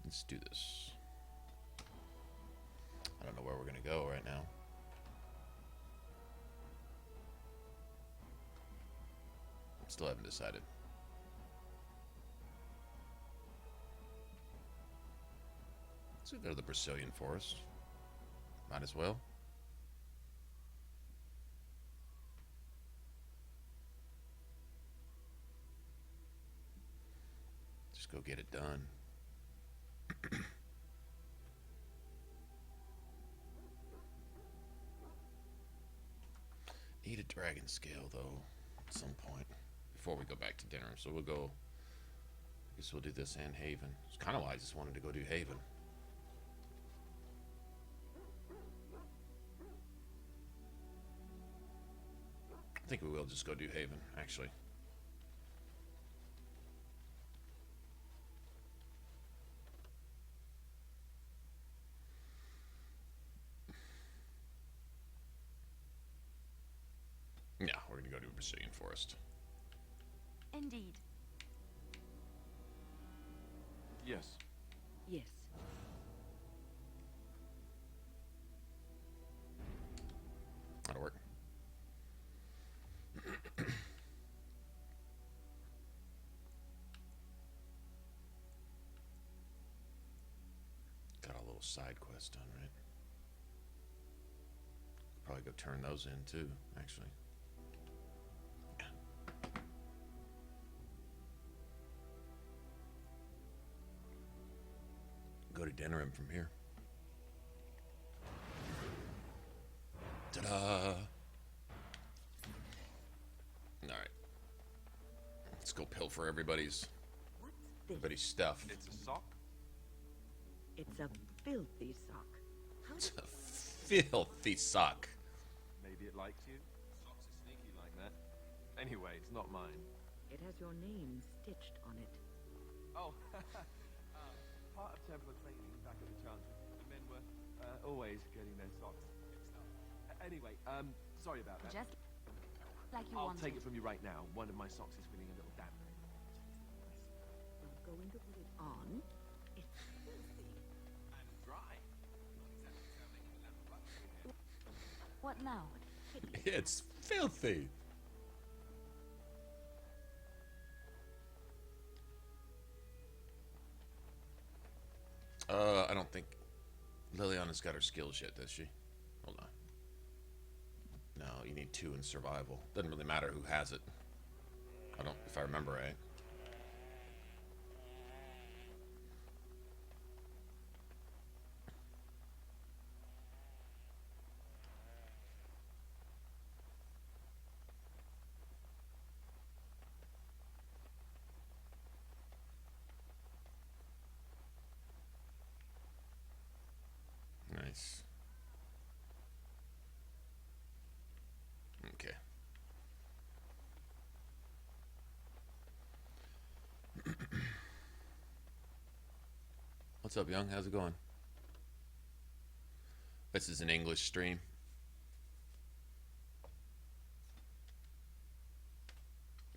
Let's do this. I don't know where we're gonna go right now. Still haven't decided. Let's go to the Brecilian forest. Might as well. Just go get it done. Need a dragon scale though at some point before we go back to dinner. So we'll go, I guess we'll do this and Haven. It's kind of why I just wanted to go do Haven. I think we will just go do Haven, actually. Yeah, we're gonna go to a Brecilian forest. Indeed. Yes. Yes. That'll work. Got a little side quest done, right? Probably go turn those in too, actually. Yeah. Go to dinner in from here. Ta-da! Alright. Let's go pilfer everybody's stuff. It's a sock? It's a filthy sock. It's a filthy sock. Maybe it likes you? Socks are sneaky like that. Anyway, it's not mine. It has your name stitched on it. Oh, part of Templar training back at the Chantry. The men were always getting their socks fixed up. Anyway, sorry about that. Just like you I'll wanted. take it from you right now. One of my socks is feeling a little damp. I'm going to put it on. It's filthy. And dry. What now? It's filthy. I don't think Leliana's got her skills yet, does she? Hold on. No, you need 2 in survival. Doesn't really matter who has it. I don't, if I remember right. Nice. Okay. What's up, Young? How's it going? This is an English stream.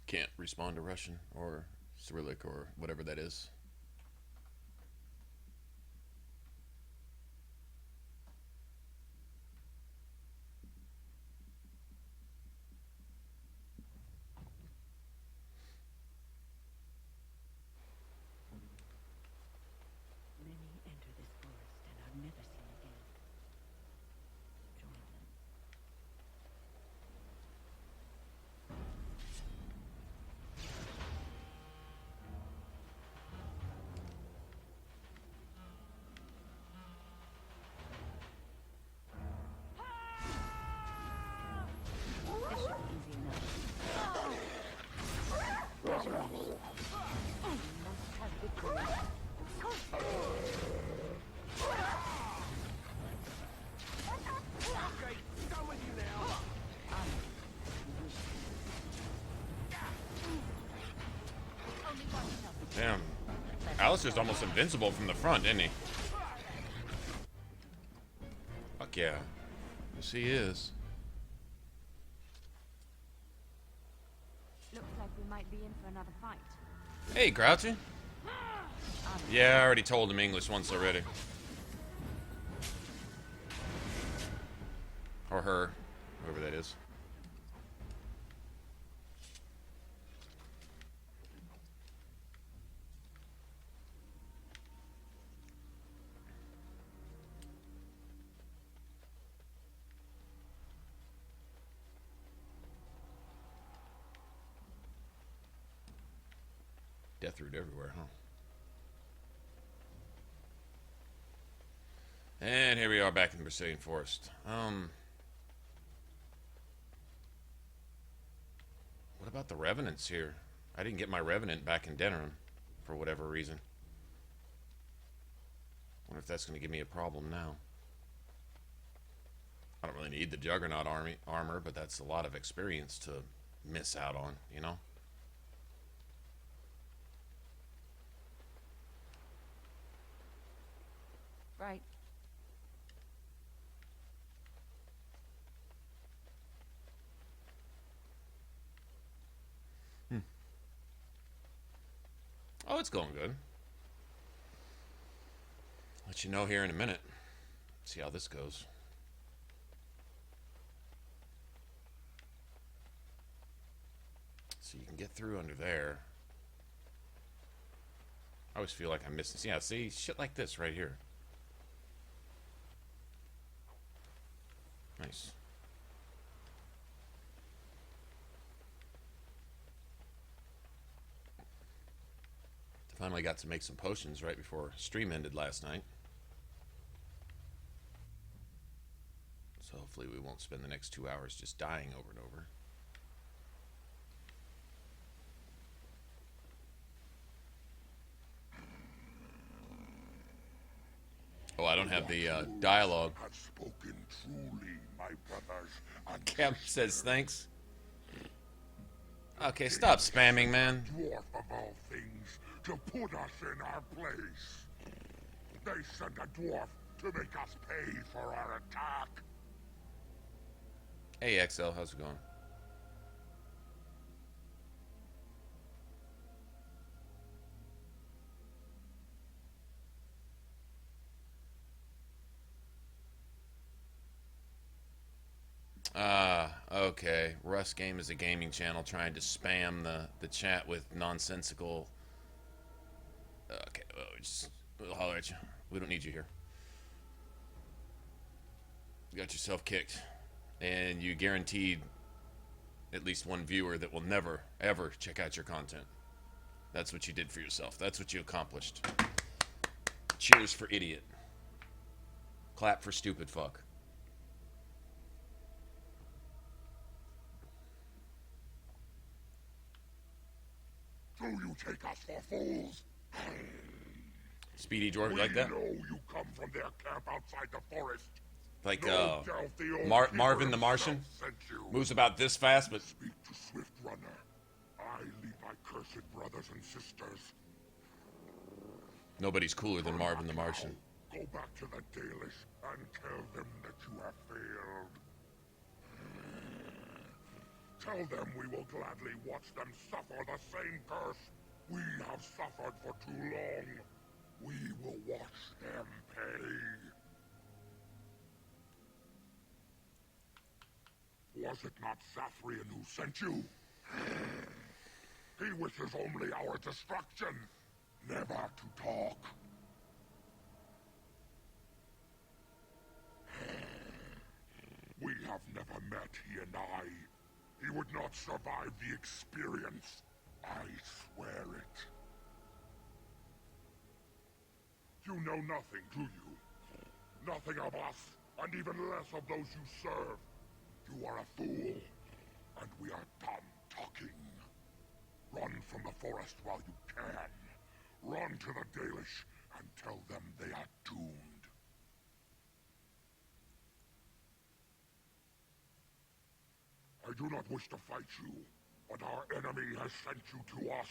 Can't respond to Russian or Cyrillic or whatever that is. Many enter this forest and are never seen again. Join them. This should be easy enough. Pleasure is. You must have victory. Okay, done with you now. Damn. Alistair's almost invincible from the front, isn't he? Fuck yeah. Yes, he is. Looks like we might be in for another fight. Hey, Grouchy. Yeah, I already told him English once already. Or her, whoever that is. Death root everywhere, huh? And here we are back in the Brecilian forest. What about the Revenants here? I didn't get my Revenant back in Denerim for whatever reason. Wonder if that's going to give me a problem now. I don't really need the Juggernaut armor, but that's a lot of experience to miss out on, you know? Right. Oh, it's going good. Let you know here in a minute. See how this goes. So you can get through under there. I always feel like I'm missing. Yeah, see, shit like this right here. Nice. Finally got to make some potions right before stream ended last night. So hopefully we won't spend the next 2 hours just dying over and over. Oh, I don't have the dialogue. Have spoken truly, my brothers. Cam says thanks. Okay, stop spamming, man. Dwarf of all things, to put us in our place. They sent a dwarf to make us pay for our attack. Hey, XL, how's it going? Okay. Russ Game is a gaming channel trying to spam the chat with nonsensical... Okay, well, we'll holler at you. We don't need you here. You got yourself kicked. And you guaranteed at least one viewer that will never, ever check out your content. That's what you did for yourself. That's what you accomplished. Cheers for idiot. Clap for stupid fuck. Do you take us for fools? Speedy George, like that? We know you come from their camp outside the forest. Like, No doubt the old Marvin the keeper Martian? himself sent you. Moves about this fast, but... Speak to Swift Runner. I lead my cursed brothers and sisters. Nobody's cooler than Marvin the Martian. Go back to the Dalish and tell them that you have failed. Tell them we will gladly watch them suffer the same curse we have suffered for too long. We will watch them pay. Was it not Sathrian who sent you? He wishes only our destruction, never to talk. We have never met, he and I. He would not survive the experience. I swear it. You know nothing, do you? Nothing of us, and even less of those you serve. You are a fool, and we are done talking. Run from the forest while you can. Run to the Dalish and tell them they are doomed. I do not wish to fight you, but our enemy has sent you to us,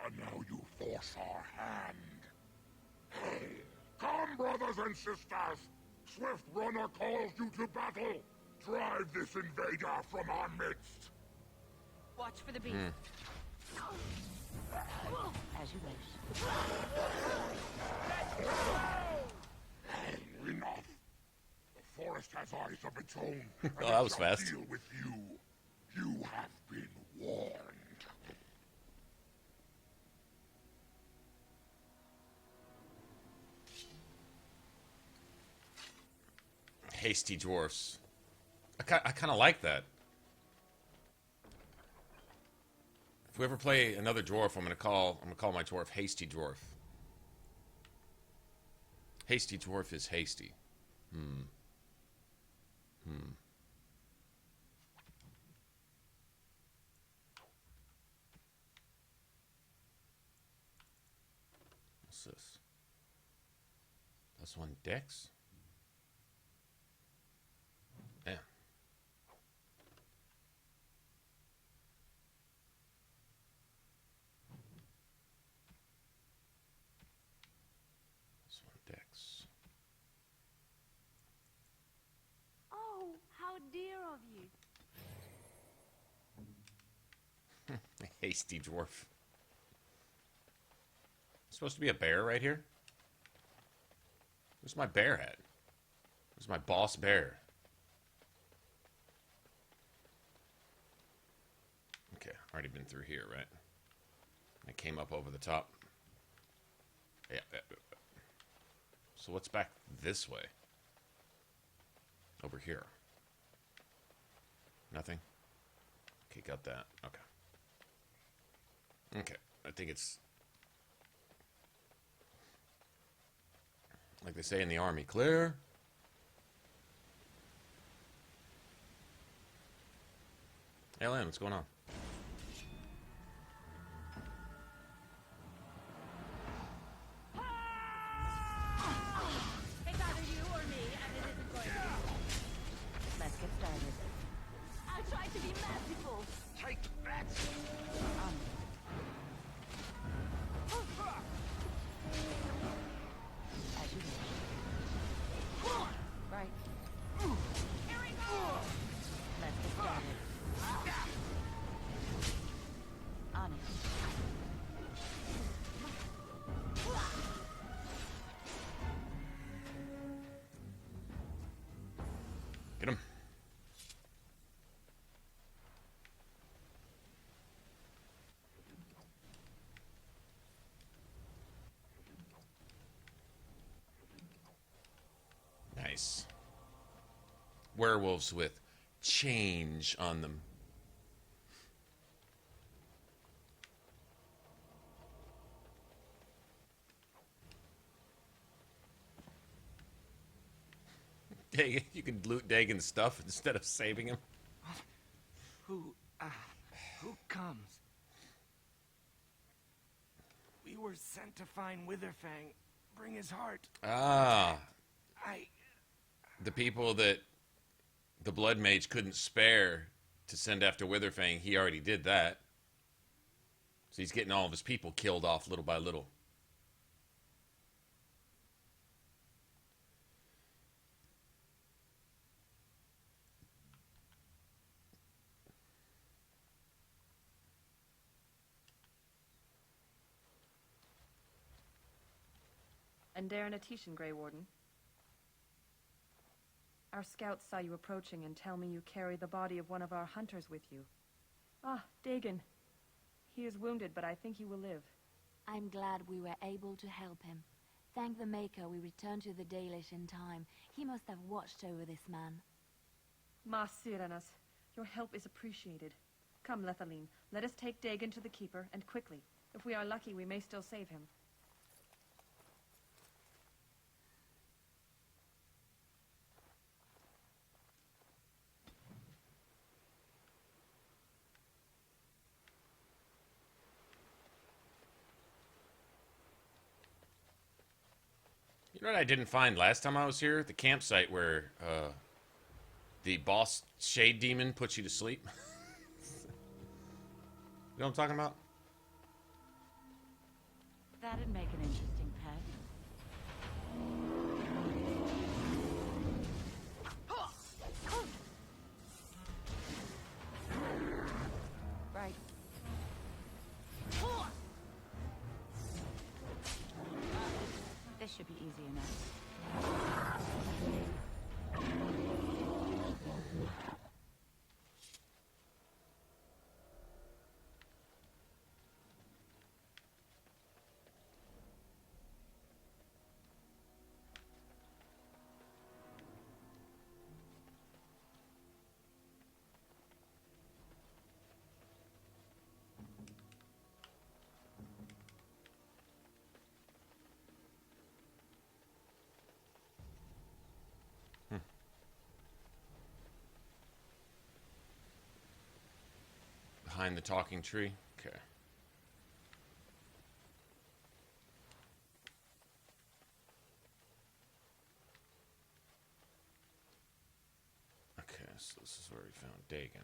and now you force our hand. Come, brothers and sisters! Swift Runner calls you to battle! Drive this invader from our midst! Watch for the beast. As you wish. Enough. The forest has eyes of its own. And Oh, that it was shall fast. deal with you. You have been warned. Hasty dwarfs. I kind of like that. If we ever play another dwarf, I'm gonna call my dwarf Hasty Dwarf. Hasty Dwarf is hasty. What's this? +1 dex? Yeah. +1 dex. Oh, how dear of you. Hasty dwarf. Supposed to be a bear right here? Where's my bear at? Where's my boss bear? Okay, already been through here, right? I came up over the top. Yeah. So what's back this way? Over here. Nothing? Okay, got that. Okay. Okay, I think it's... like they say in the army, clear. Hey, Len, what's going on? It's either you or me, and it isn't going to be. Let's get started. I'll try to be merciful. Take that! As you wish. Right. Here we go! Let's get started. On it. Get him. Nice. Werewolves with change on them. Hey, you can loot Dagon's stuff instead of saving him. Who comes? We were sent to find Witherfang. Bring his heart. Ah, I... the people that the Blood Mage couldn't spare to send after Witherfang, he already did that. So he's getting all of his people killed off little by little. And Darren Atishan, Grey Warden. Our scouts saw you approaching and tell me you carry the body of one of our hunters with you. Ah, Dagon. He is wounded, but I think he will live. I'm glad we were able to help him. Thank the Maker we returned to the Dalish in time. He must have watched over this man. Ma Sirenas, your help is appreciated. Come, Lethaline, let us take Dagon to the Keeper, and quickly. If we are lucky, we may still save him. You know what I didn't find last time I was here? The campsite where the boss shade demon puts you to sleep. You know what I'm talking about? That'd make an interesting pet. Right. easier now. Behind the talking tree? Okay. Okay, so this is where we found Dagon.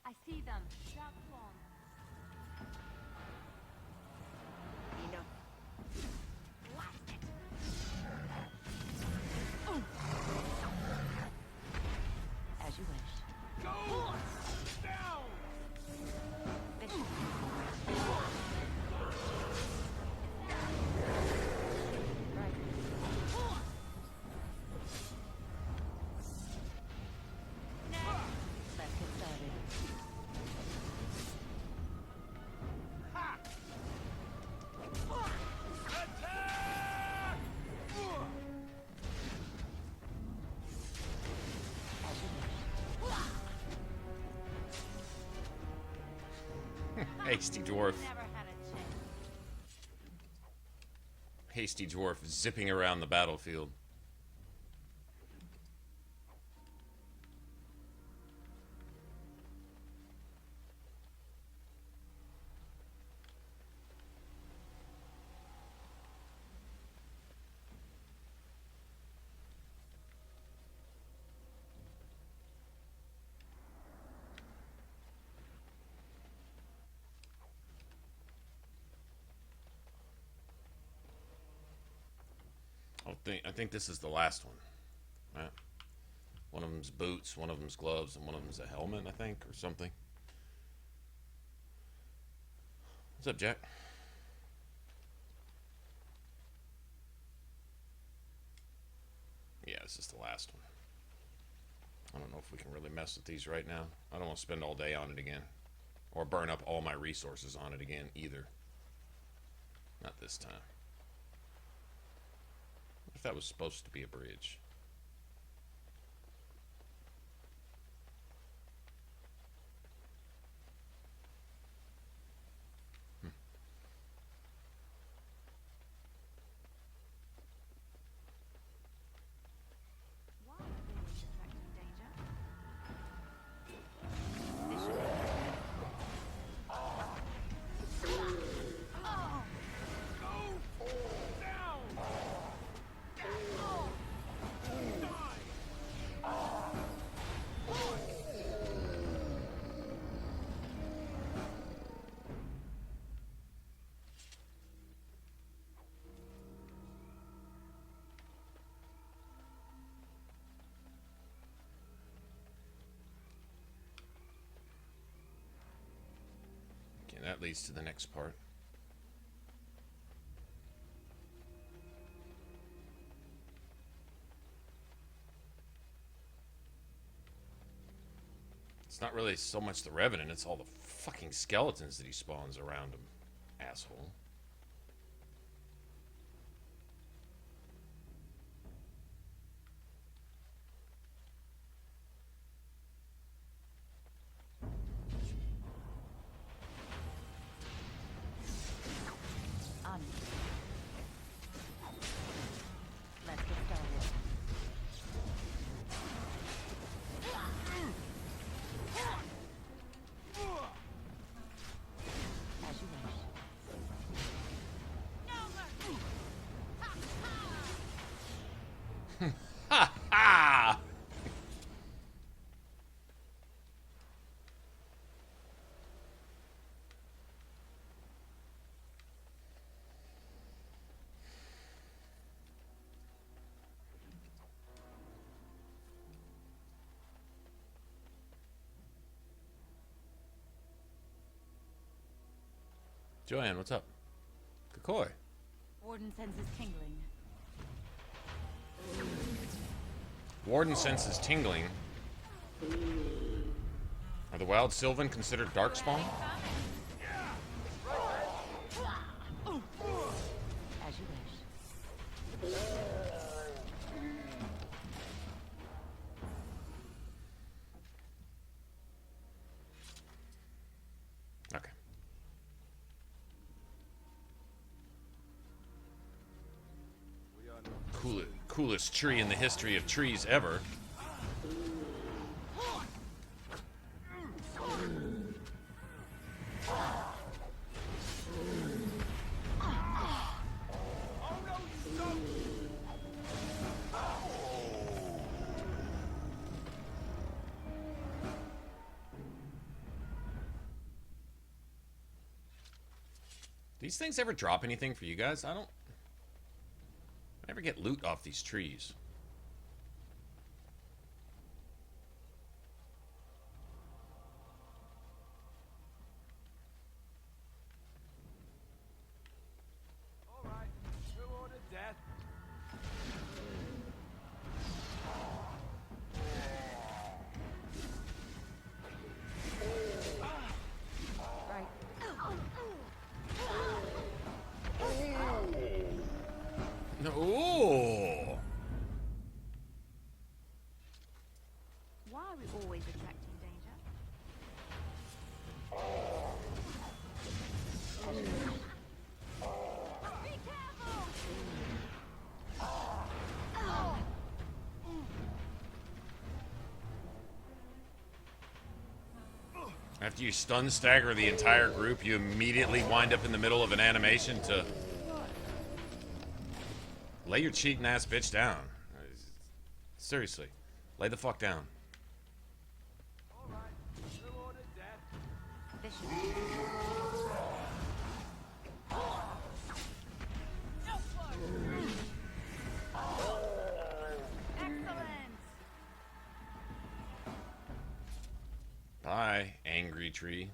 I see them. Drop one. Enough. As you wish. Go! Down! Bishop. Right. Let's get started. Ha! Attack! Hasty dwarf. Never had a chance. Hasty dwarf zipping around the battlefield. I think this is the last one. Right? One of them's boots, one of them's gloves, and one of them's a helmet, I think, or something. What's up, Jack? Yeah, this is the last one. I don't know if we can really mess with these right now. I don't want to spend all day on it again. Or burn up all my resources on it again, either. Not this time. What if that was supposed to be a bridge? Why are they suspecting danger? Okay, that leads to the next part. It's not really so much the Revenant, it's all the fucking skeletons that he spawns around him. Asshole. On. Let's get started. As you wish. Joanne, what's up? Kakoi. Warden senses tingling. Warden senses tingling. Are the wild sylvan considered darkspawn? As you wish. Okay. Coolest tree in the history of trees ever. These things ever drop anything for you guys? I never get loot off these trees. All right, who ordered death? Right. Oh! Why are we always attracting danger? Be careful! After you stun stagger the entire group, you immediately wind up in the middle of an animation to lay your cheating ass bitch down. Seriously, lay the fuck down. All right, who ordered death? Vicious. Excellent! Bye, angry tree.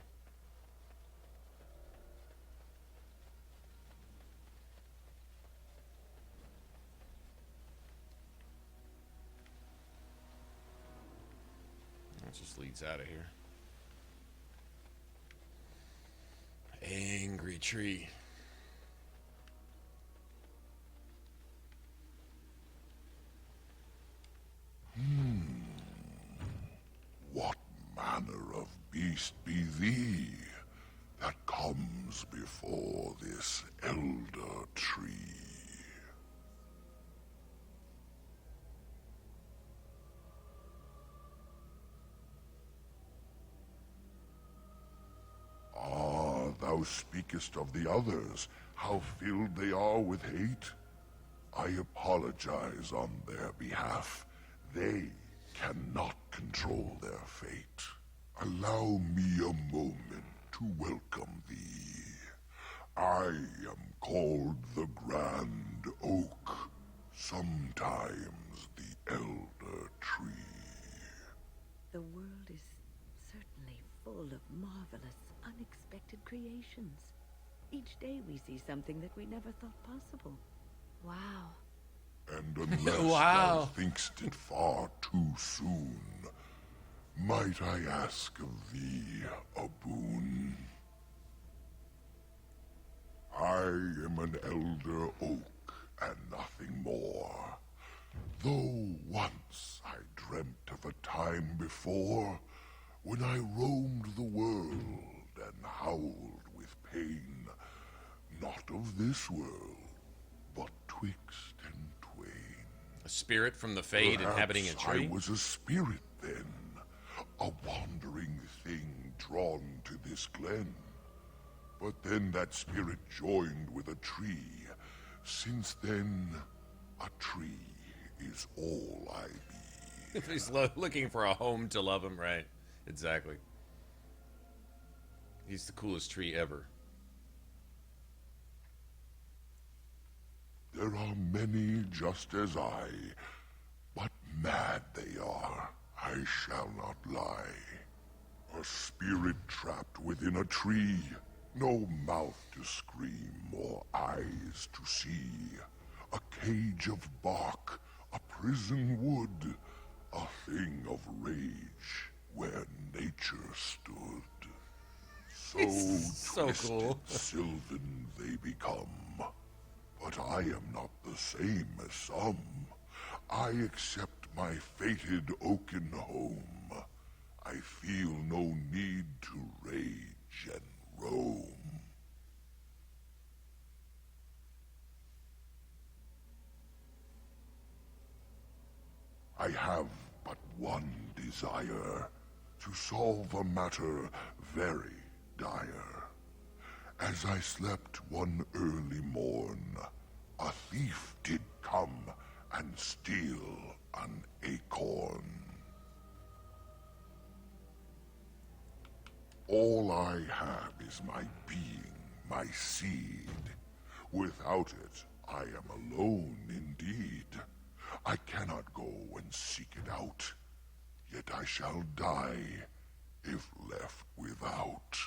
That just leads out of here. Angry tree. What manner of beast be thee that comes before this elder tree? Ah, thou speakest of the others, how filled they are with hate. I apologize on their behalf. They cannot control their fate. Allow me a moment to welcome thee. I am called the Grand Oak, sometimes the Elder Tree. The world is certainly full of marvelous, unexpected creations. Each day we see something that we never thought possible. Wow. And unless Wow. thou thinkst it far too soon, might I ask of thee a boon? I am an elder oak and nothing more. Though once I dreamt of a time before when I roamed the world and howled with pain, not of this world, but twixt and twain. A spirit from the Fade inhabiting a Perhaps tree? I was a spirit then, a wandering thing drawn to this glen. But then that spirit joined with a tree. Since then, a tree is all I be. He's looking for a home to love him, right? Exactly. He's the coolest tree ever. There are many just as I, but mad they are, I shall not lie. A spirit trapped within a tree, No mouth to scream or eyes to see. A cage of bark, a prison wood, a thing of rage where nature stood. So So twisted, cool. sylvan they become. But I am not the same as some. I accept my fated oaken home. I feel no need to rage and roam. I have but one desire, to solve a matter very dire. As I slept one early morn, a thief did come and steal an acorn. All I have is my being, my seed. Without it, I am alone indeed. I cannot go and seek it out, yet I shall die if left without.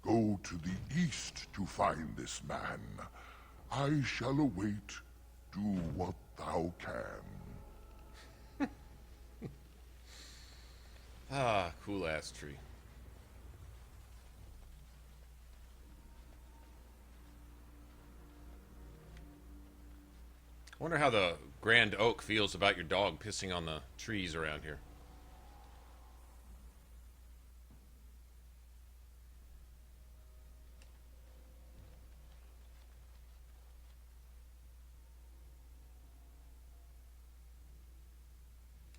Go to the east to find this man. I shall await. Do what thou can. Ah, cool ass tree. I wonder how the Grand Oak feels about your dog pissing on the trees around here.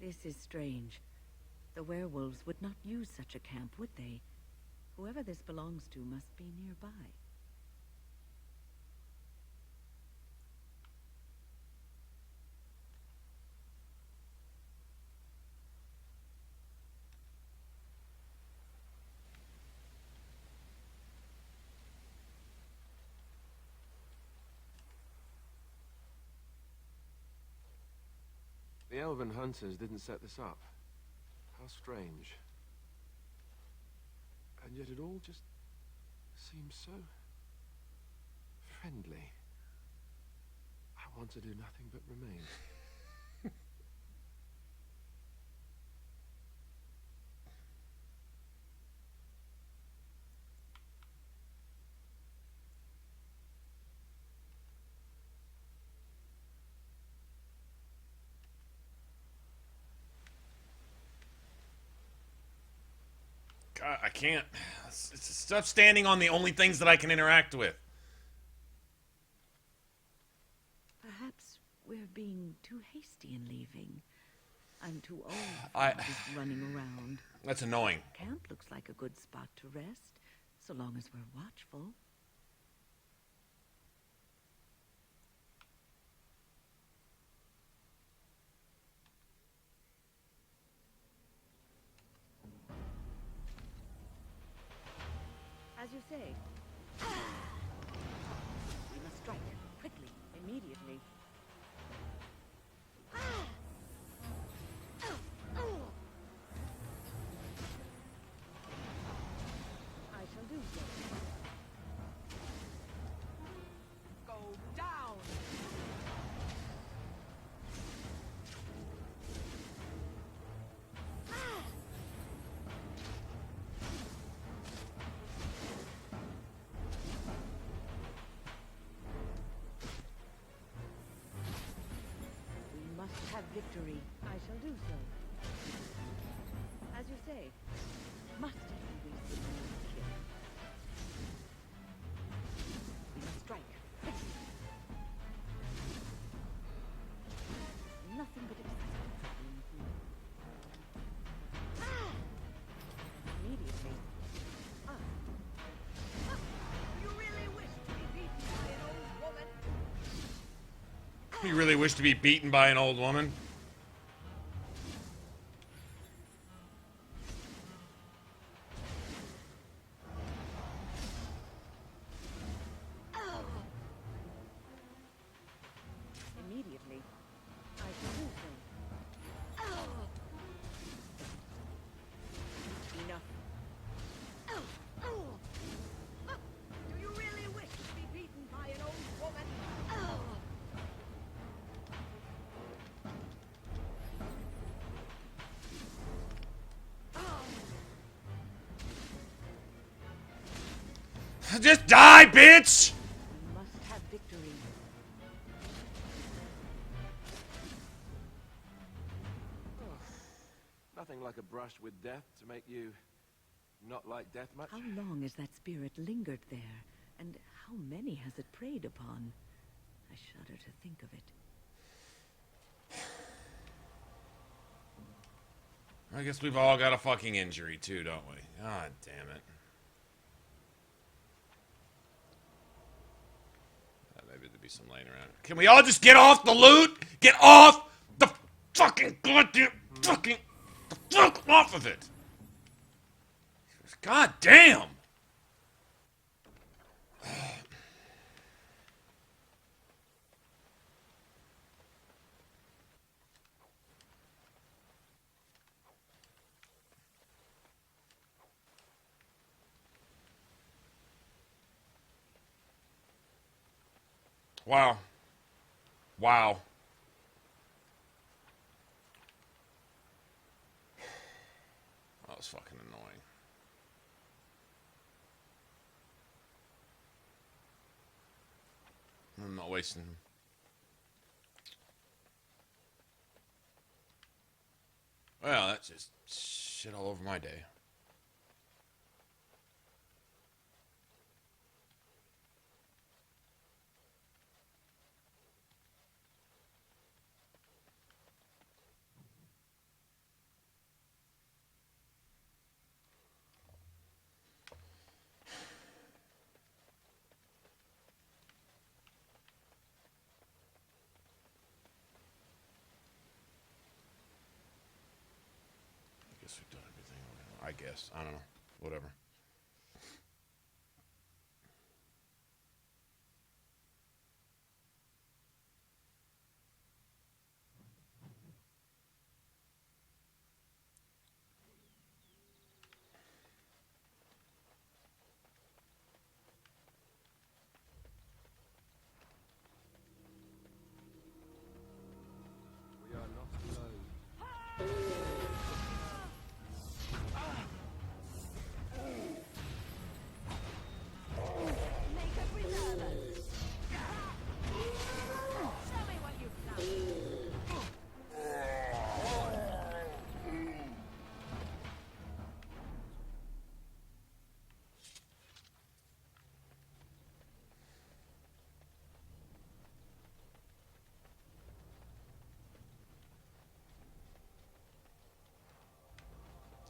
This is strange. The werewolves would not use such a camp, would they? Whoever this belongs to must be nearby. The elven hunters didn't set this up. How strange. And yet it all just seems so friendly. I want to do nothing but remain. God, I can't. It's stuff standing on the only things that I can interact with. Perhaps we're being too hasty in leaving. I'm too old for I- all this running around. That's annoying. Camp looks like a good spot to rest, so long as we're watchful. As you say. We must strike quickly, immediately. I shall do so. Go down! We must have victory. I shall do so. As you say, must we wasted no kill? We must strike. Nothing but excitement happening here. Immediately. You really wish to be beaten by an old woman? You really wish to be beaten by an old woman? Immediately. I shall do so. Just die, bitch! We must have victory. Nothing like a brush with death to make you not like death much. How long has that spirit lingered there? And how many has it preyed upon? I shudder to think of it. I guess we've all got a fucking injury too, don't we? God damn it. Maybe there'd be some laying around. Can we all just get off the loot? Get off the fucking goddamn fucking the fuck off of it. God damn. Wow. Wow. That was fucking annoying. I'm not wasting him. Well, that's just shit all over my day. We've done everything. I guess. I don't know. Whatever. We are not alone.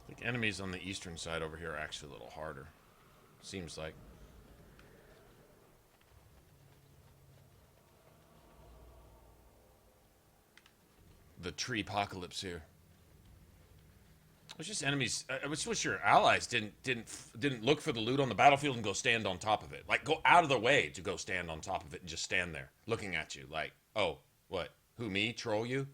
I think enemies on the eastern side over here are actually a little harder. Seems like. The tree apocalypse here. It's just enemies. I just wish your allies didn't look for the loot on the battlefield and go stand on top of it. Like, go out of their way to go stand on top of it and just stand there looking at you. Like, oh, what? Who, me? Troll you?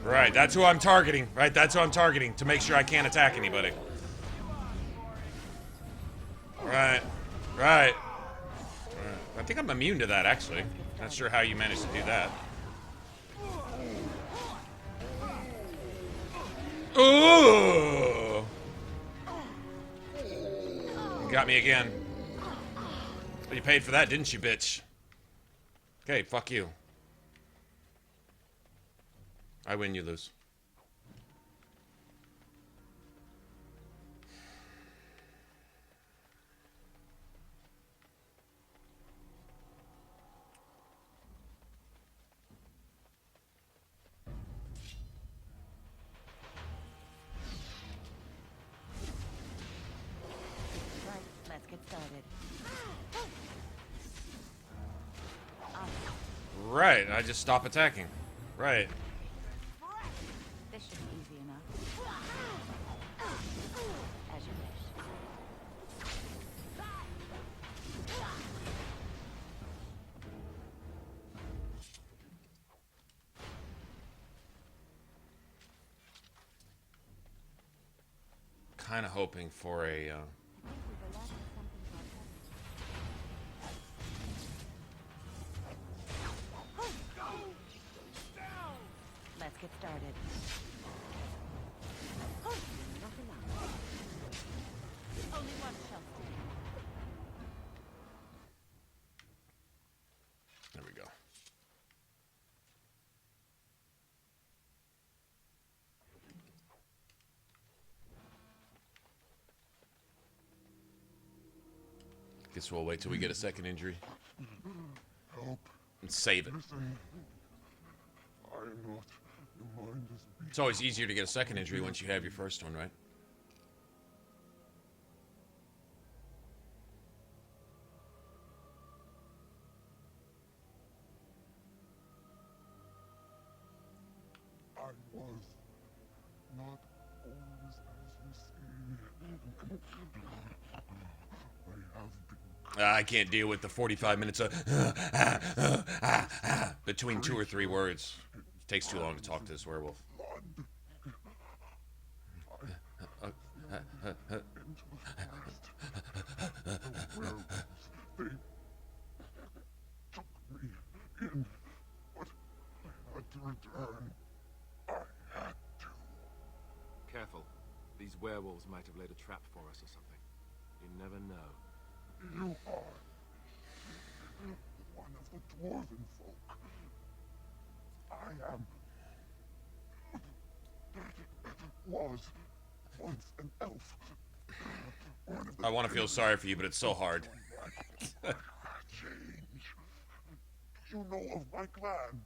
Right, that's who I'm targeting. Right, that's who I'm targeting to make sure I can't attack anybody. Right, right. I think I'm immune to that, actually. Not sure how you managed to do that. Ooh! You got me again. Well, you paid for that, didn't you, bitch? Okay, fuck you. I win, you lose. Right, let's get started. Right, I just stop attacking. Right. This should be easy enough. As you wish. kind of hoping for a. I think we've alerted something to our presence. Let's get started. Nothing else. Only one shelf. There we go. Guess we'll wait till we get a second injury Help. and save it. Listen. I am not. Your mind is beat. It's always easier to get a second injury once you have your first one, right? I was not always as you see. I have been. I can't deal with the 45 minutes of between 2 or 3 words. It takes too long to talk to this werewolf. Into the forest. The werewolves, they took me in, but I had to return. I had to. Careful. These werewolves might have laid a trap for us or something. You never know. You are one of the dwarven folk. I am. Was once an elf. One of the I want to feel sorry for you, but it's so hard. change. Do you know of my clan?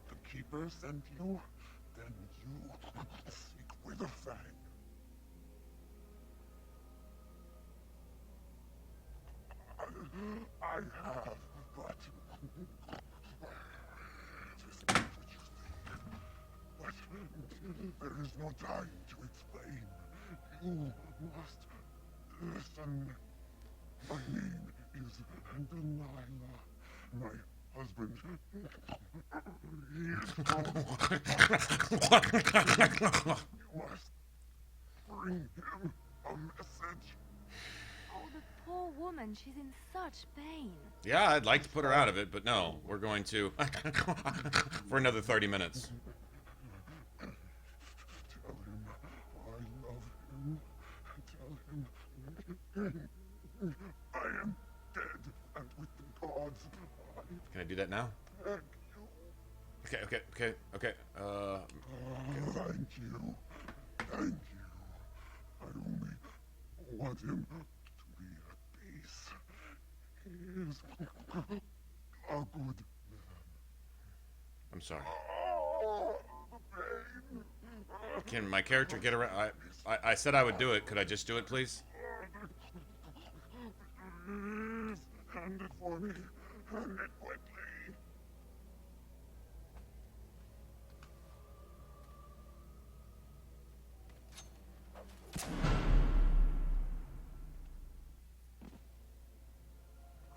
The keeper sent you? Then you seek Witherfang. I have, but there is no time to explain. You must listen. My name is Delilah. My husband. He is gone. You must bring him a message. Oh, the poor woman. She's in such pain. Yeah, I'd like to put her out of it, but no, we're going to for another 30 minutes. Tell him I love him. Tell him I am dead, and with the gods, Can I do that now? I beg you. Okay. Thank you. Thank you. I only want him to be at peace. He is a good man. I'm sorry. Oh, the pain. Can my character get around? I said I would do it. Could I just do it, please? Please, hand it for me. Hand it quickly.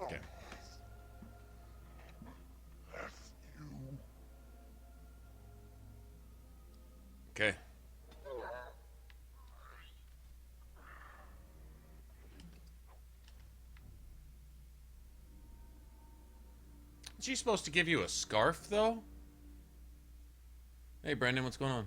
Okay. Bless you. Okay. Is she supposed to give you a scarf, though? Hey, Brandon, what's going on?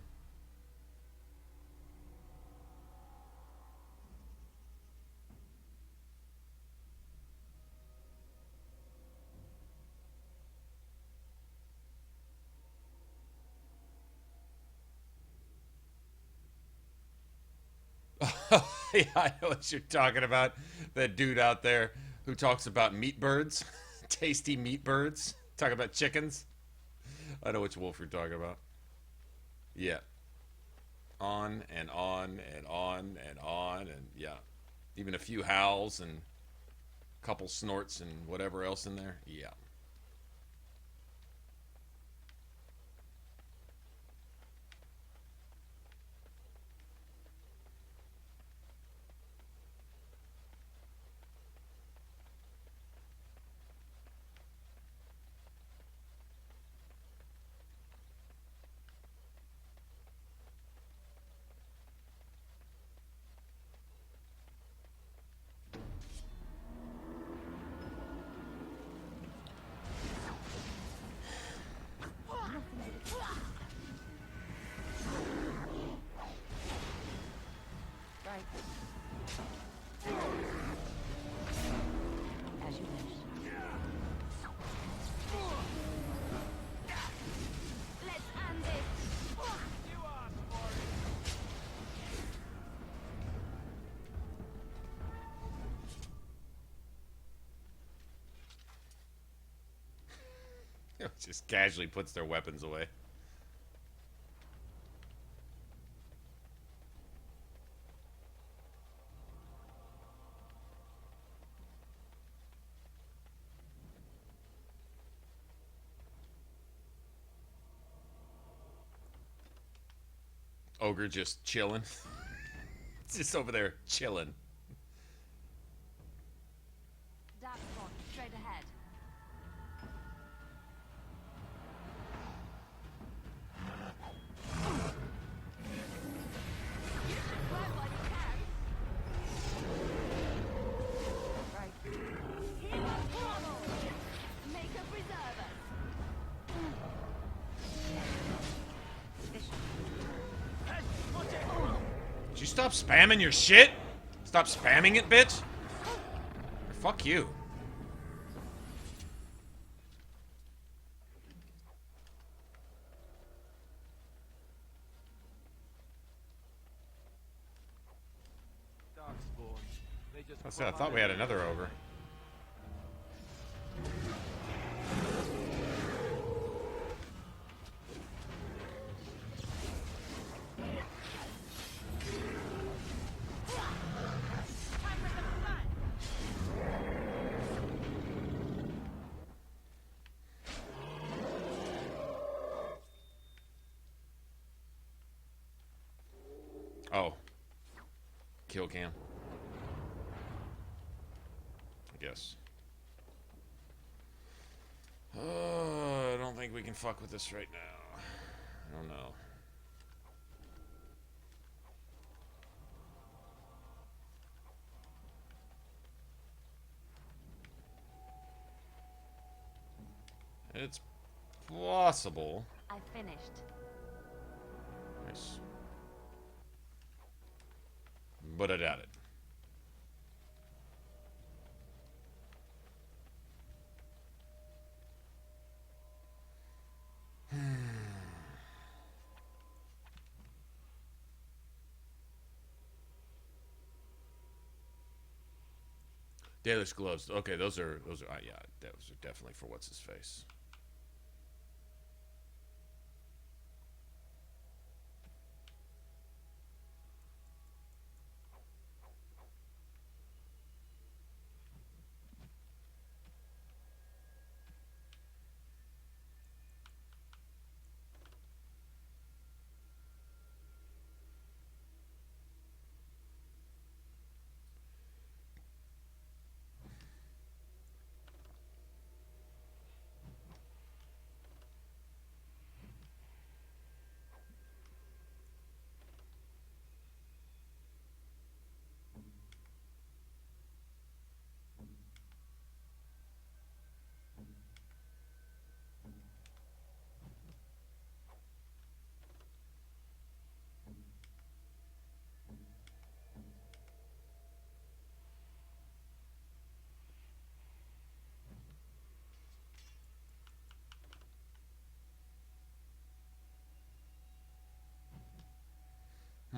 Yeah, I know what you're talking about. That dude out there who talks about meat birds. Tasty meat birds. Talk about chickens. I know which wolf you're talking about. Yeah. On and on and on and on and yeah. Even a few howls and a couple snorts and whatever else in there. Yeah. Just casually puts their weapons away. Ogre just chilling. Just over there chilling. Dark spot, straight ahead. Grab what you can. Right. Keep us trouble. Make a preserver. Did you stop spamming your shit? Stop spamming it, bitch. Or fuck you. Darkspawn. They just I thought we had another ogre. Oh. Kill cam. I guess. I don't think we can fuck with this right now. I don't know. It's possible. I finished. Nice. But I doubt it. Dalish gloves. Okay, those are yeah, those are definitely for what's his face.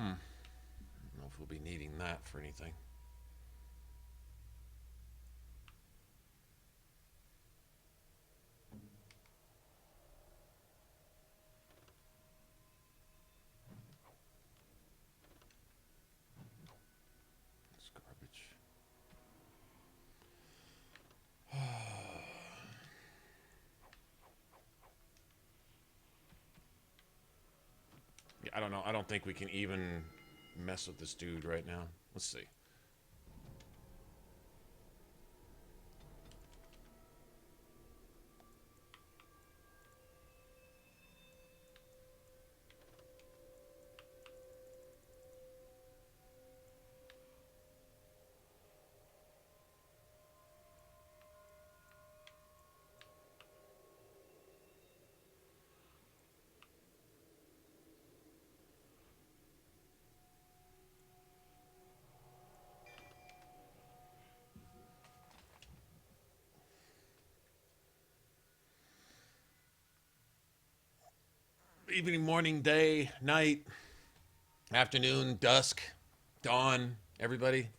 I don't know if we'll be needing that for anything. It's garbage. Yeah, I don't know. I don't think we can even mess with this dude right now. Let's see. Evening, morning, day, night, afternoon, dusk, dawn, everybody.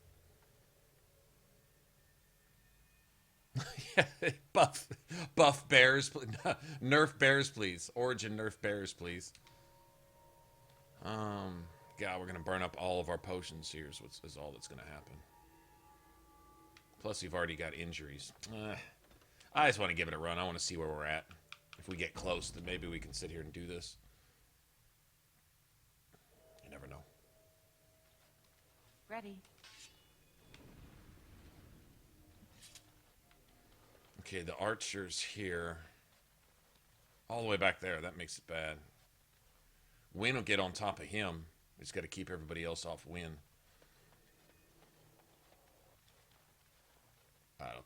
Yeah, buff bears, nerf bears, please. Origin nerf bears, please. God, we're gonna burn up all of our potions here. Is all that's gonna happen. Plus, we've already got injuries. I just want to give it a run. I want to see where we're at. If we get close, then maybe we can sit here and do this. You never know. Ready. Okay, the archer's here. All the way back there. That makes it bad. Wynn will get on top of him. He's got to keep everybody else off Wynn.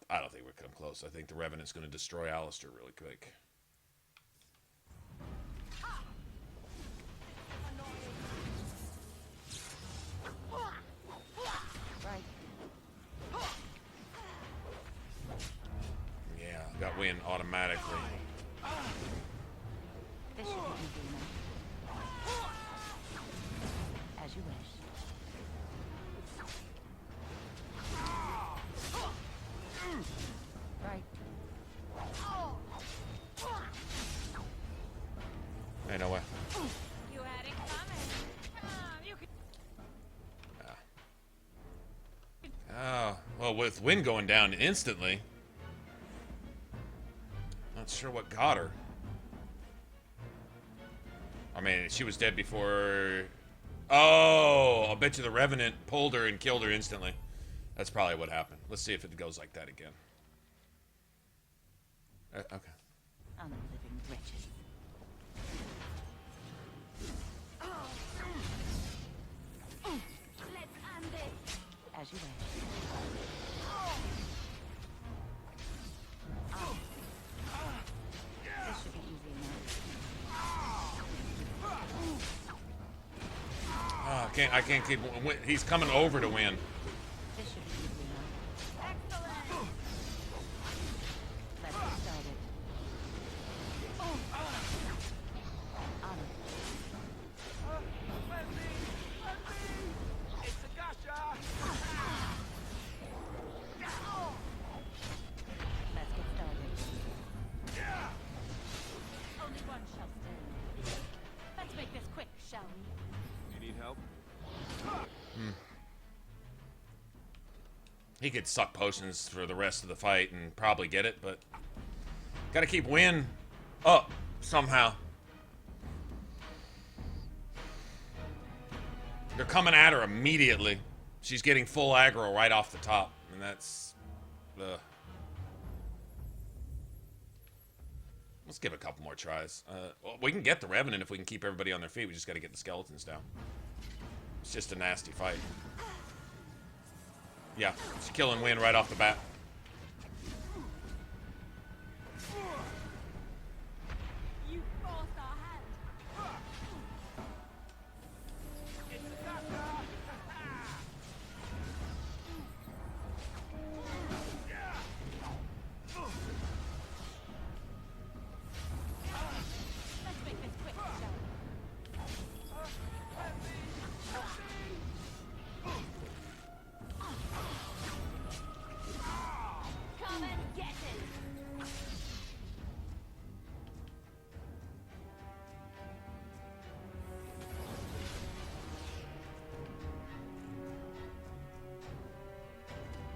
I don't think we're come close. I think the Revenant's going to destroy Alistair really quick. Yeah, got Wynn automatically. This should be easy enough. As you wish. Right. Hey, no way. You had it coming. You could... Oh, well, with Wynn going down instantly. Not sure what got her. I mean, she was dead before... Oh, I'll bet you the Revenant pulled her and killed her instantly. That's probably what happened. Let's see if it goes like that again. Okay. Unliving wretches. Let's end this. As you wish. This should be easy enough. Oh, I can't keep... He's coming over to win. This should be easy enough. Excellent. Let's get started. On it. It's a gotcha! Let's get started. Only one shall stand. Let's make this quick, shall we? You need help? He could suck potions for the rest of the fight and probably get it, but... Gotta keep Wynn up somehow. They're coming at her immediately. She's getting full aggro right off the top, and that's... Let's give it a couple more tries. Well, we can get the Revenant if we can keep everybody on their feet. We just gotta get the skeletons down. It's just a nasty fight. Yeah, she's killing Wynn right off the bat. You forced our hand. It's a gotcha! Let's make this quick, shall we? Come and get it.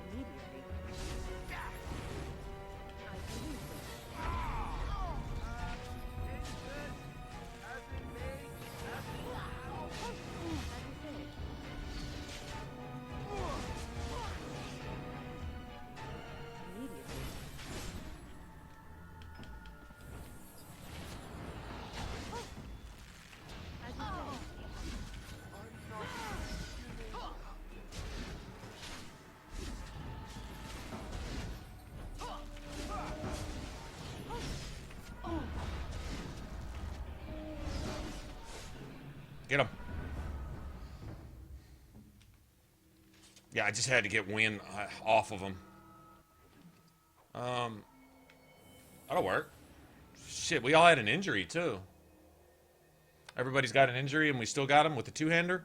Immediately. Get him. Yeah, I just had to get Wynn off of him. That'll work. Shit, we all had an injury, too. Everybody's got an injury, and we still got him with the two-hander?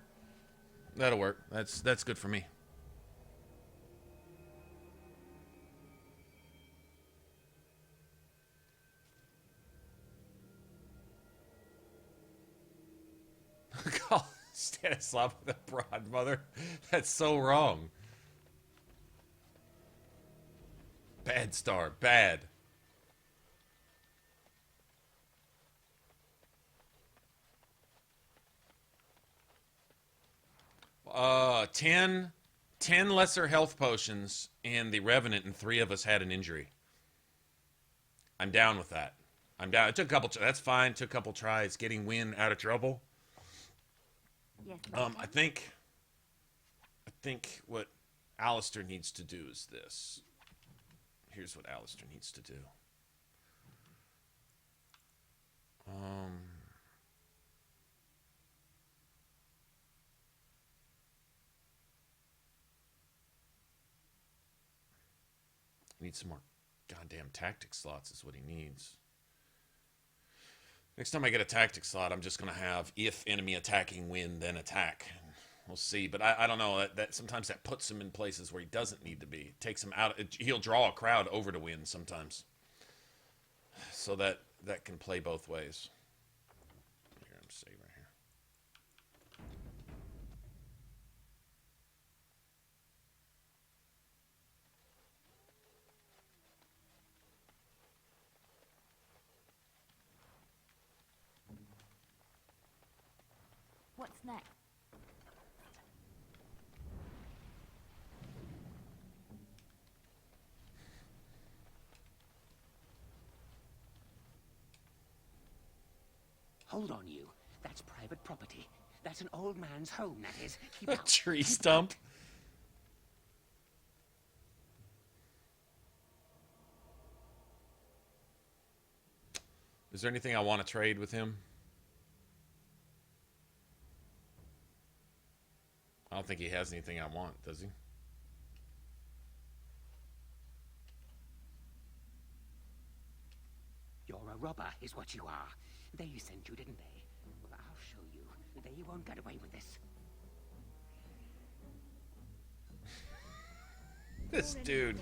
That'll work. That's good for me. Stanislav with a broad mother. That's so wrong. Bad star. Bad. 10 lesser health potions and the Revenant, and 3 of us had an injury. I'm down with that. I'm down. It took a couple. That's fine. Took a couple tries. Getting Win out of trouble. Yes. I think what Alistair needs to do is this. Here's what Alistair needs to do. He needs some more goddamn tactic slots is what he needs. Next time I get a tactic slot, I'm just going to have if enemy attacking win, then attack. We'll see. But I don't know. That sometimes that puts him in places where he doesn't need to be. It takes him out. He'll draw a crowd over to win sometimes. So that can play both ways. Here, I'm saving right here. What's next? Hold on, you. That's private property. That's an old man's home, that is. Keep A out. tree stump. Is there anything I want to trade with him? I don't think he has anything I want, does he? You're a robber, is what you are. They sent you, didn't they? Well, I'll show you. They won't get away with this. This dude.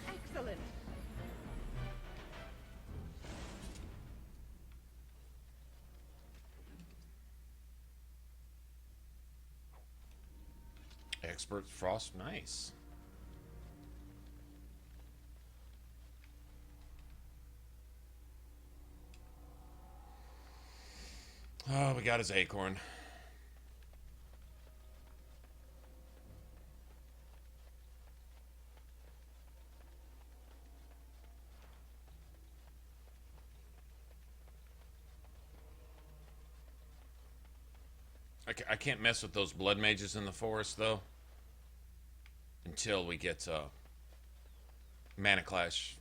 Excellent. Expert Frost, nice. Oh, we got his acorn. I can't mess with those blood mages in the forest, though, until we get Mana Clash.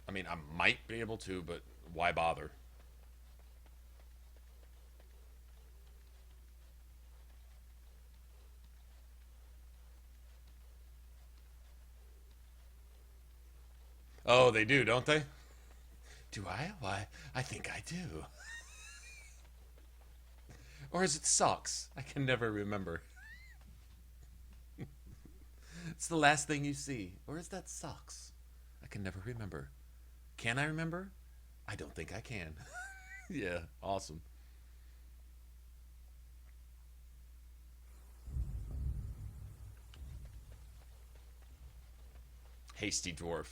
I mean, I might be able to, but why bother? Oh, they do, don't they? Do I? Why, I think I do. Or is it socks? I can never remember. It's the last thing you see. Or is that socks? I can never remember. Can I remember? I don't think I can. Yeah, awesome. Hasty Dwarf.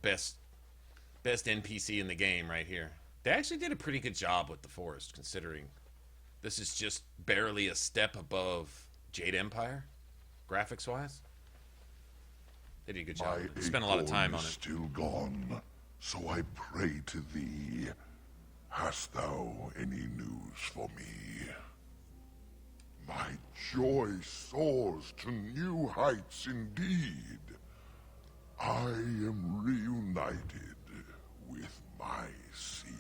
Best NPC in the game right here. They actually did a pretty good job with the forest, considering this is just barely a step above Jade Empire, graphics-wise. They did a good My job. Spent a lot of time on acorn is it. still gone, so I pray to thee. Hast thou any news for me? My joy soars to new heights indeed. I am reunited with my seed.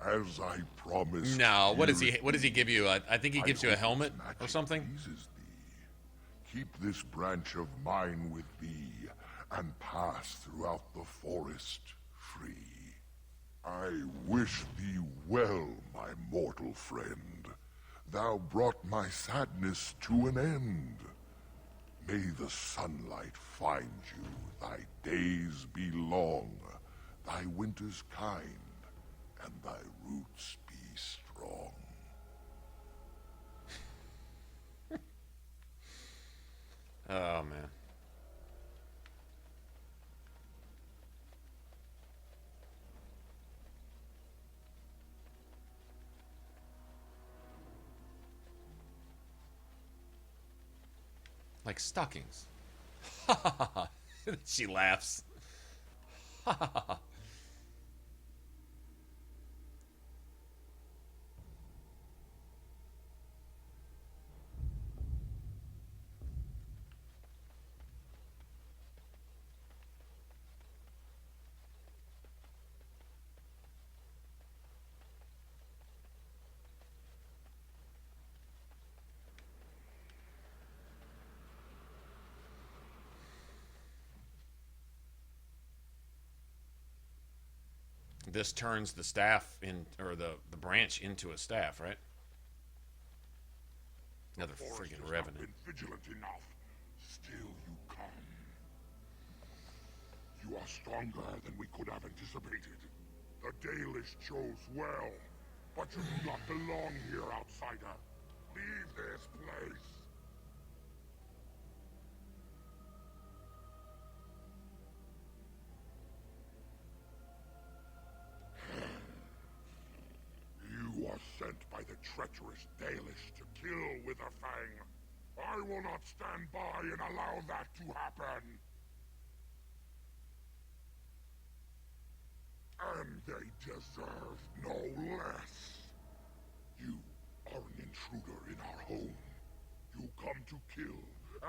As I promised. No, what does he give you? I think he gives you a hope helmet this magic or something. pleases thee. Keep this branch of mine with thee, and pass throughout the forest free. I wish thee well, my mortal friend. Thou brought my sadness to an end. May the sunlight find you, thy days be long, thy winters kind, and thy roots be strong. Oh man. Like stockings. She laughs. This turns the staff in, or the branch into a staff, right? Another The forest friggin' has revenant. not been vigilant enough. Still you come. You are stronger than we could have anticipated. The Dalish chose well, but you do not belong here, outsider. Leave this place. You are sent by the treacherous Dalish to kill Witherfang. I will not stand by and allow that to happen. And they deserve no less. You are an intruder in our home. You come to kill,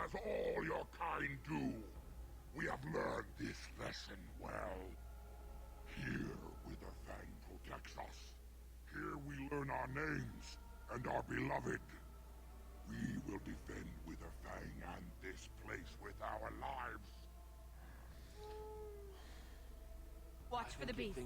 as all your kind do. We have learned this lesson well. Here, Witherfang protects us. Here we learn our names and are beloved. We will defend Witherfang and this place with our lives. Watch for the beast.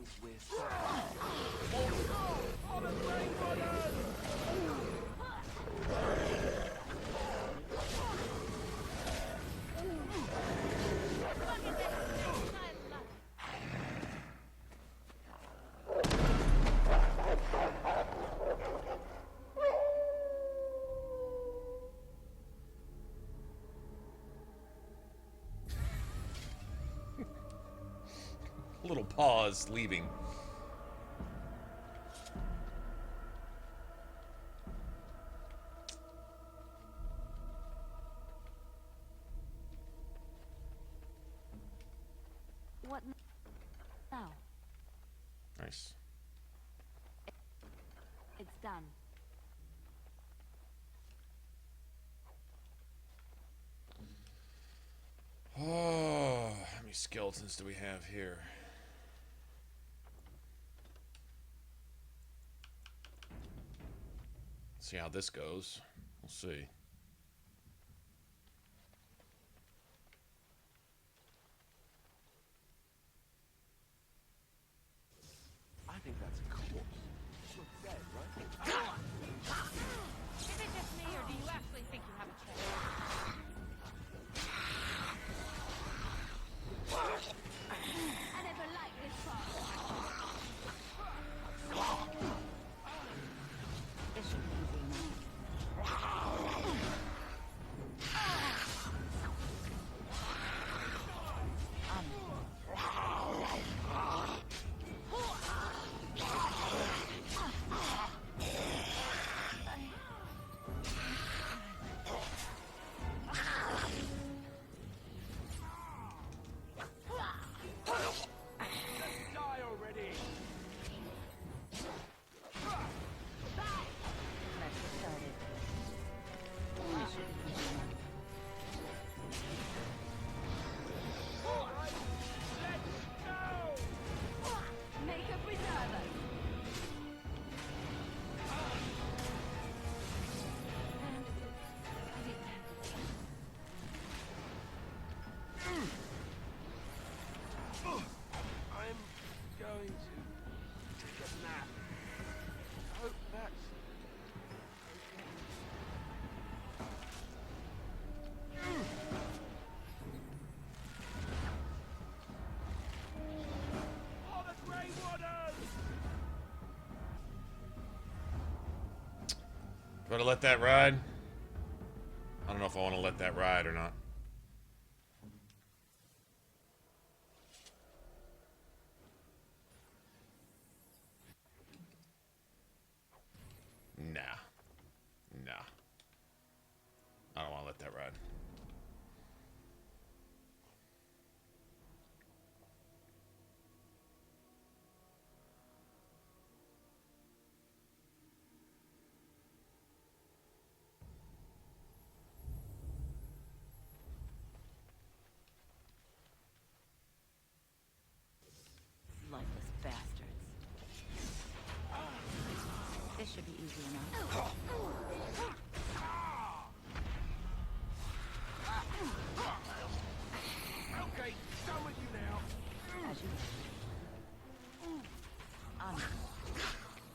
Little pause, leaving. What now? Nice. It's done. Oh, how many skeletons do we have here? See how this goes. We'll see. I think that's a corpse. Looks dead, right? Is it just me, or do you actually think you have a chance? I never liked this part. This should be easy enough. Do I let that ride? I don't know if I want to let that ride or not. Nah. Nah. I don't want to let that ride. Lifeless bastards. This should be easy enough. Okay, done with you now. As you wish.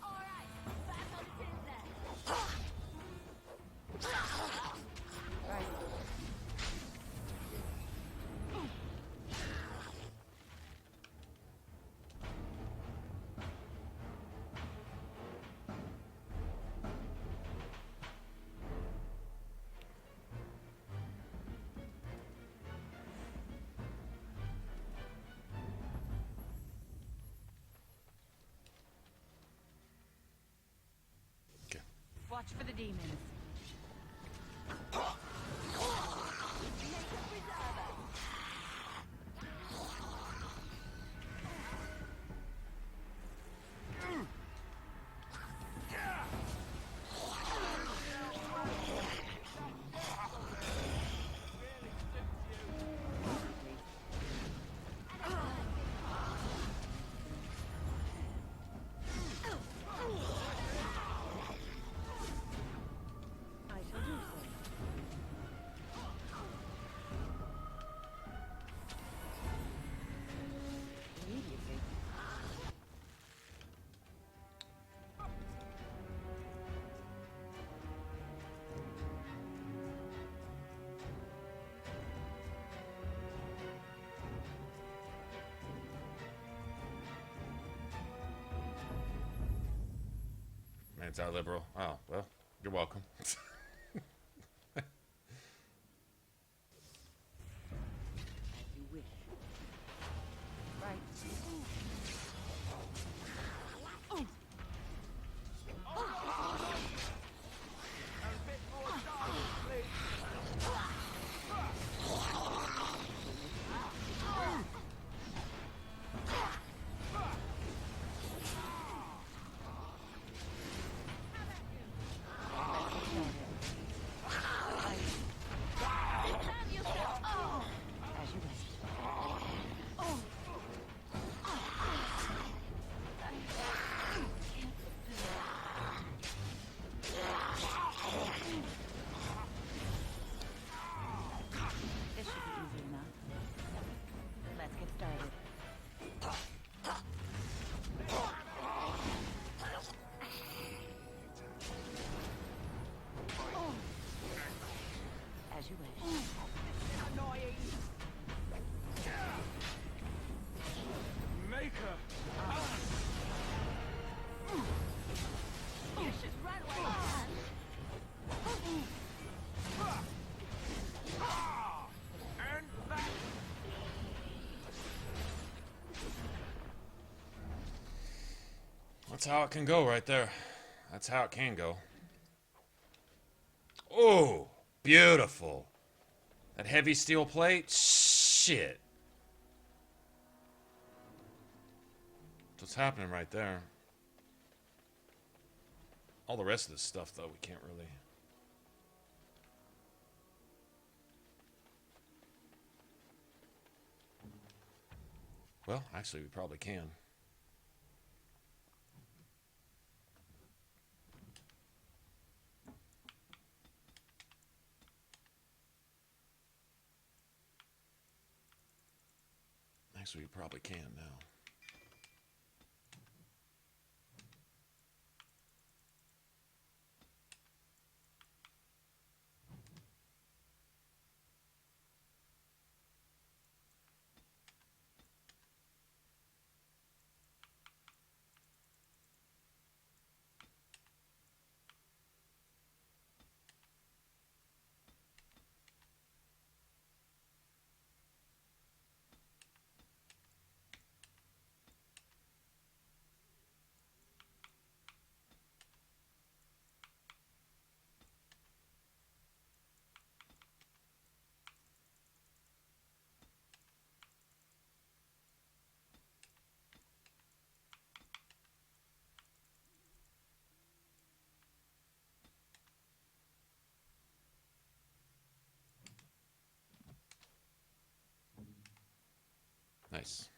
Alright, back on the tin then. Right. Okay. Watch for the demons. I shall do so. Immediately. Anti-liberal. Oh, well, you're welcome. As you wish. Right. A bit more dark, please. As you wish. This should be easy enough. Let's get started. As you wish. Annoying. Maker. You should run away, man. And back. That's how it can go right there. That's how it can go. Oh, beautiful. That heavy steel plate? Shit. That's what's happening right there. All the rest of this stuff, though, we can't really... Well, actually, we probably can. Actually, we probably can now. Nice.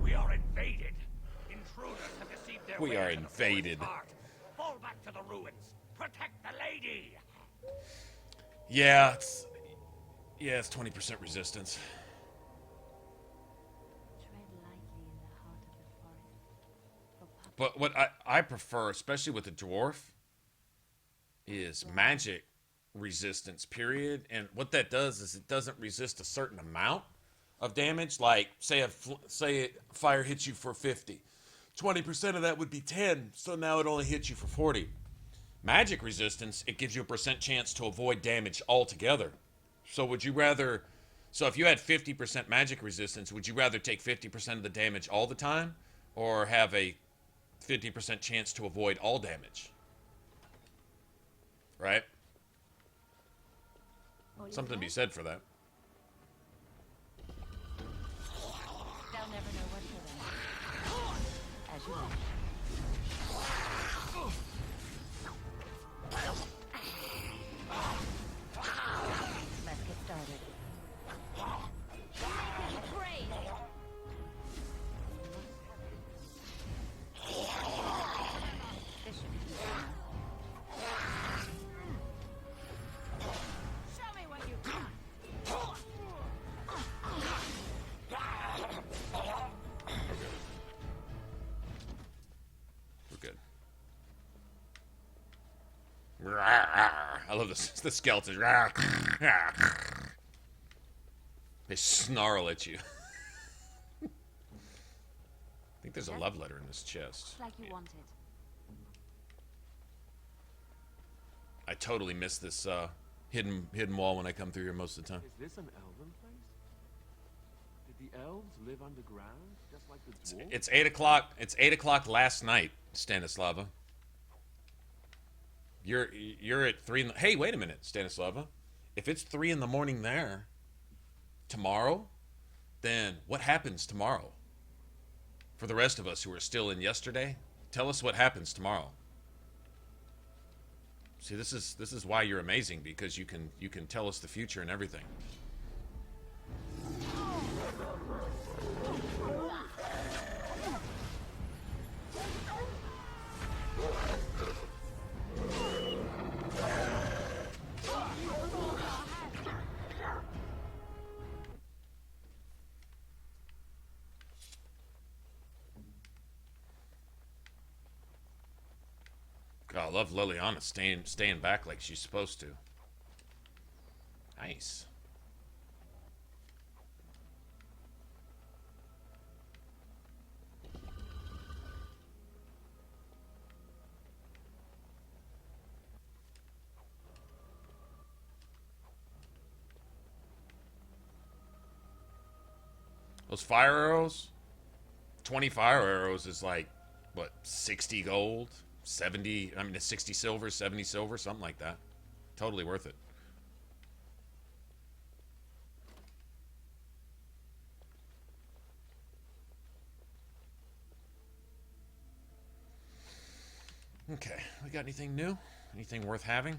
We are invaded. Intruders have deceived their We way are into the forest's invaded. heart. Fall back to the ruins. Protect the lady. Yeah, it's 20% resistance. Tread lightly in the heart of the forest. For But what I prefer, especially with the dwarf, is magic resistance, period. And what that does is it doesn't resist a certain amount of damage. Like, say fire hits you for 50. 20% of that would be 10, so now it only hits you for 40. Magic resistance, it gives you a percent chance to avoid damage altogether. So would you rather... So if you had 50% magic resistance, would you rather take 50% of the damage all the time? Or have a 50% chance to avoid all damage? Right? Something to be said for that. They'll never know what hit them. As you wish. Let's get started. Crazy. This should be easy enough. Show me what you've got. We're good. I love this. The skeletons. They snarl at you. I think there's a love letter in this chest. like you wanted. I totally miss this hidden wall when I come through here most of the time. Is this an elven place? Did the elves live underground, just like the dwarves? It's 8 o'clock. It's 8 o'clock last night, Stanislava. You're at 3 in the... Hey, wait a minute, Stanislava. If it's 3 in the morning there tomorrow, then what happens tomorrow? For the rest of us who are still in yesterday, tell us what happens tomorrow. See, this is why you're amazing, because you can tell us the future and everything. God, I love Leliana staying back like she's supposed to. Nice. Those fire arrows, 20 fire arrows is like, what, 60 gold? 70, I mean, 60 silver, 70 silver, something like that. Totally worth it. Okay, we got anything new? Anything worth having?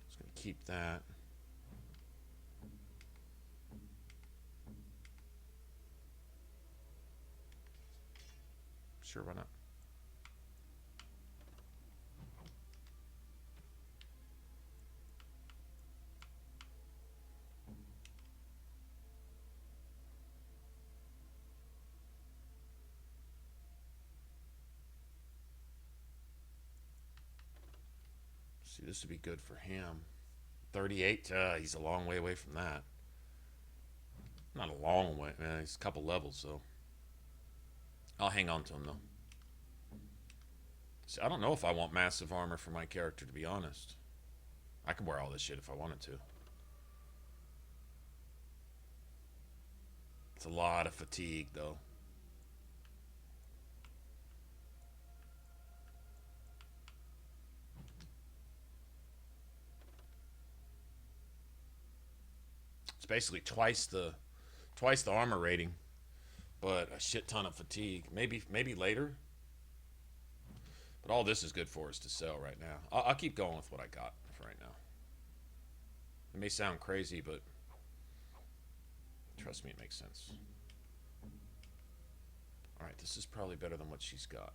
Just gonna keep that. Sure, why not? See, this would be good for him. 38. He's a long way away from that. Not a long way. He's a couple levels, so I'll hang on to him though. See, I don't know if I want massive armor for my character, to be honest. I could wear all this shit if I wanted to. It's a lot of fatigue, though. It's basically twice the armor rating, but a shit ton of fatigue. Maybe later. But all this is good for us to sell right now. I'll keep going with what I got for right now. It may sound crazy, but trust me, it makes sense. Alright, this is probably better than what she's got.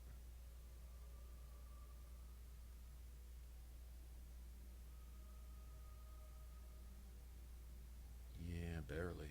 Yeah, barely.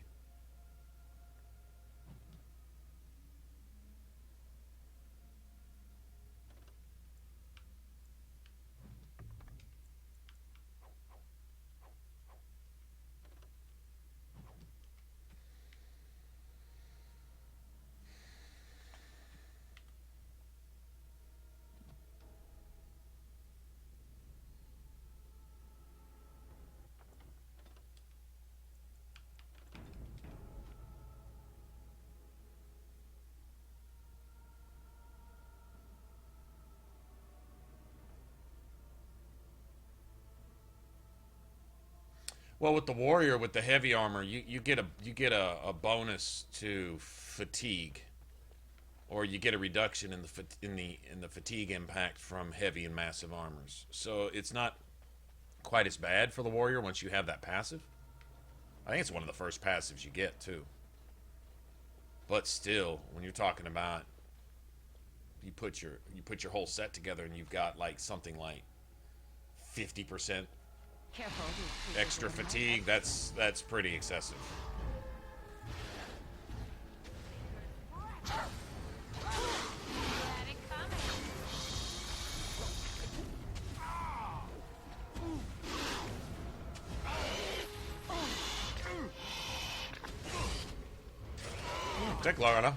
Well, with the warrior with the heavy armor, you get a bonus to fatigue, or you get a reduction in the fatigue impact from heavy and massive armors. So it's not quite as bad for the warrior once you have that passive. I think it's one of the first passives you get too. But still, when you're talking about you put your whole set together and you've got like something like 50%. Careful. Extra fatigue, that's pretty excessive. Take Leliana.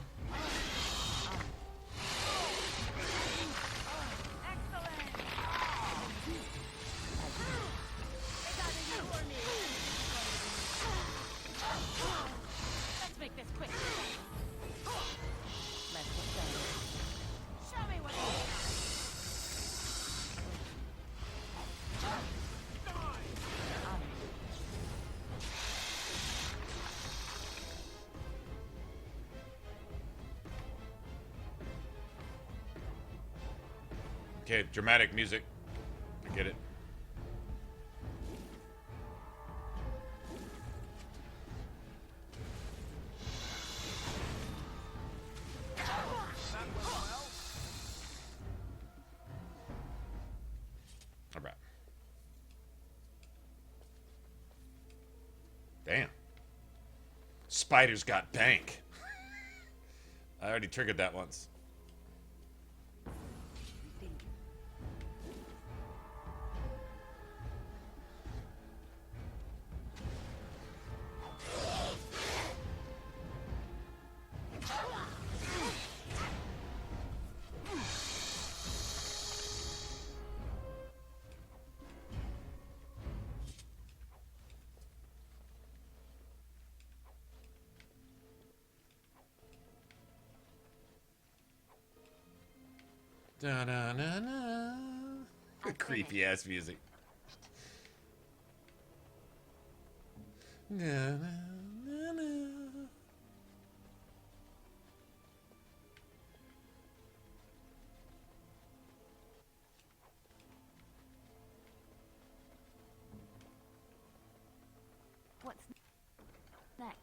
Okay, dramatic music. I get it. All right. Damn. Spider's got bank. I already triggered that once. Da na na na. Creepy ass music. Na na na na. What's next?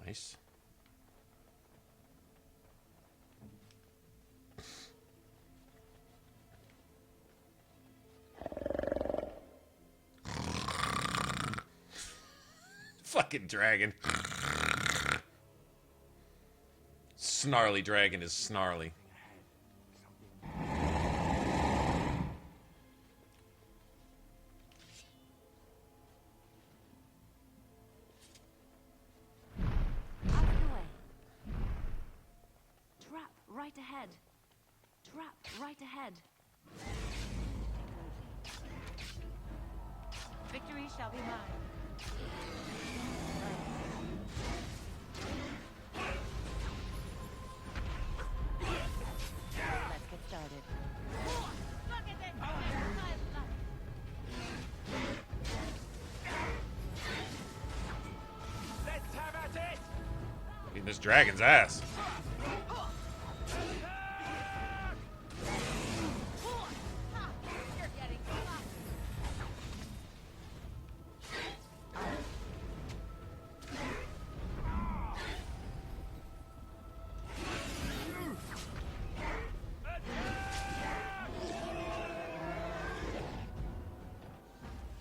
Nice. Fucking dragon. Snarly dragon is snarly. right ahead. Trap right ahead. Victory shall be mine. Let's get started. Look at this! Let's have at it! Beating this dragon's ass. You're getting caught.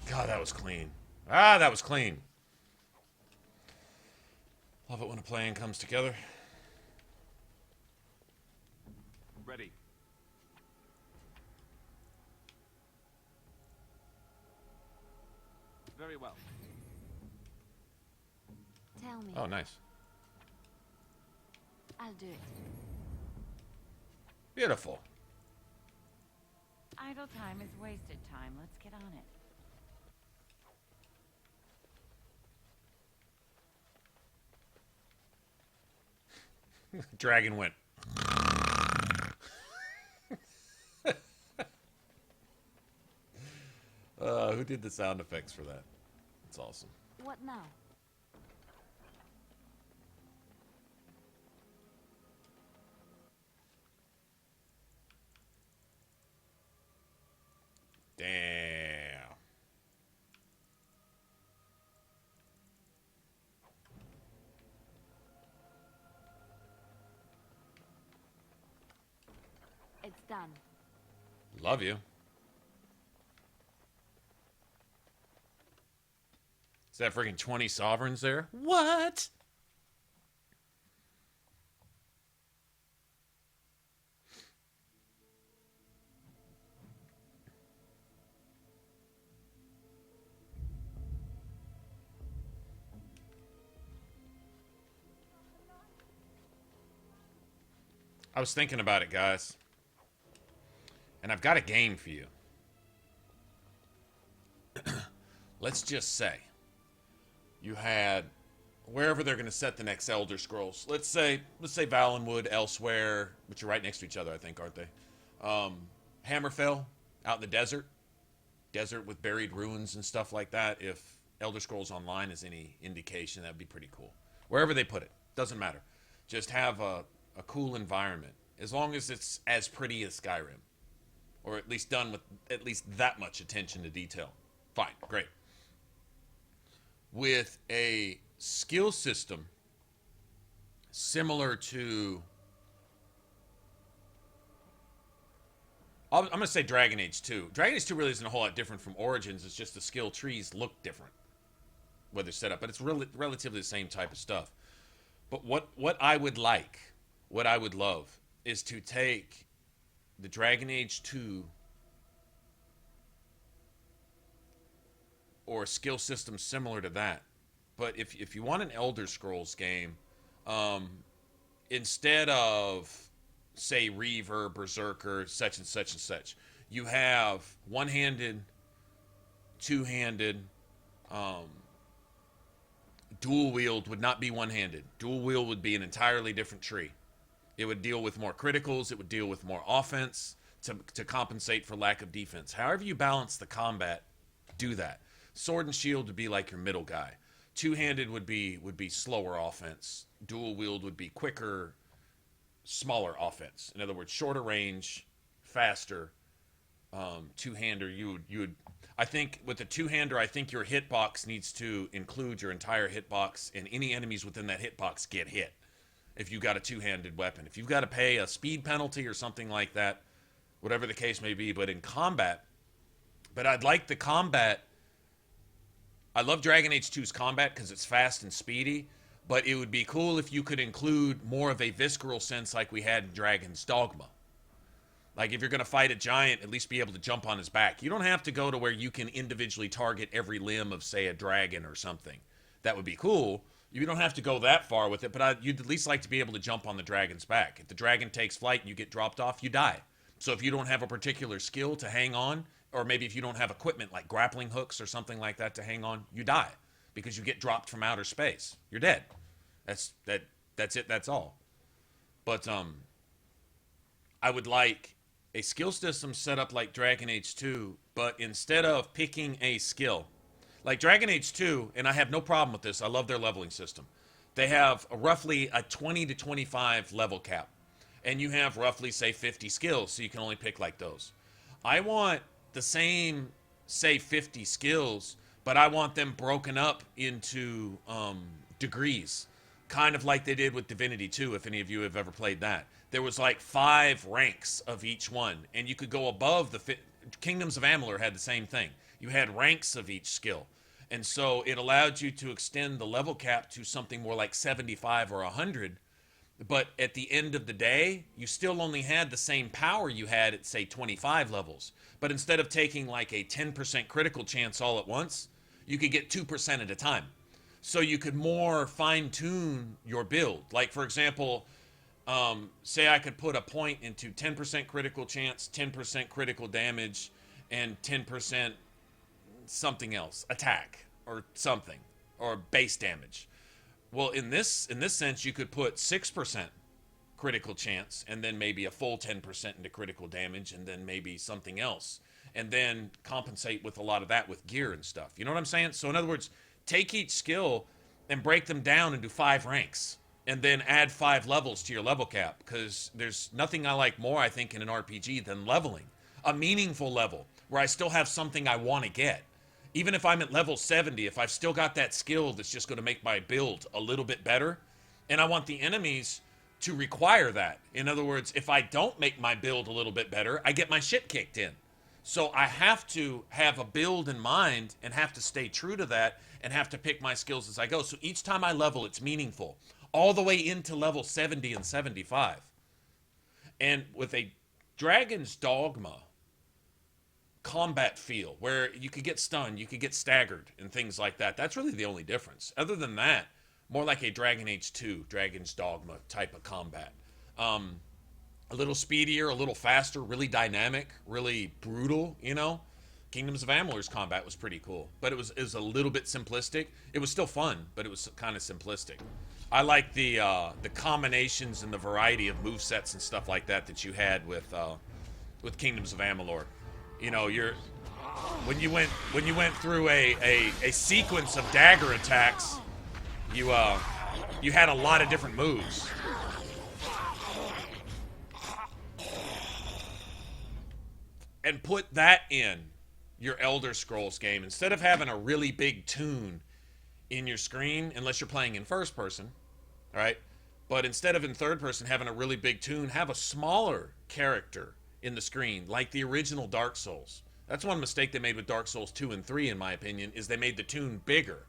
God, that was clean. Ah, that was clean. Love it when a plan comes together. Ready. Very well. Tell me. Oh, nice. I'll do it. Beautiful. Idle time is wasted time. Let's get on it. Dragon went. Who did the sound effects for that? That's awesome. What now? Damn. It's done. Love you. Is that freaking 20 sovereigns there? What? I was thinking about it, guys. And I've got a game for you. Let's just say you had wherever they're going to set the next Elder Scrolls. Let's say Valenwood, elsewhere, which are right next to each other, I think, aren't they? Hammerfell, out in the desert with buried ruins and stuff like that. If Elder Scrolls Online is any indication, that'd be pretty cool. Wherever they put it, doesn't matter. Just have a cool environment, as long as it's as pretty as Skyrim, or at least done with at least that much attention to detail. Fine, great. With a skill system similar to, I'm going to say Dragon Age 2. Dragon Age 2 really isn't a whole lot different from Origins. It's just the skill trees look different where they're set up, but it's relatively the same type of stuff. But what I would like, what I would love, is to take the Dragon Age 2 or a skill system similar to that. But if you want an Elder Scrolls game, instead of, say, Reaver, Berserker, such and such and such, you have one-handed, two-handed, dual wield would not be one-handed. Dual wield would be an entirely different tree. It would deal with more criticals. It would deal with more offense to compensate for lack of defense. However you balance the combat, do that. Sword and shield would be like your middle guy. Two-handed would be slower offense. Dual wield would be quicker, smaller offense. In other words, shorter range, faster. Two-hander, you would. I think with the two-hander, I think your hitbox needs to include your entire hitbox, and any enemies within that hitbox get hit. If you got a two-handed weapon, if you've got to pay a speed penalty or something like that, whatever the case may be. But in combat, I'd like the combat. I love Dragon Age 2's combat because it's fast and speedy, but it would be cool if you could include more of a visceral sense like we had in Dragon's Dogma. Like, if you're going to fight a giant, at least be able to jump on his back. You don't have to go to where you can individually target every limb of, say, a dragon or something. That would be cool. You don't have to go that far with it, but you'd at least like to be able to jump on the dragon's back. If the dragon takes flight and you get dropped off, you die. So if you don't have a particular skill to hang on, or maybe if you don't have equipment like grappling hooks or something like that to hang on, you die because you get dropped from outer space. You're dead. That's it. That's all. But I would like a skill system set up like Dragon Age 2, but instead of picking a skill, like Dragon Age 2, and I have no problem with this, I love their leveling system. They have roughly a 20 to 25 level cap, and you have roughly, say, 50 skills, so you can only pick like those. I want the same, say, 50 skills, but I want them broken up into degrees, kind of like they did with Divinity 2, if any of you have ever played that. There was like 5 ranks of each one, and you could go above the... Kingdoms of Amalur had the same thing. You had ranks of each skill. And so it allowed you to extend the level cap to something more like 75 or 100. But at the end of the day, you still only had the same power you had at, say, 25 levels. But instead of taking like a 10% critical chance all at once, you could get 2% at a time. So you could more fine-tune your build. Like, for example, say I could put a point into 10% critical chance, 10% critical damage, and 10% something else, attack or something, or base damage. Well, in this sense, you could put 6% critical chance, and then maybe a full 10% into critical damage, and then maybe something else, and then compensate with a lot of that with gear and stuff. You know what I'm saying? So in other words, take each skill and break them down into 5 ranks, and then add 5 levels to your level cap, because there's nothing I like more, I think, in an RPG than leveling. A meaningful level, where I still have something I want to get. Even if I'm at level 70, if I've still got that skill that's just going to make my build a little bit better, and I want the enemies to require that. In other words, if I don't make my build a little bit better, I get my shit kicked in. So I have to have a build in mind and have to stay true to that and have to pick my skills as I go. So each time I level, it's meaningful. All the way into level 70 and 75. And with a Dragon's Dogma combat feel, where you could get stunned, you could get staggered, and things like that. That's really the only difference. Other than that, more like a Dragon Age 2, Dragon's Dogma type of combat. A little speedier, a little faster, really dynamic, really brutal, you know? Kingdoms of Amalur's combat was pretty cool, but it was a little bit simplistic. It was still fun, but it was kind of simplistic. I like the combinations and the variety of movesets and stuff like that you had with Kingdoms of Amalur. You know, when you went through a sequence of dagger attacks, you had a lot of different moves. And put that in your Elder Scrolls game. Instead of having a really big toon in your screen, unless you're playing in first person, all right? But instead of in third person having a really big toon, have a smaller character in the screen, like the original Dark Souls. That's one mistake they made with Dark Souls 2 and 3, in my opinion, is they made the toon bigger,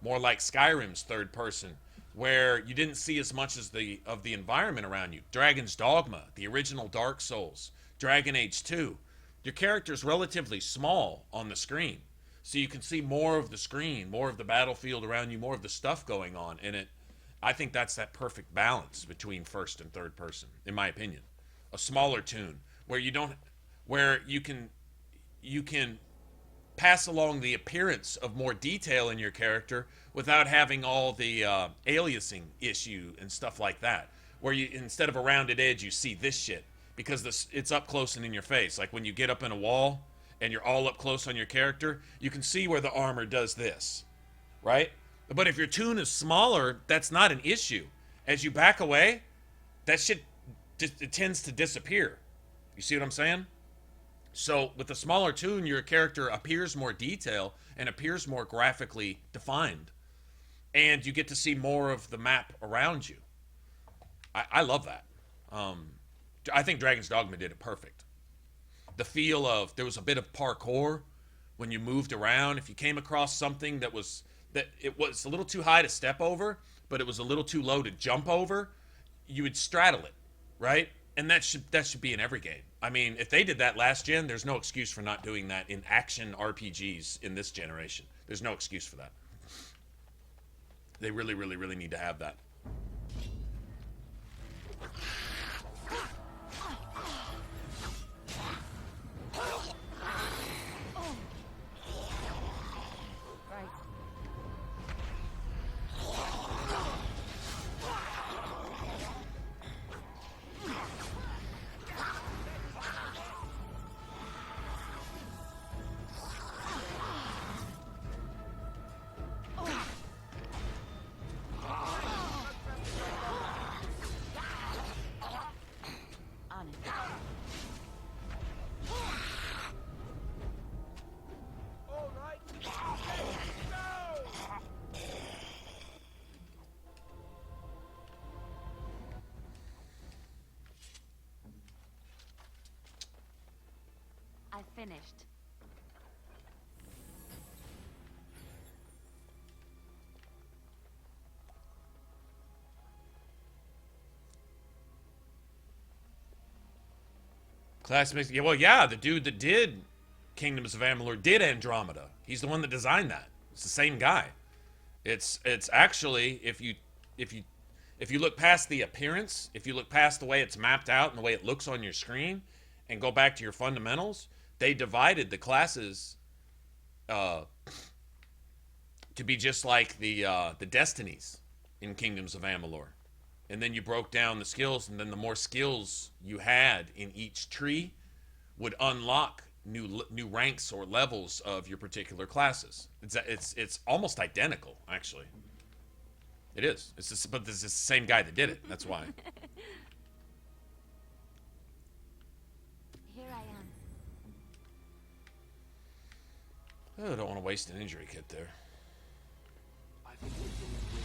more like Skyrim's third person, where you didn't see as much as of the environment around you. Dragon's Dogma, the original Dark Souls, Dragon Age 2. Your character's relatively small on the screen, so you can see more of the screen, more of the battlefield around you, more of the stuff going on in it. I think that's that perfect balance between first and third person, in my opinion. A smaller toon where you can pass along the appearance of more detail in your character without having all the aliasing issue and stuff like that. Where you, instead of a rounded edge, you see this shit because it's up close and in your face. Like when you get up in a wall and you're all up close on your character, you can see where the armor does this, right? But if your toon is smaller, that's not an issue. As you back away, that shit it tends to disappear. You see what I'm saying? So with the smaller toon, your character appears more detail and appears more graphically defined. And you get to see more of the map around you. I love that. I think Dragon's Dogma did it perfect. The feel of, there was a bit of parkour when you moved around. If you came across something that it was a little too high to step over, but it was a little too low to jump over, you would straddle it, right? And that should be in every game. I mean, if they did that last gen, there's no excuse for not doing that in action RPGs in this generation. There's no excuse for that. They really, really, really need to have that. I finished. Classmates. Yeah, well, yeah, the dude that did Kingdoms of Amalur did Andromeda. He's the one that designed that. It's the same guy. It's actually, if you look past the appearance, if you look past the way it's mapped out and the way it looks on your screen, and go back to your fundamentals, they divided the classes to be just like the destinies in Kingdoms of Amalur. And then you broke down the skills, and then the more skills you had in each tree would unlock new ranks or levels of your particular classes. It's almost identical, actually. It is. It's just, but this is the same guy that did it. That's why. Here I am. Oh, I don't want to waste an injury kit there. I think we're doing this.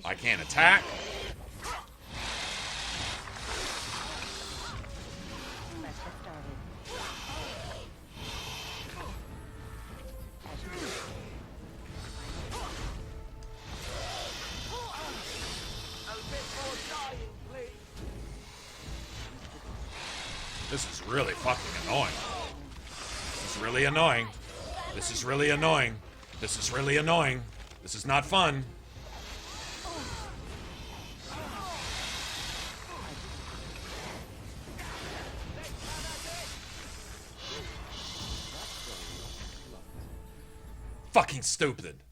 I can't attack. Let's get started. This is really fucking annoying. This is really annoying. This is really annoying. This is really annoying. This is not fun. Fucking stupid.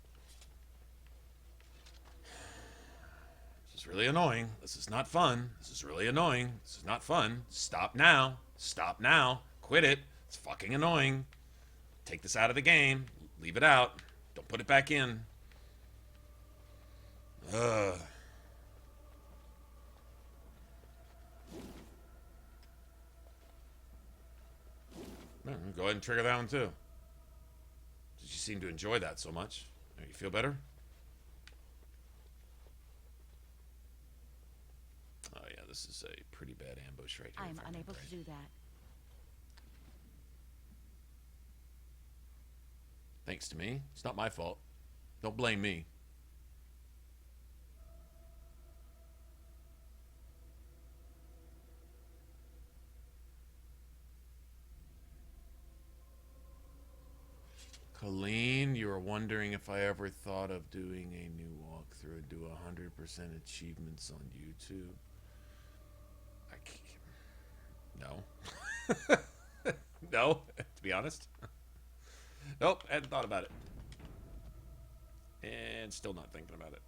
This is really annoying. This is not fun. This is really annoying. This is not fun. Stop now. Stop now. Quit it. It's fucking annoying. Take this out of the game. Leave it out. Don't put it back in. Ugh. Go ahead and trigger that one too. You seem to enjoy that so much. You feel better? Oh yeah, this is a pretty bad ambush right here. I am unable to do that. Thanks to me. It's not my fault. Don't blame me. Colleen, you were wondering if I ever thought of doing a new walkthrough and do 100% achievements on YouTube. I can't. No. No, to be honest. Nope, hadn't thought about it. And still not thinking about it.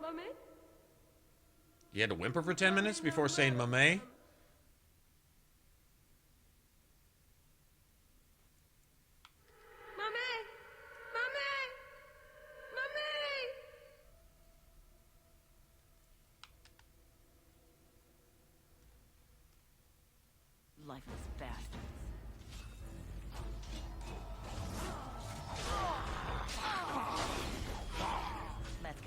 Mommy? You had to whimper for 10 minutes before saying "Mamay"? Lifeless bastards. Let's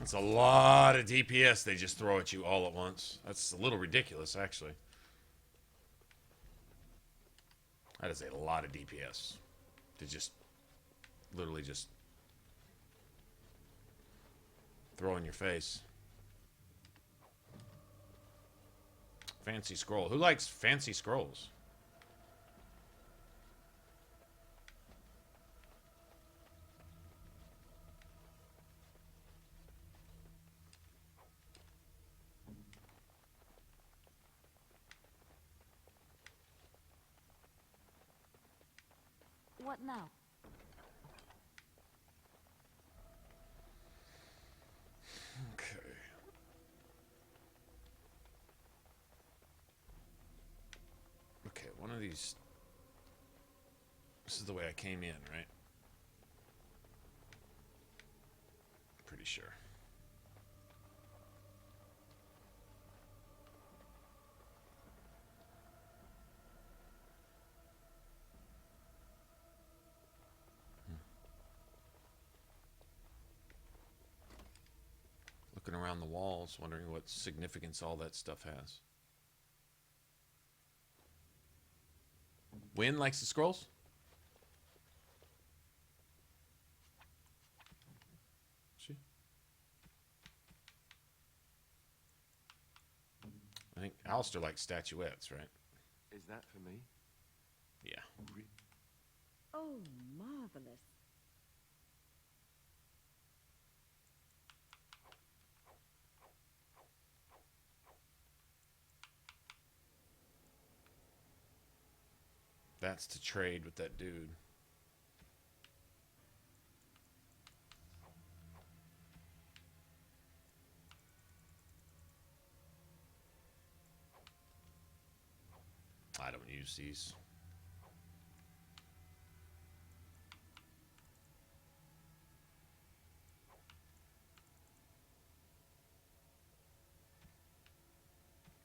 It's a lot of DPS they just throw at you all at once. That's a little ridiculous, actually. That is a lot of DPS to just literally just throw in your face. Fancy scroll. Who likes fancy scrolls? What now? Okay. Okay, one of these... This is the way I came in, right? Pretty sure. Looking around the walls, wondering what significance all that stuff has. Wynn likes the scrolls? She? I think Alistair likes statuettes, right? Is that for me? Yeah. Oh, marvelous. That's to trade with that dude. I don't use these.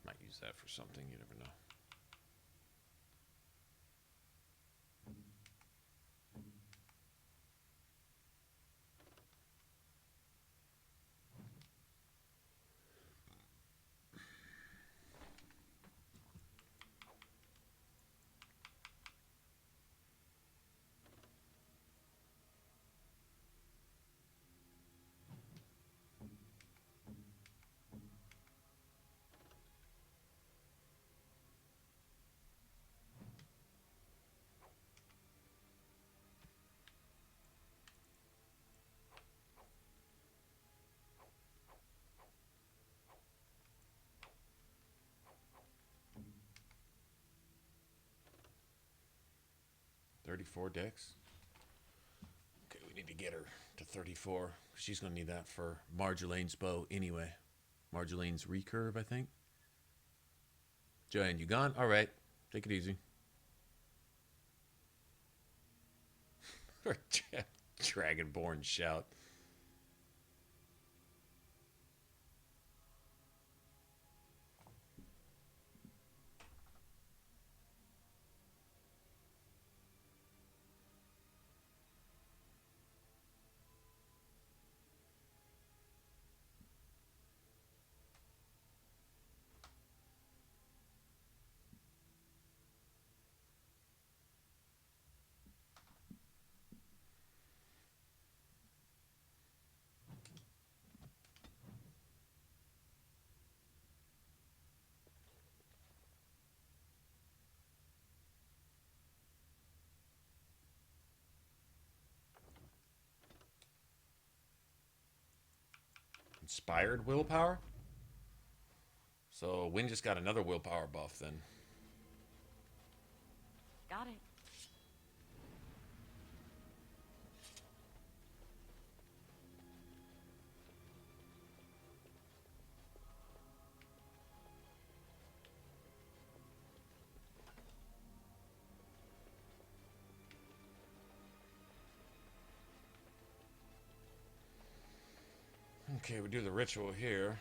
Might use that for something, you never know. $34 decks. Okay, we need to get her to 34. She's going to need that for Marjolaine's bow anyway. Marjolaine's recurve, I think. Joanne, you gone? All right. Take it easy. Dragonborn shout. Inspired willpower? So Wynn just got another willpower buff then. Got it. Okay, we do the ritual here.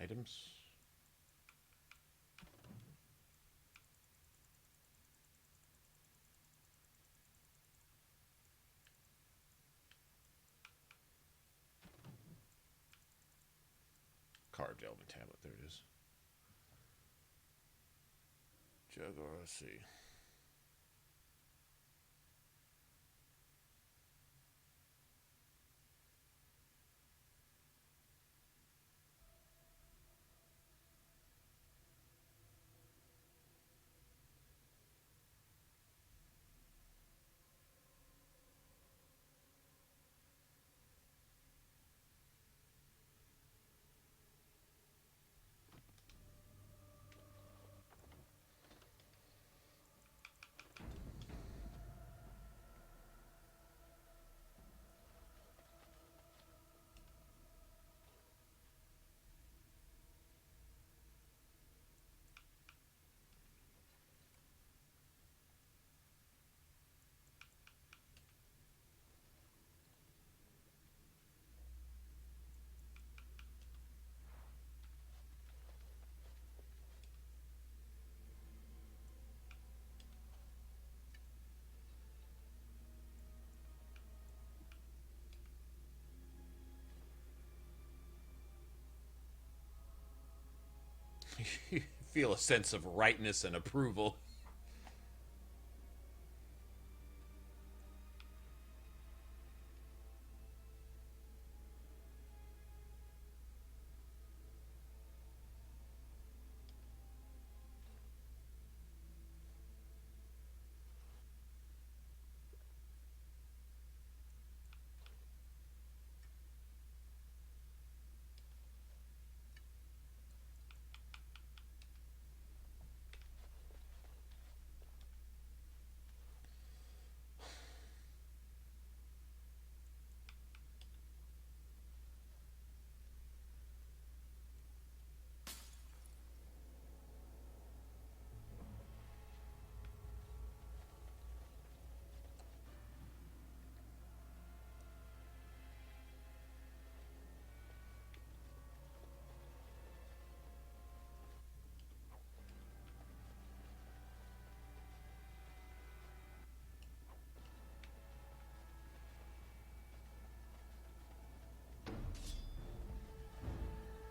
Items. Carved elven tablet. There it is. Jugorasi. You feel a sense of rightness and approval.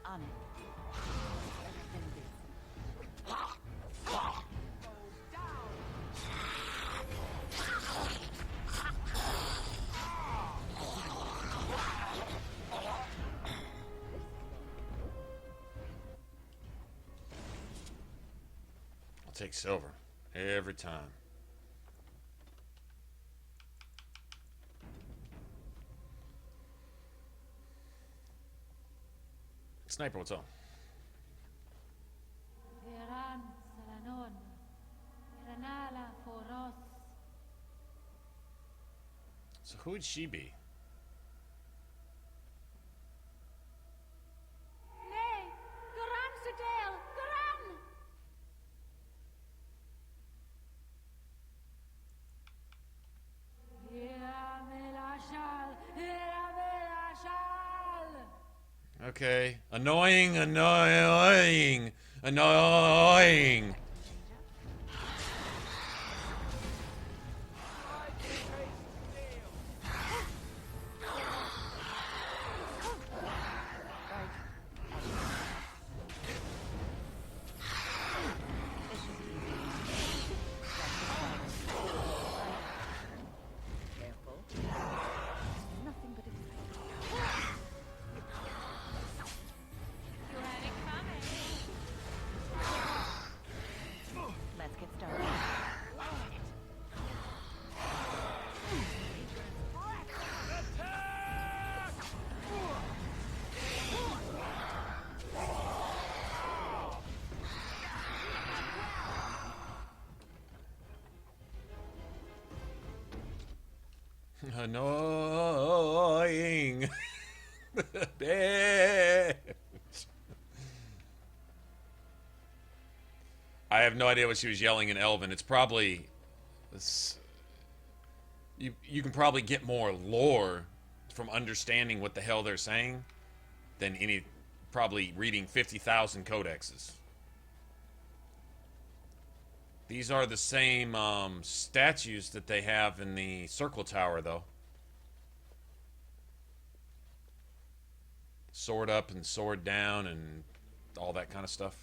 On it. I'll take silver every time. Sniper, what's up? So who would she be? Okay. Annoying, annoying, annoying. Annoying. Bitch. I have no idea what she was yelling in Elven. It's probably... You can probably get more lore from understanding what the hell they're saying than any... probably reading 50,000 codexes. These are the same statues that they have in the Circle Tower, though. sword up and sword down and all that kind of stuff.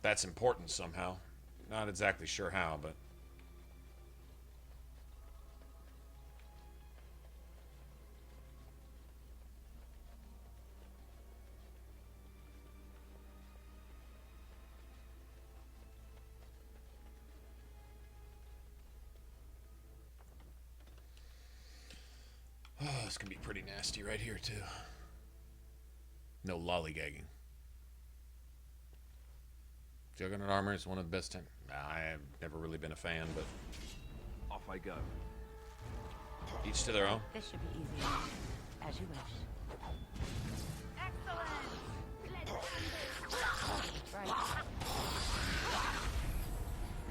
That's important somehow. Not exactly sure how, but... Oh, this can be pretty nasty right here, too. No lollygagging. Juggernaut armor is one of the best. I've never really been a fan, but Off I go. each to their own. This should be easy enough, as you wish. Excellent! Let's do this! Right.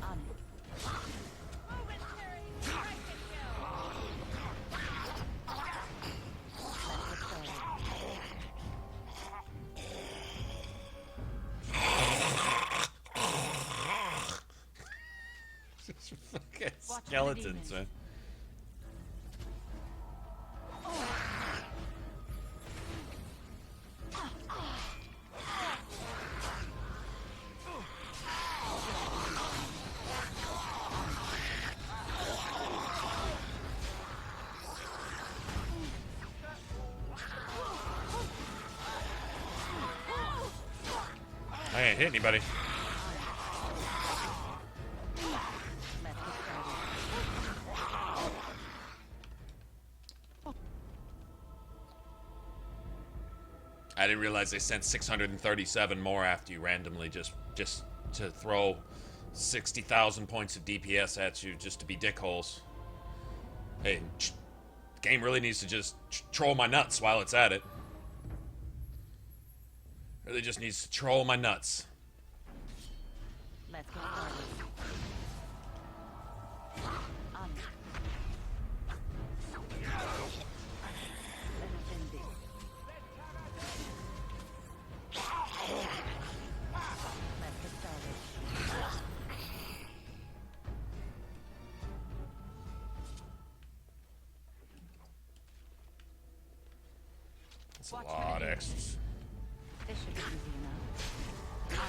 On it. Momentary strike and go! Let's get started. Fucking Watch skeletons, the man. I ain't hit anybody. Let's get started. I didn't realize they sent 637 more after you randomly just to throw 60,000 points of DPS at you just to be dickholes. Hey, game really needs to just troll my nuts while it's at it. Really just needs to troll my nuts. Let's get started. On it. Let us end this. Let's get started. That's a lot of X's. This should be easy enough. On it.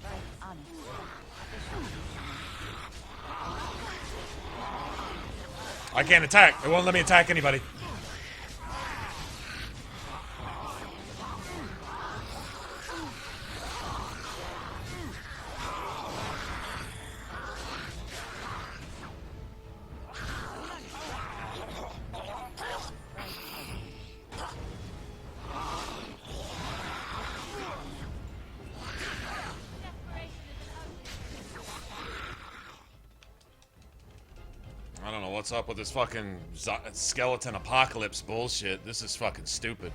Right, on it. This should be easy enough. I can't attack. It won't let me attack anybody. I don't know what's up with this fucking skeleton apocalypse bullshit. This is fucking stupid.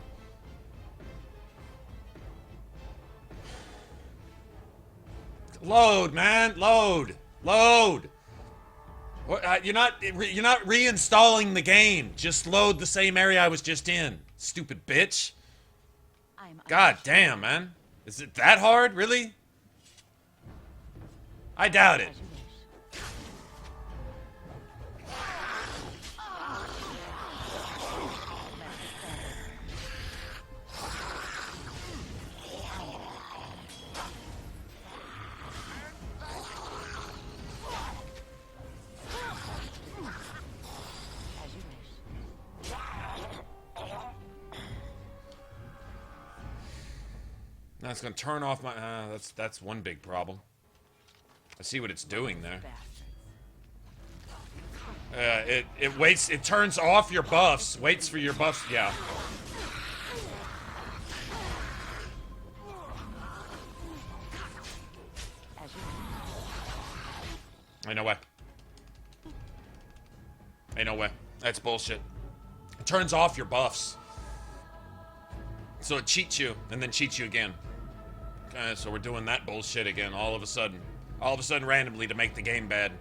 Load, man, load, load. What? You're not reinstalling the game. Just load the same area I was just in. Stupid bitch. God damn, man. Is it that hard, really? I doubt it. Now it's gonna turn off my. That's one big problem. I see what it's doing there. It waits. It turns off your buffs. Waits for your buffs. Yeah. Ain't no way. Ain't no way. That's bullshit. It turns off your buffs. So it cheats you, and then cheats you again. Okay, so we're doing that bullshit again all of a sudden. All of a sudden randomly to make the game bad.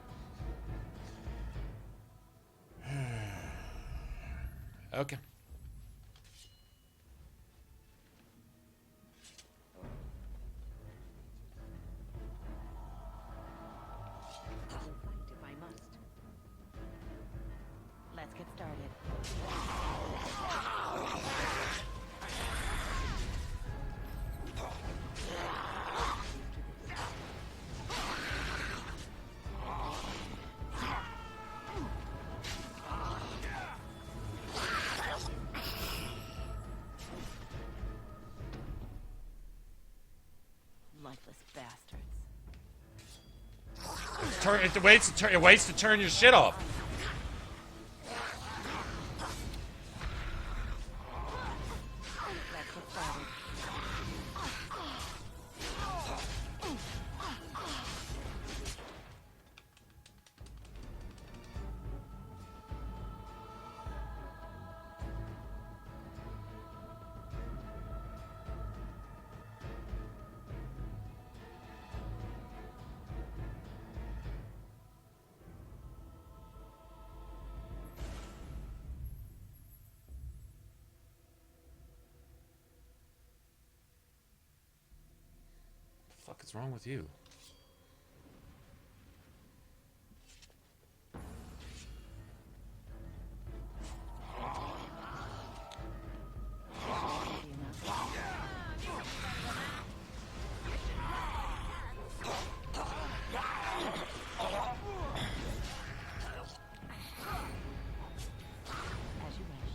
Okay. Worthless bastards. It waits to turn your shit off. Let's get started. What the fuck is wrong with you? As you wish.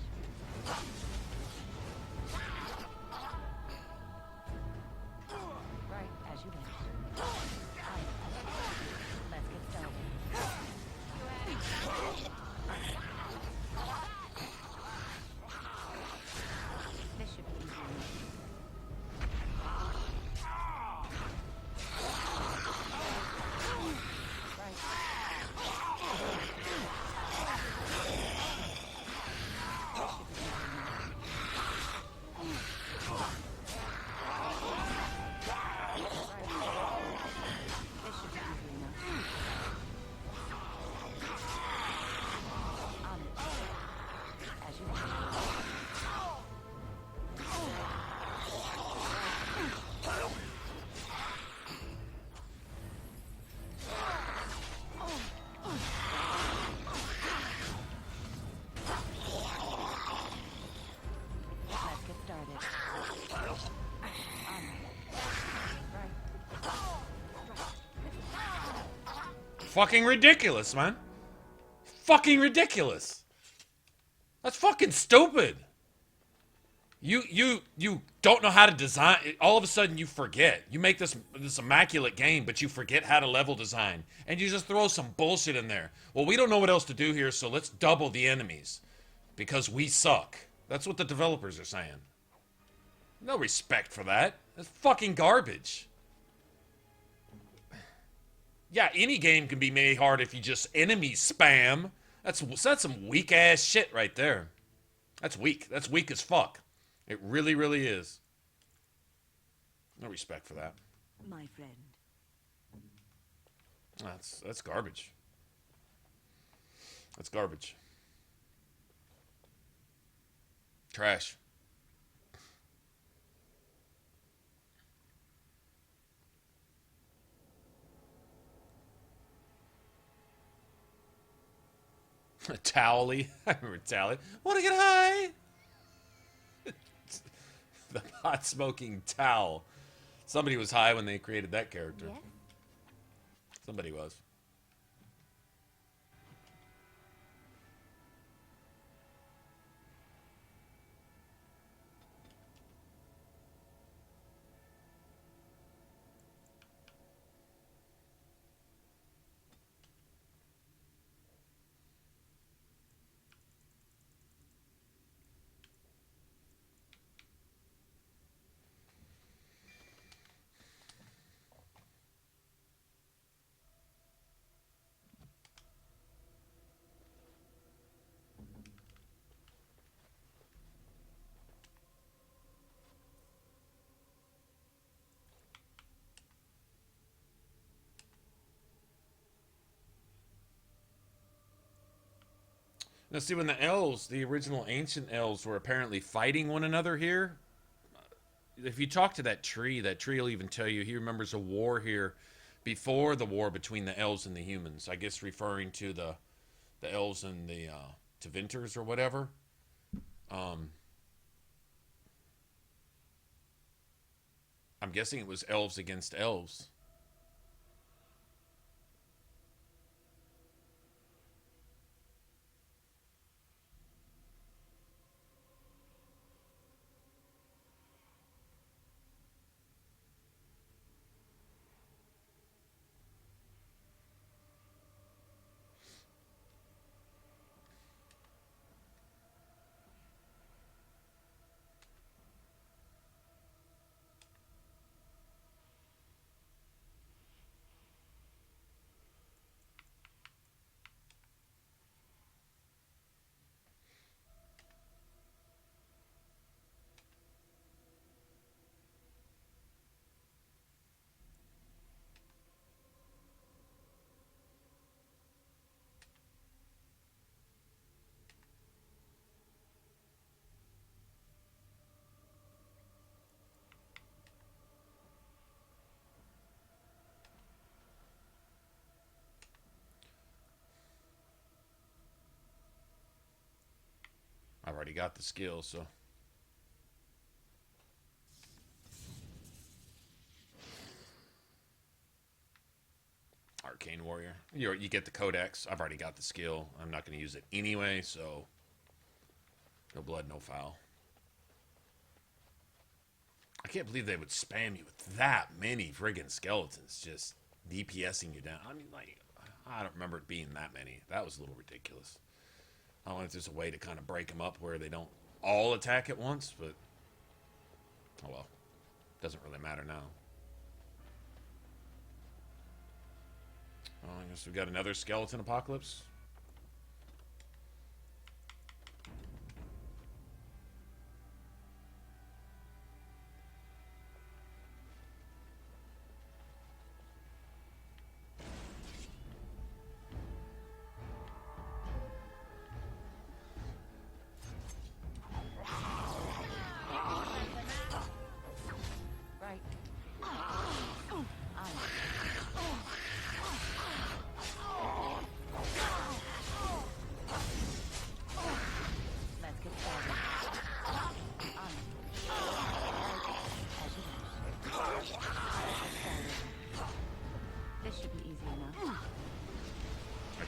Right, as you wish. Let's get started. This should be easy enough. This should be easy enough. On it. As you wish. Let's get started. On it. Right. Fucking ridiculous, man. Fucking ridiculous. That's fucking stupid. You don't know how to design. All of a sudden you forget. You make this immaculate game, but you forget how to level design, and you just throw some bullshit in there. Well, we don't know what else to do here, so let's double the enemies because we suck. That's what the developers are saying. No respect for that. That's fucking garbage. Yeah, any game can be made hard if you just enemy spam. That's some weak ass shit right there. That's weak. That's weak as fuck. It really, really is. No respect for that. My friend. That's garbage. That's garbage. Trash. Towley. I remember Towley. Wanna get high? The pot smoking towel. Somebody was high when they created that character. Yes? Somebody was. Now, see, when the elves, the original ancient elves, were apparently fighting one another here, if you talk to that tree will even tell you he remembers a war here before the war between the elves and the humans. I guess referring to the elves and the Tevinters or whatever. I'm guessing it was elves against elves. I've already got the skill, so. Arcane Warrior. You get the Codex. I've already got the skill. I'm not going to use it anyway, so. No blood, no foul. I can't believe they would spam you with that many friggin' skeletons just DPSing you down. I mean, like, I don't remember it being that many. That was a little ridiculous. I don't know if there's a way to kind of break them up where they don't all attack at once, but oh well. Doesn't really matter now. I guess we've got another skeleton apocalypse.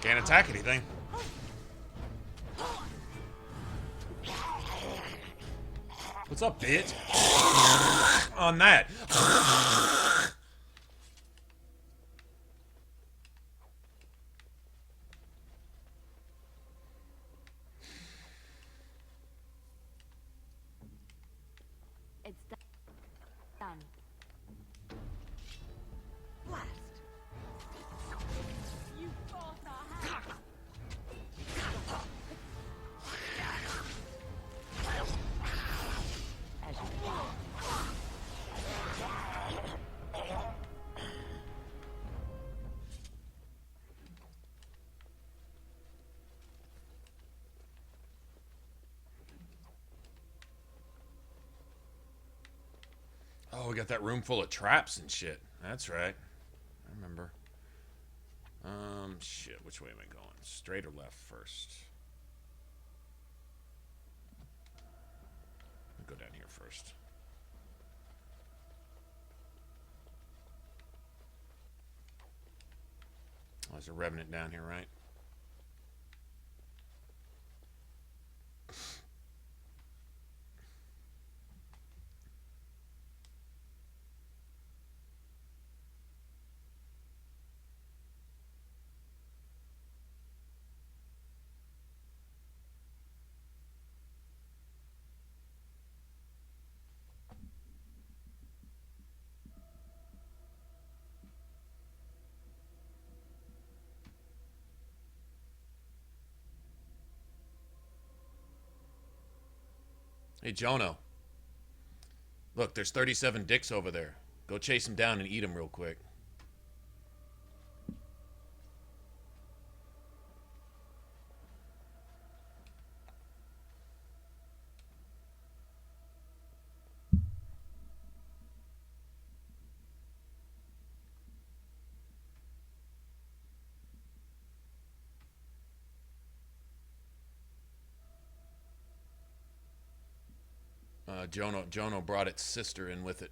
Can't attack anything. What's up, bitch? On that. It's done. Blast! You force our hand. As you can. Oh, we got that room full of traps and shit. That's right. I remember. Shit. Which way am I going? Straight or left first? I'll go down here first. Oh, there's a Revenant down here, right? Hey, Jono. Look, there's 37 dicks over there. Go chase them down and eat them real quick. Jono brought its sister in with it.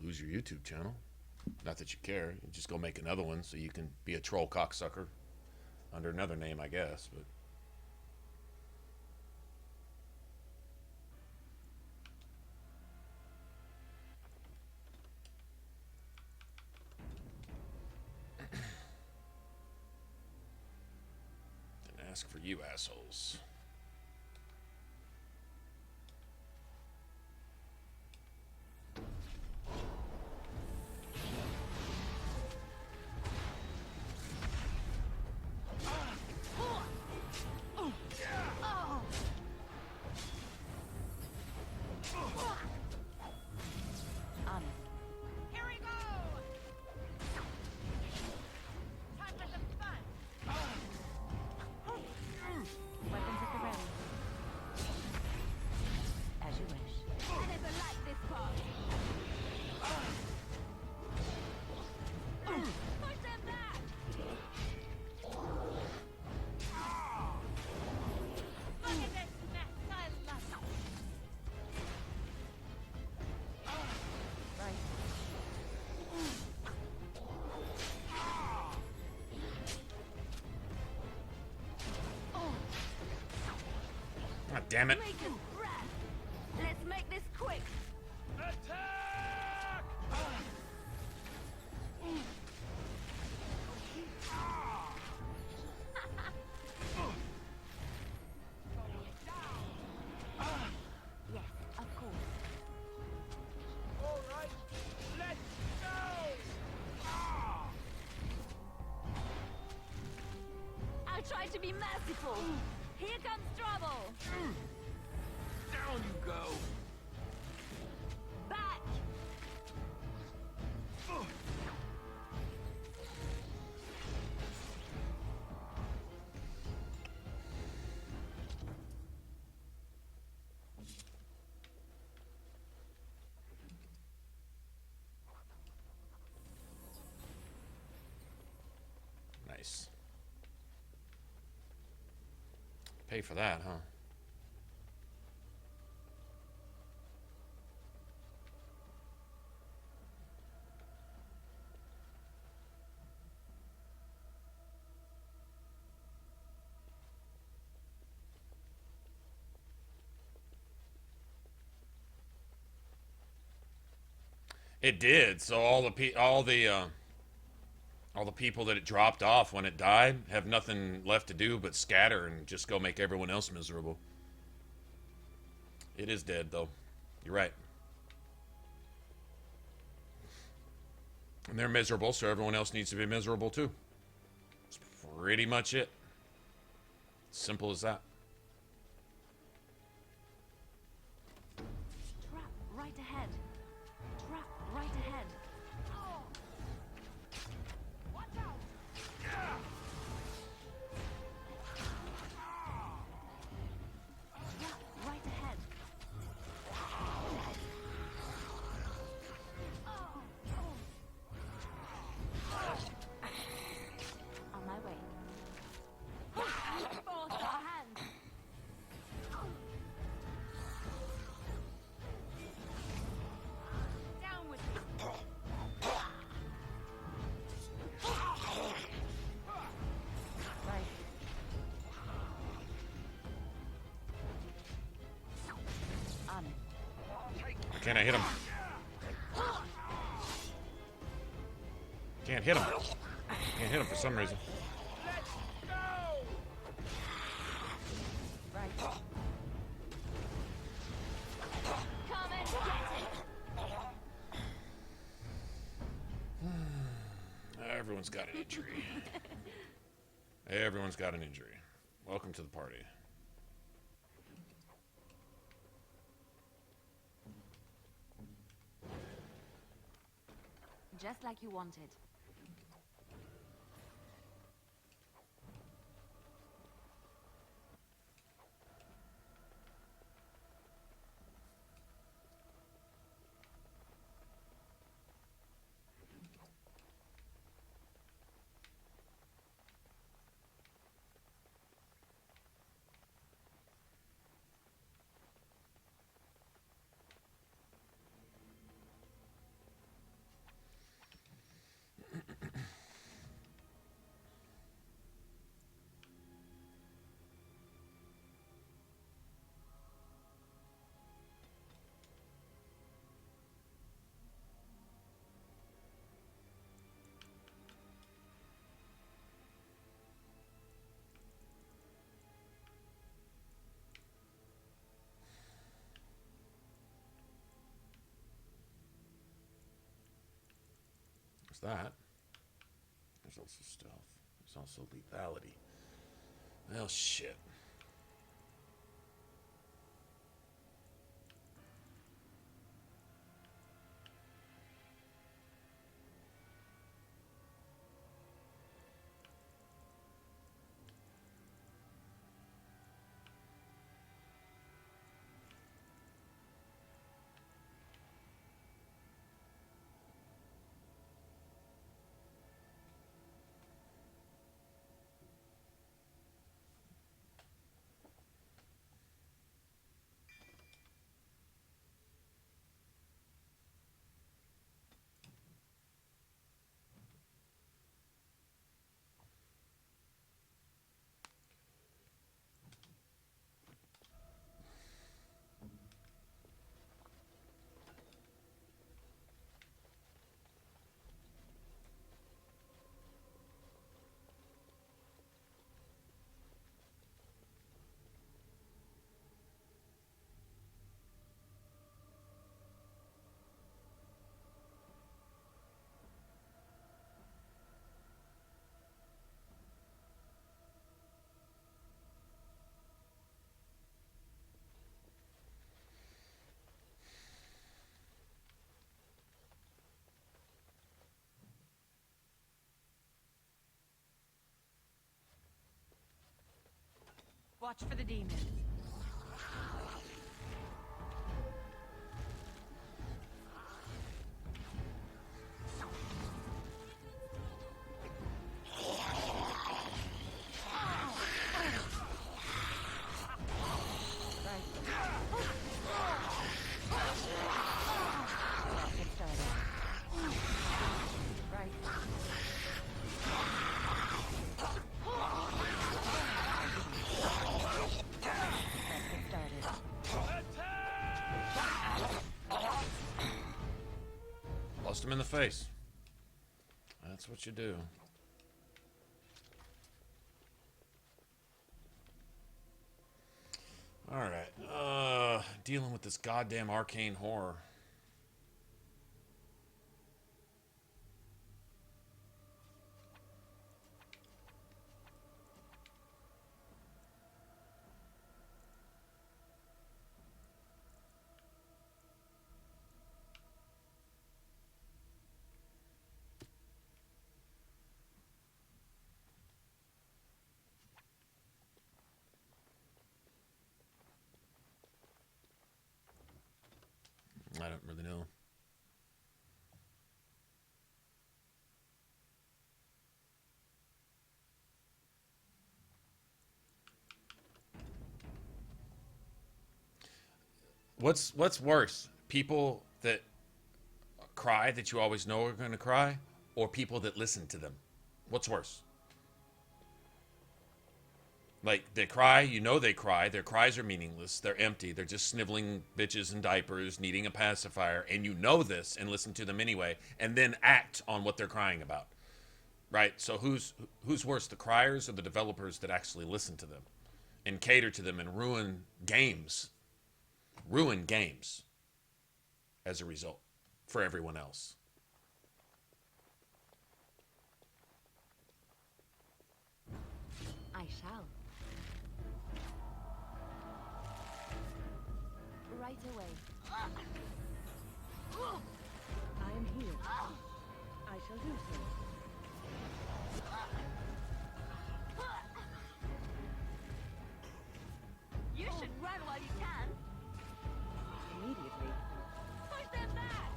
Lose your YouTube channel. Not that you care. You just go make another one so you can be a troll cocksucker under another name, I guess. But didn't ask for you assholes. damn it. Maker's breath. Let's make this quick. Attack! Yes, of course. All right, let's go! I'll try to be merciful. Here comes trouble. Down you go! Back. Nice. Pay for that, huh? It did. So all the people that it dropped off when it died have nothing left to do but scatter and just go make everyone else miserable. It is dead, though. You're right. And they're miserable, so everyone else needs to be miserable too. That's pretty much it. Simple as that. Trap right ahead. Trap right ahead. Watch out. Trap right ahead. On my way. Force our hand. Down with you. Right. On it. Can't I hit him? Can't hit him. Can't hit him for some reason. Right. Come and get it. Everyone's got an injury. Everyone's got an injury. Welcome to the party. Just like you wanted. There's that. There's also stealth. There's also lethality. Well, shit. Watch for the demons. Him in the face. That's what you do. Alright. Dealing with this goddamn arcane horror. I don't really know. What's worse? People that cry that you always know are going to cry, or people that listen to them? What's worse? Like, they cry, you know they cry, their cries are meaningless, they're empty, they're just sniveling bitches in diapers, needing a pacifier, and you know this and listen to them anyway, and then act on what they're crying about. Right? So who's worse, the criers or the developers that actually listen to them and cater to them and ruin games? Ruin games as a result for everyone else. I shall. Right away. I am here. I shall do so. You should run while you can. Immediately. Push them back.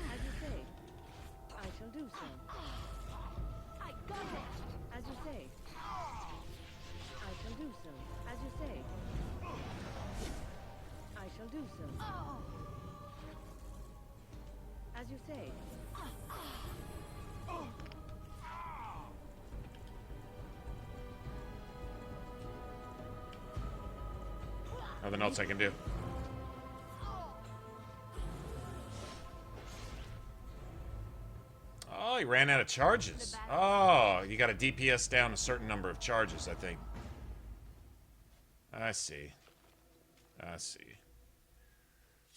As you say. I shall do so. I got it. As you say. I shall do so. As you say. I shall do so. As you say. Nothing else I can do. Oh, he ran out of charges. Oh, you got to DPS down a certain number of charges, I think. I see. I see.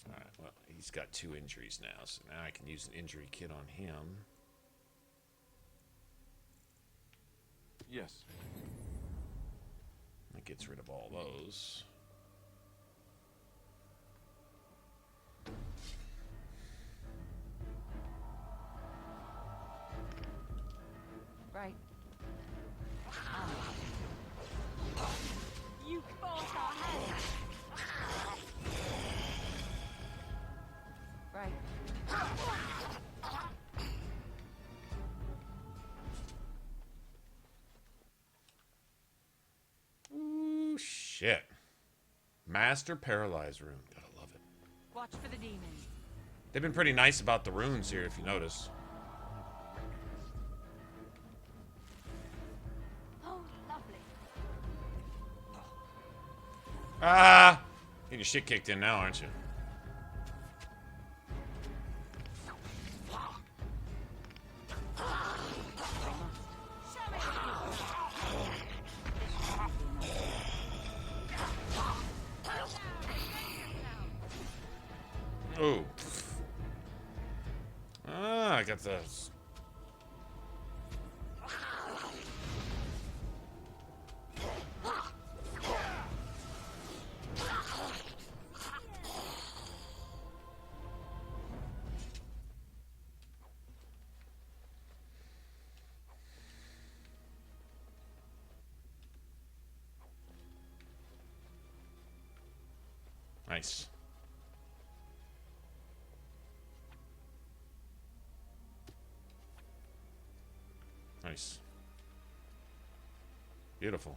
Alright, well, he's got 2 injuries now, so now I can use an injury kit on him. Yes. That gets rid of all those. Right. You forced our hand. Right. Ooh, shit. Master Paralyze Rune. Gotta love it. Watch for the demons. They've been pretty nice about the runes here, if you notice. Oh, lovely. Ah! Getting your shit kicked in now, aren't you? Oh. Ah, I got those. Nice. Nice. Beautiful.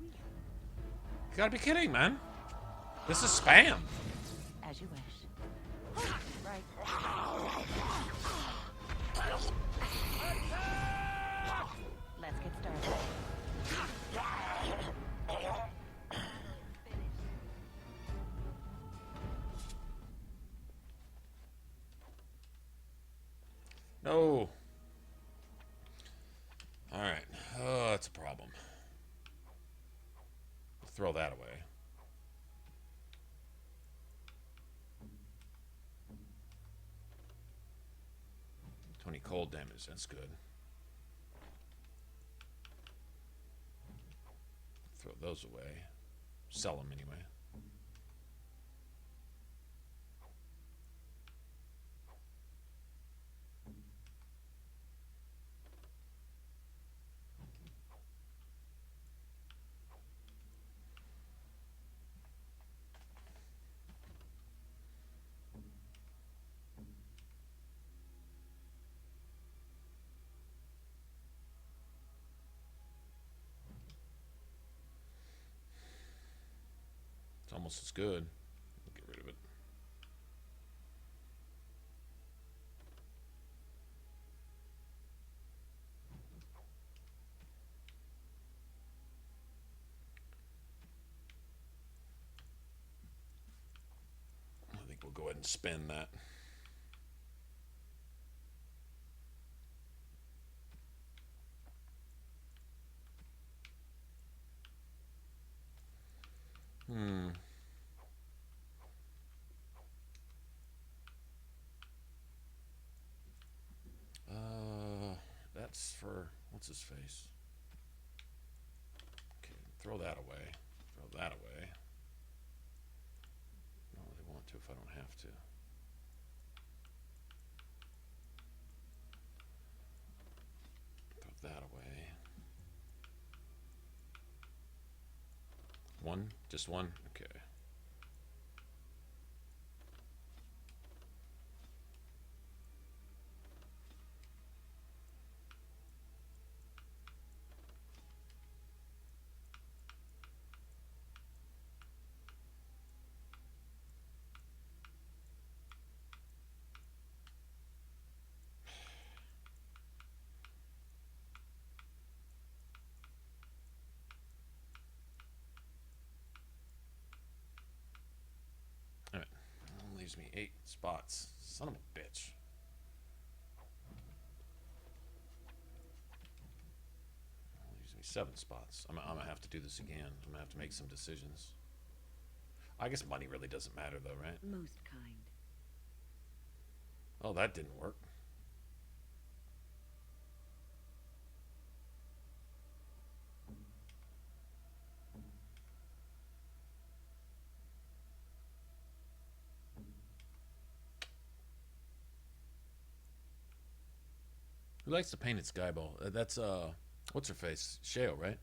You gotta be kidding, man. This is spam. As you wish. Right. Let's get started. No. Alright. Oh, that's a problem. Throw that away. 20 cold damage, that's good. Throw those away. Sell them anyway. It's almost as good. We'll get rid of it. I think we'll go ahead and spend that. That's for, what's his face? Okay, throw that away. Throw that away. I don't really want to if I don't have to. Throw that away. One? Just one? Okay. Leaves me 8 spots. Son of a bitch. Leaves me 7 spots. I'm gonna have to do this again. I'm gonna have to make some decisions. I guess money really doesn't matter though, right? Most kind. Oh, that didn't work. Who likes the painted skyball? That's what's her face? Shale, right?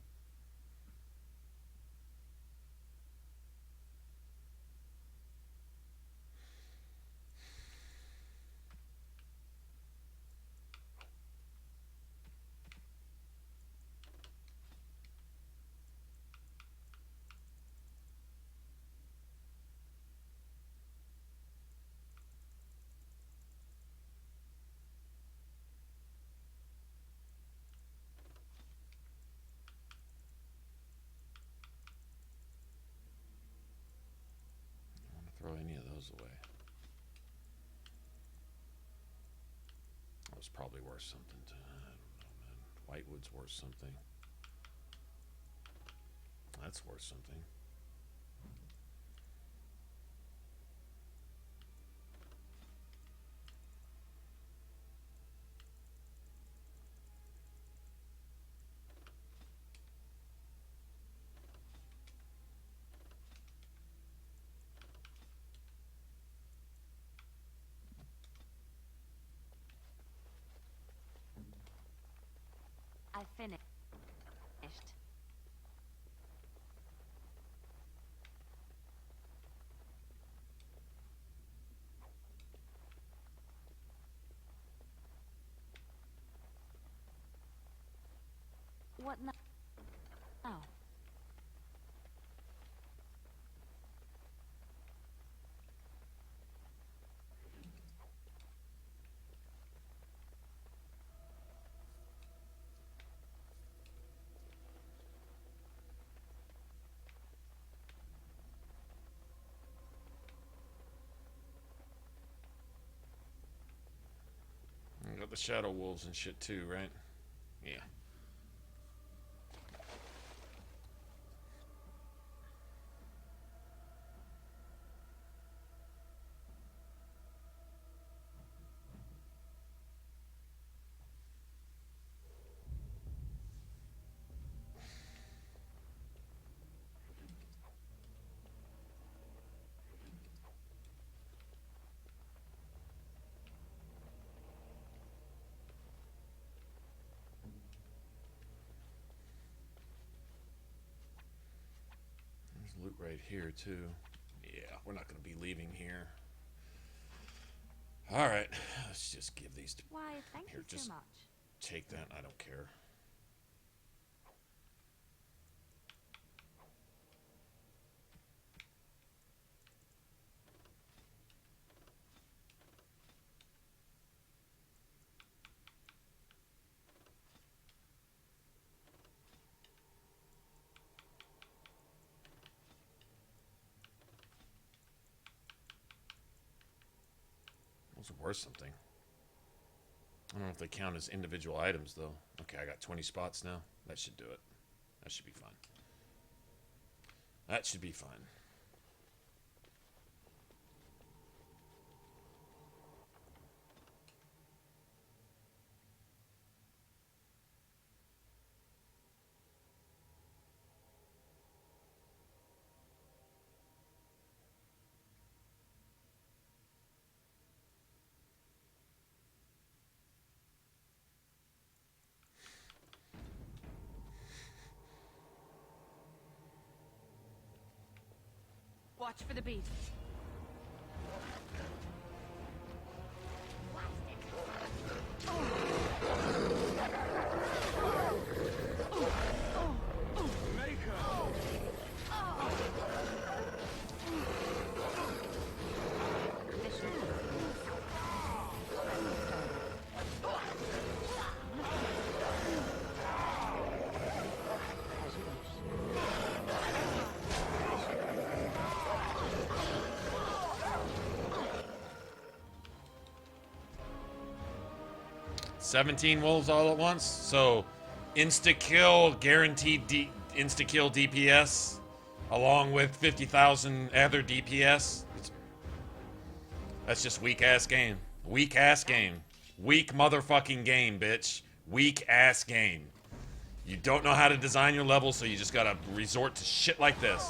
Throw any of those away. That was probably worth something to, I don't know, man. Whitewood's worth something. That's worth something. I finished. What now? You got the shadow wolves and shit too, right? Yeah. Loot right here too. Yeah, we're not going to be leaving here. All right, let's just give these to Why, thank here. you Just so much. take that. I don't care. Those are worth something. I don't know if they count as individual items, though. Okay, I got 20 spots now. That should do it. That should be fine. That should be fine. Watch for the beast. $17 wolves all at once, so insta-kill, guaranteed insta-kill DPS, along with 50,000 other DPS. That's just weak-ass game. Weak-ass game. Weak motherfucking game, bitch. Weak-ass game. You don't know how to design your level, so you just gotta resort to shit like this.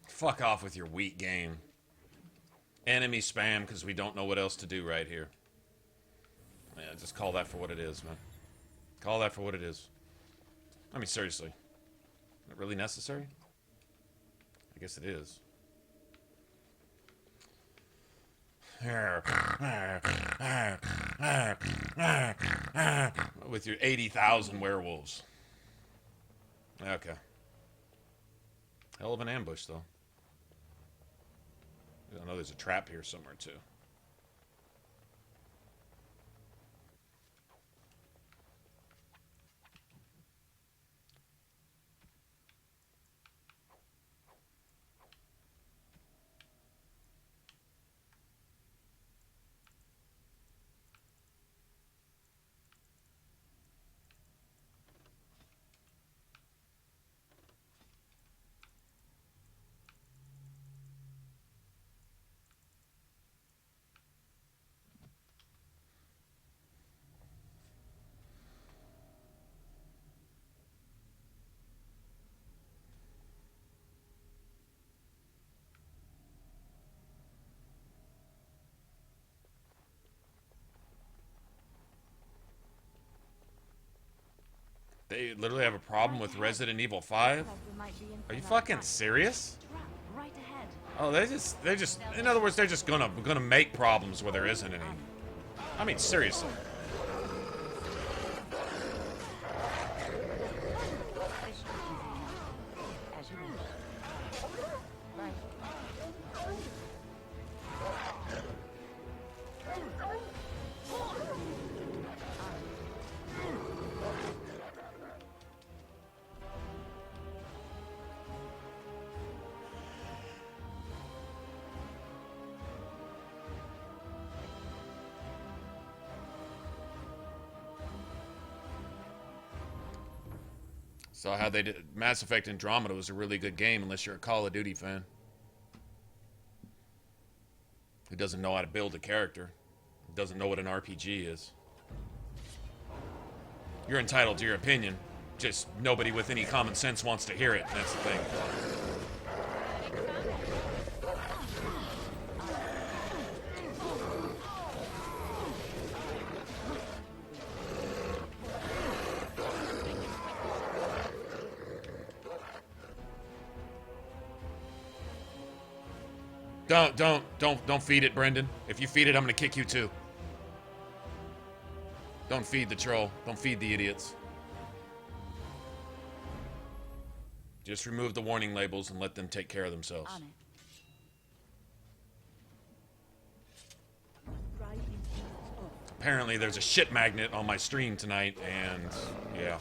Fuck off with your weak game. Enemy spam because we don't know what else to do right here. Yeah, just call that for what it is, man. Call that for what it is. I mean, seriously. Is it really necessary? I guess it is. With your 80,000 werewolves. Okay. Hell of an ambush, though. I know there's a trap here somewhere, too. They literally have a problem with Resident Evil 5? Are you fucking serious? Right ahead. Oh, they just, in other words, they're just gonna make problems where there isn't any. I mean, seriously. As you wish. Right. Saw how they did. Mass Effect Andromeda was a really good game unless you're a Call of Duty fan. Who doesn't know how to build a character. Who doesn't know what an RPG is. You're entitled to your opinion. Just nobody with any common sense wants to hear it. That's the thing. Don't feed it, Brendan. If you feed it, I'm gonna kick you too. Don't feed the troll. Don't feed the idiots. Just remove the warning labels and let them take care of themselves. On it. Apparently there's a shit magnet on my stream tonight, and yeah.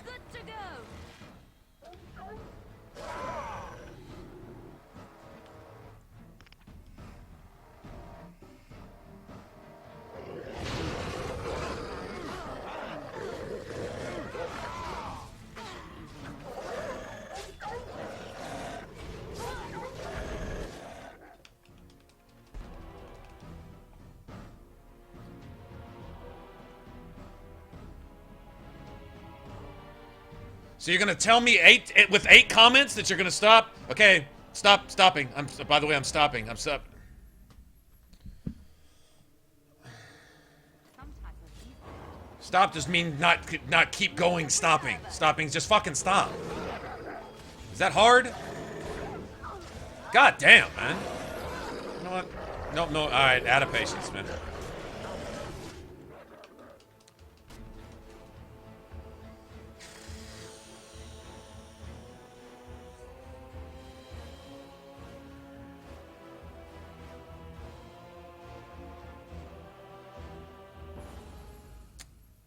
Good to go. So you're gonna tell me with eight comments that you're gonna stop? Okay, stopping. By the way, I'm stopping. I'm stop. Stop just mean not keep going. Stopping. Stopping. Just fucking stop. Is that hard? God damn, man. You know what? No. All right, out of patience, man.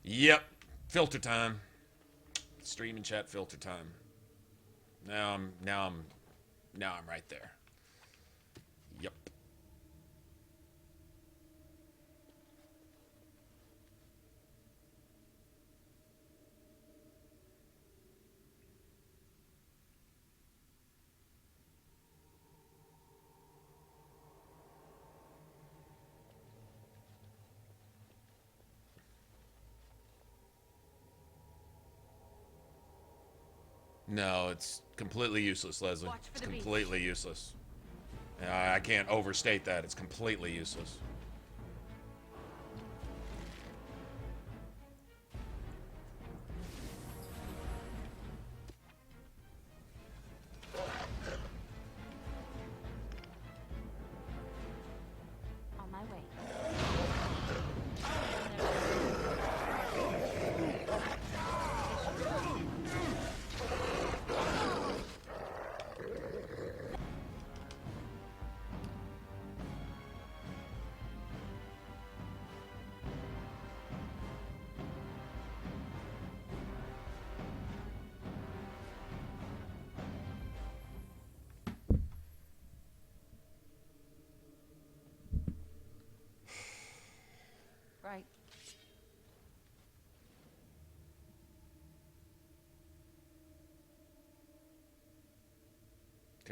Yep, filter time. Stream and chat filter time. Now I'm right there. Yep. No, it's completely useless, Leslie. It's completely useless. I can't overstate that. It's completely useless. On my way.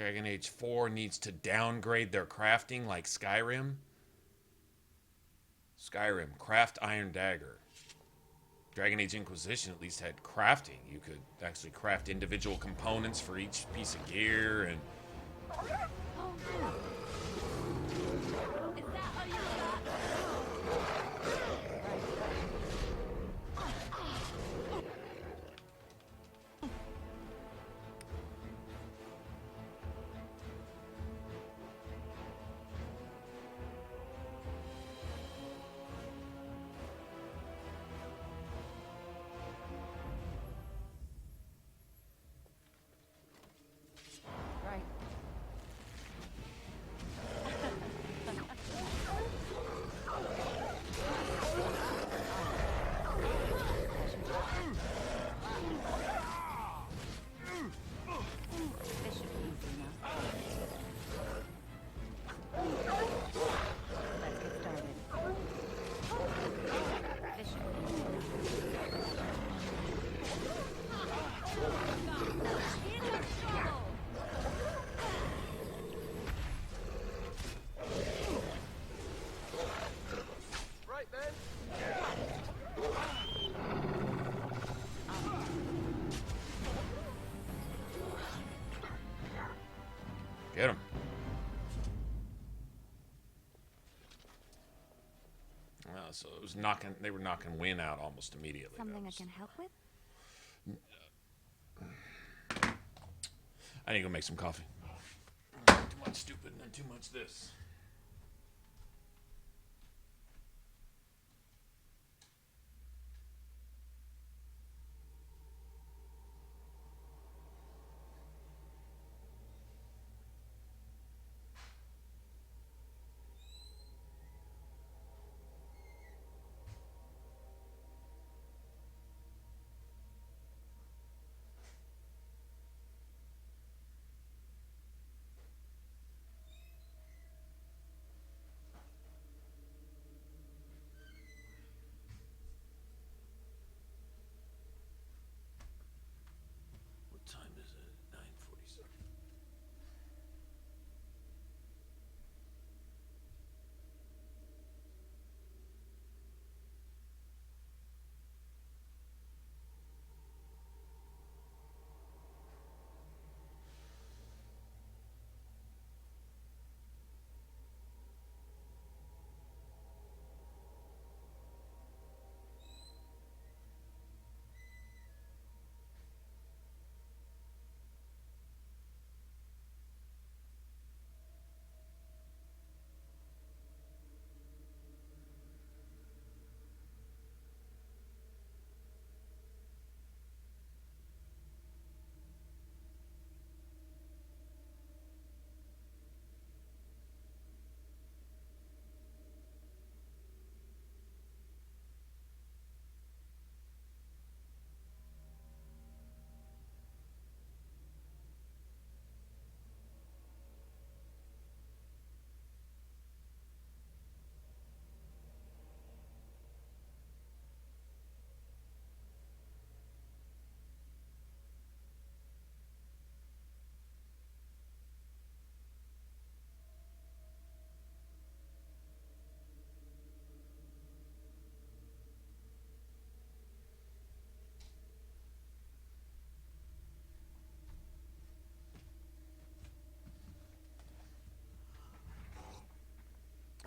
Dragon Age 4 needs to downgrade their crafting like Skyrim. Skyrim, craft iron dagger. Dragon Age Inquisition at least had crafting. You could actually craft individual components for each piece of gear and... Is that all you got? Right. This should be easy enough. Let's get started. This should be easy enough. In trouble! Right then. Get him. Well, so it was knocking. They were knocking Win out almost immediately. Something That I was- can help with? I need to go make some coffee. Too much stupid and then too much this. What time is it? 9:47.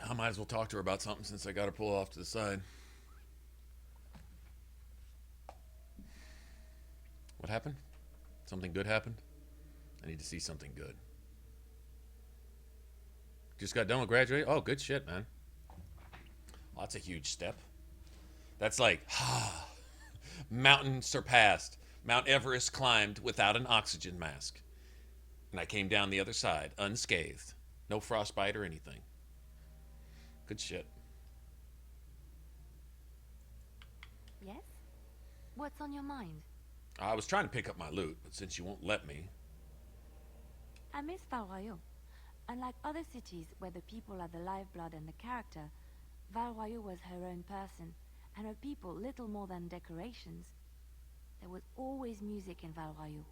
I might as well talk to her about something since I got to pull off to the side. What happened? Something good happened? I need to see something good. Just got done with graduating? Oh, good shit, man. Well, that's a huge step. That's like, mountain surpassed. Mount Everest climbed without an oxygen mask. And I came down the other side, unscathed. No frostbite or anything. Good shit. Yes? What's on your mind? I was trying to pick up my loot, but since you won't let me... I miss Val Royeaux. Unlike other cities where the people are the lifeblood and the character, Val Royeaux was her own person, and her people little more than decorations. There was always music in Val Royeaux,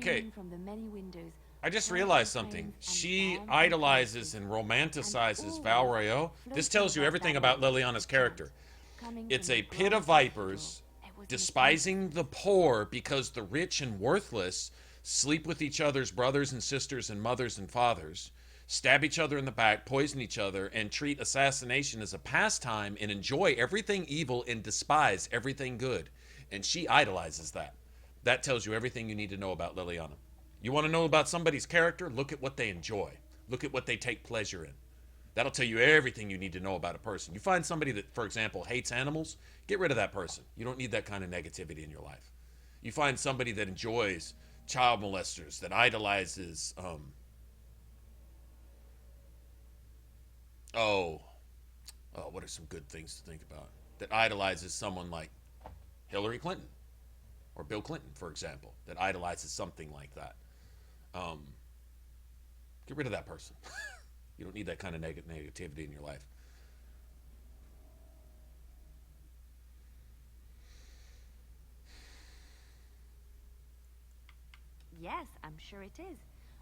streaming from the many windows, I just realized something. She idolizes and romanticizes Val Royeaux. This tells you everything about Leliana's character. It's a pit of vipers, despising the poor because the rich and worthless sleep with each other's brothers and sisters and mothers and fathers, stab each other in the back, poison each other, and treat assassination as a pastime and enjoy everything evil and despise everything good. And she idolizes that. That tells you everything you need to know about Leliana. You want to know about somebody's character? Look at what they enjoy. Look at what they take pleasure in. That'll tell you everything you need to know about a person. You find somebody that, for example, hates animals, get rid of that person. You don't need that kind of negativity in your life. You find somebody that enjoys child molesters, that idolizes, what are some good things to think about? That idolizes someone like Hillary Clinton or Bill Clinton, for example, that idolizes something like that. Get rid of that person. You don't need that kind of negativity in your life. Yes, I'm sure it is.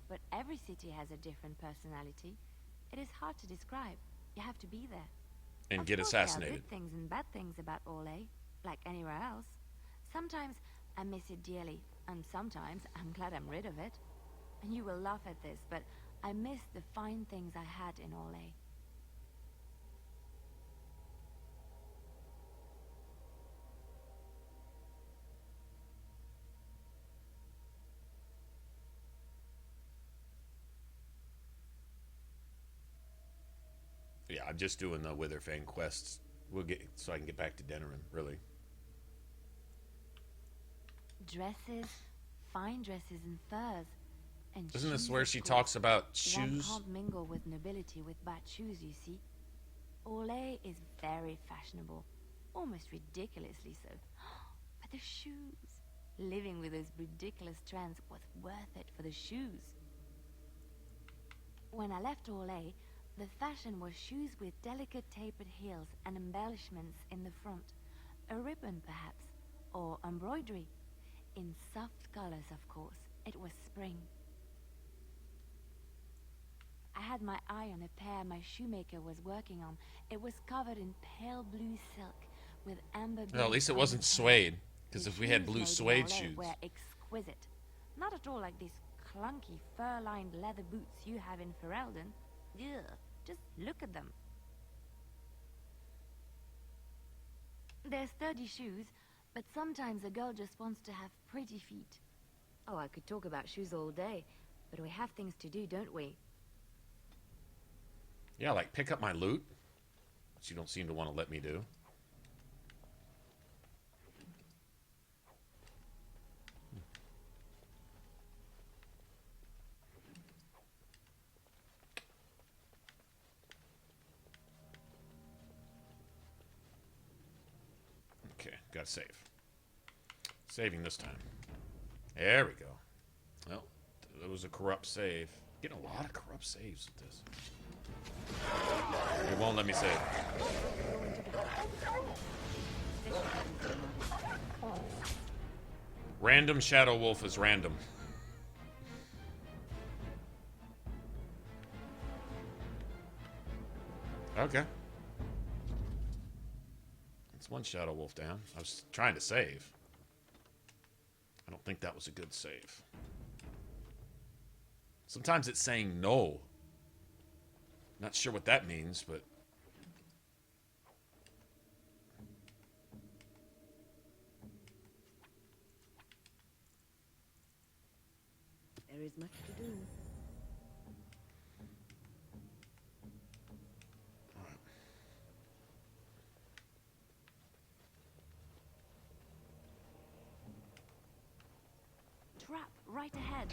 But every city has a different personality. It is hard to describe. You have to be there. And get assassinated. There are good things and bad things about Orlais, like anywhere else. Sometimes I miss it dearly, and sometimes I'm glad I'm rid of it. And you will laugh at this, but I miss the fine things I had in Orlais. Yeah, I'm just doing the Witherfang quests. We'll get so I can get back to Denerim, really. Dresses, fine dresses and furs. And Isn't this shoes, where of she course. talks about One shoes? can't mingle with nobility with bad shoes, you see. Orlais is very fashionable, almost ridiculously so. But the shoes, living with those ridiculous trends was worth it for the shoes. When I left Orlais, the fashion was shoes with delicate tapered heels and embellishments in the front, a ribbon perhaps, or embroidery. In soft colors, of course. It was spring. I had my eye on a pair my shoemaker was working on. It was covered in pale blue silk with amber. Well, at least it beads on wasn't the toe. suede, because The if we had shoes blue made in suede Orlais shoes. were exquisite. Not at all like these clunky fur-lined leather boots you have in Ferelden. Ugh, just look at them. They're sturdy shoes, but sometimes a girl just wants to have pretty feet. Oh, I could talk about shoes all day, but we have things to do, don't we? Yeah, like pick up my loot, which you don't seem to want to let me do. Okay, gotta save. Saving this time. There we go. Well, that was a corrupt save. Getting a lot of corrupt saves with this. It won't let me save. Random Shadow Wolf is random. Okay. It's one Shadow Wolf down. I was trying to save. I don't think that was a good save. Sometimes it's saying no. Not sure what that means, but... There is much to do. Trap right ahead.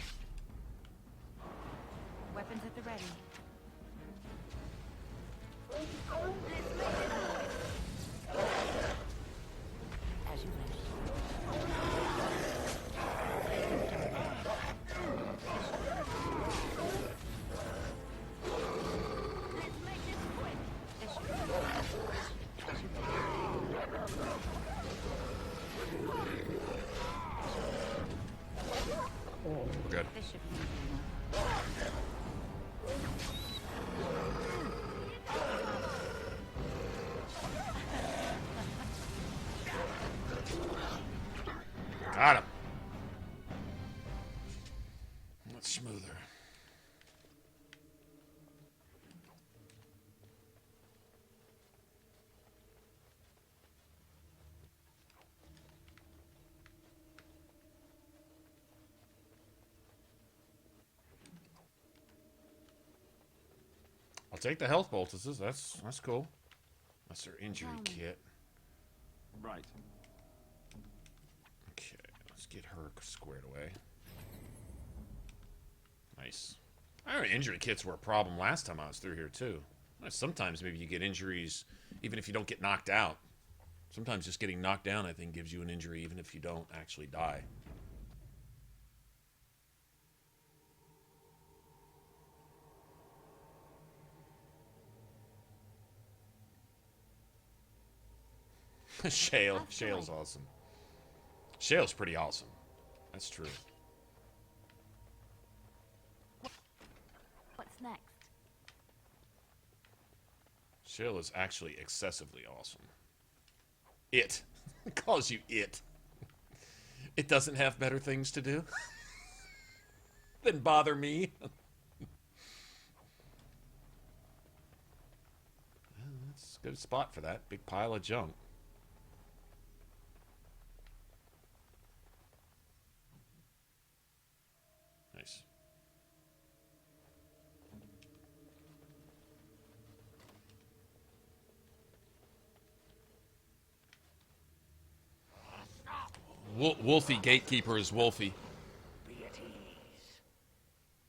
Weapons at the ready. As you wish. Good. This should be easy enough. Got him. Much smoother. I'll take the health poultices. That's cool. That's her injury kit. Right. Okay, let's get her squared away. Nice. I remember injury kits were a problem last time I was through here too. Sometimes maybe you get injuries even if you don't get knocked out. Sometimes just getting knocked down, I think, gives you an injury even if you don't actually die. Shale's awesome. Shale's pretty awesome. That's true. What's next? Shale is actually excessively awesome. It calls you it. It doesn't have better things to do than bother me. Well, that's a good spot for that big pile of junk. Nice. Wolfie Gatekeeper is Wolfie. Be at ease.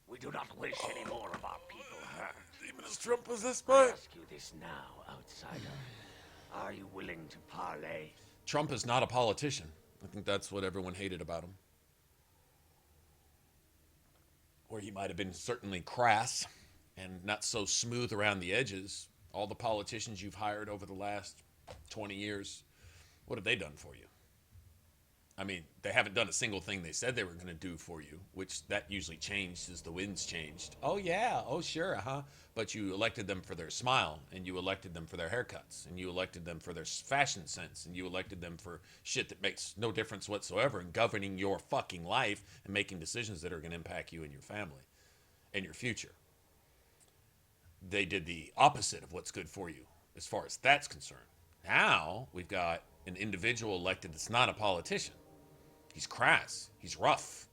We do not wish any more of our people hurt. Demon's Trump was this I part. ask you this now, outsider. Are you willing to parley? Trump is not a politician. I think that's what everyone hated about him. Where he might have been certainly crass and not so smooth around the edges. All the politicians you've hired over the last 20 years, what have they done for you? I mean, they haven't done a single thing they said they were going to do for you, which that usually changed as the winds changed. Oh, yeah. Oh, sure. But you elected them for their smile, and you elected them for their haircuts, and you elected them for their fashion sense, and you elected them for shit that makes no difference whatsoever in governing your fucking life and making decisions that are going to impact you and your family and your future. They did the opposite of what's good for you as far as that's concerned. Now we've got an individual elected that's not a politician. He's crass. He's rough.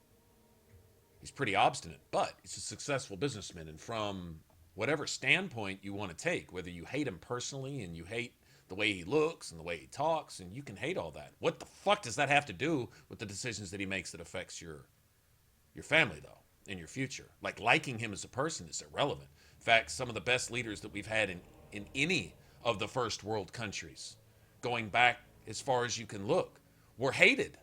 He's pretty obstinate, but he's a successful businessman. And from whatever standpoint you want to take, whether you hate him personally and you hate the way he looks and the way he talks, and you can hate all that. What the fuck does that have to do with the decisions that he makes that affects your family, though, and your future? Like, liking him as a person is irrelevant. In fact, some of the best leaders that we've had in any of the first world countries, going back as far as you can look, were hated.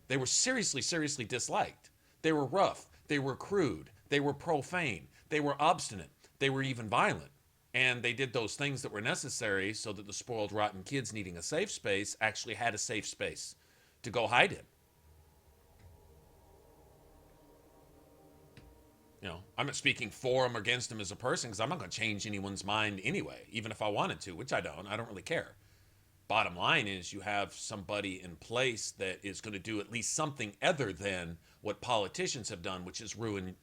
They were seriously, seriously disliked. They were rough. They were crude. They were profane. They were obstinate. They were even violent. And they did those things that were necessary so that the spoiled, rotten kids needing a safe space actually had a safe space to go hide in. You know, I'm not speaking for him or against him as a person, because I'm not going to change anyone's mind anyway, even if I wanted to, which I don't. I don't really care. Bottom line is you have somebody in place that is going to do at least something other than what politicians have done, which is ruin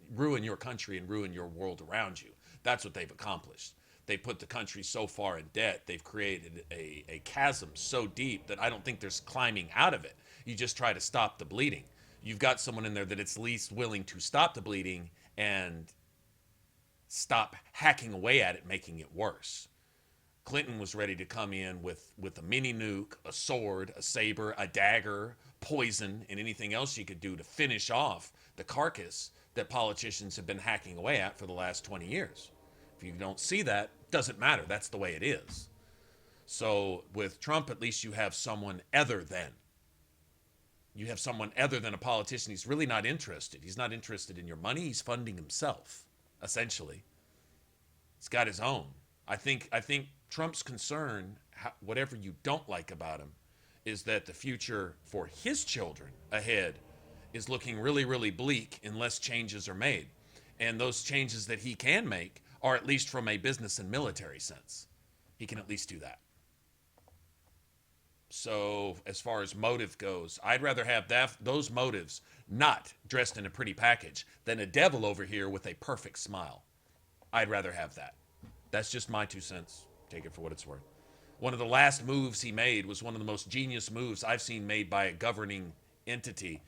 your country and ruin your world around you. That's what they've accomplished. They put the country so far in debt, they've created a chasm so deep that I don't think there's climbing out of it. You just try to stop the bleeding. You've got someone in there that it's least willing to stop the bleeding and stop hacking away at it, making it worse. Clinton was ready to come in with a mini nuke, a sword, a saber, a dagger, poison, and anything else you could do to finish off the carcass that politicians have been hacking away at for the last 20 years. If you don't see that, doesn't matter. That's the way it is. So with Trump, at least you have someone other than. You have someone other than a politician. He's really not interested. He's not interested in your money. He's funding himself, essentially. He's got his own. I think Trump's concern, whatever you don't like about him, is that the future for his children ahead is looking really, really bleak unless changes are made. And those changes that he can make are at least from a business and military sense. He can at least do that. So as far as motive goes, I'd rather have those motives not dressed in a pretty package than a devil over here with a perfect smile. I'd rather have that. That's just my 2 cents. Take it for what it's worth. One of the last moves he made was one of the most genius moves I've seen made by a governing entity,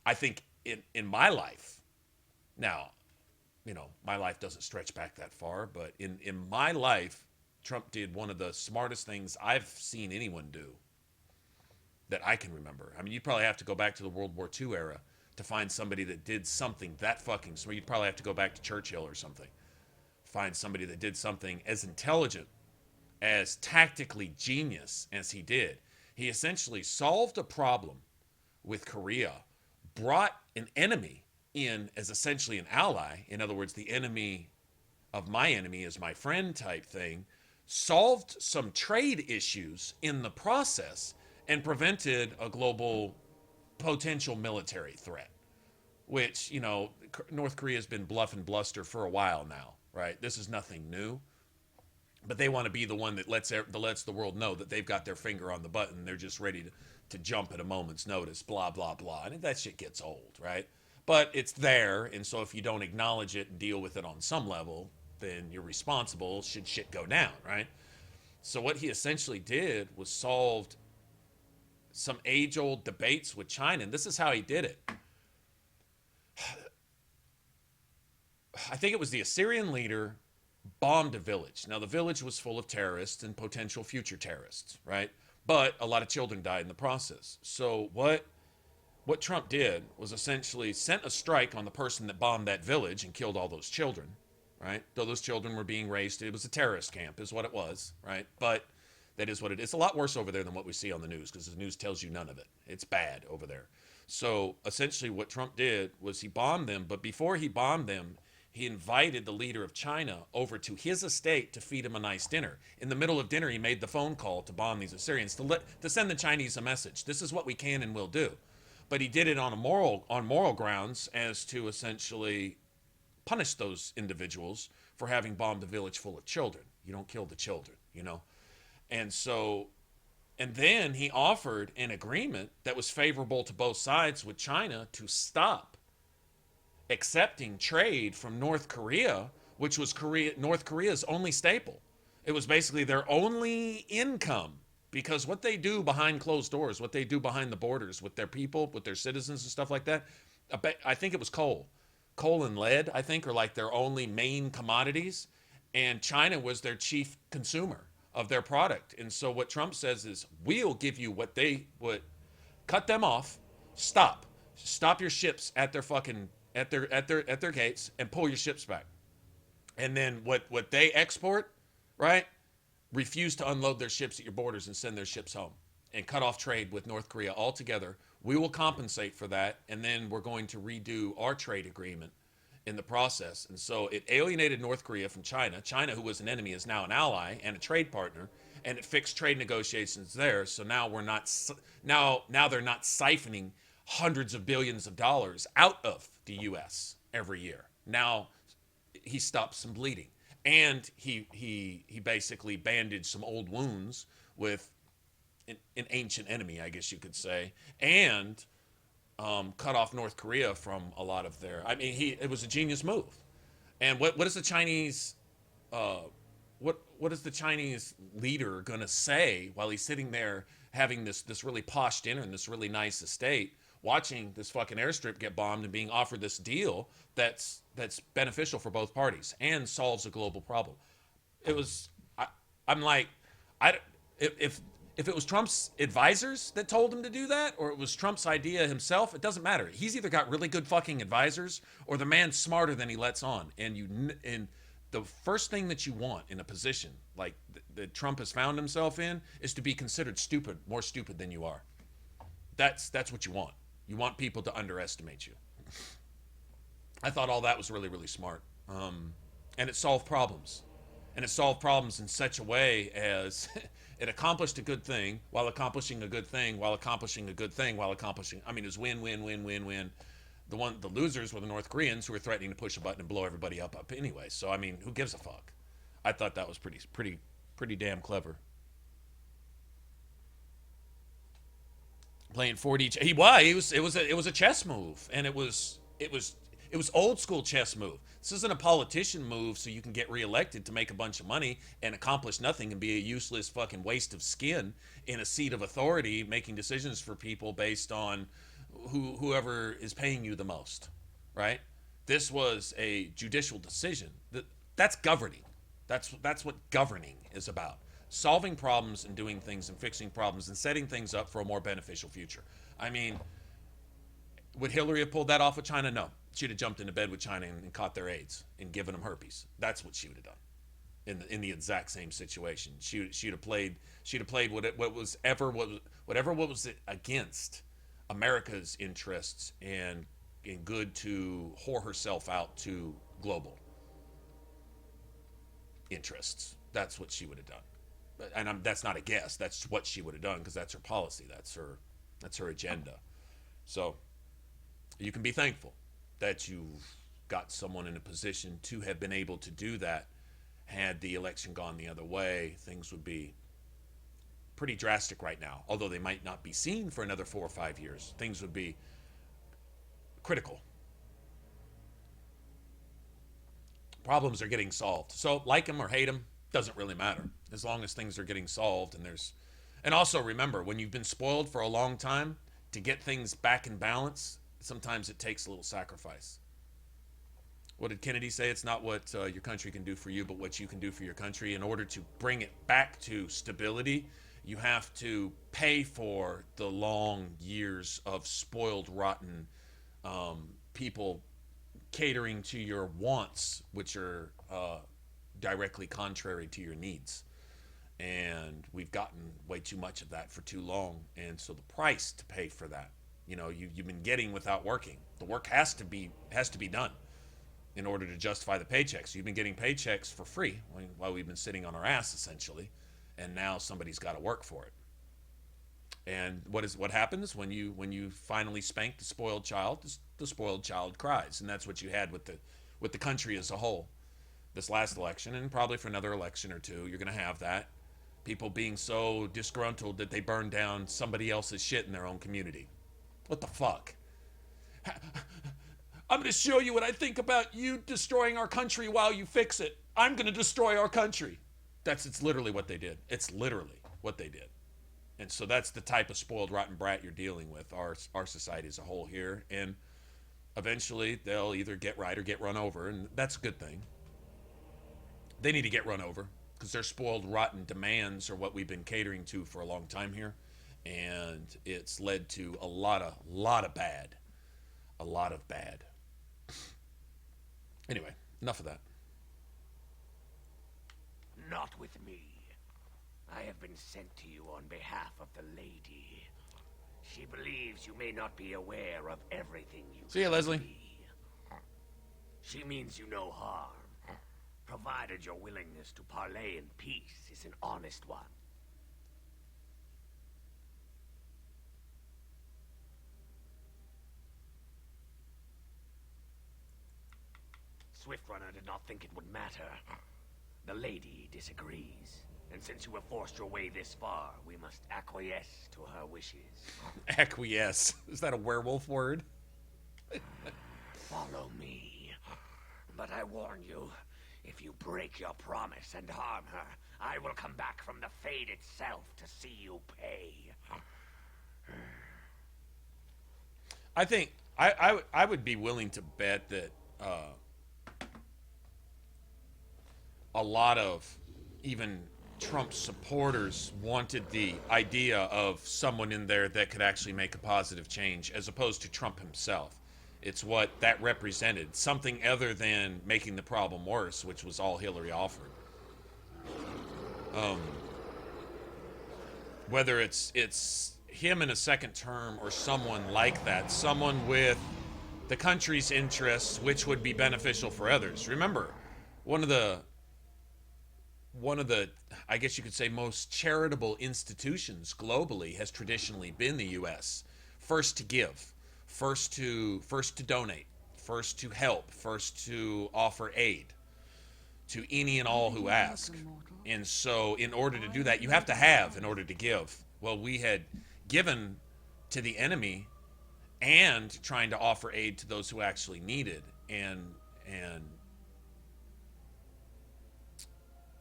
I think, in my life. Now, you know, my life doesn't stretch back that far, but in my life, Trump did one of the smartest things I've seen anyone do that I can remember. I mean, you'd probably have to go back to the World War II era to find somebody that did something that fucking smart. You'd probably have to go back to Churchill or something. Find somebody that did something as intelligent, as tactically genius as he did. He essentially solved a problem with Korea, brought an enemy in as essentially an ally. In other words, the enemy of my enemy is my friend type thing. Solved some trade issues in the process and prevented a global potential military threat, which, you know, North Korea's been bluff and bluster for a while now, right? This is nothing new, but they want to be the one that lets the world know that they've got their finger on the button. They're just ready to jump at a moment's notice, blah, blah, blah. And that shit gets old, right? But it's there, and so if you don't acknowledge it and deal with it on some level, then you're responsible should shit go down, right? So what he essentially did was solved some age-old debates with China, and this is how he did it. I think it was the Assyrian leader bombed a village. Now, the village was full of terrorists and potential future terrorists, right? But a lot of children died in the process. So what Trump did was essentially sent a strike on the person that bombed that village and killed all those children, right? Though those children were being raised, it was a terrorist camp is what it was, right? But that is what it is. It's a lot worse over there than what we see on the news because the news tells you none of it. It's bad over there. So essentially what Trump did was he bombed them, but before he bombed them, he invited the leader of China over to his estate to feed him a nice dinner. In the middle of dinner, he made the phone call to bomb these Assyrians, to send the Chinese a message. This is what we can and will do. But he did it on moral grounds as to essentially punish those individuals for having bombed a village full of children. You don't kill the children, you know? And then he offered an agreement that was favorable to both sides with China to stop accepting trade from North Korea, which was North Korea's only staple. It was basically their only income, because what they do behind closed doors, what they do behind the borders with their people, with their citizens and stuff like that, I think it was coal and lead, I think, are like their only main commodities, and China was their chief consumer of their product. And so what Trump says is, we'll give you what they would, cut them off, stop your ships at their fucking at their gates and pull your ships back. And then what they export, right? Refuse to unload their ships at your borders and send their ships home and cut off trade with North Korea altogether. We will compensate for that, and then we're going to redo our trade agreement in the process. And so it alienated North Korea from China. China, who was an enemy, is now an ally and a trade partner, and it fixed trade negotiations there. So now now they're not siphoning hundreds of billions of dollars out of the U.S. every year. Now he stopped some bleeding, and he basically bandaged some old wounds with an ancient enemy, I guess you could say, and cut off North Korea from a lot of their. I mean, it was a genius move. And what is the Chinese what is the Chinese leader gonna say while he's sitting there having this really posh dinner in this really nice estate, watching this fucking airstrip get bombed and being offered this deal that's beneficial for both parties and solves a global problem? It was. If it was Trump's advisors that told him to do that, or it was Trump's idea himself, it doesn't matter. He's either got really good fucking advisors, or the man's smarter than he lets on. And the first thing that you want in a position like that Trump has found himself in is to be considered stupid, more stupid than you are. That's what you want. You want people to underestimate you. I thought all that was really, really smart. And it solved problems. And it solved problems in such a way as it accomplished a good thing while accomplishing a good thing while accomplishing a good thing while accomplishing. I mean, it was win, win, win, win, win. The losers were the North Koreans, who were threatening to push a button and blow everybody up anyway. So I mean, who gives a fuck? I thought that was pretty damn clever. Playing 40. He was. It was a chess move, and it was old school chess move. This isn't a politician move, so you can get reelected to make a bunch of money and accomplish nothing and be a useless fucking waste of skin in a seat of authority, making decisions for people based on whoever is paying you the most, right? This was a judicial decision. That's governing. That's what governing is about. Solving problems and doing things and fixing problems and setting things up for a more beneficial future. I mean, would Hillary have pulled that off with China? No. She'd have jumped into bed with China and caught their AIDS and given them herpes. That's what she would have done in the exact same situation. She'd have played whatever was against America's interests and good to whore herself out to global interests. That's what she would have done. And that's not a guess. That's what she would have done because that's her policy. That's her agenda. So you can be thankful that you've got someone in a position to have been able to do that. Had the election gone the other way, things would be pretty drastic right now. Although they might not be seen for another 4 or 5 years, things would be critical. Problems are getting solved. So like them or hate them, doesn't really matter. As long as things are getting solved and also remember, when you've been spoiled for a long time, to get things back in balance, sometimes it takes a little sacrifice. What did Kennedy say? It's not what your country can do for you, but what you can do for your country. In order to bring it back to stability, you have to pay for the long years of spoiled, rotten people catering to your wants, which are directly contrary to your needs. And we've gotten way too much of that for too long. And so the price to pay for that, you've been getting without working. The work has to be done in order to justify the paychecks. You've been getting paychecks for free while we've been sitting on our ass, essentially. And now somebody's got to work for it. And what happens when you finally spank the spoiled child? The spoiled child cries, and that's what you had with the country as a whole. This last election, and probably for another election or two, you're going to have that. People being so disgruntled that they burn down somebody else's shit in their own community. What the fuck? I'm going to show you what I think about you destroying our country while you fix it. I'm going to destroy our country. It's literally what they did. It's literally what they did. And so that's the type of spoiled, rotten brat you're dealing with, our society as a whole here. And eventually they'll either get right or get run over, and that's a good thing. They need to get run over because their spoiled, rotten demands are what we've been catering to for a long time here. And it's led to a lot of bad. A lot of bad. Anyway, enough of that. Not with me. I have been sent to you on behalf of the lady. She believes you may not be aware of everything you See ya, Leslie. be. She means you no harm, provided your willingness to parley in peace is an honest one. Swiftrunner did not think it would matter. The lady disagrees. And since you have forced your way this far, we must acquiesce to her wishes. Acquiesce. Is that a werewolf word? Follow me. But I warn you, if you break your promise and harm her, I will come back from the Fade itself to see you pay. I think I would be willing to bet that a lot of even Trump supporters wanted the idea of someone in there that could actually make a positive change as opposed to Trump himself. It's what that represented, something other than making the problem worse, which was all Hillary offered. Whether it's him in a second term or someone like that, someone with the country's interests, which would be beneficial for others. Remember, one of the I guess you could say most charitable institutions globally has traditionally been the U.S. First to give, first to donate, first to help, first to offer aid to any and all who ask. And so in order to do that, you have to have in order to give. Well, we had given to the enemy and trying to offer aid to those who actually need it. And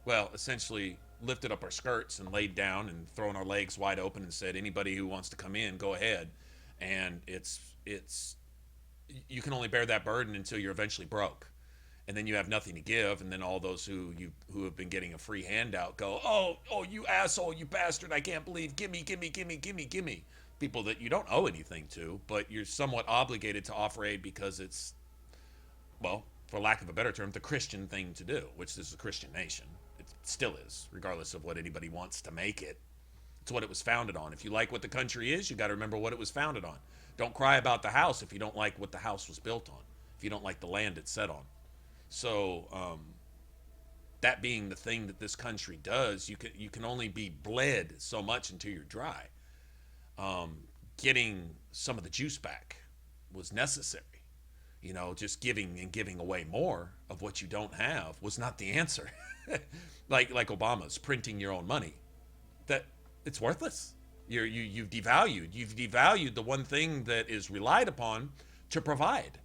well, essentially lifted up our skirts and laid down and thrown our legs wide open and said, anybody who wants to come in, go ahead. And it's you can only bear that burden until you're eventually broke. And then you have nothing to give, and then all those who have been getting a free handout go, oh, you asshole, you bastard, I can't believe, gimme. People that you don't owe anything to, but you're somewhat obligated to offer aid because it's, well, for lack of a better term, the Christian thing to do, which is a Christian nation. It still is, regardless of what anybody wants to make it. It's what it was founded on. If you like what the country is, you got to remember what it was founded on. Don't cry about the house if you don't like what the house was built on, if you don't like the land it's set on. So, that being the thing that this country does, you can only be bled so much until you're dry. Getting some of the juice back was necessary. You know, just giving away more of what you don't have was not the answer. like Obama's printing your own money. That it's worthless. You've devalued the one thing that is relied upon to provide.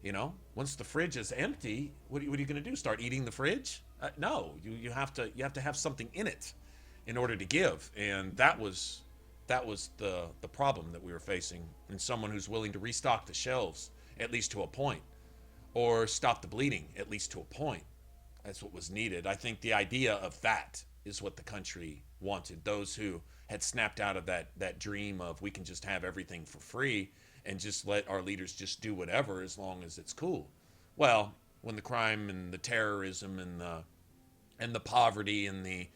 You know, once the fridge is empty, what are you going to do? Start eating the fridge? No, you have to have something in it in order to give, and that was the problem that we were facing. And someone who's willing to restock the shelves at least to a point, or stop the bleeding at least to a point. That's what was needed. I think the idea of that is what the country wanted. Those who had snapped out of that dream of we can just have everything for free and just let our leaders just do whatever as long as it's cool. Well, when the crime and the terrorism and the poverty and the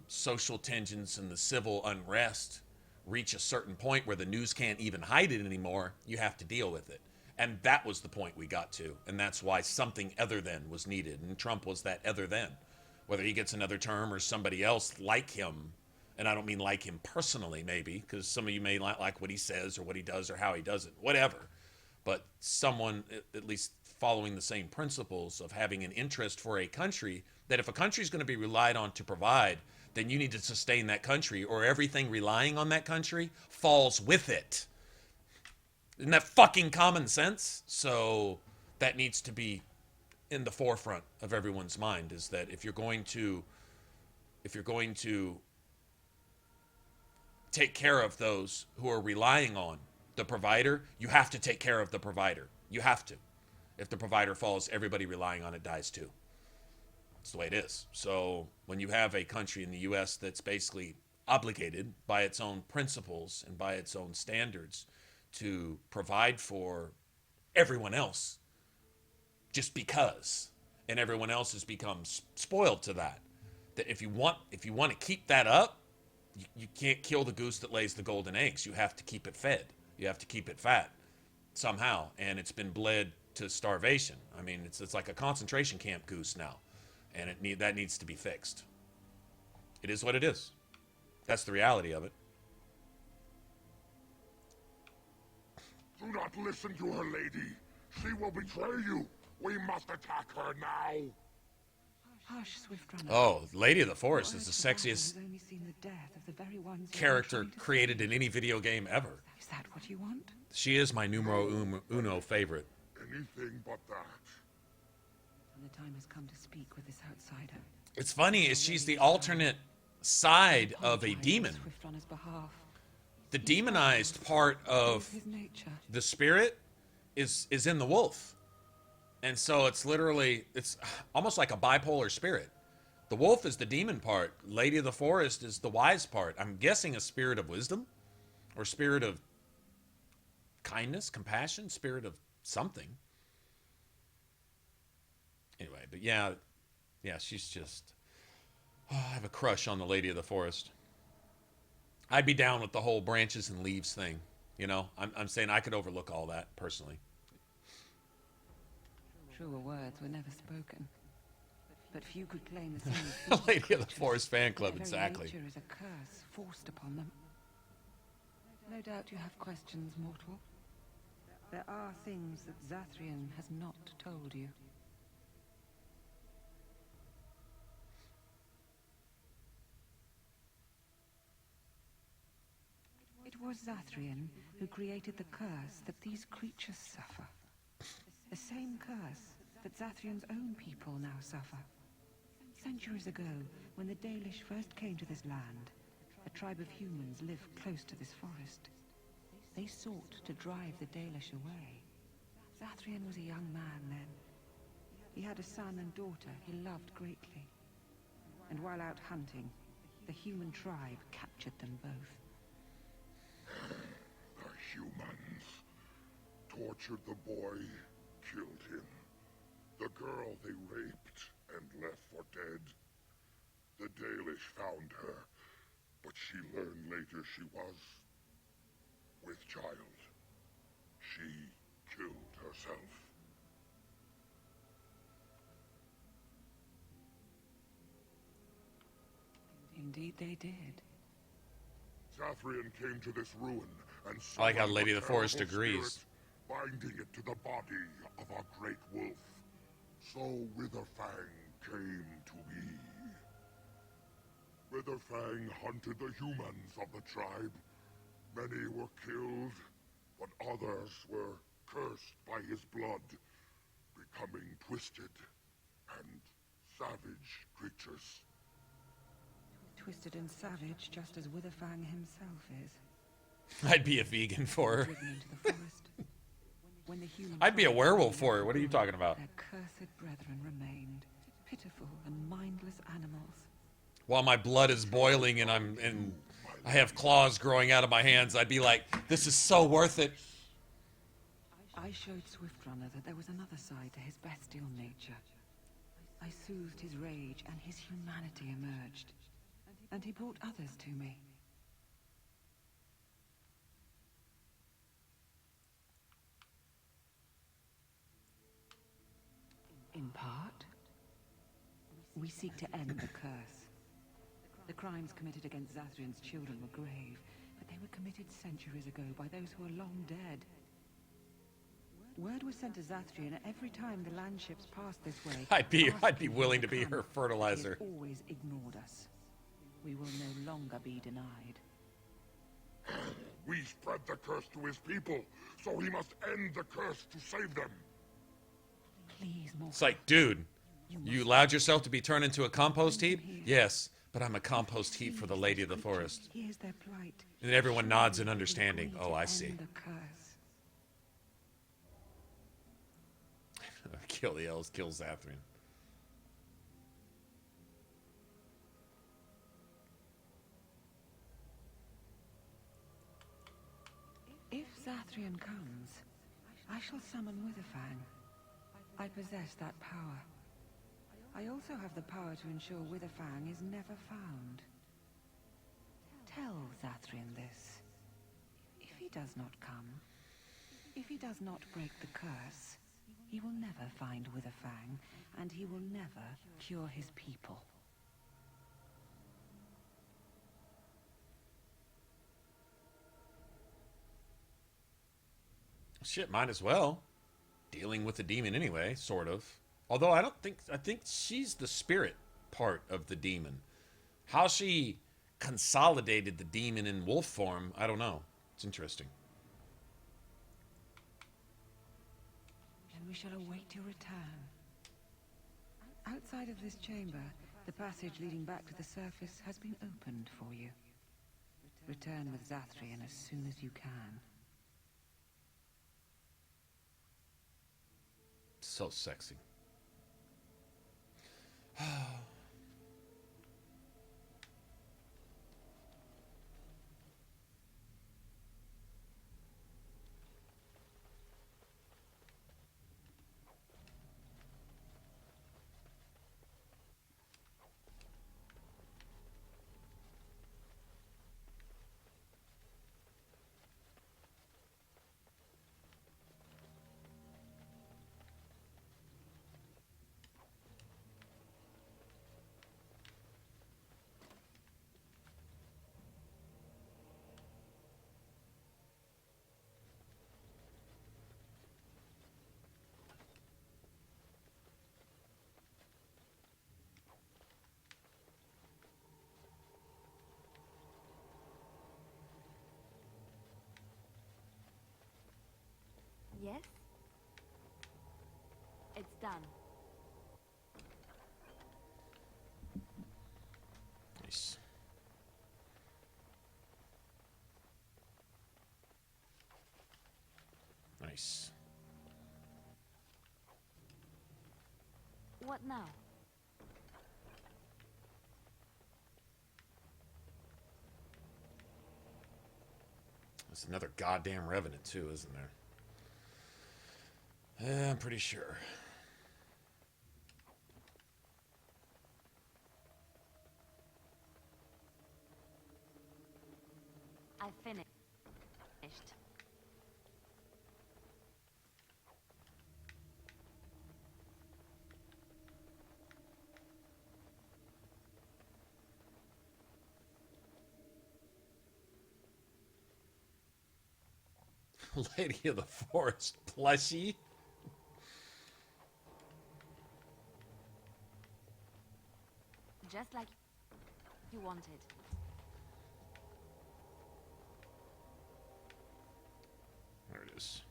social tensions and the civil unrest reach a certain point where the news can't even hide it anymore, you have to deal with it. And that was the point we got to. And that's why something other than was needed. And Trump was that other than. Whether he gets another term or somebody else like him, and I don't mean like him personally, maybe, because some of you may not like what he says or what he does or how he does it, whatever. But someone at least following the same principles of having an interest for a country, that if a country is going to be relied on to provide, then you need to sustain that country, or everything relying on that country falls with it. Isn't that fucking common sense? So that needs to be in the forefront of everyone's mind, is that if you're going to take care of those who are relying on the provider, you have to take care of the provider. You have to. If the provider falls, everybody relying on it dies too. It's the way it is. So when you have a country in the U.S. that's basically obligated by its own principles and by its own standards to provide for everyone else just because, and everyone else has become spoiled to that if you want to keep that up, you can't kill the goose that lays the golden eggs. You have to keep it fed. You have to keep it fat somehow, and it's been bled to starvation. I mean, it's like a concentration camp goose now, and that needs to be fixed. It is what it is. That's the reality of it. Do not listen to her, lady. She will betray you. We must attack her now. Hush, Swift Runner. Oh, Lady of the Forest is the sexiest only seen the death of the very ones character created in any video game ever. Is that what you want? She is my numero uno favorite. Anything but that. And the time has come to speak with this outsider. It's funny, is she's the alternate side of a demon. Swift Runner's behalf. The demonized part of His nature. the spirit is in the wolf. And so it's almost like a bipolar spirit. The wolf is the demon part. Lady of the Forest is the wise part. I'm guessing a spirit of wisdom or spirit of kindness, compassion, spirit of something. Anyway, but yeah, she's just... I have a crush on the Lady of the Forest. I'd be down with the whole branches and leaves thing. You know, I'm saying I could overlook all that personally. Truer words were never spoken, but few could claim the same. Lady of the Forest fan club, Their very exactly. nature is a curse forced upon them. No doubt you have questions, mortal. There are things that Zathrian has not told you. It was Zathrian who created the curse that these creatures suffer. The same curse that Zathrian's own people now suffer. Centuries ago, when the Dalish first came to this land, a tribe of humans lived close to this forest. They sought to drive the Dalish away. Zathrian was a young man then. He had a son and daughter he loved greatly. And while out hunting, the human tribe captured them both. The humans tortured the boy, killed him. The girl they raped and left for dead. The Dalish found her, but she learned later she was with child. She killed herself. Indeed they did. Zathrian came to this ruin and I like how summoned Lady a of the Forest terrible agrees. spirit, binding it to the body of our great wolf. So Witherfang came to be. Witherfang hunted the humans of the tribe. Many were killed, but others were cursed by his blood, becoming twisted and savage creatures. Twisted and savage, just as Witherfang himself is. I'd be a vegan for her. Driven into the forest. When the human I'd be a tribe werewolf came for her. What are you talking about? Their cursed brethren remained, pitiful and mindless animals. While my blood is boiling and I have claws growing out of my hands, I'd be like, this is so worth it. I showed Swiftrunner that there was another side to his bestial nature. I soothed his rage and his humanity emerged. And he brought others to me. In part, we seek to end the curse. The crimes committed against Zathrian's children were grave, but they were committed centuries ago by those who are long dead. Word was sent to Zathrian every time the land ships passed this way. I'd be willing to be her fertilizer. He has always ignored us. We will no longer be denied. We spread the curse to his people, so he must end the curse to save them. Please, more. It's like, dude, you allowed yourself to be turned into a compost heap? Yes, but I'm a compost heap for the Lady of the Forest. Here's their plight. And everyone nods in understanding. Oh, I see. End the curse. Kill the elves, kill Zathrian. If Zathrian comes, I shall summon Witherfang. I possess that power. I also have the power to ensure Witherfang is never found. Tell Zathrian this. If he does not come, if he does not break the curse, he will never find Witherfang, and he will never cure his people. Shit, might as well. Dealing with the demon anyway, sort of. Although I think she's the spirit part of the demon. How she consolidated the demon in wolf form, I don't know. It's interesting. And we shall await your return. Outside of this chamber, the passage leading back to the surface has been opened for you. Return with Zathrian as soon as you can. So sexy. Done. Nice. Nice. What now? There's another goddamn Revenant too, isn't there? I'm pretty sure. I finished. Lady of the Forest plushie. Just like you wanted. There it is.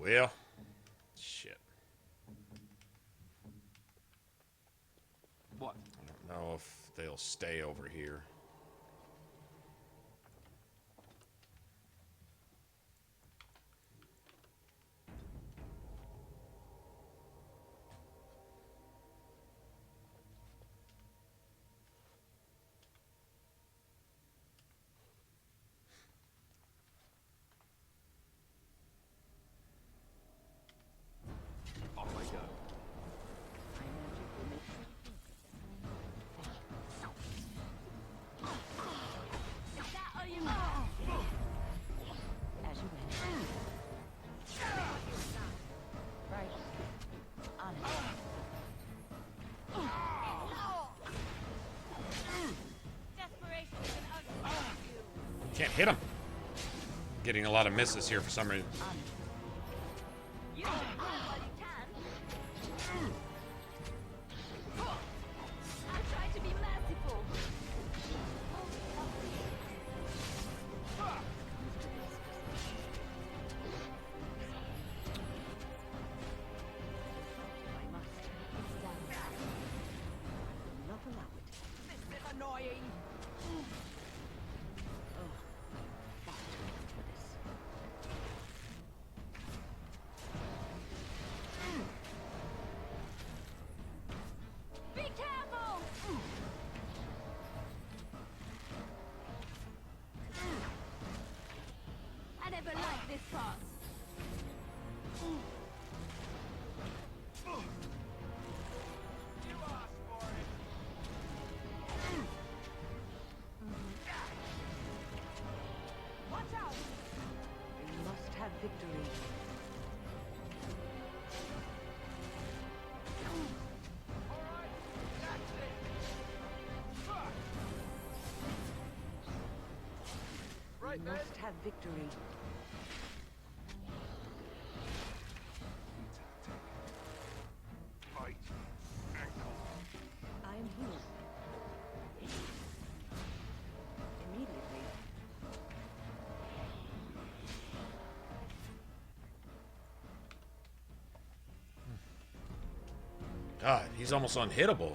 Well, shit. What? I don't know if they'll stay over here. Off I go. Is that all you As you wish. Right. On it. Desperation is an ugly attitude. Can't hit him. Getting a lot of misses here for some reason. You should run while you can. I'll try to be merciful. I must. Not allow it. This is annoying. Far too much for this. Be careful! I never liked this part. You asked for it. Watch out! We must have victory. Alright, that's it. Right We then. must have victory. Right. Ankle. I am healed. Immediately. God, he's almost unhittable.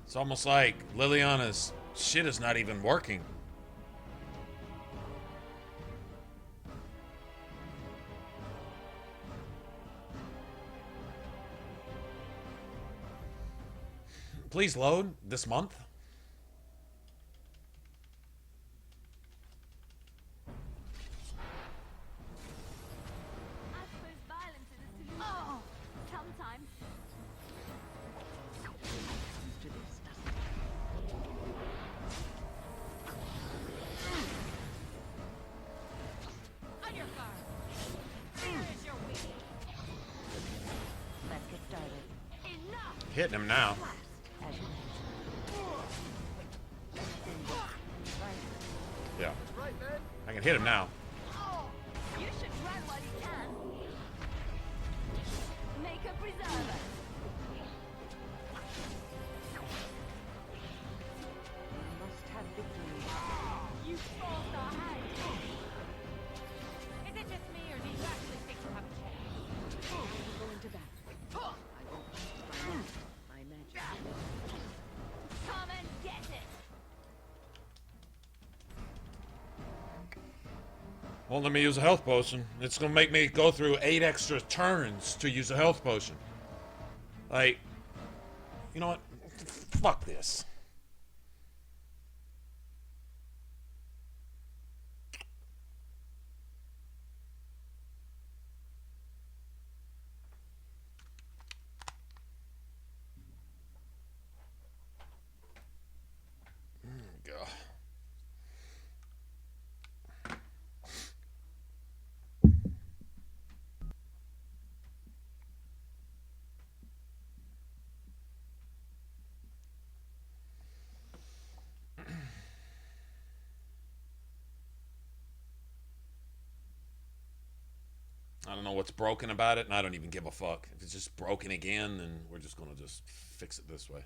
It's almost like Leliana's shit is not even working. Please load this month. I suppose violence is a solution. Oh, sometimes. Comes to this, doesn't On your guard. Here is your weak. Let's get started. Enough! Hitting him now. As you Yeah, Right then. I can hit him now. You should run while you can. Make a preserver. we must have victory. You forced our hand. Is it just me, or do you actually think you have a chance? We go into battle. Won't let me use a health potion. It's gonna make me go through 8 extra turns to use a health potion. Like, you know what? Fuck this. God. I don't know what's broken about it, and I don't even give a fuck. If it's just broken again, then we're just gonna just fix it this way.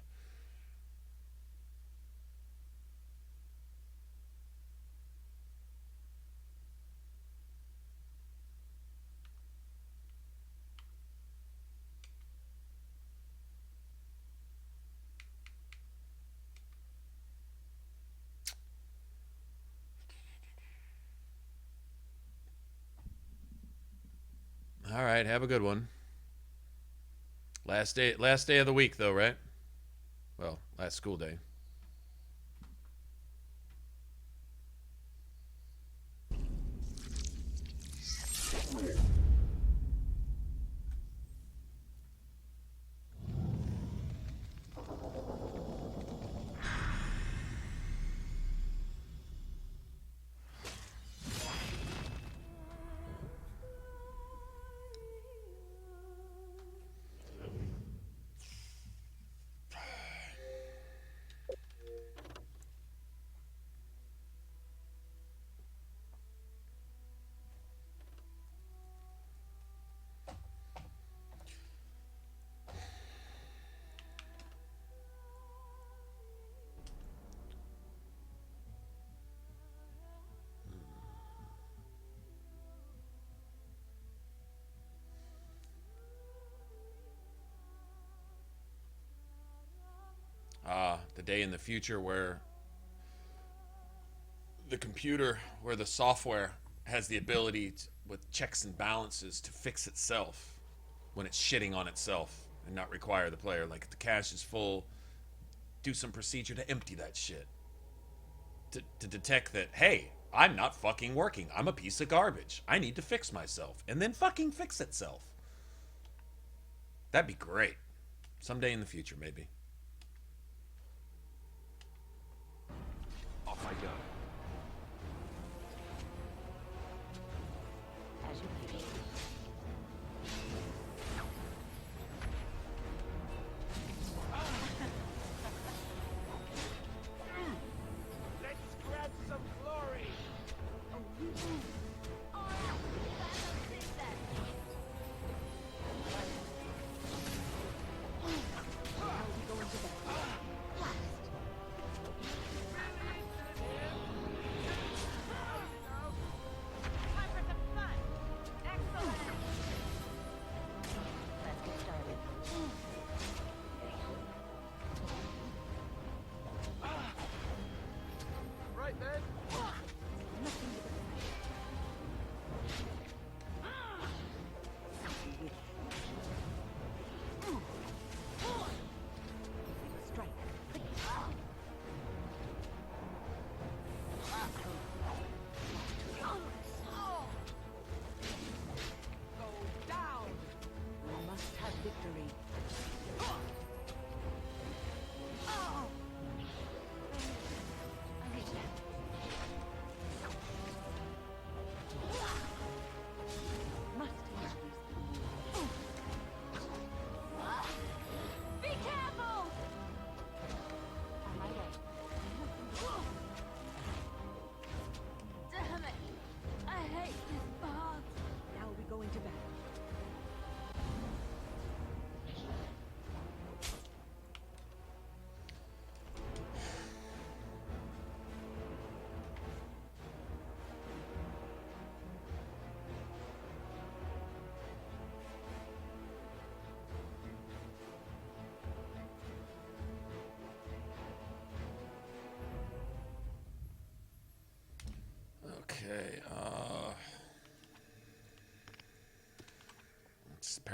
All right, have a good one. Last day of the week, though, right? Well, last school day. The day in the future where the computer, where the software has the ability to, with checks and balances, to fix itself when it's shitting on itself and not require the player. Like, if the cache is full, do some procedure to empty that shit. To detect that, hey, I'm not fucking working. I'm a piece of garbage. I need to fix myself. And then fucking fix itself. That'd be great. Someday in the future, maybe. Off I go. As you wish. Let's grab some glory. Right then.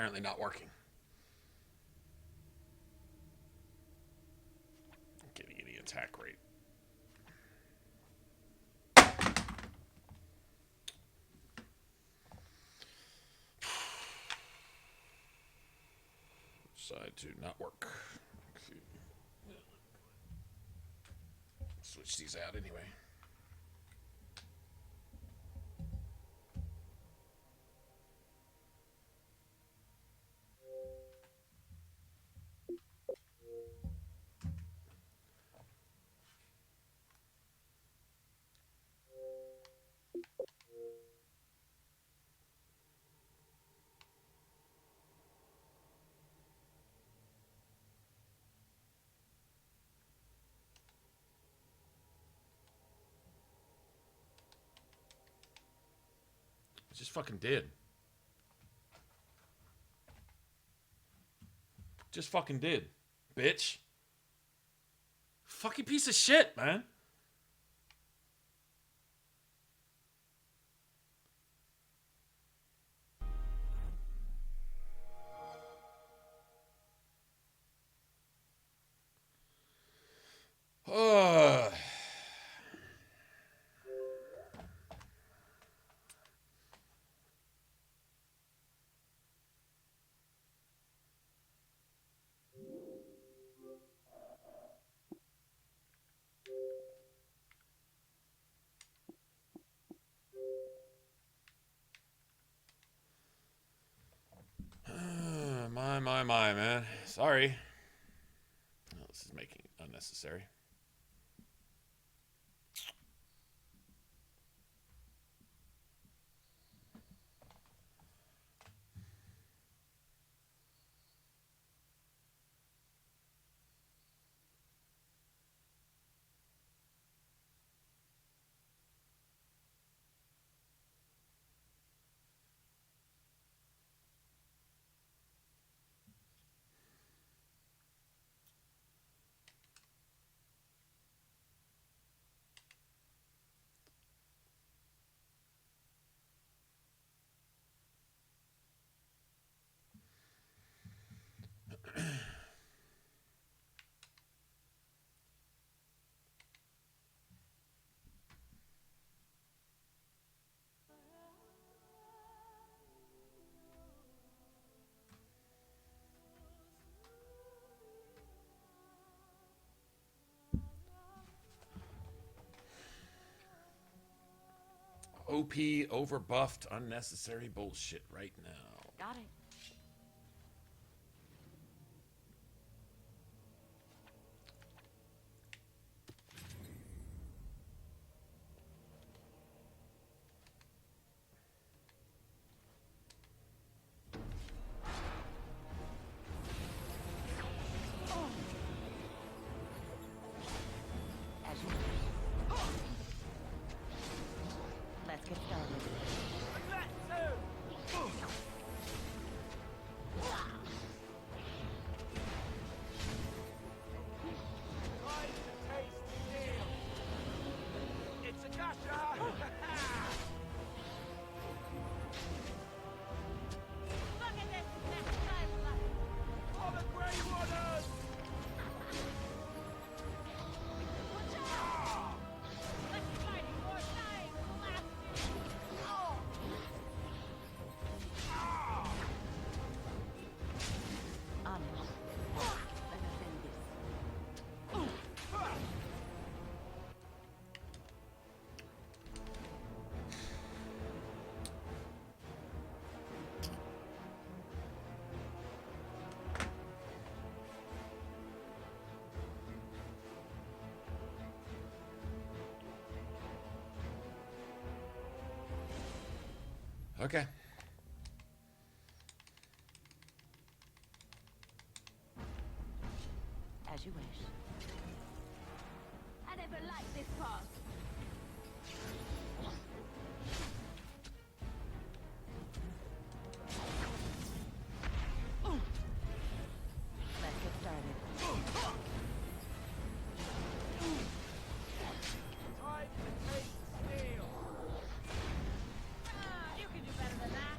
apparently not working. Getting any attack rate. Decide to not work. Switch these out anyway. Just fucking did. Just fucking did. Bitch. Fucking piece of shit, man. Oh. My, man. Sorry. Oh, this is making it unnecessary. OP, overbuffed, unnecessary bullshit right now. Got it. Let's get started. It's a gotcha! Look at this next time, For the Grey Runners! let's fight more time, blasted. On it. Let us end this. Okay. As you wish. I never liked this part. Let's get started. Time to take steel! You can do better than that.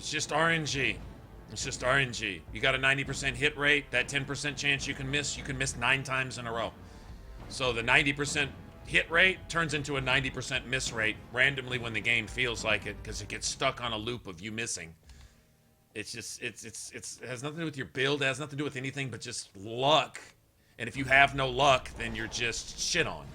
It's just RNG. It's just RNG. You got a 90% hit rate. That 10% chance you can miss 9 times in a row. So the 90% hit rate turns into a 90% miss rate randomly when the game feels like it, because it gets stuck on a loop of you missing. It's just, it has nothing to do with your build. It has nothing to do with anything but just luck. And if you have no luck, then you're just shit on.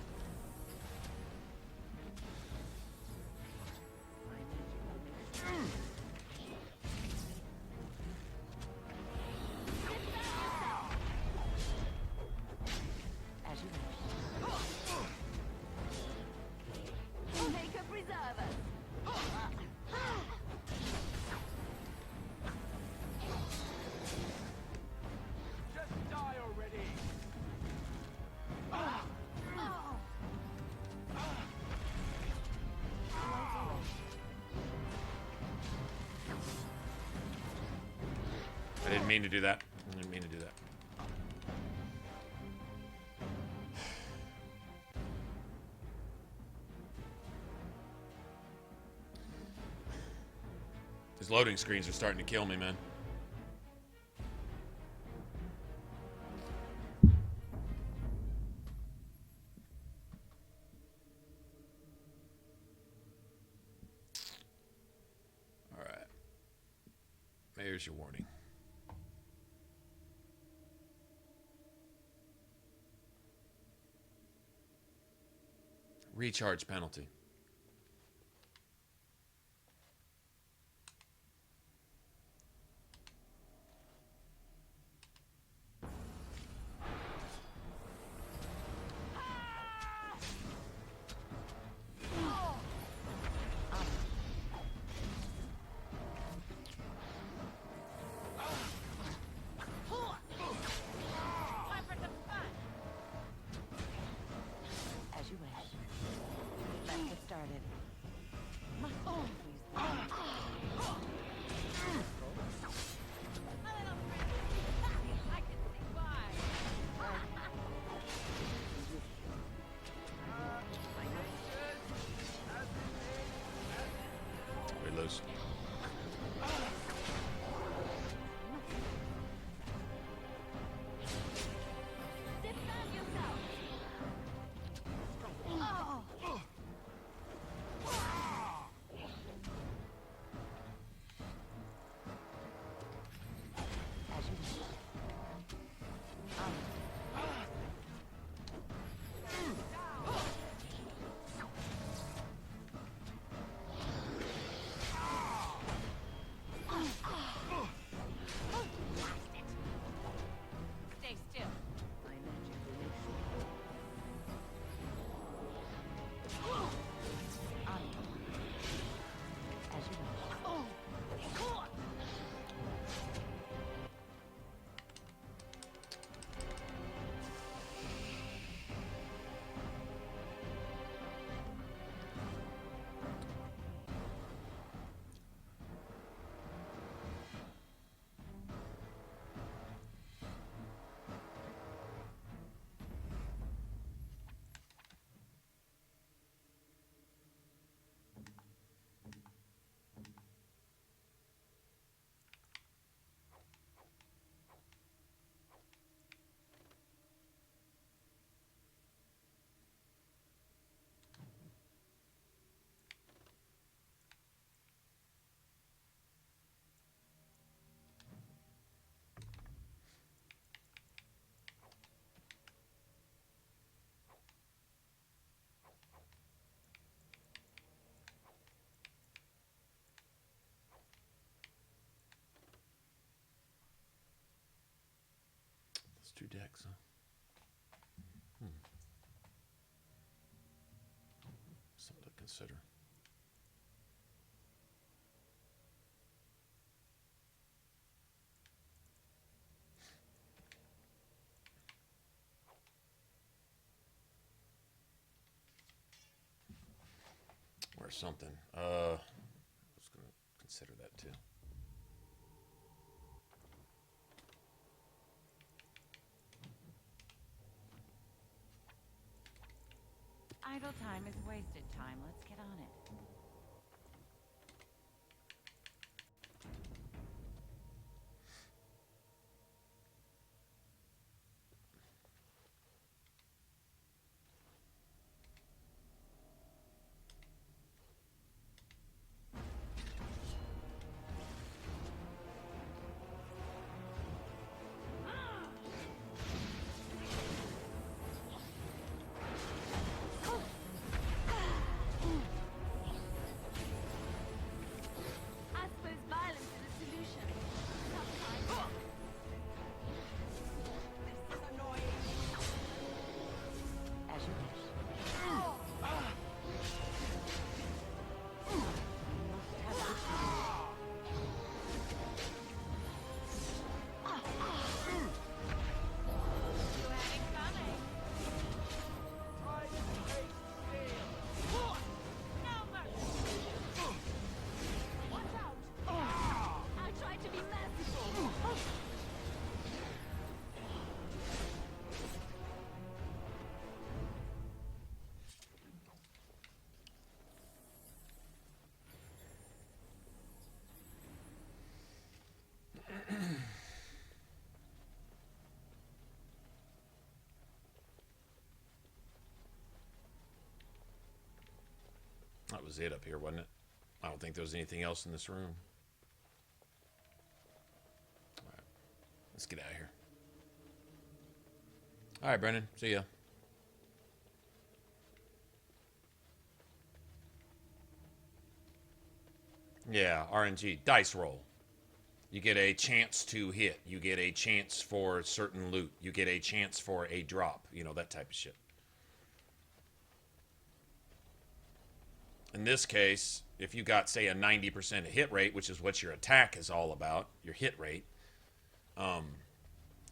I didn't mean to do that. I didn't mean to do that. These loading screens are starting to kill me, man. All right. Here's your warning. Recharge penalty. It's 2 decks, huh? Something to consider. Or something. I was gonna consider that too. Idle time is wasted time. Let's get on it. That was it up here, wasn't it? I don't think there was anything else in this room. Alright. Let's get out of here. Alright, Brennan. See ya. Yeah, RNG. Dice roll. You get a chance to hit. You get a chance for certain loot. You get a chance for a drop. You know, that type of shit. In this case, if you got, say, a 90% hit rate, which is what your attack is all about, your hit rate,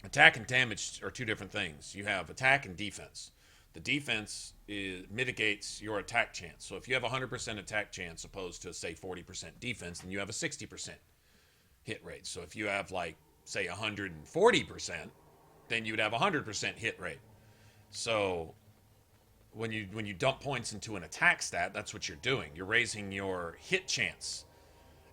attack and damage are two different things. You have attack and defense. The defense mitigates your attack chance. So if you have a 100% attack chance opposed to, say, 40% defense, then you have a 60% hit rate. So if you have, like, say, 140%, then you'd have a 100% hit rate. So when you dump points into an attack stat, that's what you're doing. You're raising your hit chance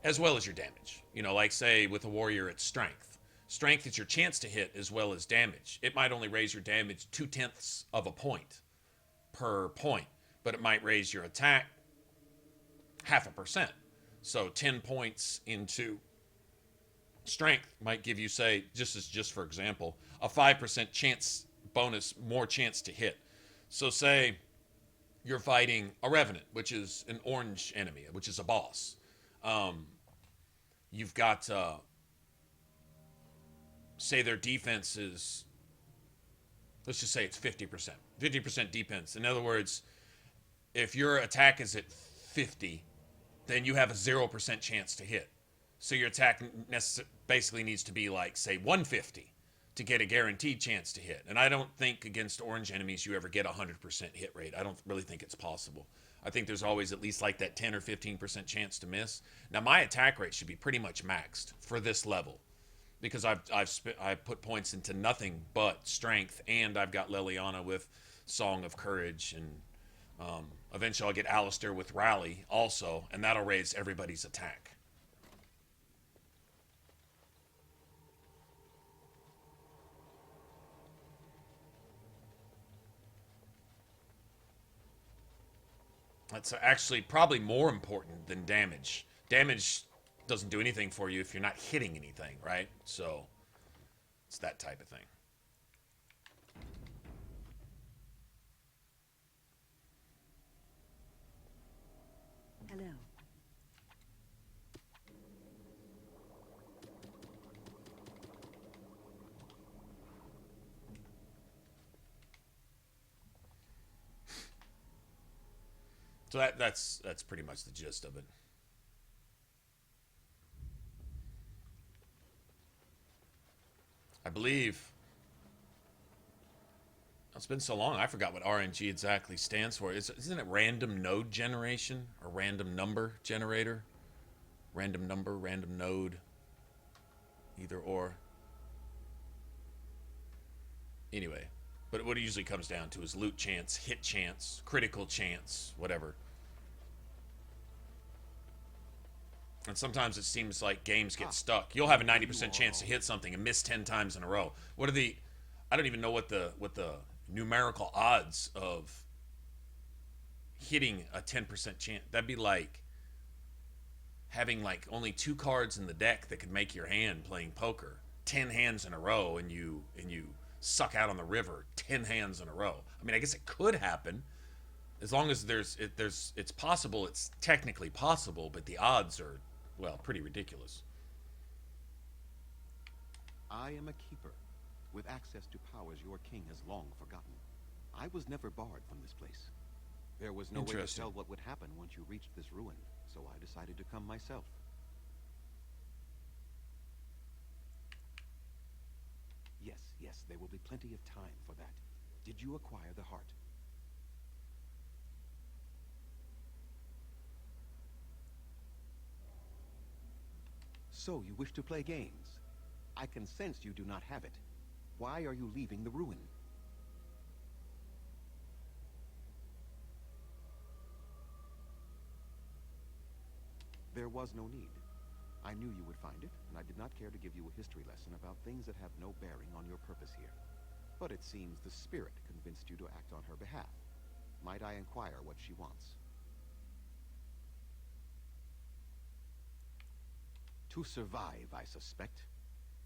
as well as your damage. You know, like, say, with a warrior, it's strength. Strength is your chance to hit as well as damage. It might only raise your damage 0.2 of a point per point, but it might raise your attack 0.5%. So 10 points into strength might give you, say, just for example, a 5% chance bonus, more chance to hit. So say you're fighting a Revenant, which is an orange enemy, which is a boss. You've got, say their defense is, let's just say it's 50%. 50% defense. In other words, if your attack is at 50, then you have a 0% chance to hit. So your attack basically needs to be like, say, 150 to get a guaranteed chance to hit. And I don't think against orange enemies you ever get a 100% hit rate. I don't really think it's possible. I think there's always at least like that 10 or 15% chance to miss. Now my attack rate should be pretty much maxed for this level, because I've put points into nothing but strength, and I've got Leliana with Song of Courage, and eventually I'll get Alistair with Rally also, and that'll raise everybody's attack. That's actually probably more important than damage. Damage doesn't do anything for you if you're not hitting anything, right? So it's that type of thing. Hello. So that's pretty much the gist of it. I believe it's been so long I forgot what RNG exactly stands for. Isn't it random node generation or random number generator? Random number, random node, either or. Anyway, but what it usually comes down to is loot chance, hit chance, critical chance, whatever. And sometimes it seems like games get stuck. You'll have a 90% chance to hit something and miss 10 times in a row. What are the... I don't even know what the numerical odds of hitting a 10% chance. That'd be like having like only 2 cards in the deck that could make your hand playing poker. 10 hands in a row, and you suck out on the river 10 hands in a row. I mean, I guess it could happen. As long as it's possible, it's technically possible, but the odds are, well, pretty ridiculous. I am a keeper, with access to powers your king has long forgotten. I was never barred from this place. There was no way to tell what would happen once you reached this ruin, so I decided to come myself. Yes, there will be plenty of time for that. Did you acquire the heart? So you wish to play games. I can sense you do not have it. Why are you leaving the ruin? There was no need. I knew you would find it, and I did not care to give you a history lesson about things that have no bearing on your purpose here. But it seems the spirit convinced you to act on her behalf. Might I inquire what she wants? To survive, I suspect.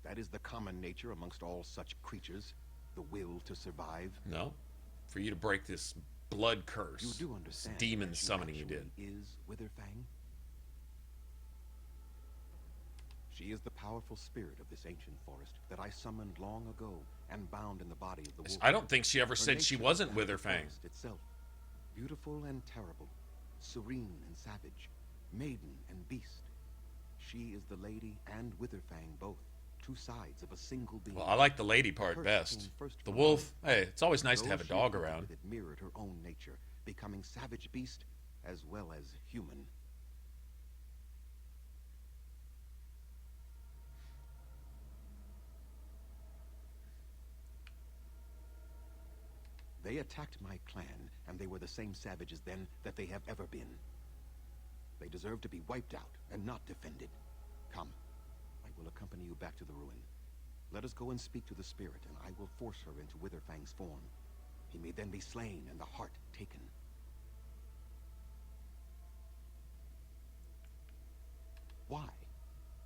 That is the common nature amongst all such creatures. The will to survive. No. For you to break this blood curse. You do understand. This demon summoning you did. Is Witherfang? She is the powerful spirit of this ancient forest that I summoned long ago and bound in the body of the wolf. I don't think she ever said she wasn't Witherfang. Itself, beautiful and terrible, serene and savage, maiden and beast. She is the lady and Witherfang both, two sides of a single being. Well, I like the lady part best. The wolf, hey, it's always nice to have a dog around. It mirrored her own nature, becoming savage beast as well as human. They attacked my clan, and they were the same savages then that they have ever been. They deserve to be wiped out and not defended. Come, I will accompany you back to the ruin. Let us go and speak to the spirit, and I will force her into Witherfang's form. He may then be slain and the heart taken. Why?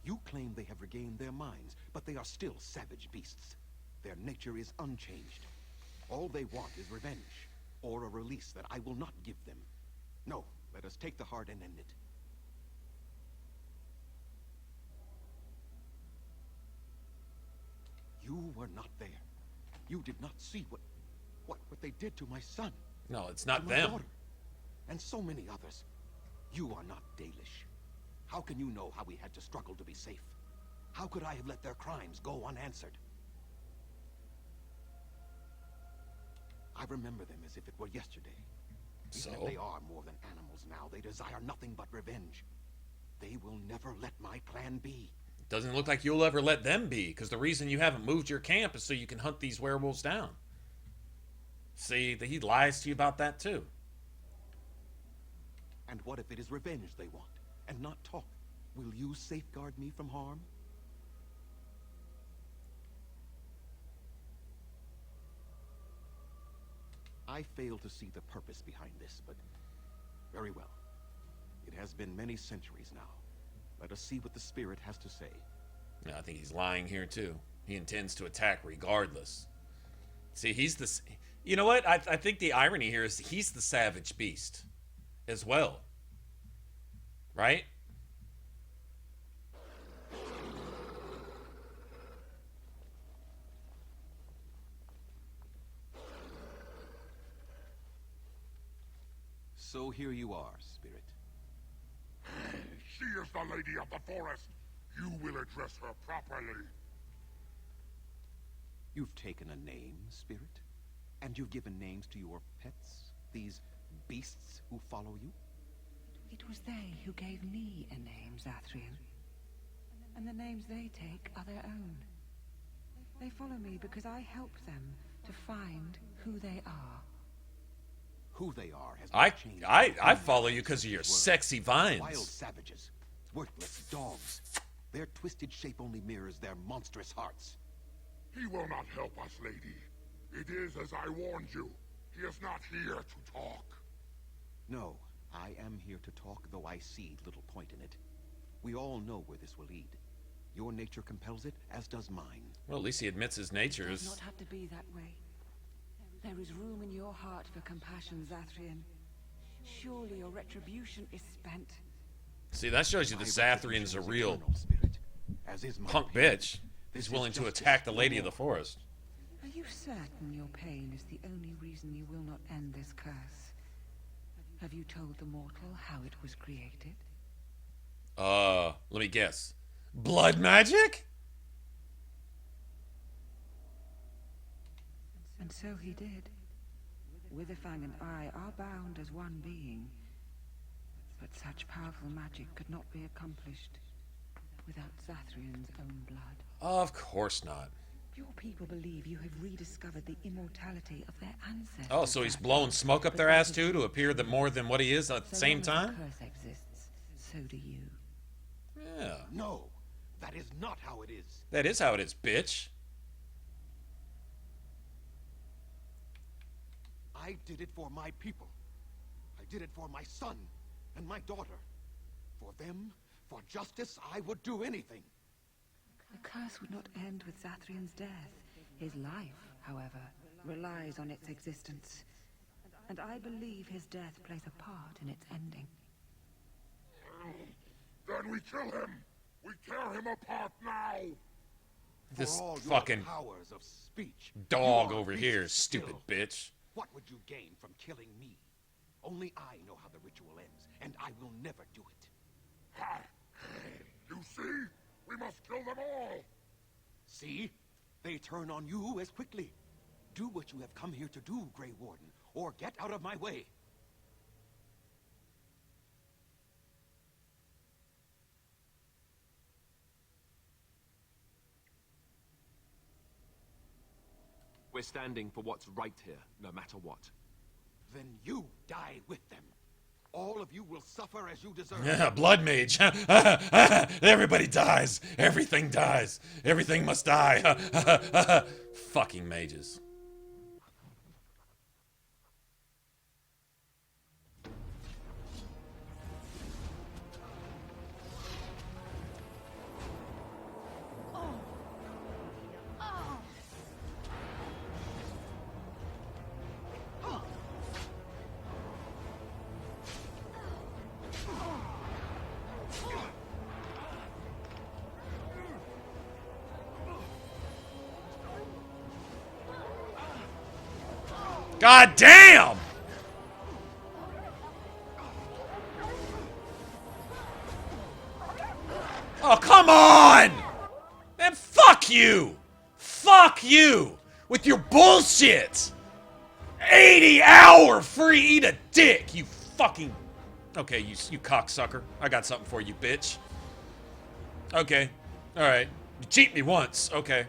You claim they have regained their minds, but they are still savage beasts. Their nature is unchanged. All they want is revenge, or a release that I will not give them. No, let us take the heart and end it. You were not there. You did not see what they did to my son. No, it's not to my them. Daughter, and so many others. You are not Dalish. How can you know how we had to struggle to be safe? How could I have let their crimes go unanswered? I remember them as if it were yesterday. So? Even if they are more than animals now, they desire nothing but revenge. They will never let my clan be. Doesn't look like you'll ever let them be, because the reason you haven't moved your camp is so you can hunt these werewolves down. See, he lies to you about that too. And what if it is revenge they want, and not talk? Will you safeguard me from harm? I fail to see the purpose behind this, but very well. It has been many centuries now. Let us see what the spirit has to say. Yeah, I think he's lying here too. He intends to attack regardless. See, he's the... You know what? I think the irony here is he's the savage beast as well. Right? So here you are, spirit. She is the lady of the forest. You will address her properly. You've taken a name, spirit? And you've given names to your pets? These beasts who follow you? It was they who gave me a name, Zathrian. And the names they take are their own. They follow me because I help them to find who they are. Who they are has not changed. I follow you because of your sexy vines. Wild savages, worthless dogs. Their twisted shape only mirrors their monstrous hearts. He will not help us, lady. It is as I warned you. He is not here to talk. No, I am here to talk, though I see little point in it. We all know where this will lead. Your nature compels it, as does mine. Well, at least he admits his nature It does is... not have to be that way. There is room in your heart for compassion, Zathrian. Surely your retribution is spent. See, that shows you the Zathrian's a real spirit, as is my punk pain. bitch. He's willing to attack the lady of the forest. Are you certain your pain is the only reason you will not end this curse? Have you told the mortal how it was created? Let me guess. Blood magic? And so he did. Witherfang and I are bound as one being. But such powerful magic could not be accomplished without Zathrian's own blood. Of course not. Your people believe you have rediscovered the immortality of their ancestors. Oh, so he's blowing smoke up their ass too to appear that more than what he is at the same time? So long as the curse exists, so do you. Yeah. No, that is not how it is. That is how it is, bitch. I did it for my people. I did it for my son and my daughter. For them, For justice, I would do anything. The curse would not end with Zathrian's death. His life, however, relies on its existence. And I believe his death plays a part in its ending. Then we kill him! We tear him apart now! This For all fucking your powers of speech, dog you are over here, beasts stupid still. bitch. What would you gain from killing me? Only I know how the ritual ends, and I will never do it. Ha! You see? We must kill them all! See? They turn on you as quickly. Do what you have come here to do, Grey Warden, or get out of my way. We're standing for what's right here, no matter what. Then you die with them. All of you will suffer as you deserve. Yeah, blood mage. Everybody dies. Everything dies. Everything must die. Fucking mages. God damn! Oh, come on! Man, fuck you! Fuck you! With your bullshit! 80-hour free eat a dick, you fucking... Okay, you cocksucker. I got something for you, bitch. Okay. Alright. You cheat me once. Okay.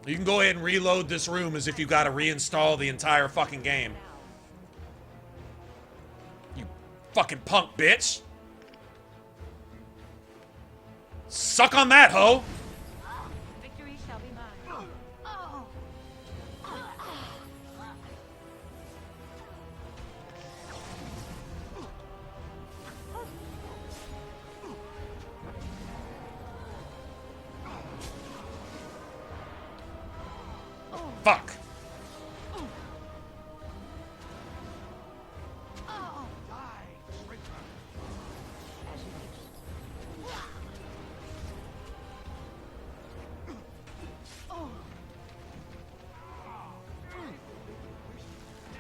You can go ahead and reload this room as if you gotta reinstall the entire fucking game. You fucking punk bitch. Suck on that, hoe. Victory shall be mine. Fuck.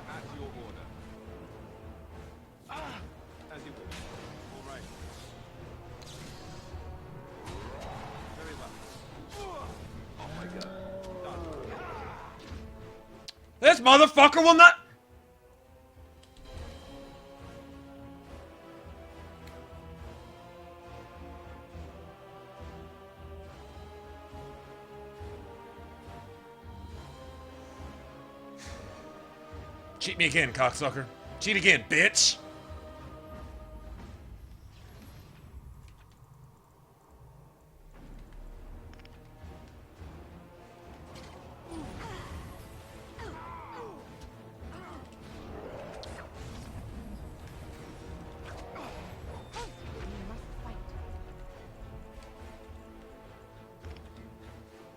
At your order. As you wish. All right. Very well. Oh my god. Done. This motherfucker will not... Cheat me again, cocksucker. Cheat again, bitch.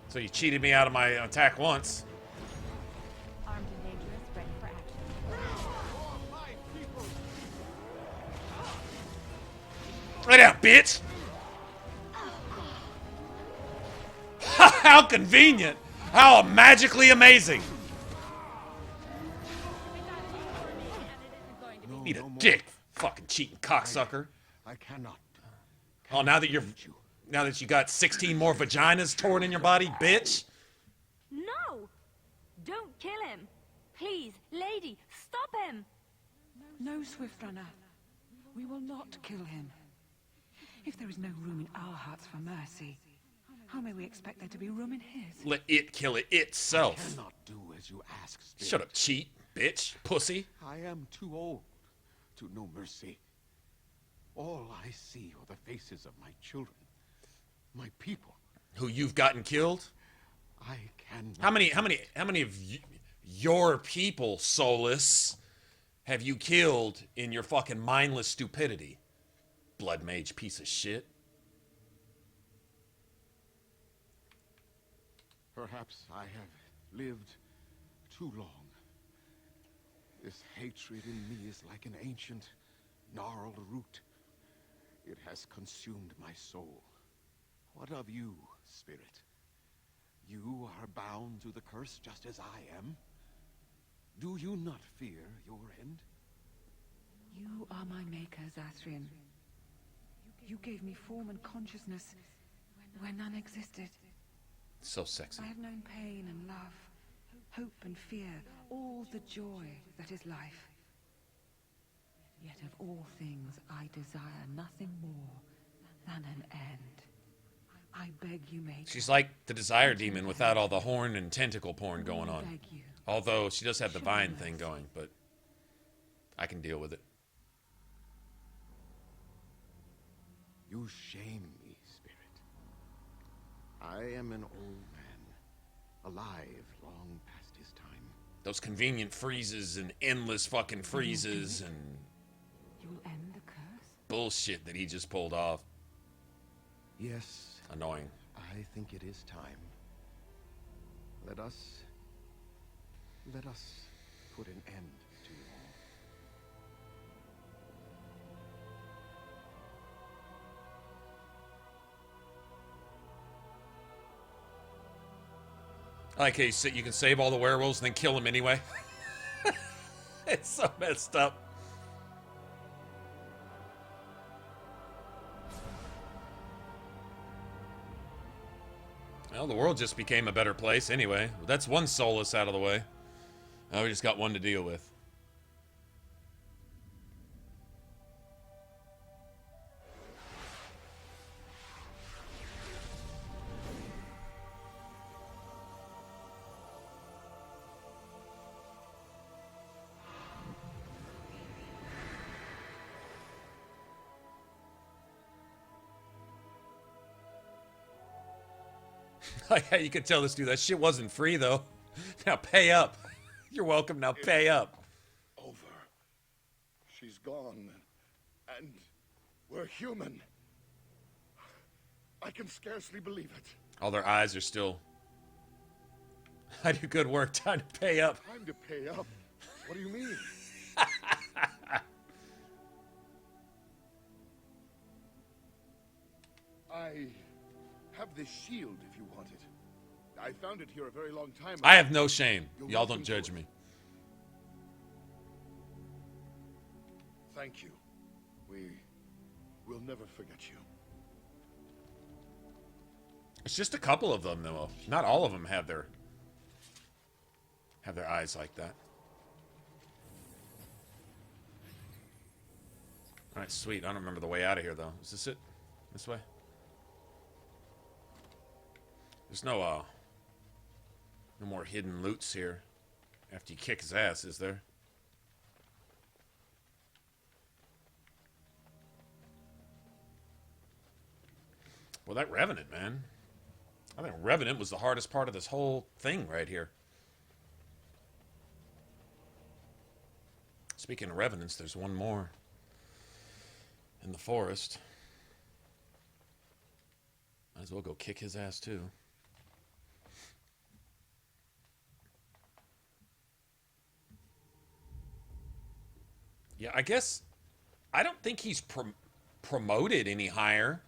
So you cheated me out of my attack once. Armed and dangerous, ready for action. Right out, bitch! How convenient! How magically amazing! Eat a dick, fucking cheating cocksucker. I cannot. Oh, now that you got 16 more vaginas torn in your body, bitch! No! Don't kill him! Please, lady, stop him! No, Swiftrunner. We will not kill him. If there is no room in our hearts for mercy, how may we expect there to be room in his? Let it kill it itself. I cannot do as you ask, Spirit. Shut up, cheat, bitch, pussy. I am too old to know mercy. All I see are the faces of my children, my people. Who you've gotten killed? I can. How many of your people, Solus, have you killed in your fucking mindless stupidity? blood mage piece of shit. Perhaps I have lived too long. This hatred in me is like an ancient, gnarled root. It has consumed my soul. What of you, spirit? You are bound to the curse just as I am. Do you not fear your end? You are my maker, Zathrian. You gave me form and consciousness where none existed. So sexy. I have known pain and love, hope and fear, all the joy that is life. Yet of all things, I desire nothing more than an end. I beg you, mate. She's like the desire demon without all the horn and tentacle porn going on. Although she does have the vine thing going, but I can deal with it. You shame me, spirit. I am an old man, alive long past his time. Those convenient freezes and endless fucking freezes and You'll end the curse? bullshit that he just pulled off. Yes. Annoying. I think it is time. Let us put an end to it all. I like how you can save all the werewolves and then kill them anyway. It's so messed up. Well, the world just became a better place anyway. That's one solace out of the way. Now we just got one to deal with. You could tell this dude that shit wasn't free though. Now pay up. You're welcome. Now pay up. Over. She's gone, and we're human. I can scarcely believe it. All their eyes are still. I do good work. Time to pay up. Time to pay up. What do you mean? I have this shield if you want it. I found it here a very long time ago. I have no shame. Y'all don't judge me. Thank you. We'll never forget you. It's just a couple of them though. Not all of them have their eyes like that. All right, sweet. I don't remember the way out of here though. Is this it? This way? There's no more hidden loots here after you kick his ass, is there? Well, that Revenant, man. I think Revenant was the hardest part of this whole thing right here. Speaking of Revenants, there's one more in the forest. Might as well go kick his ass too. Yeah, I guess I don't think he's promoted any higher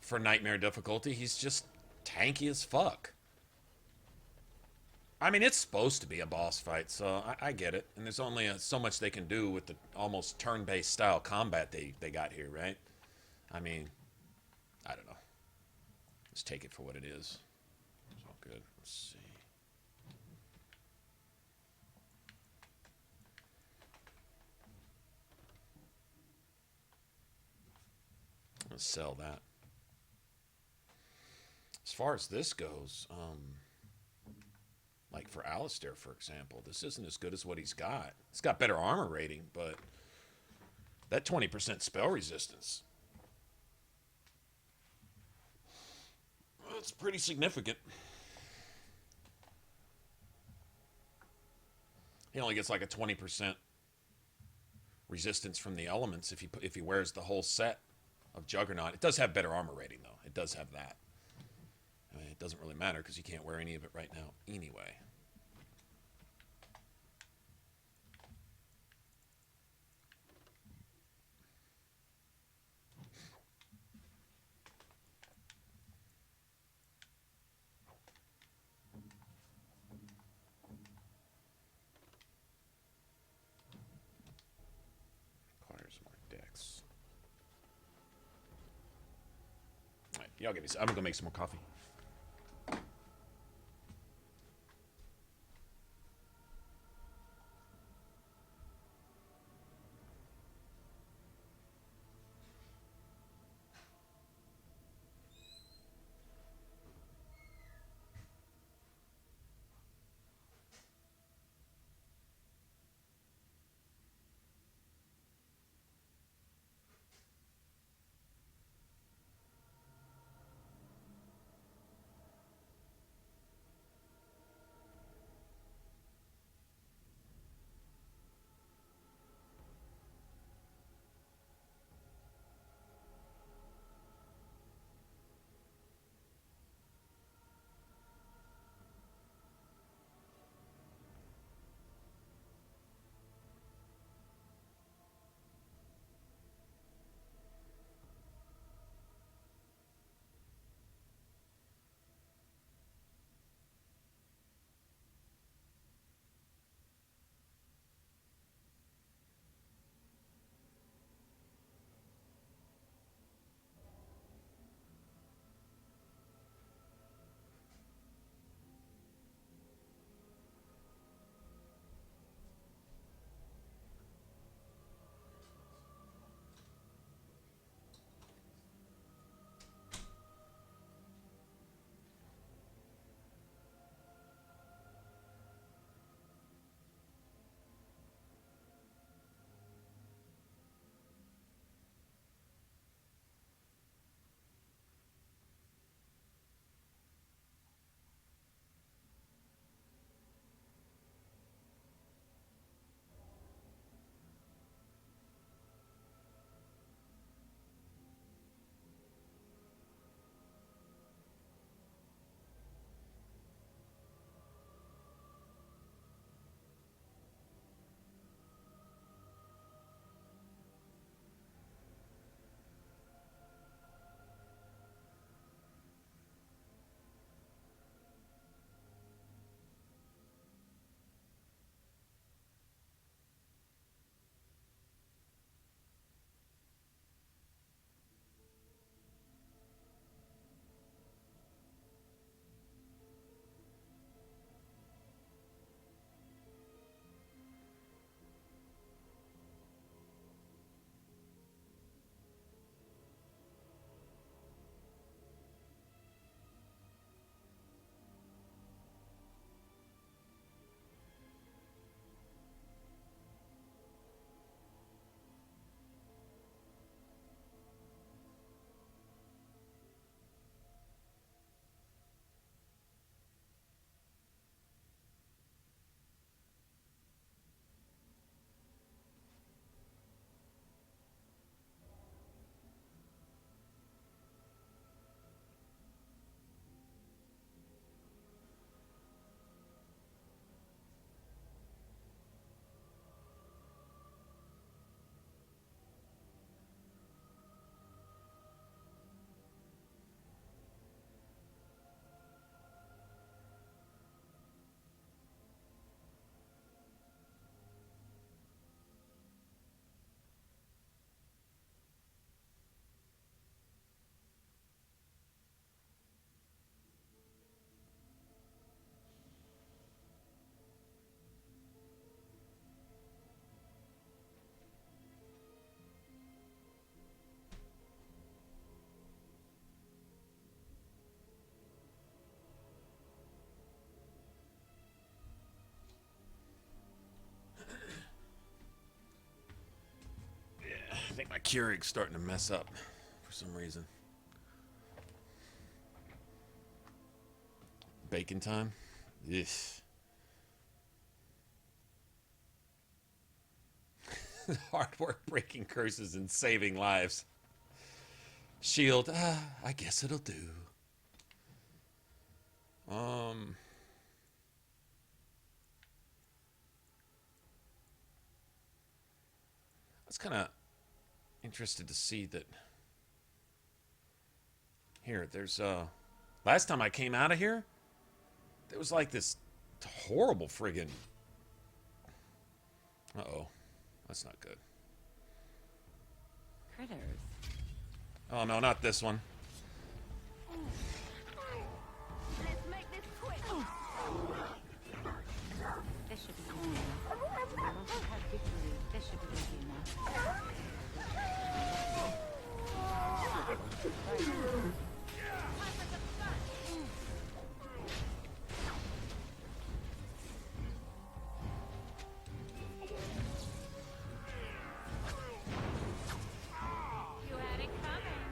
for Nightmare difficulty. He's just tanky as fuck. I mean, it's supposed to be a boss fight, so I get it. And there's only so much they can do with the almost turn-based style combat they got here, right? I mean, I don't know. Let's take it for what it is. It's all good. Let's see. Let's sell that. As far as this goes, like for Alistair, for example, this isn't as good as what he's got. He's got better armor rating, but that 20% spell resistance, that's pretty significant. He only gets like a 20% resistance from the elements if he wears the whole set of Juggernaut. It does have better armor rating, though. It does have that. I mean, it doesn't really matter because you can't wear any of it right now anyway. Y'all give me some. I'm gonna go make some more coffee. I think my Keurig's starting to mess up for some reason. Bacon time? Yes. Hard work breaking curses and saving lives. Shield, I guess it'll do. I was kind of interested to see that. Here, there's last time I came out of here, there was like this horrible friggin'. Uh-oh. That's not good. Critters. Oh no, not this one. Let's make this quick. This should be easy enough. Once we have victory, this should be easy enough. You had it coming.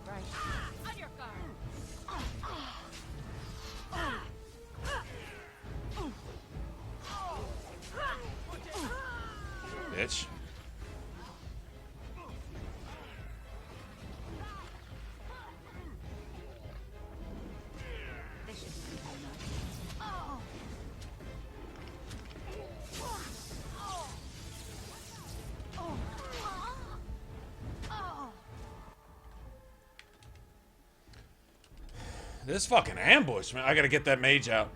Right. On your guard. Bitch. This should be easy enough. This fucking ambush, man. I gotta get that mage out.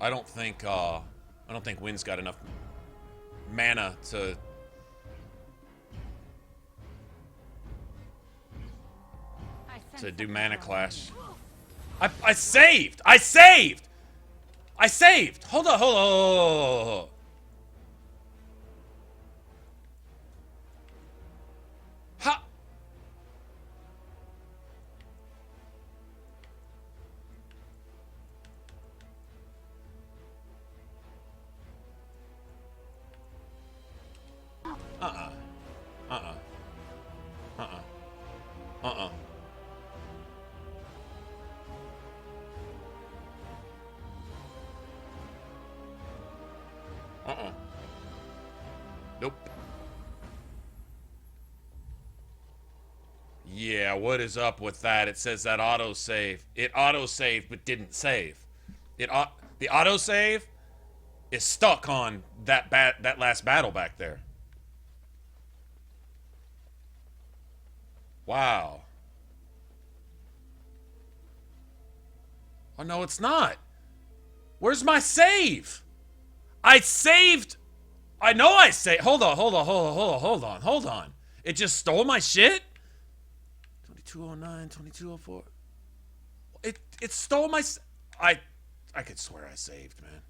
I don't think Wynn's got enough mana to do mana clash. I saved! I saved! I saved! Hold on, hold on. Ha! Nope. Yeah, what is up with that? It says that autosave. It autosaved but didn't save. The autosave is stuck on that last battle back there. Wow. Oh no, it's not. Where's my save? I saved. I know I saved. Hold on. It just stole my shit? 2209, 2204. It stole my. I could swear I saved, man.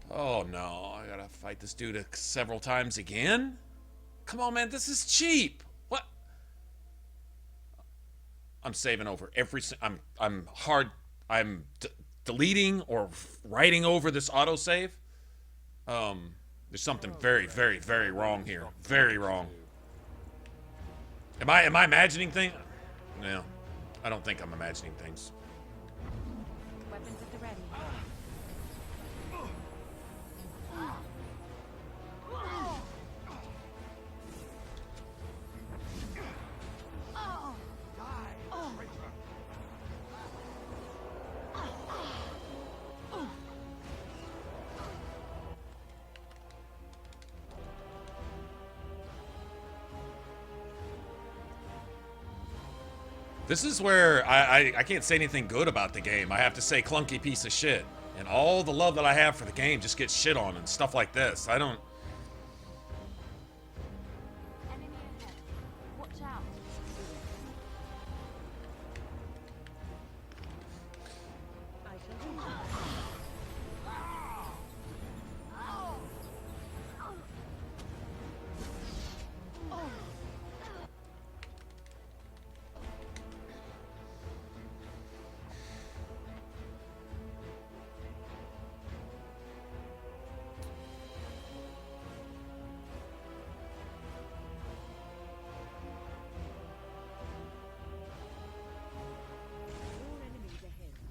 Oh no, I gotta fight this dude several times again? Come on, man, this is cheap. What? I'm saving over every. I'm deleting or writing over this autosave. There's something very, very, very wrong here. Very wrong. Am I imagining things? No, I don't think I'm imagining things. Weapons at the ready. This is where I can't say anything good about the game. I have to say clunky piece of shit. And all the love that I have for the game just gets shit on and stuff like this. I don't... Enemy ahead. Watch out.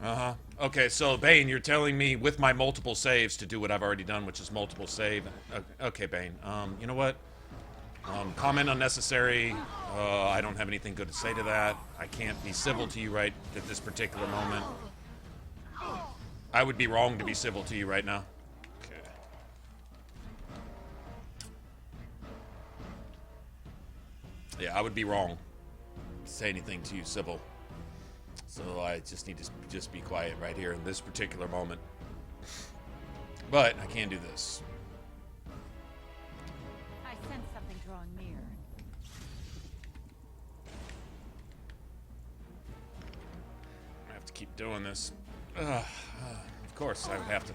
Uh-huh. Okay, so Bane, you're telling me with my multiple saves to do what I've already done, which is multiple save. Okay, Bane. You know what? Comment unnecessary. I don't have anything good to say to that. I can't be civil to you right at this particular moment. I would be wrong to be civil to you right now. Okay. Yeah, I would be wrong to say anything to you civil. So I just need to just be quiet right here in this particular moment. But I can do this. I sense something drawing near. I have to keep doing this. Of course, I would have to.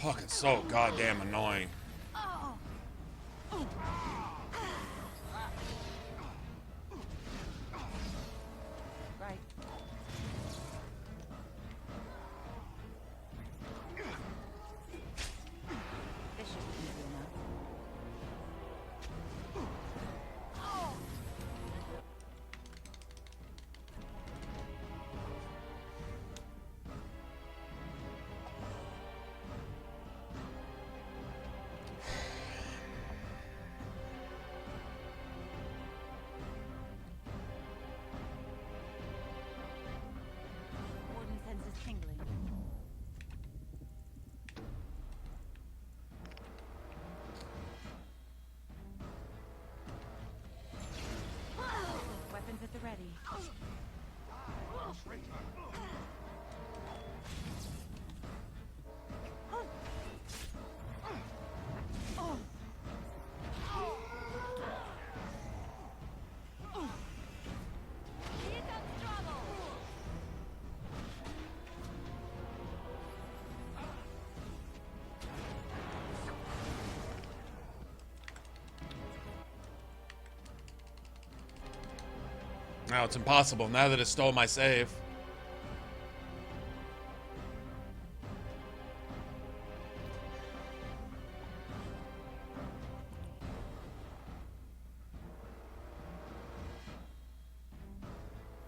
Fucking so goddamn annoying. Right. This should be easy enough. Warden senses tingling. Weapons at the ready. Here comes trouble. Now it's impossible now that it stole my save.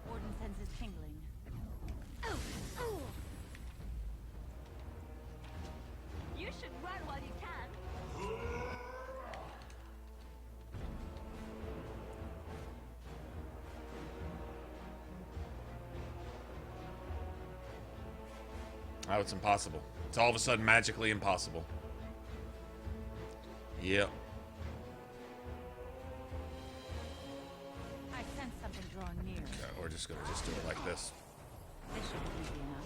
Warden senses tingling. You should run while you can. Now it's impossible. It's all of a sudden magically impossible. Yep. I sense something drawing near. Okay, we're just gonna do it like this. This should be easy enough.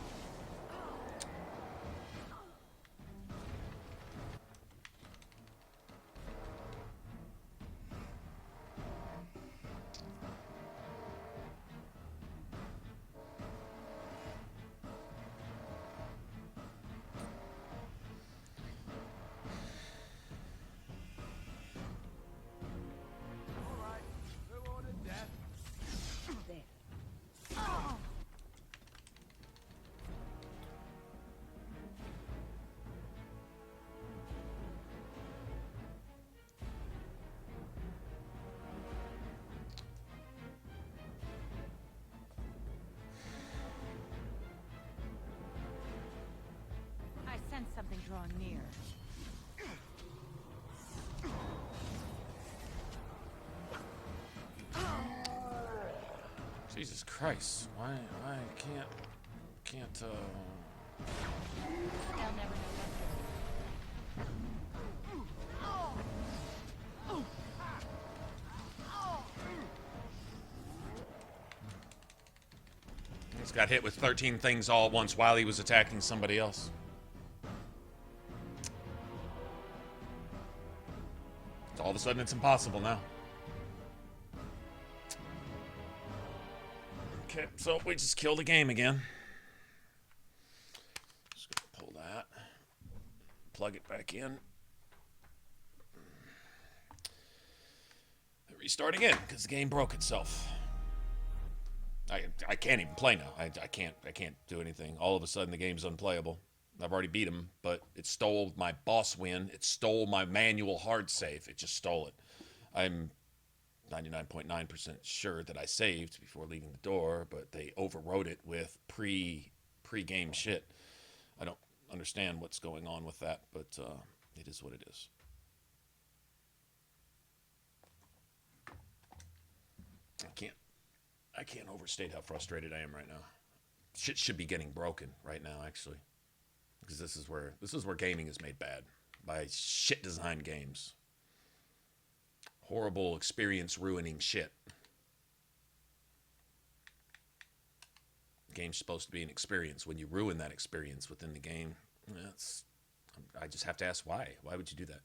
I sense something drawing near. Jesus Christ! Why can't They'll never know He's got hit with 13 things all at once while he was attacking somebody else. So all of a sudden it's impossible now. Okay, so we just killed the game again. Just gonna pull that, plug it back in, and restart again because the game broke itself. I can't even play now. I can't do anything. All of a sudden the game's unplayable. I've already beat him, but it stole my boss win. It stole my manual hard save. It just stole it. I'm 99.9% sure that I saved before leaving the door, but they overwrote it with pre-game shit. I don't understand what's going on with that, but it is what it is. I can't overstate how frustrated I am right now. Shit should be getting broken right now, actually, because this is where gaming is made bad by shit designed games. Horrible experience ruining shit. The game's supposed to be an experience. When you ruin that experience within the game, I just have to ask why. Why would you do that?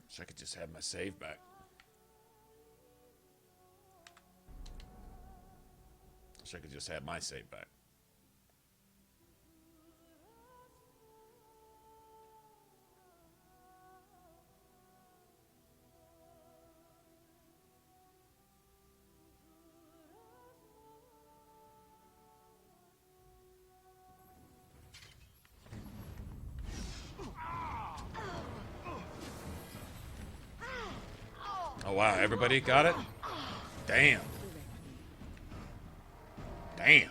Wish I could just have my save back. Wish I could just have my save back. Oh wow, everybody got it? Damn. Damn.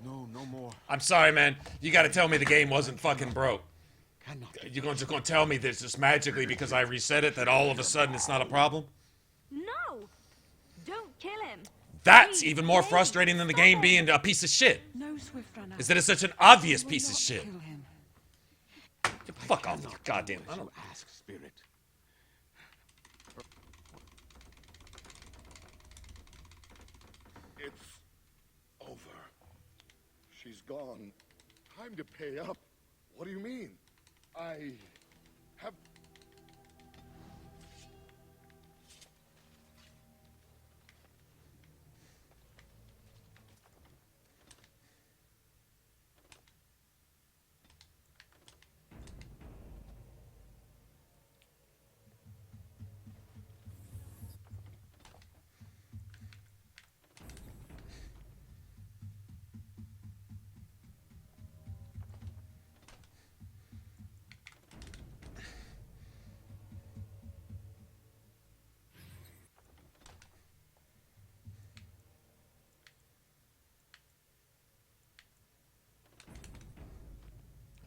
No more. I'm sorry, man. You gotta tell me the game wasn't fucking broke. You're just gonna tell me this just magically because I reset it that all of a sudden it's not a problem? No! Don't kill him! That's even more frustrating than the game being a piece of shit. No swift runner. Is that it's such an obvious piece of shit. Fuck off, you goddamn. I don't ask, Spirit. It's over. She's gone. Time to pay up. What do you mean? I have...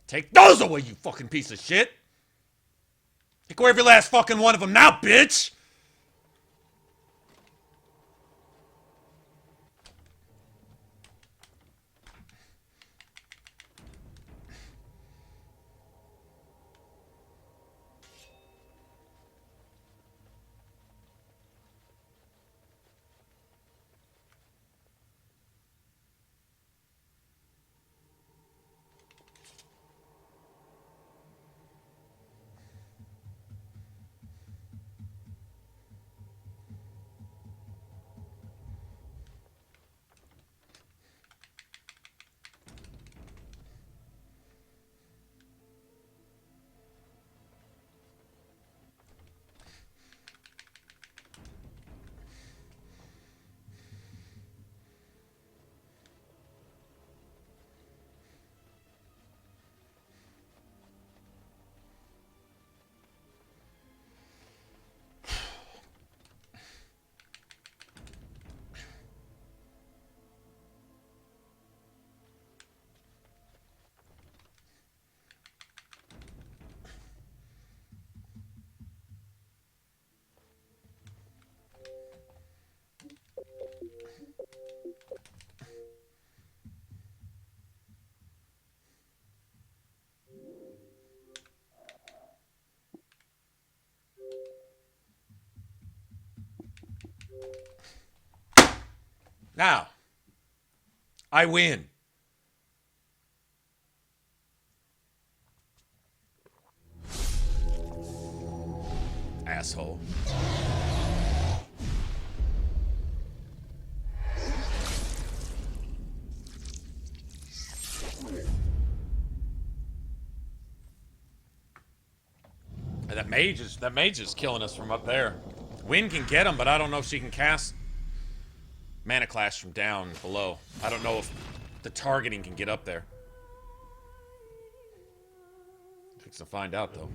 Take those away, you fucking piece of shit! Take away every last fucking one of them now, bitch! Now, I win. Asshole. That mage is killing us from up there. Wind can get him, but I don't know if she can cast Mana Clash from down below. I don't know if the targeting can get up there. Fix to find out, though.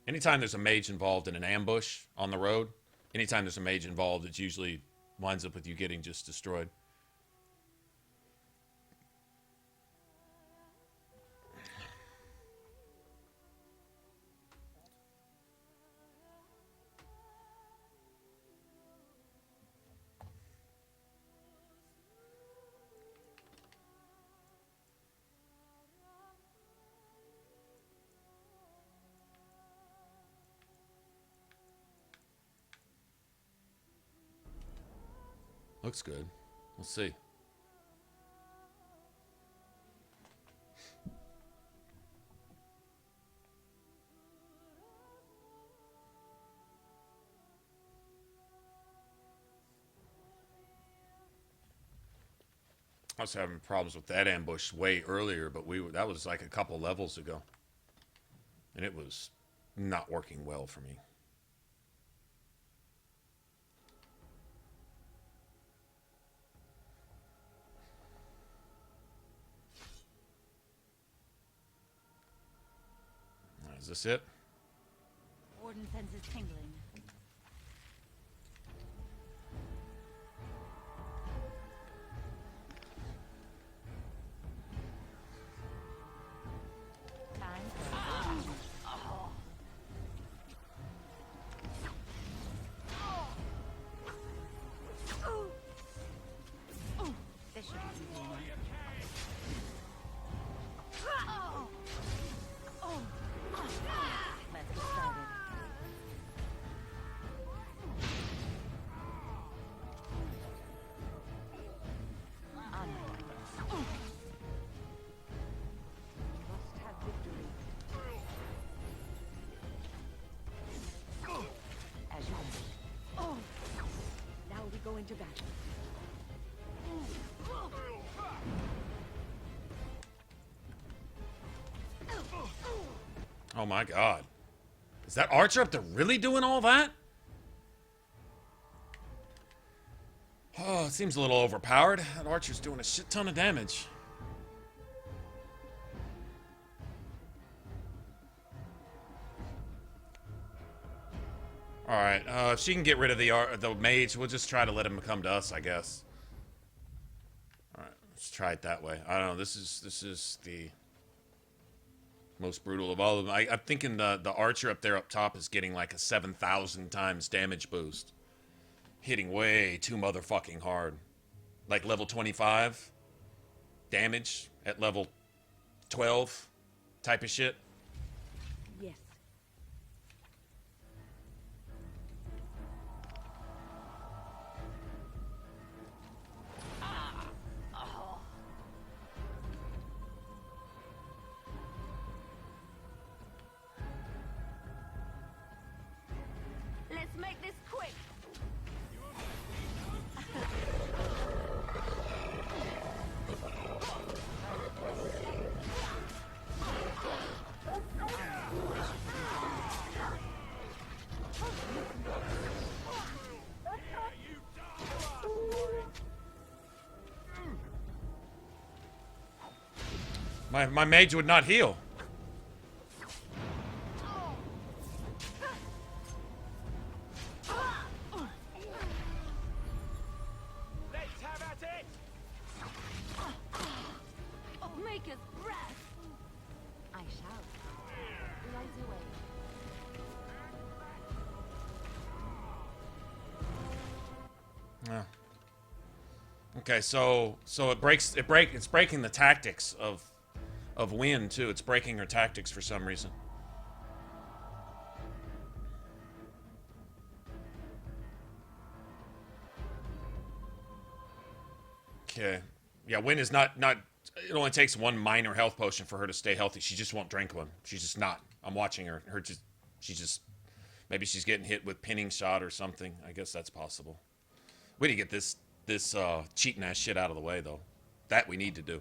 Anytime there's a mage involved in an ambush on the road, anytime there's a mage involved, it usually winds up with you getting just destroyed. Looks good. We'll see. I was having problems with that ambush way earlier, but that was like a couple levels ago. And it was not working well for me. Is this it? Warden senses tingling. This should be easy enough. Let's get started. Must have victory. As you wish. Oh! Now we go into battle. Oh my god. Is that archer up there really doing all that? Oh, it seems a little overpowered. That archer's doing a shit ton of damage. Alright, if she can get rid of the mage, we'll just try to let him come to us, I guess. Alright, let's try it that way. I don't know, this is the most brutal of all of them. I'm thinking the archer up there up top is getting like a 7,000 times damage boost. Hitting way too motherfucking hard. Like level 25 damage at level 12 type of shit. Yes. Let's make this quick. My mage would not heal. Let's have at it! Make us breath. I shall. Light away. Yeah. Okay, so it's breaking the tactics of Wind too. It's breaking her tactics for some reason. Okay. Yeah, Wynn is not. It only takes one minor health potion for her to stay healthy. She just won't drink one. She's just not. I'm watching her. She's just. Maybe she's getting hit with pinning shot or something. I guess that's possible. We need to get this cheating ass shit out of the way, though. That we need to do.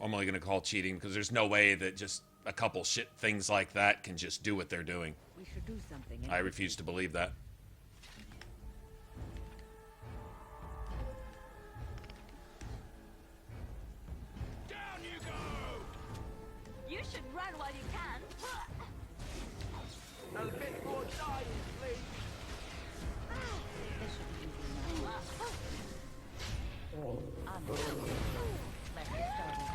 I'm only gonna call cheating because there's no way that just a couple shit things like that can just do what they're doing. We should do something. I refuse to believe that. Down you go! You should run while you can. A bit more dying, please. This should be easy enough. Let's get started.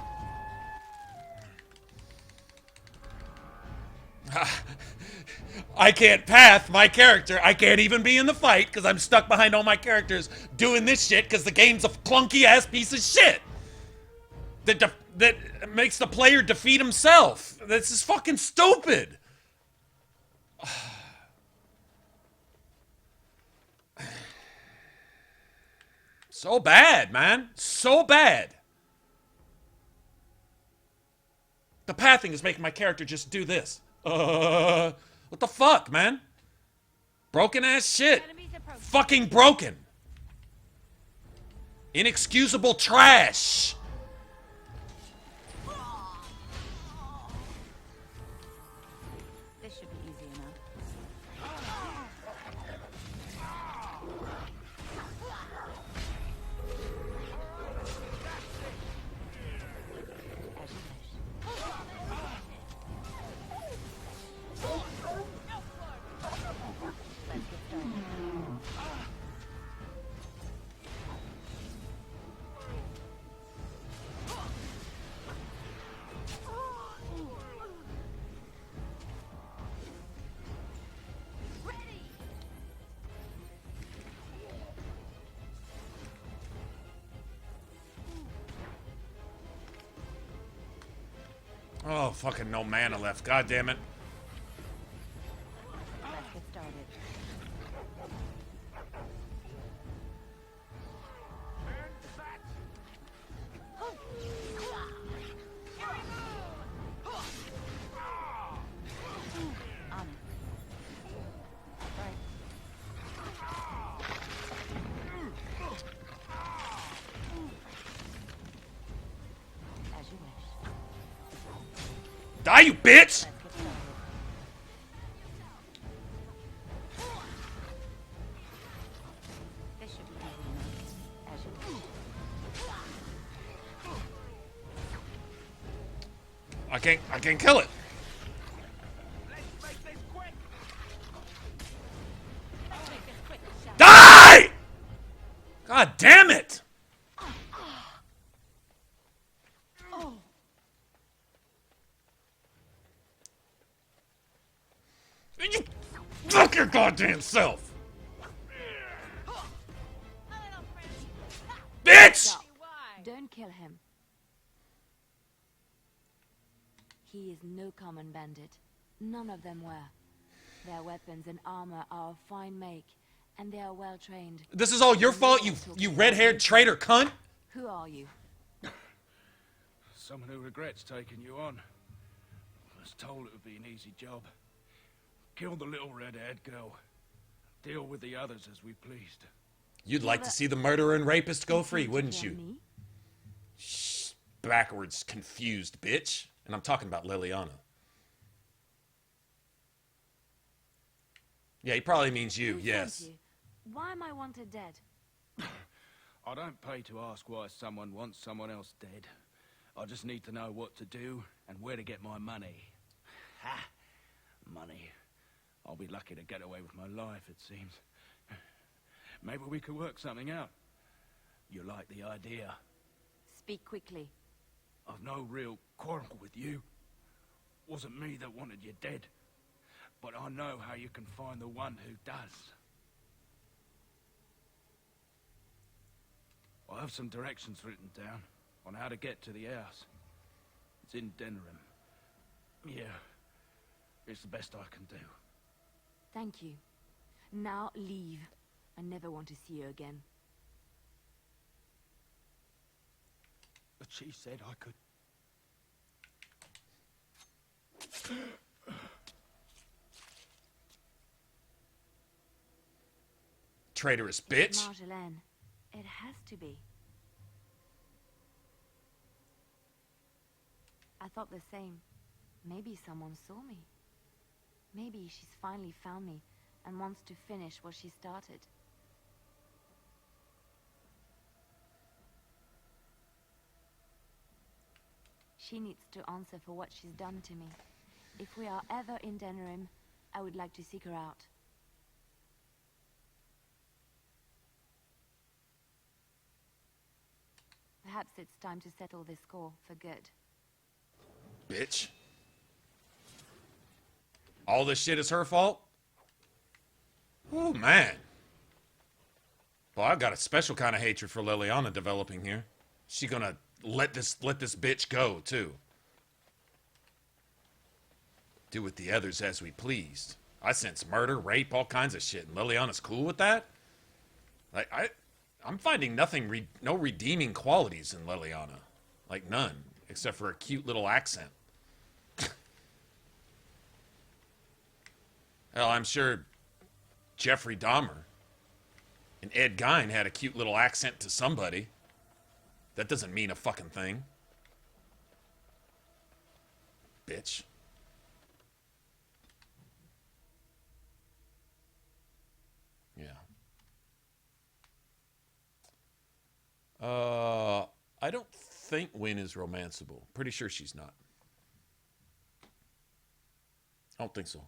I can't path my character. I can't even be in the fight because I'm stuck behind all my characters doing this shit because the game's a clunky ass piece of shit that makes the player defeat himself. This is fucking stupid. So bad, man. So bad. The pathing is making my character just do this. What the fuck, man? Broken ass shit. Fucking broken. Inexcusable trash. This should be easy enough. Oh, fucking no mana left. God damn it. Let's get started. On it. Right. As you wish. Die, you bitch! This should be easy enough. As you wish. I can't kill it. Let's make this quick. Let's make this quick, shall we? Die! God damn it! You fuck your goddamn self! Bitch! Stop. Don't kill him. He is no common bandit. None of them were. Their weapons and armor are of fine make, and they are well trained. This is all your fault, you red-haired traitor cunt! Who are you? Someone who regrets taking you on. I was told it would be an easy job. Kill the little red-haired girl. Deal with the others as we pleased. You'd like to see the murderer and rapist go free, wouldn't you? Shh, backwards, confused bitch. And I'm talking about Leliana. Yeah, he probably means you, yes. You. Why am I wanted dead? I don't pay to ask why someone wants someone else dead. I just need to know what to do and where to get my money. Ha! Money. I'll be lucky to get away with my life, it seems. Maybe we could work something out. You like the idea? Speak quickly. I've no real quarrel with you. Wasn't me that wanted you dead. But I know how you can find the one who does. I have some directions written down on how to get to the house. It's in Denerim. Yeah, it's the best I can do. Thank you. Now leave. I never want to see you again. But she said I could. Traitorous bitch. Marjolaine, it has to be. I thought the same. Maybe someone saw me. Maybe she's finally found me and wants to finish what she started. She needs to answer for what she's done to me. If we are ever in Denerim, I would like to seek her out. Perhaps it's time to settle this score for good. Bitch. All this shit is her fault? Oh, man. Well, I've got a special kind of hatred for Leliana developing here. She gonna let this bitch go, too. Do with the others as we pleased. I sense murder, rape, all kinds of shit, and Leliana's cool with that? Like, I'm finding no redeeming qualities in Leliana. Like, none. Except for a cute little accent. Hell, I'm sure Jeffrey Dahmer and Ed Gein had a cute little accent to somebody. That doesn't mean a fucking thing. Bitch. Yeah. I don't think Wynn is romanceable. Pretty sure she's not. I don't think so.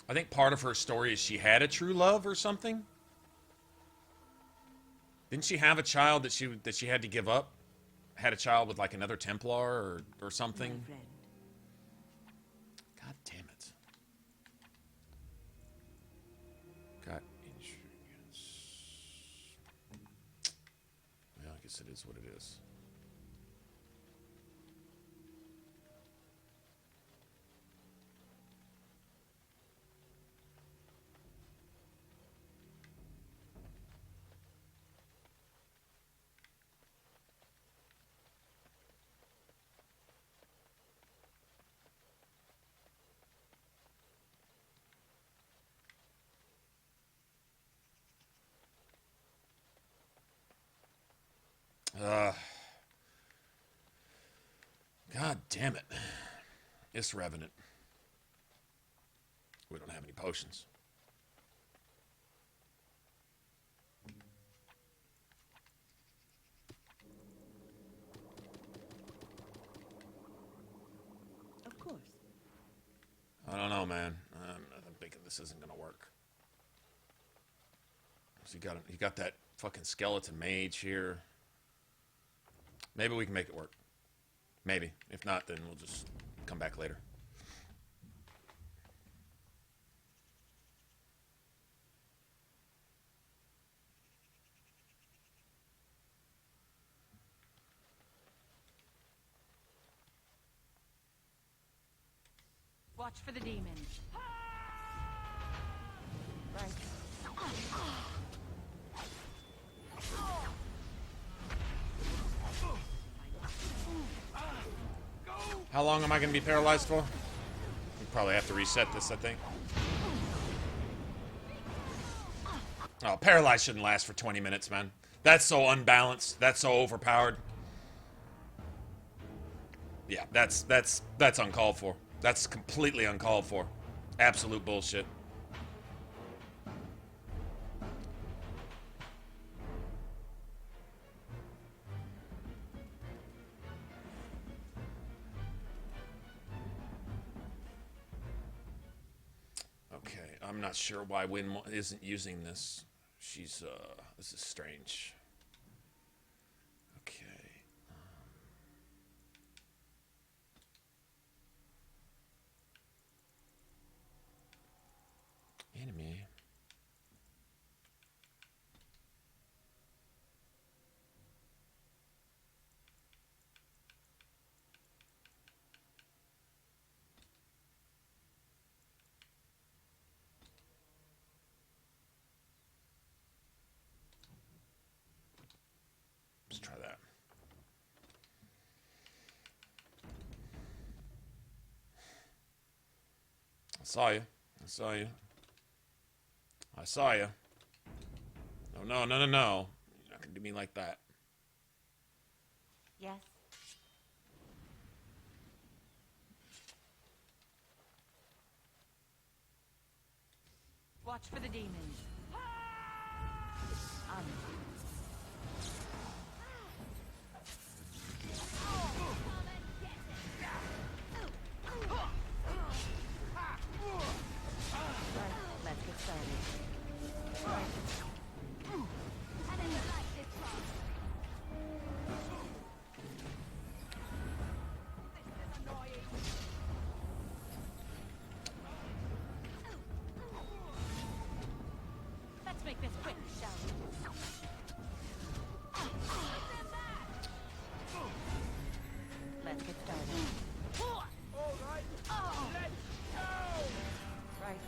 I think part of her story is she had a true love or something. Didn't she have a child that she had to give up? Had a child with like another Templar or something? God damn it. Got insurance. Well, I guess it is what it is. God damn it. It's Revenant. We don't have any potions. Of course. I don't know, man. I'm thinking this isn't gonna work. So you got that fucking skeleton mage here. Maybe we can make it work. Maybe. If not, then we'll just come back later. Watch for the demons. Right. How long am I going to be paralyzed for? We probably have to reset this, I think. Oh, paralyzed shouldn't last for 20 minutes, man. That's so unbalanced. That's so overpowered. Yeah, that's uncalled for. That's completely uncalled for. Absolute bullshit. Okay, I'm not sure why Wynn isn't using this. She's, this is strange. Okay. Enemy. Let's try that. I saw you. I saw you. I saw you. No, no, no, no, no. You're not gonna do me like that. Yes. Watch for the demons. Let's get started. Let's make this quick, shall we? Let's get started. All right. Let's go. Right.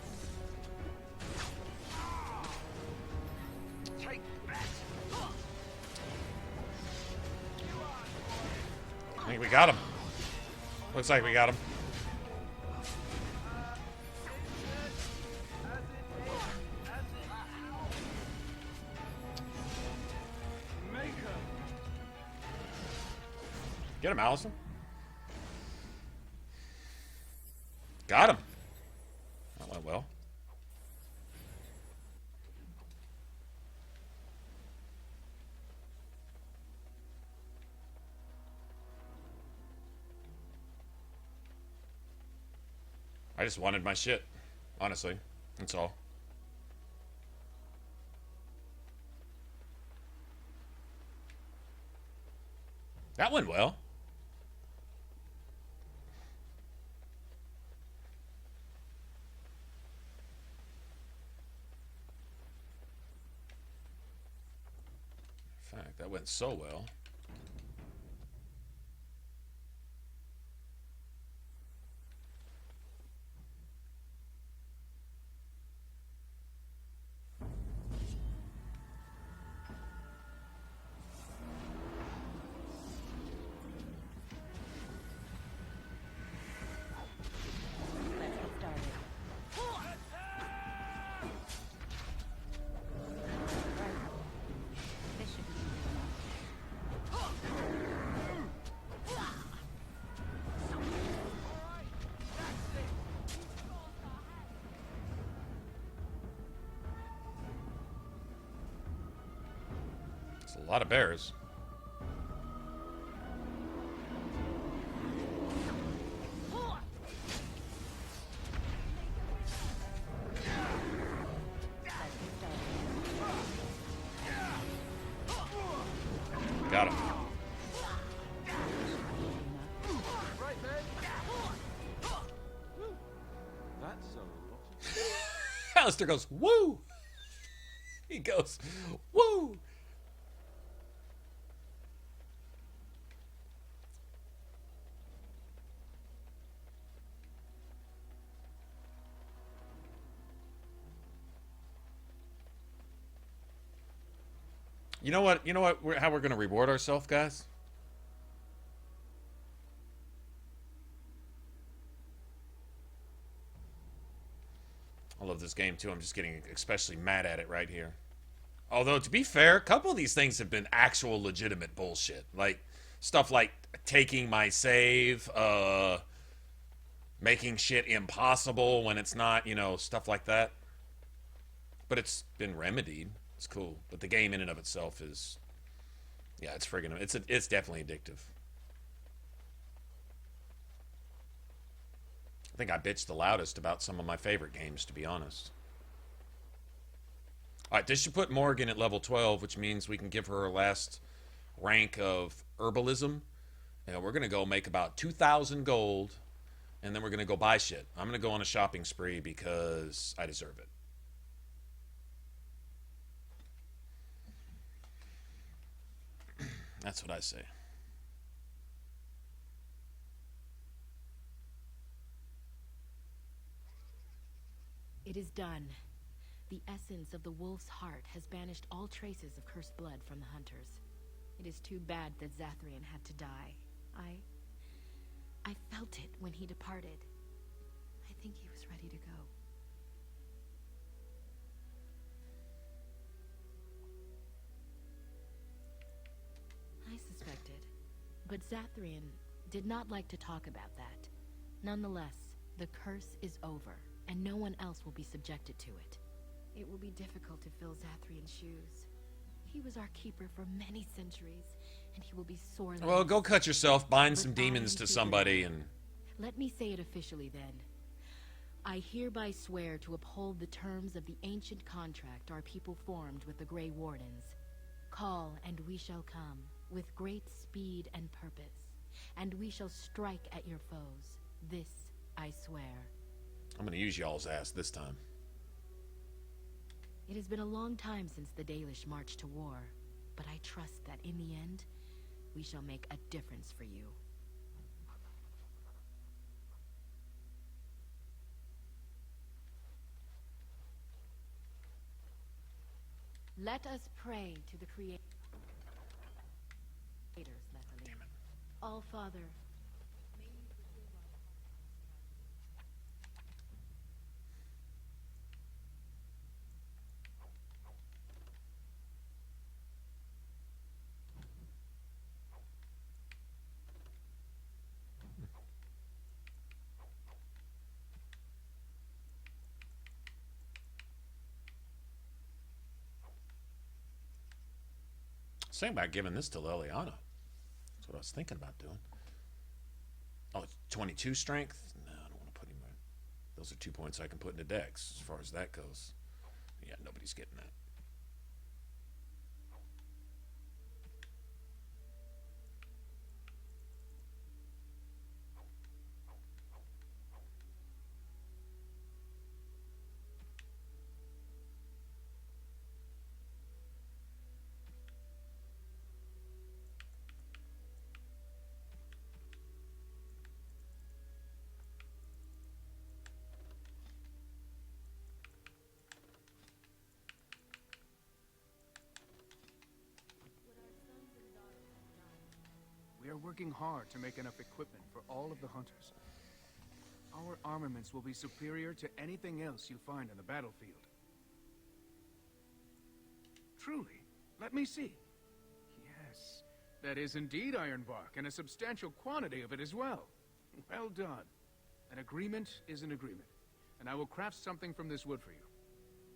Take that. I think we got him. Looks like we got him. Get him, Allison. Got him. That went well. I just wanted my shit. Honestly. That's all. That went well. In fact, that went so well. Let's get started. This should be easy enough. It's a lot of bears. Got him. Right, man. That's a lot. Alistair goes, woo! He goes, woo! You know what? You know what? How we're gonna reward ourselves, guys? I love this game too. I'm just getting especially mad at it right here. Although, to be fair, a couple of these things have been actual legitimate bullshit. Like stuff like taking my save, making shit impossible when it's not, you know, stuff like that. But it's been remedied. It's cool. But the game in and of itself is, yeah, it's friggin', it's definitely addictive. I think I bitched the loudest about some of my favorite games, to be honest. Alright, this should put Morgan at level 12, which means we can give her last rank of herbalism. And we're going to go make about 2,000 gold, and then we're going to go buy shit. I'm going to go on a shopping spree because I deserve it. That's what I say. It is done. The essence of the wolf's heart has banished all traces of cursed blood from the hunters. It is too bad that Zathrian had to die. I felt it when he departed. I think he was ready to go. I suspected. But Zathrian did not like to talk about that. Nonetheless, the curse is over, and no one else will be subjected to it. It will be difficult to fill Zathrian's shoes. He was our keeper for many centuries, and he will be sorely... Well, go cut yourself, bind some demons to somebody, and... Let me say it officially, then. I hereby swear to uphold the terms of the ancient contract our people formed with the Grey Wardens. Call, and we shall come, with great speed and purpose, and we shall strike at your foes. This I swear. I'm gonna use y'all's ass this time. It has been a long time since the Dalish marched to war, but I trust that in the end, we shall make a difference for you. Let us pray to the Creator. Damn it. All Father, may you forgive our Saying about giving this to Leliana. That's what I was thinking about doing. Oh, it's 22 strength? No, I don't want to put him in. Those are 2 points I can put into Dex, as far as that goes. Yeah, nobody's getting that. We are working hard to make enough equipment for all of the hunters. Our armaments will be superior to anything else you find on the battlefield. Truly? Let me see. Yes, that is indeed ironbark, and a substantial quantity of it as well. Well done. An agreement is an agreement, and I will craft something from this wood for you.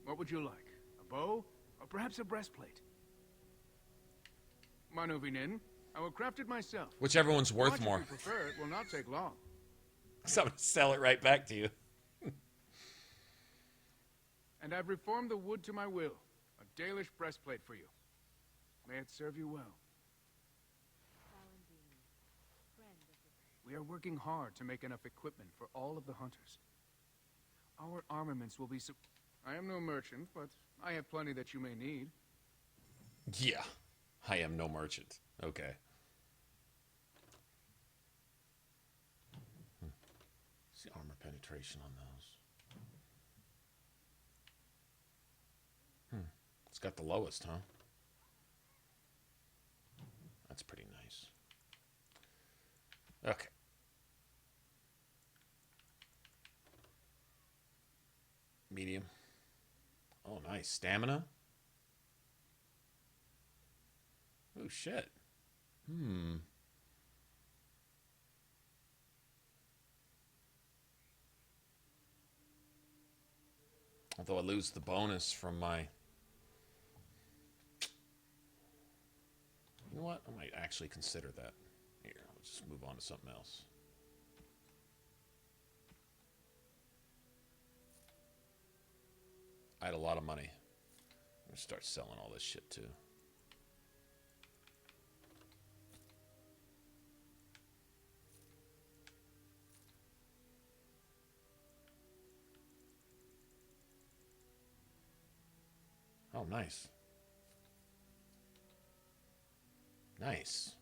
What would you like? A bow? Or perhaps a breastplate? Manuvinin, I will craft it myself. Whichever one's worth more. If you prefer, it will not take long. So I'm going to sell it right back to you. And I've reformed the wood to my will. A Dalish breastplate for you. May it serve you well. We are working hard to make enough equipment for all of the hunters. Our armaments will be I am no merchant, but I have plenty that you may need. Yeah, I am no merchant. Okay. See armor penetration on those. It's got the lowest, huh? That's pretty nice. Okay. Medium. Oh, nice. Stamina. Oh, shit. Although I lose the bonus from my... You know what? I might actually consider that. Here, I'll just move on to something else. I had a lot of money. I'm going to start selling all this shit, too. Oh, nice. Nice.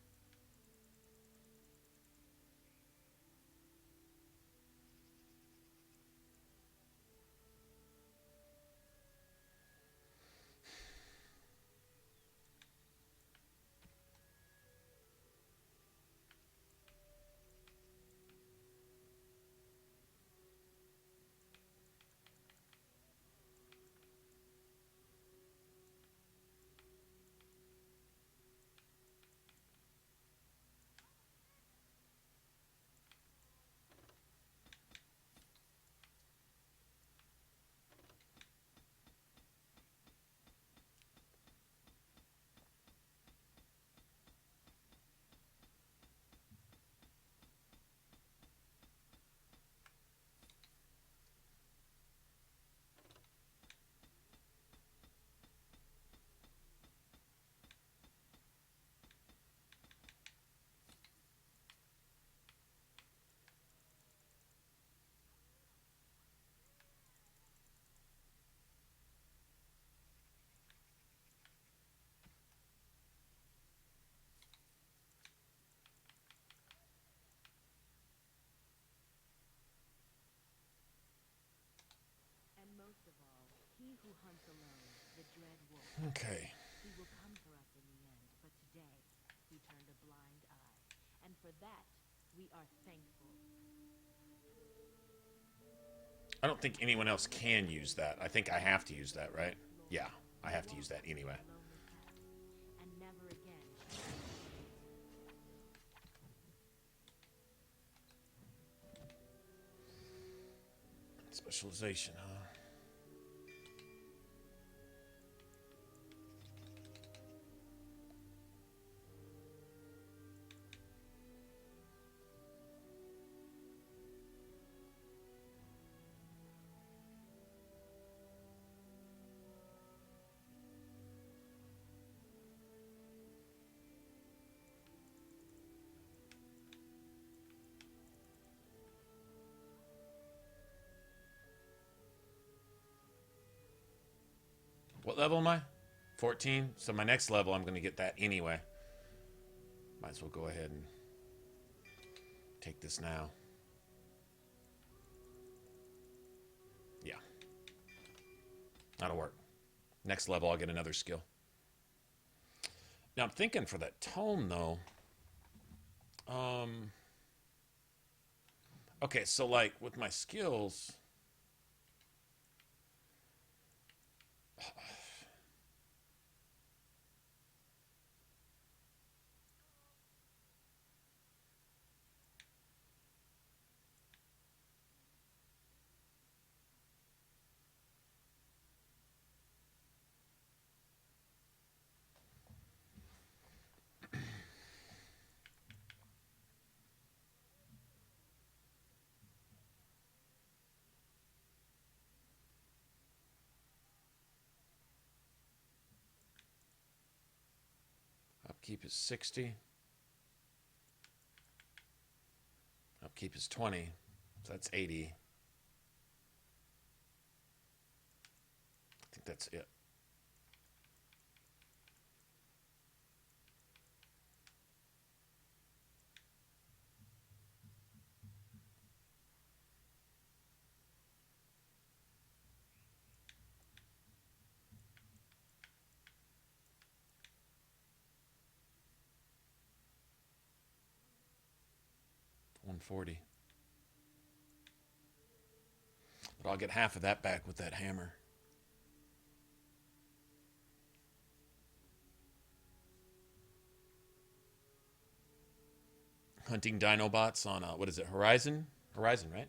He who hunts alone, the dread wolf. Okay. He will come for us in the end, but today he turned a blind eye. And for that, we are thankful. I don't think anyone else can use that. I think I have to use that, right? Yeah, I have to use that anyway. And never again. Specialization, huh? What level am I? 14. So my next level, I'm going to get that anyway. Might as well go ahead and take this now. Yeah. That'll work. Next level, I'll get another skill. Now, I'm thinking for that tome, though. Okay, so, like, with my skills... Upkeep is 60. Upkeep is 20. So that's 80. I think that's it. $140. But I'll get half of that back with that hammer. Hunting Dinobots on, what is it, Horizon? Horizon, right?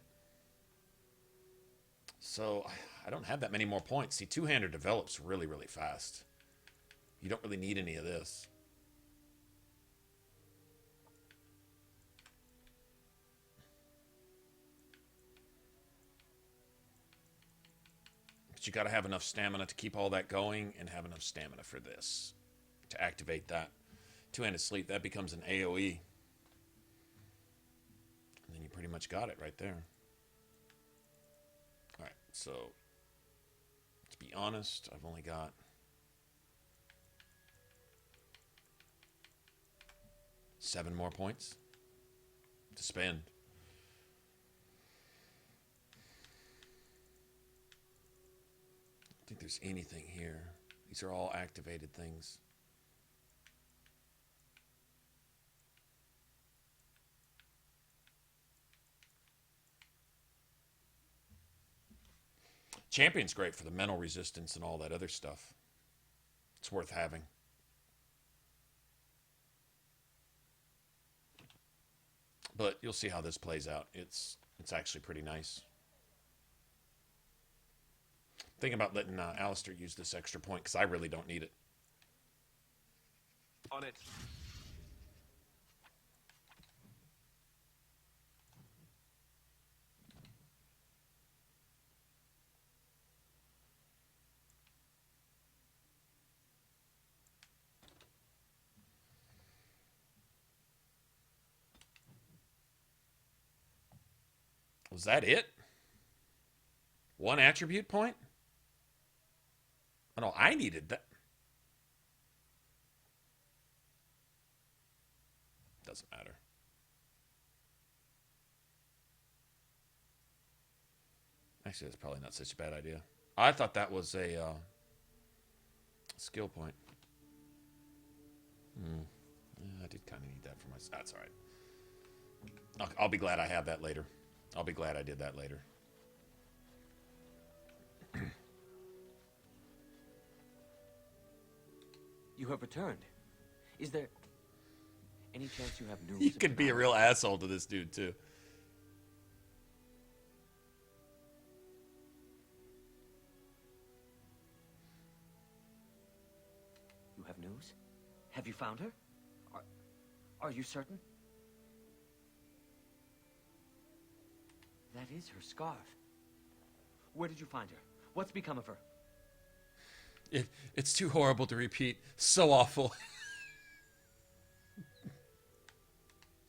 So, I don't have that many more points. See, two-hander develops really, really fast. You don't really need any of this. But you got to have enough stamina to keep all that going and have enough stamina for this to activate that. Two-handed sleep, that becomes an AoE. And then you pretty much got it right there. Alright, so to be honest, I've only got seven more points to spend. I don't think there's anything here. These are all activated things. Champion's great for the mental resistance and all that other stuff. It's worth having. But you'll see how this plays out. It's actually pretty nice. Thinking about letting Alistair use this extra point because I really don't need it. On it. Was that it? One attribute point? Oh, no, I needed that. Doesn't matter. Actually, that's probably not such a bad idea. I thought that was a skill point. I did kind of need that for myself. That's all right. I'll be glad I have that later. I'll be glad I did that later. You have returned. Is there any chance you have news? You could be a real asshole to this dude, too. You have news? Have you found her? Are you certain? That is her scarf. Where did you find her? What's become of her? It's too horrible to repeat. So awful.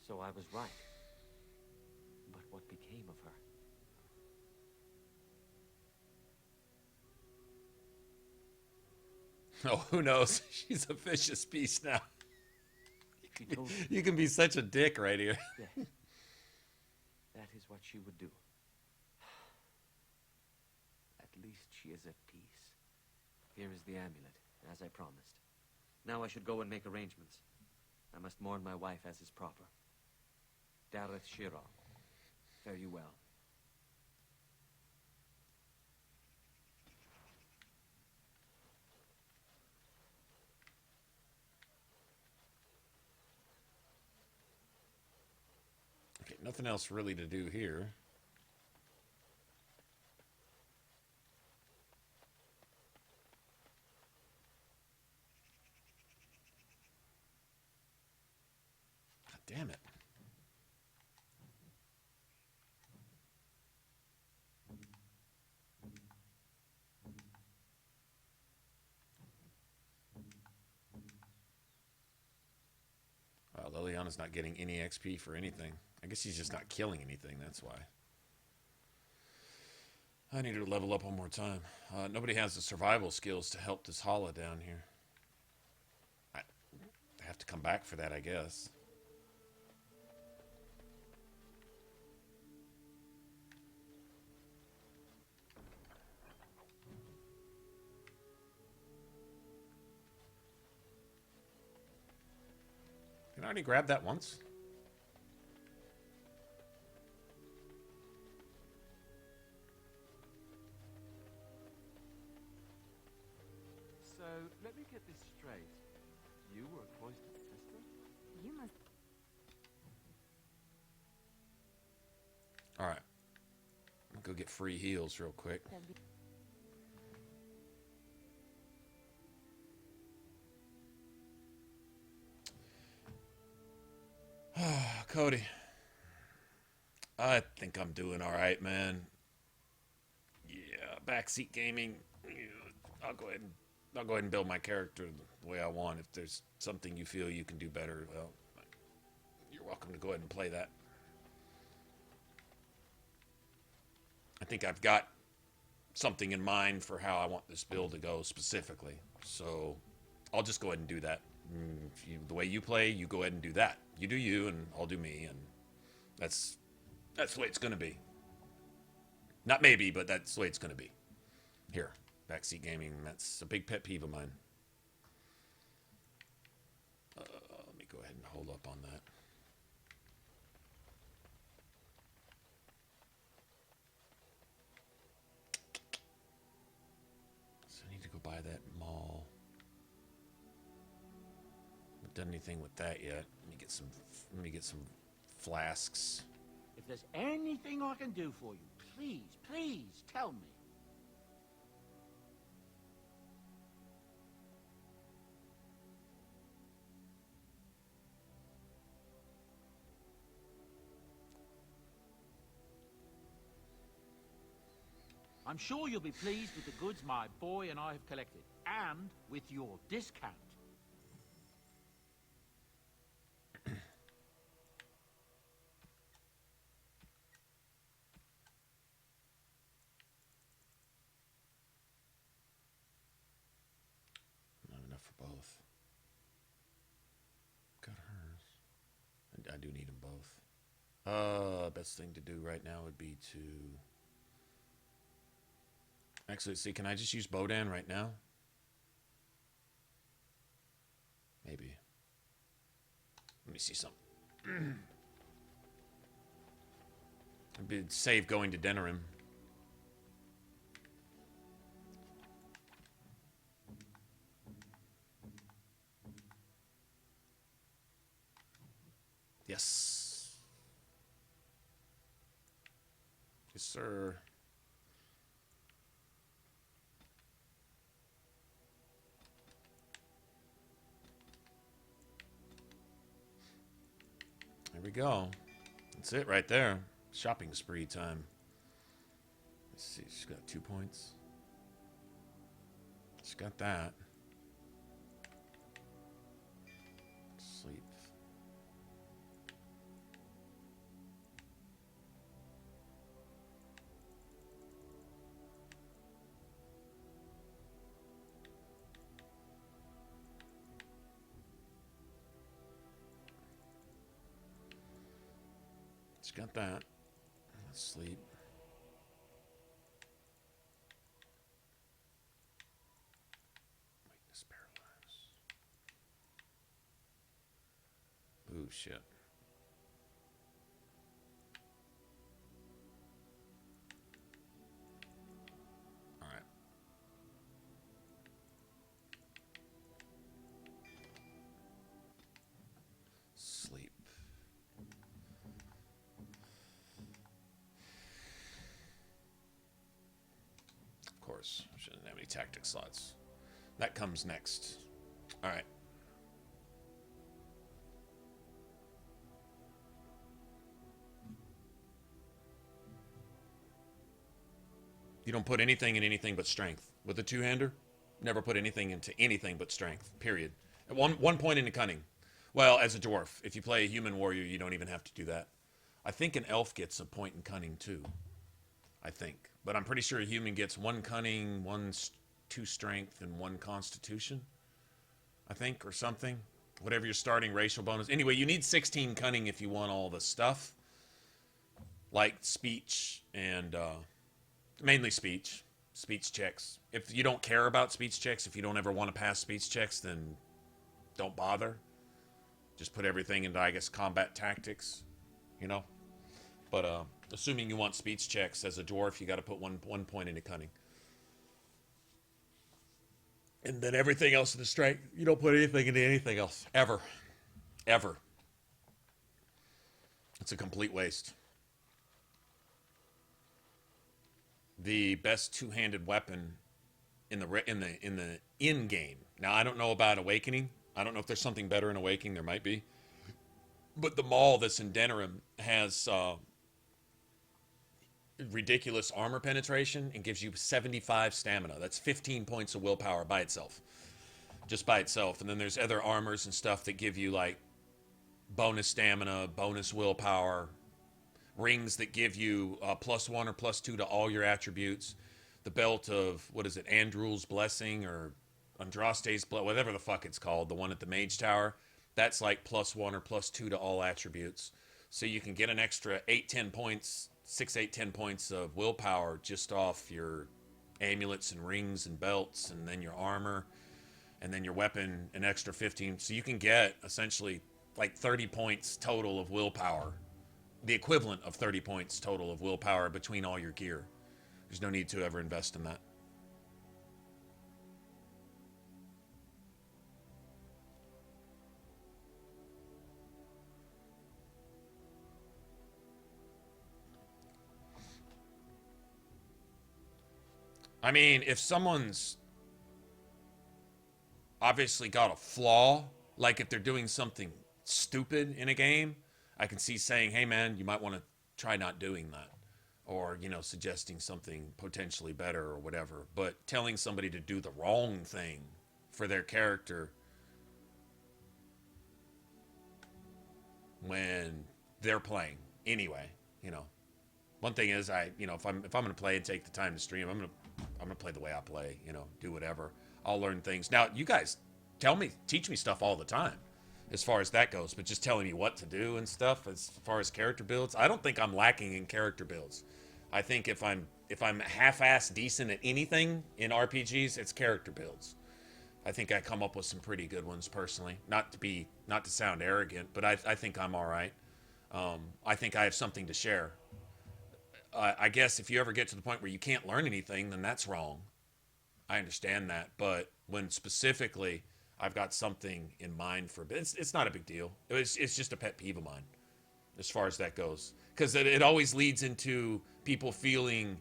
So I was right. But what became of her? Oh, who knows? She's a vicious beast now. You can be such a dick right here. Yes. That is what she would do. At least she is at peace. Here is the amulet, as I promised. Now I should go and make arrangements. I must mourn my wife as is proper. Dareth Shira, fare you well. Okay, nothing else really to do here. God damn it. Leliana's not getting any XP for anything. I guess she's just not killing anything, that's why. I need her to level up one more time. Nobody has the survival skills to help this Hala down here. I have to come back for that, I guess. Can I already grab that once? So, let me get this straight. You were a cloistered sister? You must... Alright. I'll go get free heals real quick. Cody. I think I'm doing alright, man. Yeah, backseat gaming. Yeah, I'll go ahead and build my character the way I want. If there's something you feel you can do better, well, you're welcome to go ahead and play that. I think I've got something in mind for how I want this build to go specifically. So I'll just go ahead and do that. The way you play, you go ahead and do that. You do you, and I'll do me, and that's the way it's going to be. Not maybe, but that's the way it's going to be. Here, backseat gaming, that's a big pet peeve of mine. Let me go ahead and hold up on that. So I need to go buy that mall. Haven't done anything with that yet. Let me get some flasks. If there's anything I can do for you, please tell me. I'm sure you'll be pleased with the goods my boy and I have collected, and with your discount. Both. Got hers. I do need them both. Best thing to do right now would be to Actually, see, can I just use Bodan right now? Maybe. Let me see something. I'd save going to Denerim. Yes. Yes, sir. There we go. That's it right there. Shopping spree time. Let's see, she's got 2 points. She's got that. Sleep. She's got that. Let's sleep. Weakness, paralyze. Ooh, shit. All right. Sleep. Of course, shouldn't have any tactic slots. That comes next. All right. You don't put anything in anything but strength. With a two-hander, never put anything into anything but strength, period. At one point into cunning. Well, as a dwarf, if you play a human warrior, you don't even have to do that. I think an elf gets a point in cunning, too. I think. But I'm pretty sure a human gets 1 cunning, 2 strength, and 1 constitution. I think, or something. Whatever your starting racial bonus. Anyway, you need 16 cunning if you want all the stuff. Like speech and... mainly speech. Speech checks. If you don't care about speech checks, if you don't ever want to pass speech checks, then don't bother. Just put everything into, I guess, combat tactics. You know? But, assuming you want speech checks as a dwarf, you got to put one point into cunning. And then everything else in the strength, you don't put anything into anything else. Ever. Ever. It's a complete waste. The best two-handed weapon in the in-game. Now, I don't know about Awakening. I don't know if there's something better in Awakening. There might be. But the mall that's in Denerim has ridiculous armor penetration and gives you 75 stamina. That's 15 points of willpower by itself. Just by itself. And then there's other armors and stuff that give you, like, bonus stamina, bonus willpower, rings that give you +1 or +2 to all your attributes. The belt of, what is it, Andrul's Blessing or Andraste's Blessing, whatever the fuck it's called, the one at the Mage Tower. That's like +1 or +2 to all attributes. So you can get an extra 8-10 points, 6-8-10 points of willpower just off your amulets and rings and belts, and then your armor, and then your weapon, an extra 15. So you can get essentially like 30 points total of willpower. The equivalent of 30 points total of willpower between all your gear. There's no need to ever invest in that. I mean, if someone's obviously got a flaw, like if they're doing something stupid in a game, I can see saying, hey man, you might want to try not doing that. Or, you know, suggesting something potentially better or whatever. But telling somebody to do the wrong thing for their character when they're playing anyway, you know. One thing is, if I'm going to play and take the time to stream, I'm going to play the way I play, you know, do whatever. I'll learn things. Now, you guys teach me stuff all the time as far as that goes, but just telling me what to do and stuff as far as character builds, I don't think I'm lacking in character builds. I think if I'm if I'm half-assed decent at anything in RPGs, it's character builds. I think I come up with some pretty good ones personally. Not to sound arrogant, but I think I'm all right. I think I have something to share. I guess if you ever get to the point where you can't learn anything, then that's wrong. I understand that, but when specifically I've got something in mind for, it's not a big deal. It's just a pet peeve of mine, as far as that goes, because it always leads into people feeling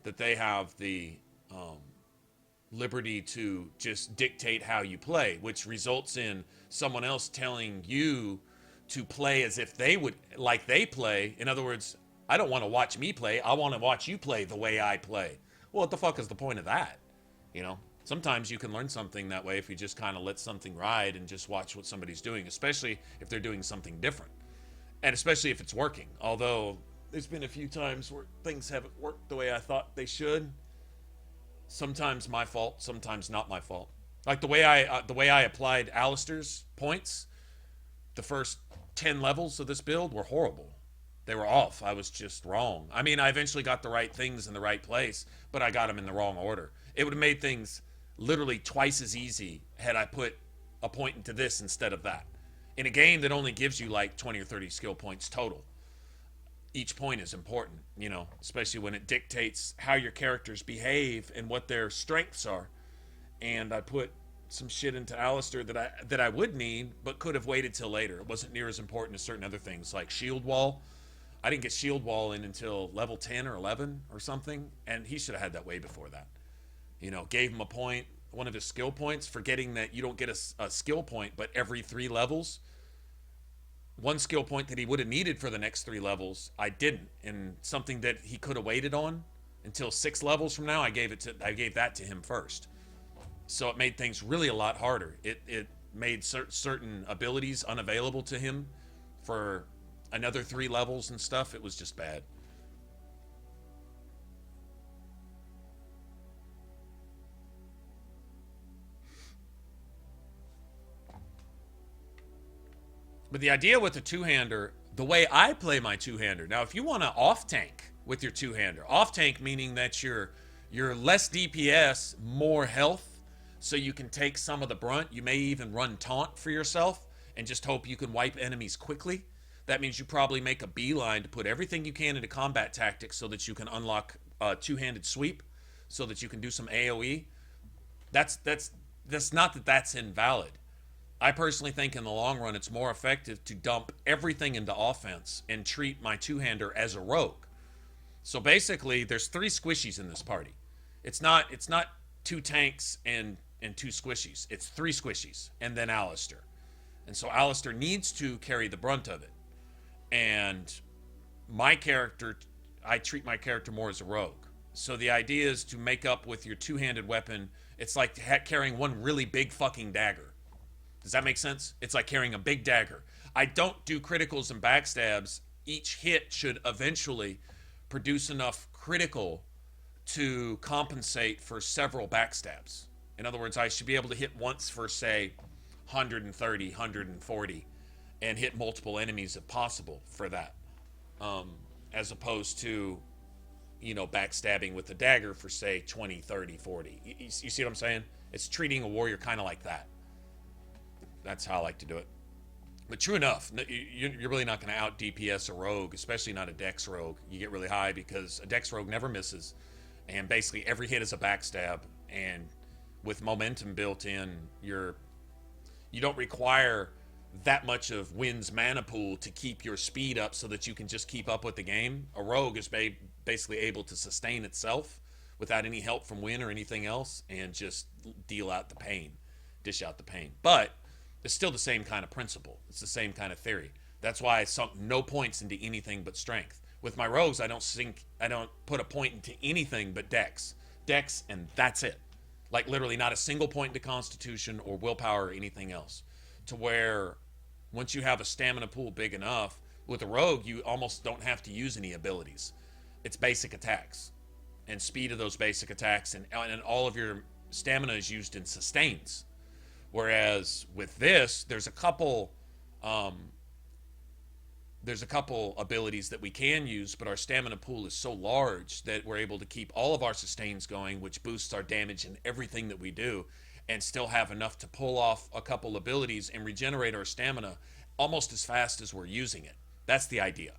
that they have the liberty to just dictate how you play, which results in someone else telling you to play as if they would like they play. In other words, I don't want to watch me play. I want to watch you play the way I play. Well, what the fuck is the point of that? You know, sometimes you can learn something that way if you just kind of let something ride and just watch what somebody's doing, especially if they're doing something different. And especially if it's working. Although there's been a few times where things haven't worked the way I thought they should. Sometimes my fault, sometimes not my fault. Like the way I applied Alistair's points, the first 10 levels of this build were horrible. They were off. I was just wrong. I mean, I eventually got the right things in the right place, but I got them in the wrong order. It would have made things literally twice as easy had I put a point into this instead of that. In a game that only gives you like 20 or 30 skill points total, each point is important, you know, especially when it dictates how your characters behave and what their strengths are. And I put some shit into Alistair that I would need, but could have waited till later. It wasn't near as important as certain other things like shield wall. I didn't get shield wall in until level 10 or 11 or something, and he should have had that way before that. You know, gave him a point, one of his skill points, forgetting that you don't get a skill point, but every 3 levels. One skill point that he would have needed for the next 3 levels, I didn't, and something that he could have waited on until 6 levels from now, I gave that to him first. So it made things really a lot harder. It made certain abilities unavailable to him for another 3 levels and stuff. It was just bad. But the idea with the two-hander, the way I play my two-hander, now if you want to off-tank with your two-hander, off-tank meaning that you're less DPS, more health, so you can take some of the brunt. You may even run taunt for yourself and just hope you can wipe enemies quickly. That means you probably make a beeline to put everything you can into combat tactics so that you can unlock a two-handed sweep, so that you can do some AoE. That's not that that's invalid. I personally think in the long run it's more effective to dump everything into offense and treat my two-hander as a rogue. So basically there's 3 squishies in this party. It's not 2 tanks and 2 squishies. It's 3 squishies and then Alistair. And so Alistair needs to carry the brunt of it. And my character, I treat my character more as a rogue. So the idea is to make up with your two-handed weapon. It's like carrying one really big fucking dagger. Does that make sense? It's like carrying a big dagger. I don't do criticals and backstabs. Each hit should eventually produce enough critical to compensate for several backstabs. In other words, I should be able to hit once for, say, 130, 140, and hit multiple enemies if possible for that. As opposed to, you know, backstabbing with the dagger for, say, 20, 30, 40. You see what I'm saying? It's treating a warrior kind of like that. That's how I like to do it. But true enough, you're really not going to out DPS a rogue, especially not a dex rogue. You get really high because a dex rogue never misses, and basically every hit is a backstab. And with momentum built in, you don't require that much of Wynn's mana pool to keep your speed up so that you can just keep up with the game. A rogue is basically able to sustain itself without any help from Wynn or anything else, and just deal out the pain, dish out the pain. But it's still the same kind of principle. It's the same kind of theory. That's why I sunk no points into anything but strength. With my rogues, I don't put a point into anything but dex. Dex, and that's it. Like literally not a single point into constitution or willpower or anything else. To where once you have a stamina pool big enough, with a rogue, you almost don't have to use any abilities. It's basic attacks and speed of those basic attacks, and all of your stamina is used in sustains. Whereas with this, there's a couple there's a couple abilities that we can use, but our stamina pool is so large that we're able to keep all of our sustains going, which boosts our damage in everything that we do, and still have enough to pull off a couple abilities and regenerate our stamina almost as fast as we're using it. That's the idea.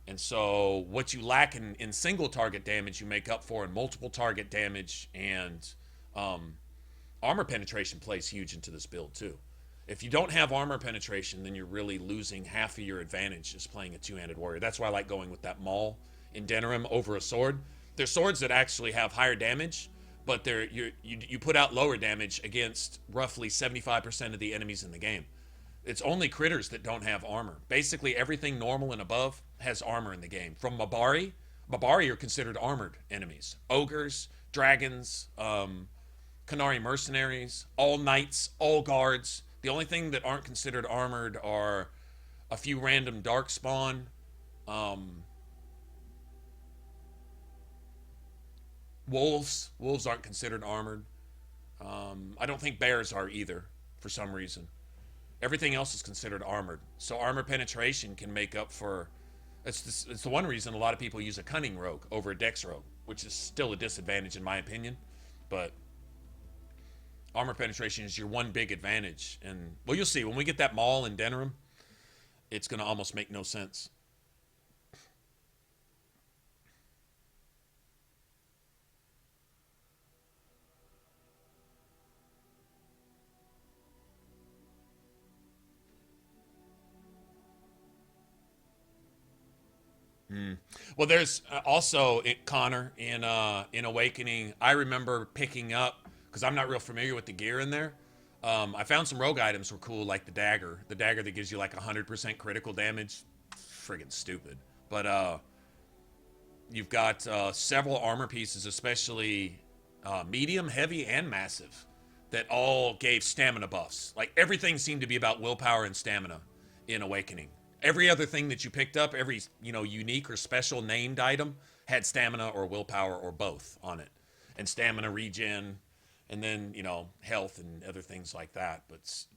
And so what you lack in single target damage, you make up for in multiple target damage, and armor penetration plays huge into this build too. If you don't have armor penetration, then you're really losing half of your advantage just playing a two-handed warrior. That's why I like going with that maul in Denerim over a sword. There's swords that actually have higher damage, but you put out lower damage against roughly 75% of the enemies in the game. It's only critters that don't have armor. Basically, everything normal and above has armor in the game. From Mabari are considered armored enemies. Ogres, dragons, Qunari mercenaries, all knights, all guards. The only thing that aren't considered armored are a few random darkspawn, wolves. Wolves aren't considered armored. I don't think bears are either, for some reason. Everything else is considered armored. So armor penetration can make up for... It's the one reason a lot of people use a cunning rogue over a dex rogue, which is still a disadvantage in my opinion. But armor penetration is your one big advantage. And, well, you'll see. When we get that maul in Denerim, it's going to almost make no sense. Well, there's also Connor in Awakening. I remember picking up, because I'm not real familiar with the gear in there. I found some rogue items were cool, like the dagger that gives you like 100% critical damage. Friggin' stupid. But you've got several armor pieces, especially medium, heavy, and massive, that all gave stamina buffs. Like everything seemed to be about willpower and stamina in Awakening. Every other thing that you picked up, every unique or special named item had stamina or willpower or both on it, and stamina regen, and then health and other things like that.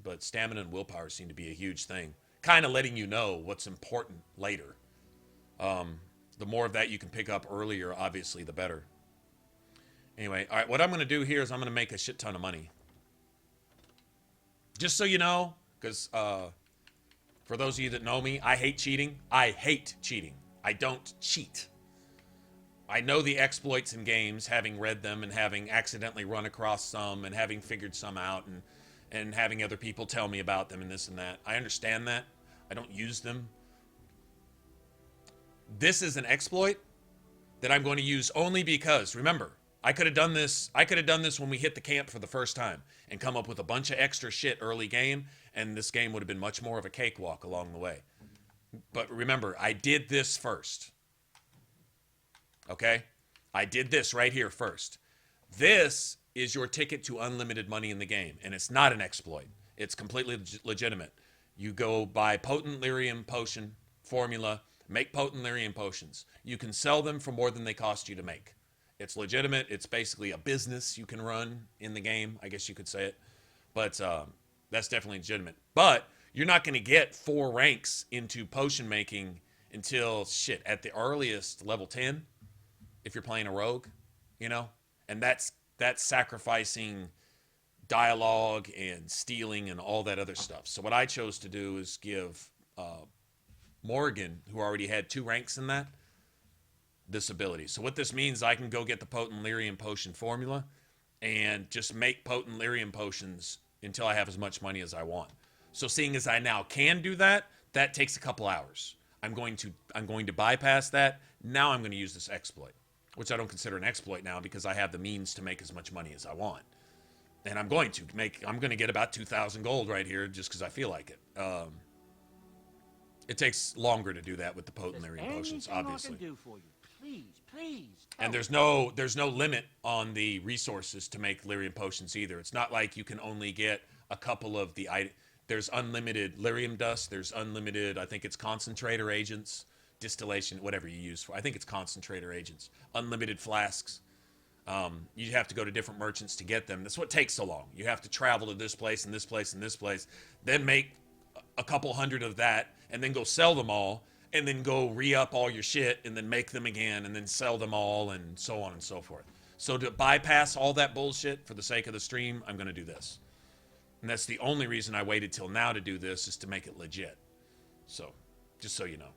But stamina and willpower seem to be a huge thing, kind of letting you know what's important later. The more of that you can pick up earlier, obviously, the better. Anyway, all right, what I'm going to do here is I'm going to make a shit ton of money. Just so you know, because for those of you that know me, I hate cheating. I hate cheating. I don't cheat. I know the exploits in games, having read them and having accidentally run across some and having figured some out and having other people tell me about them and this and that. I understand that. I don't use them. This is an exploit that I'm going to use only because, remember, I could have done this when we hit the camp for the first time and come up with a bunch of extra shit early game, and this game would have been much more of a cakewalk along the way. But remember, I did this first. Okay? I did this right here first. This is your ticket to unlimited money in the game, and it's not an exploit. It's completely legitimate. You go buy potent lyrium potion formula, make potent lyrium potions. You can sell them for more than they cost you to make. It's legitimate. It's basically a business you can run in the game, I guess you could say it. But that's definitely legitimate. But you're not going to get 4 ranks into potion making until, at the earliest level 10, if you're playing a rogue, And that's sacrificing dialogue and stealing and all that other stuff. So what I chose to do is give Morgan, who already had 2 ranks in that, this ability. So what this means, I can go get the potent lyrium potion formula and just make potent lyrium potions until I have as much money as I want. So seeing as I now can do that, that takes a couple hours. I'm going to bypass that. Now I'm going to use this exploit, which I don't consider an exploit now because I have the means to make as much money as I want. And I'm going to get about 2,000 gold right here just because I feel like it. It takes longer to do that with the potent lyrium potions, obviously. I can do for you. Please. And there's no limit on the resources to make lyrium potions either. It's not like you can only get a couple of the items. There's unlimited lyrium dust. There's unlimited, I think it's concentrator agents, distillation, whatever you use for. I think it's concentrator agents. Unlimited flasks. You have to go to different merchants to get them. That's what takes so long. You have to travel to this place and this place and this place, then make a couple hundred of that and then go sell them all and then go re-up all your shit and then make them again and then sell them all and so on and so forth. So to bypass all that bullshit for the sake of the stream, I'm going to do this. And that's the only reason I waited till now to do this, is to make it legit. So, just so you know.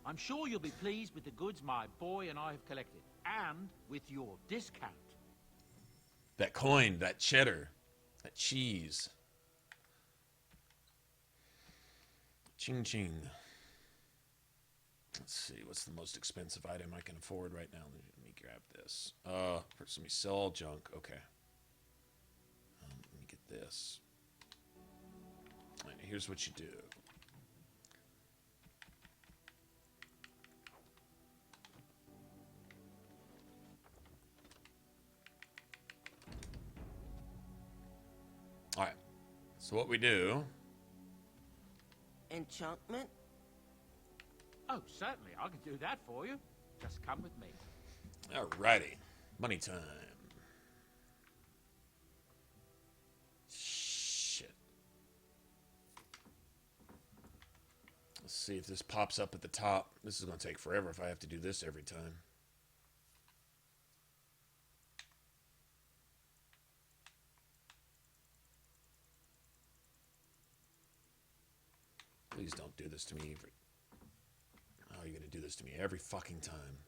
I'm sure you'll be pleased with the goods my boy and I have collected, and with your discount. That coin, that cheddar, that cheese. Ching ching. Let's see, what's the most expensive item I can afford right now? Let me grab this. First let me sell all junk. Okay. Let me get this. All right, here's what you do. All right. So what we do... Enchantment? Oh, certainly. I can do that for you. Just come with me. Alrighty. Money time. Shit. Let's see if this pops up at the top. This is going to take forever if I have to do this every time. Please don't do this to me. Oh, you're going to do this to me every fucking time.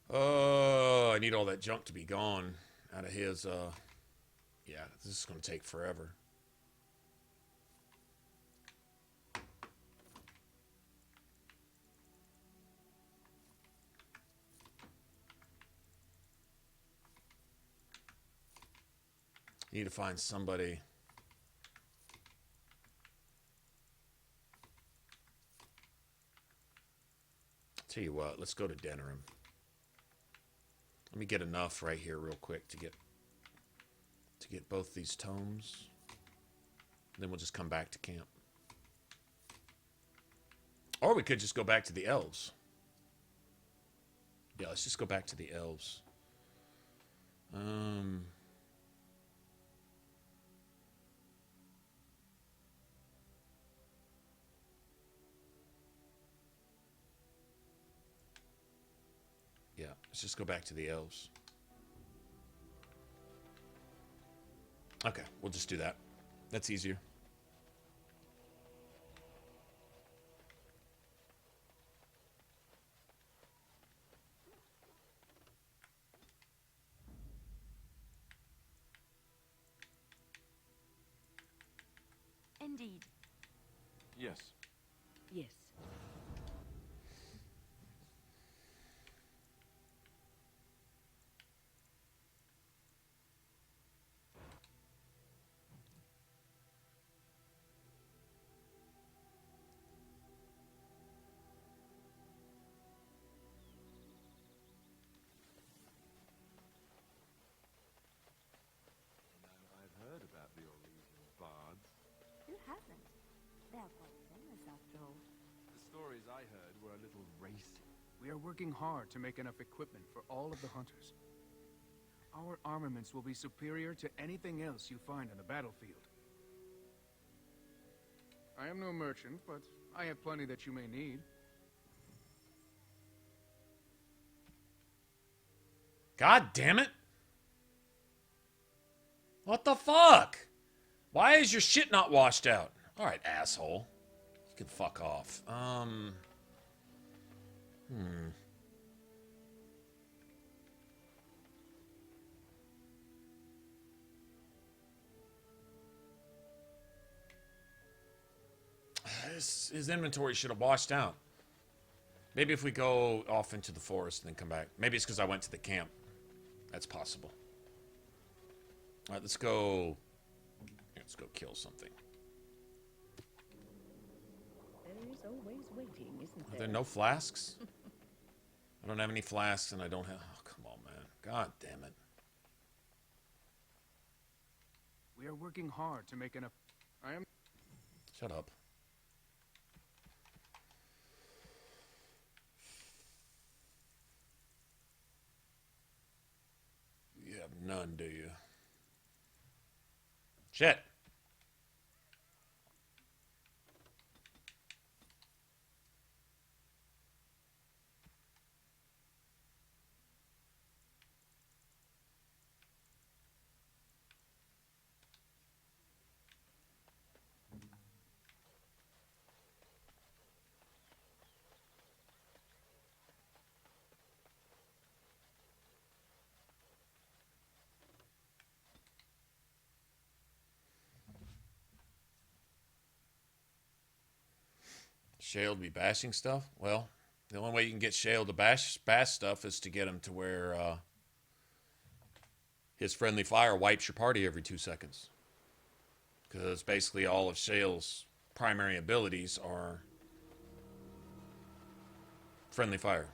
Oh, I need all that junk to be gone out of his, yeah, this is going to take forever. Need to find somebody. Tell you what, let's go to Denerim. Let me get enough right here real quick to get both these tomes. Then we'll just come back to camp. Or we could just go back to the elves. Yeah, let's just go back to the elves. Yeah, let's just go back to the elves. Okay, we'll just do that. That's easier. Indeed. Yes. Yes. Who hasn't? They are quite famous after all. The stories I heard were a little racy. We are working hard to make enough equipment for all of the hunters. Our armaments will be superior to anything else you find on the battlefield. I am no merchant, but I have plenty that you may need. God damn it! What the fuck? Why is your shit not washed out? Alright, asshole. You can fuck off. His inventory should have washed out. Maybe if we go off into the forest and then come back. Maybe it's because I went to the camp. That's possible. Alright, let's go... Let's go kill something. There's always waiting, isn't there? Are there no flasks? I don't have any flasks and I don't have... Oh, come on, man. God damn it. We are working hard to make enough... Shut up. You have none, do you? Shit. Shale to be bashing stuff? Well, the only way you can get Shale to bash stuff is to get him to where his friendly fire wipes your party every 2 seconds. Because basically all of Shale's primary abilities are friendly fire.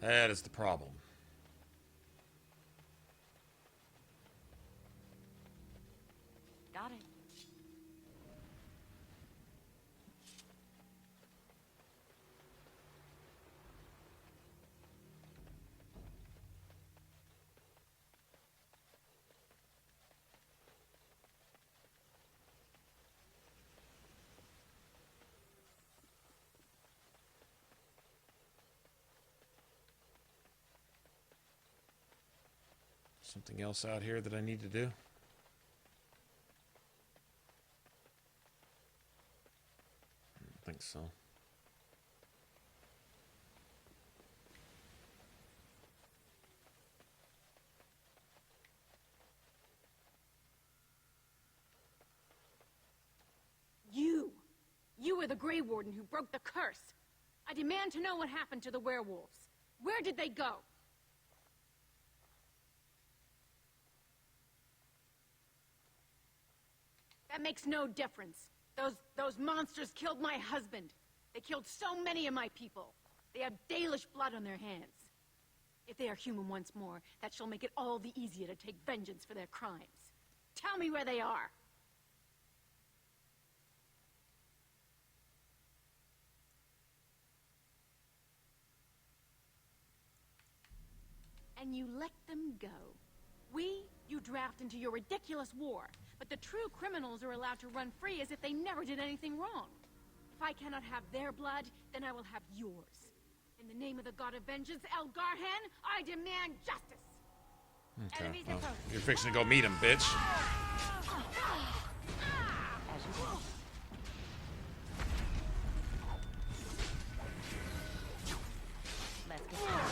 That is the problem. Got it. Something else out here that I need to do? I don't think so. You were the Grey Warden who broke the curse. I demand to know what happened to the werewolves. Where did they go? That makes no difference. Those monsters killed my husband. They killed so many of my people. They have Dalish blood on their hands. If they are human once more, that shall make it all the easier to take vengeance for their crimes. Tell me where they are. And you let them go. You draft into your ridiculous war, but the true criminals are allowed to run free as if they never did anything wrong. If I cannot have their blood, then I will have yours. In the name of the god of vengeance, El Garhan, I demand justice. Okay, well, you're fixing to go meet him, bitch. Let's get started.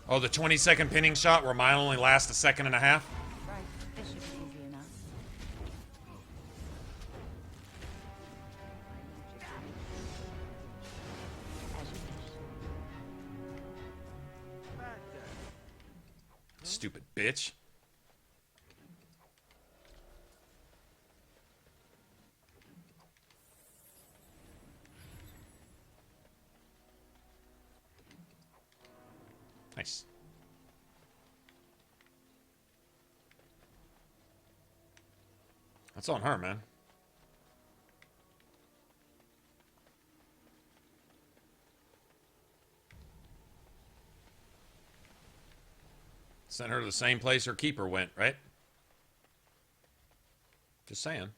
Oh, the 20-second pinning shot where mine only lasts a second and a half? Right, this should be easy enough. As you wish. Stupid bitch. Nice. That's on her, man. Sent her to the same place her keeper went, right? Just saying.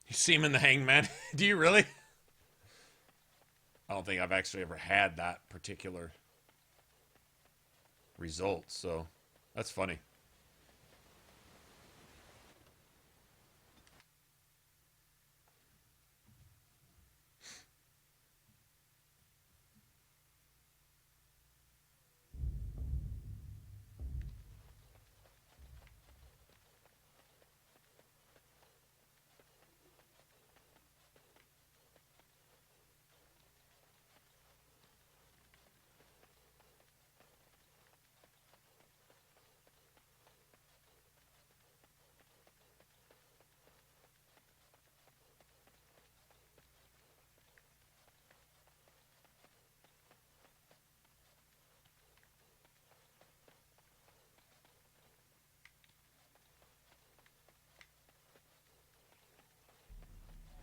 You see him in the hangman? Do you really? I don't think I've actually ever had that particular result, so that's funny.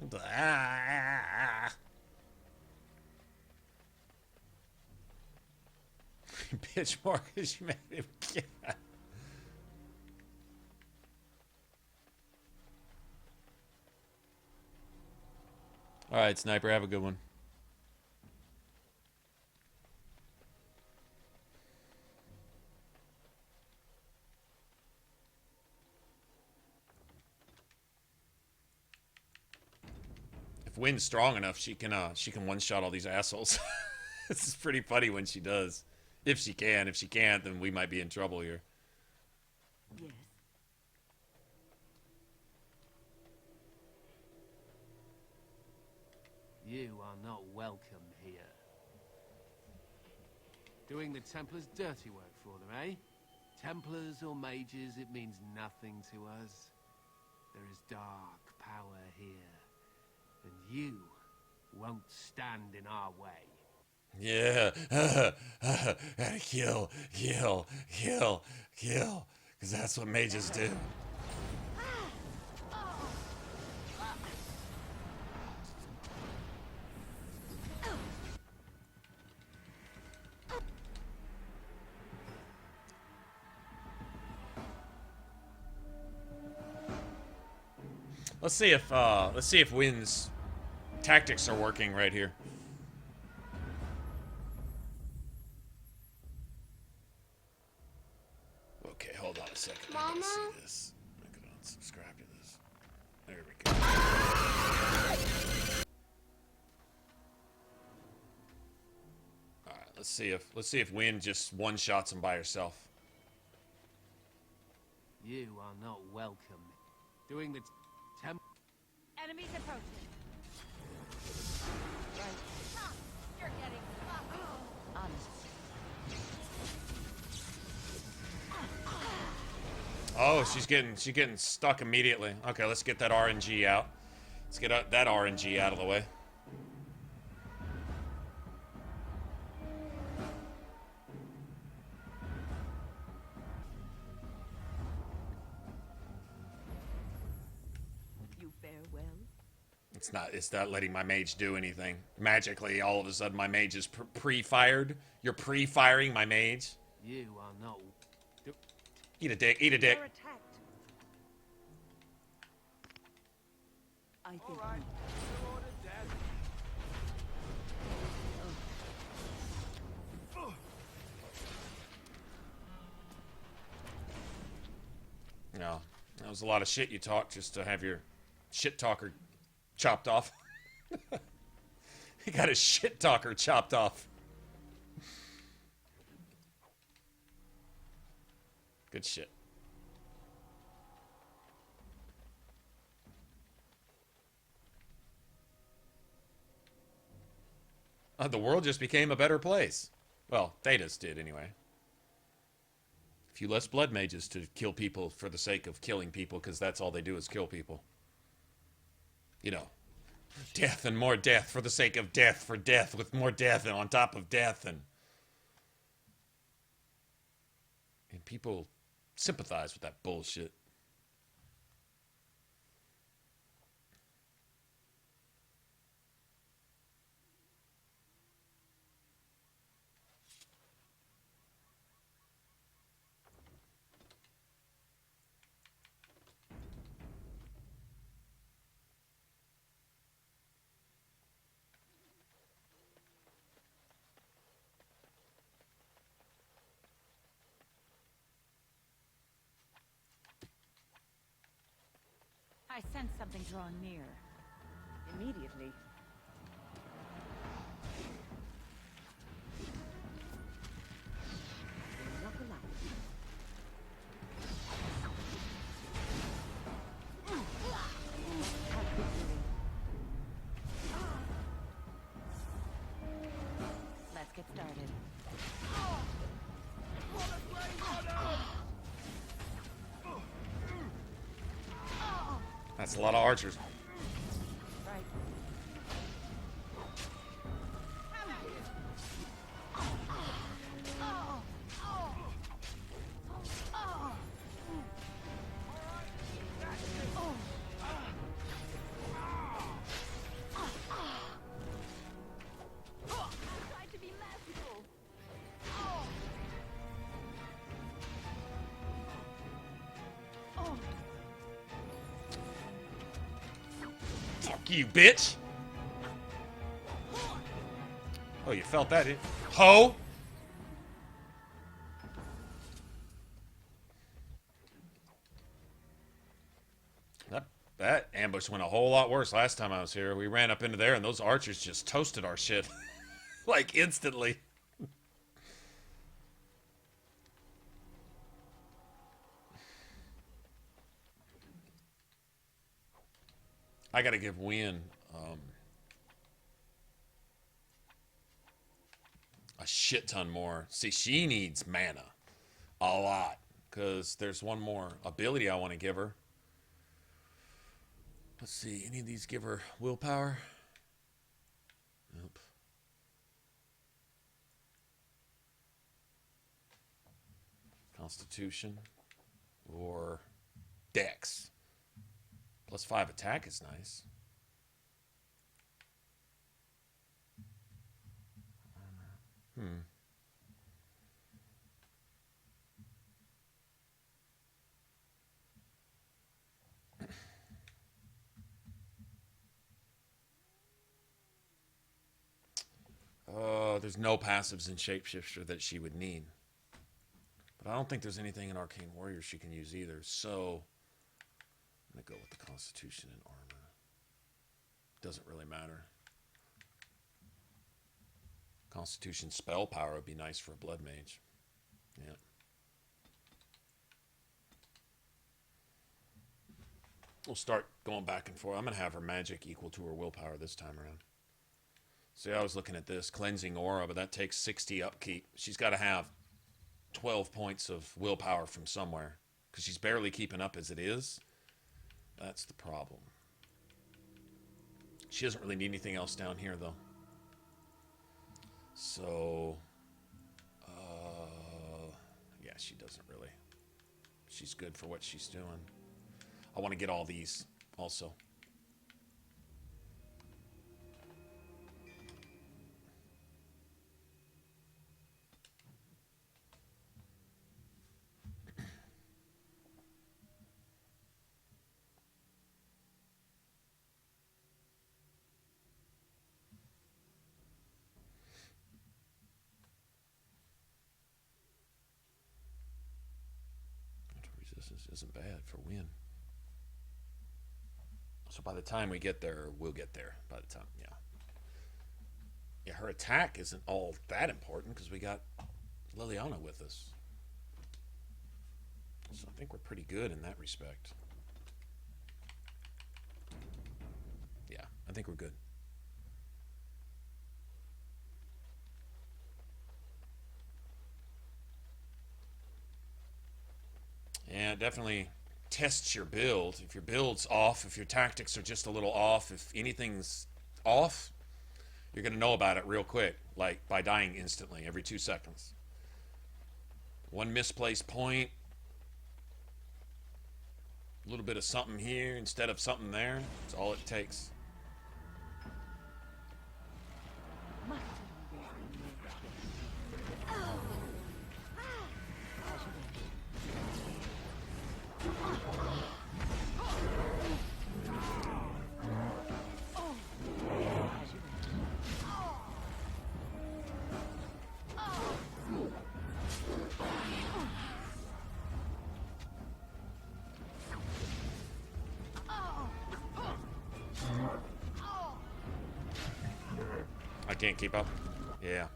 killed. Ah. Bitch, Marcus, you made him kill. Alright, Sniper, have a good one. If Wynn's strong enough, she can one-shot all these assholes. This is pretty funny when she does. If she can. If she can't, then we might be in trouble here. Yes. You are not welcome here. Doing the Templars' dirty work for them, eh? Templars or mages, it means nothing to us. There is dark power here, and you won't stand in our way. Yeah. Gotta kill. Because that's what mages do. Let's see if Wynn's tactics are working right here. Okay, hold on a second. I gotta see this. I'm gonna unsubscribe to this. There we go. Alright, let's see if Wynn just one-shots him by herself. You are not welcome. Doing the Enemies approaching. Right. You're getting fucked. Oh, she's getting stuck immediately. Okay, let's get that RNG out. Let's get that RNG out of the way. It's not letting my mage do anything. Magically, all of a sudden, my mage is pre-fired. You're pre-firing my mage. You are not. Eat a dick. Eat a dick. I think. Right. No, that was a lot of shit you talked just to have your shit talker chopped off. He got his shit talker chopped off. Good shit. The world just became a better place. Well, Thedas did anyway. A few less blood mages to kill people for the sake of killing people, because that's all they do is kill people. You know, death and more death for the sake of death for death with more death and on top of death, and people sympathize with that bullshit. I sense something drawing near. Immediately. They're not allowed. Let's get started. That's a lot of archers. Right. you, bitch. Oh, you felt that, ho? That ambush went a whole lot worse last time I was here. We ran up into there and those archers just toasted our shit. Like, instantly. I gotta give Wynn a shit ton more. See, she needs mana. A lot. Because there's one more ability I want to give her. Let's see, any of these give her willpower? Nope. Constitution or Dex. +5 attack is nice. There's no passives in Shapeshifter that she would need. But I don't think there's anything in Arcane Warrior she can use either. So I'm going to go with the Constitution and Armor. Doesn't really matter. Constitution spell power would be nice for a Blood Mage. Yeah. We'll start going back and forth. I'm going to have her magic equal to her willpower this time around. See, I was looking at this cleansing aura, but that takes 60 upkeep. She's got to have 12 points of willpower from somewhere because she's barely keeping up as it is. That's the problem. She doesn't really need anything else down here, though. So, yeah, she doesn't really. She's good for what she's doing. I want to get all these also. Resistance isn't bad for win. So by the time we get there, we'll get there. By the time, yeah. Yeah, her attack isn't all that important because we got Leliana with us. So I think we're pretty good in that respect. Yeah, I think we're good. Yeah, it definitely tests your build. If your build's off, if your tactics are just a little off, if anything's off, you're going to know about it real quick, like by dying instantly every 2 seconds. One misplaced point, a little bit of something here instead of something there. That's all it takes. I can't keep up. Yeah.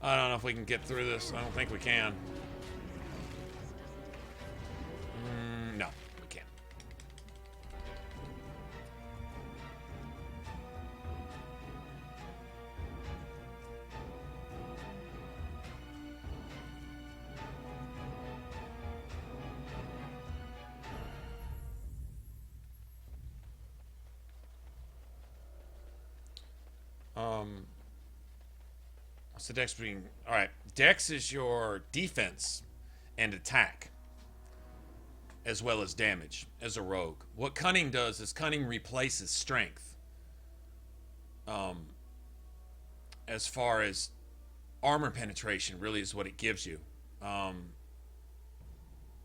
I don't know if we can get through this. I don't think we can. No, we can't. What's the dex being? All right, dex is your defense and attack, as well as damage as a rogue. What cunning does is cunning replaces strength. As far as armor penetration really is what it gives you. And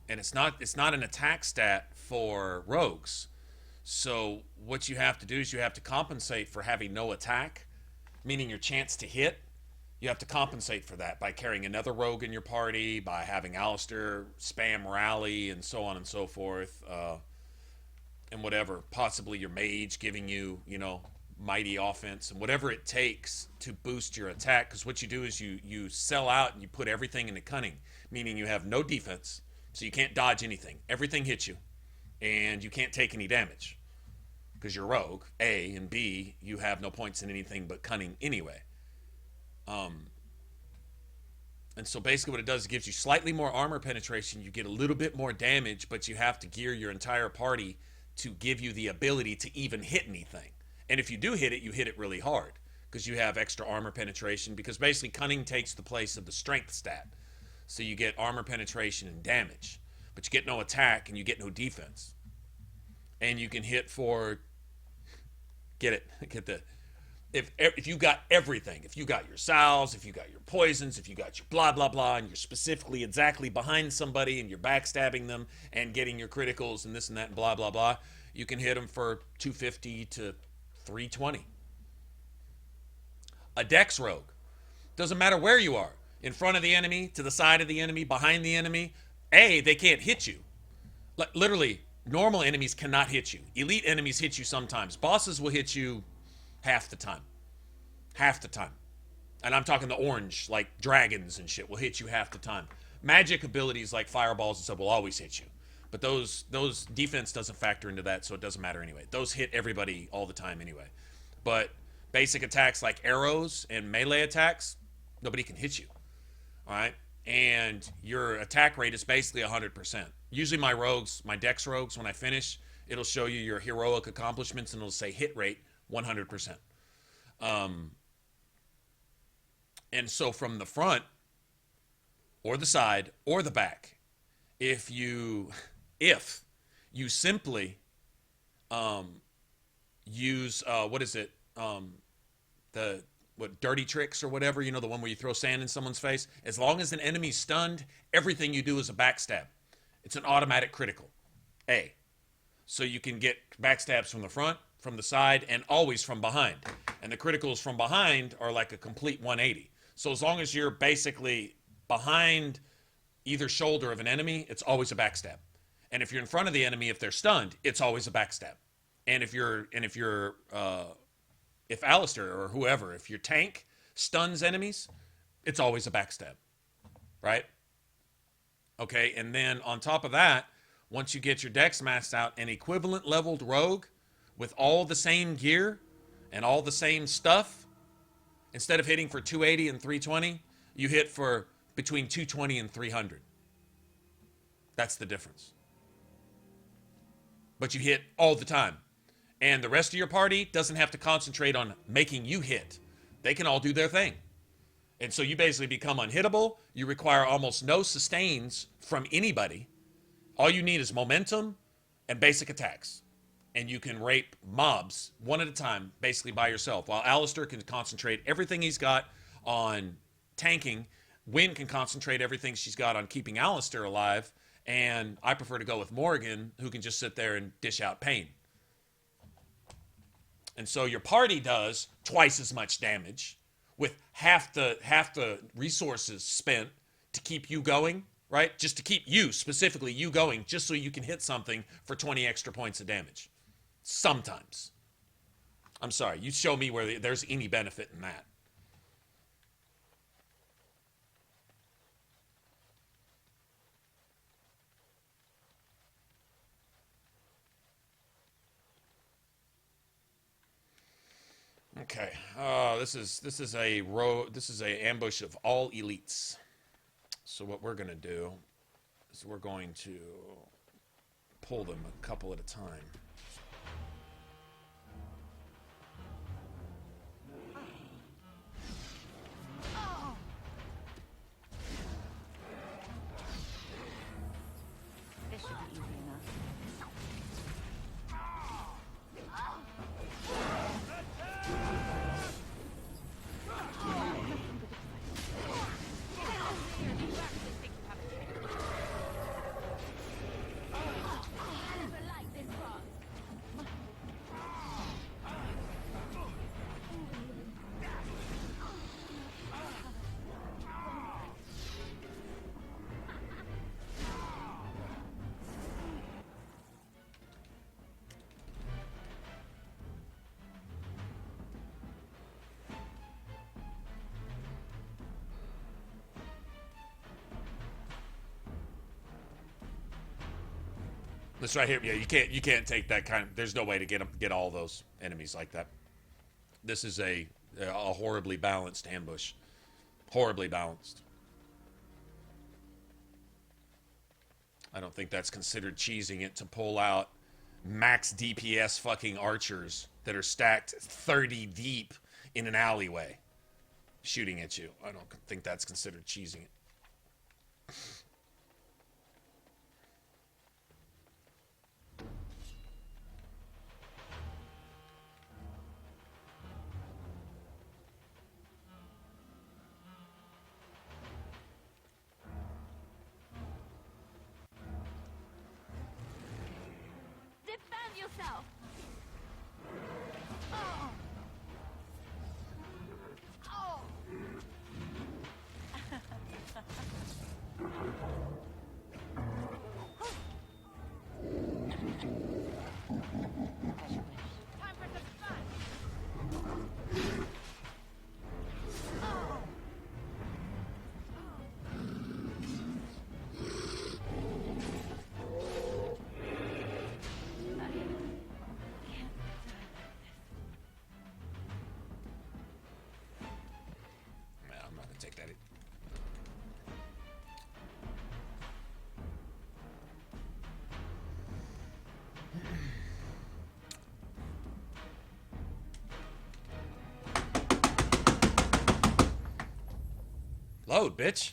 it's not an attack stat for rogues. So what you have to do is you have to compensate for having no attack, meaning your chance to hit. You have to compensate for that by carrying another rogue in your party, by having Alistair spam rally, and so on and so forth, and whatever. Possibly your mage giving you, you know, mighty offense, and whatever it takes to boost your attack. Because what you do is you sell out and you put everything into cunning, meaning you have no defense, so you can't dodge anything. Everything hits you, and you can't take any damage because you're rogue, A, and B, you have no points in anything but cunning anyway. And so basically what it does, it gives you slightly more armor penetration. You get a little bit more damage, but you have to gear your entire party to give you the ability to even hit anything. And if you do hit it, you hit it really hard because you have extra armor penetration, because basically cunning takes the place of the strength stat. So you get armor penetration and damage, but you get no attack and you get no defense. And you can hit for, if you got everything, if you got your salves, if you got your poisons, if you got your blah, blah, blah, and you're specifically exactly behind somebody and you're backstabbing them and getting your criticals and this and that and blah, blah, blah, you can hit them for 250 to 320. A dex rogue. Doesn't matter where you are. In front of the enemy, to the side of the enemy, behind the enemy. A, they can't hit you. Literally, normal enemies cannot hit you. Elite enemies hit you sometimes. Bosses will hit you half the time. Half the time. And I'm talking the orange, like dragons and shit, will hit you half the time. Magic abilities like fireballs and stuff will always hit you. But those defense doesn't factor into that, so it doesn't matter anyway. Those hit everybody all the time anyway. But basic attacks like arrows and melee attacks, nobody can hit you. All right? And your attack rate is basically 100%. Usually my rogues, my dex rogues, when I finish, it'll show you your heroic accomplishments and it'll say hit rate 100%. And so from the front or the side or the back, if you simply use dirty tricks or whatever, you know, the one where you throw sand in someone's face, as long as an enemy's stunned, everything you do is a backstab. It's an automatic critical. A. So you can get backstabs from the front, from the side, and always from behind. And the criticals from behind are like a complete 180. So as long as you're basically behind either shoulder of an enemy, it's always a backstab. And if you're in front of the enemy, if they're stunned, it's always a backstab. And if Alistair or whoever, if your tank stuns enemies, it's always a backstab. Right? Okay, and then on top of that, once you get your dex maxed out, an equivalent leveled rogue with all the same gear and all the same stuff, instead of hitting for 280 and 320, you hit for between 220 and 300. That's the difference. But you hit all the time. And the rest of your party doesn't have to concentrate on making you hit. They can all do their thing. And so you basically become unhittable. You require almost no sustains from anybody. All you need is momentum and basic attacks. And you can rape mobs one at a time, basically by yourself. While Alistair can concentrate everything he's got on tanking, Wynn can concentrate everything she's got on keeping Alistair alive. And I prefer to go with Morgan, who can just sit there and dish out pain. And so your party does twice as much damage with half the resources spent to keep you going, right? Just to keep you, specifically you going, just so you can hit something for 20 extra points of damage. Sometimes. I'm sorry, you show me where there's any benefit in that. Okay, this is a ambush of all elites. So what we're gonna do is we're going to pull them a couple at a time. This should be easy enough. This right here, yeah, you can't take that kind of, there's no way to get all those enemies like that. This is a horribly balanced ambush. Horribly balanced. I don't think that's considered cheesing it to pull out max DPS fucking archers that are stacked 30 deep in an alleyway shooting at you. I don't think that's considered cheesing it. Defend yourself! Oh! Oh! Time for some fun! Oh! I'm not gonna take that. Load, bitch.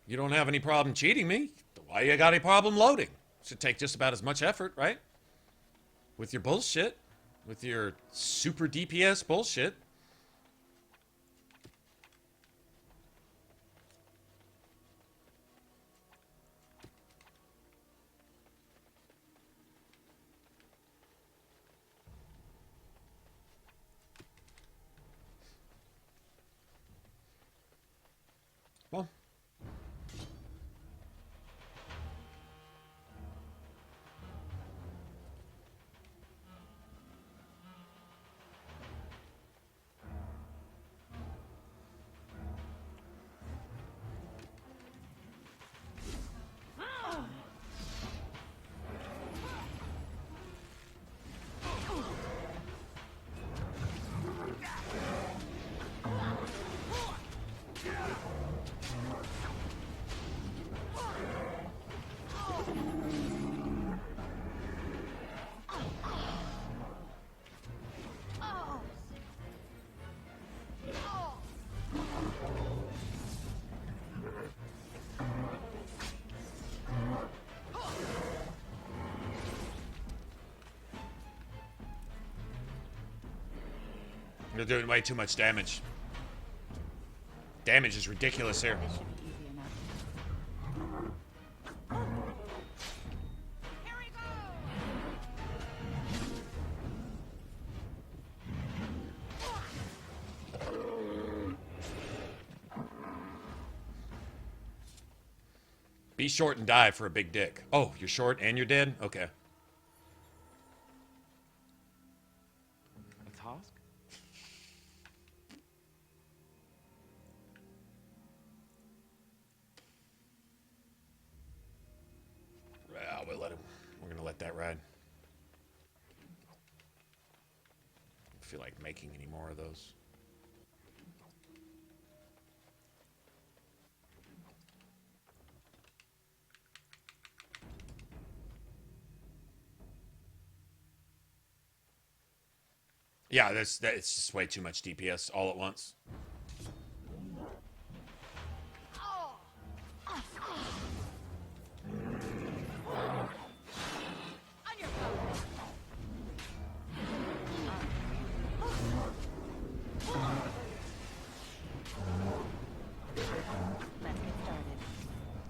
You don't have any problem cheating me. Why you got any problem loading? Should take just about as much effort, right? With your bullshit. With your super DPS bullshit. Well. You're doing way too much damage. Damage is ridiculous here. This should be easy enough. Here we go! Be short and die for a big dick. Oh, you're short and you're dead? Okay. A task? Well, we'll let him. We're gonna let that ride. I feel like making any more of those. Yeah, it's just way too much DPS all at once.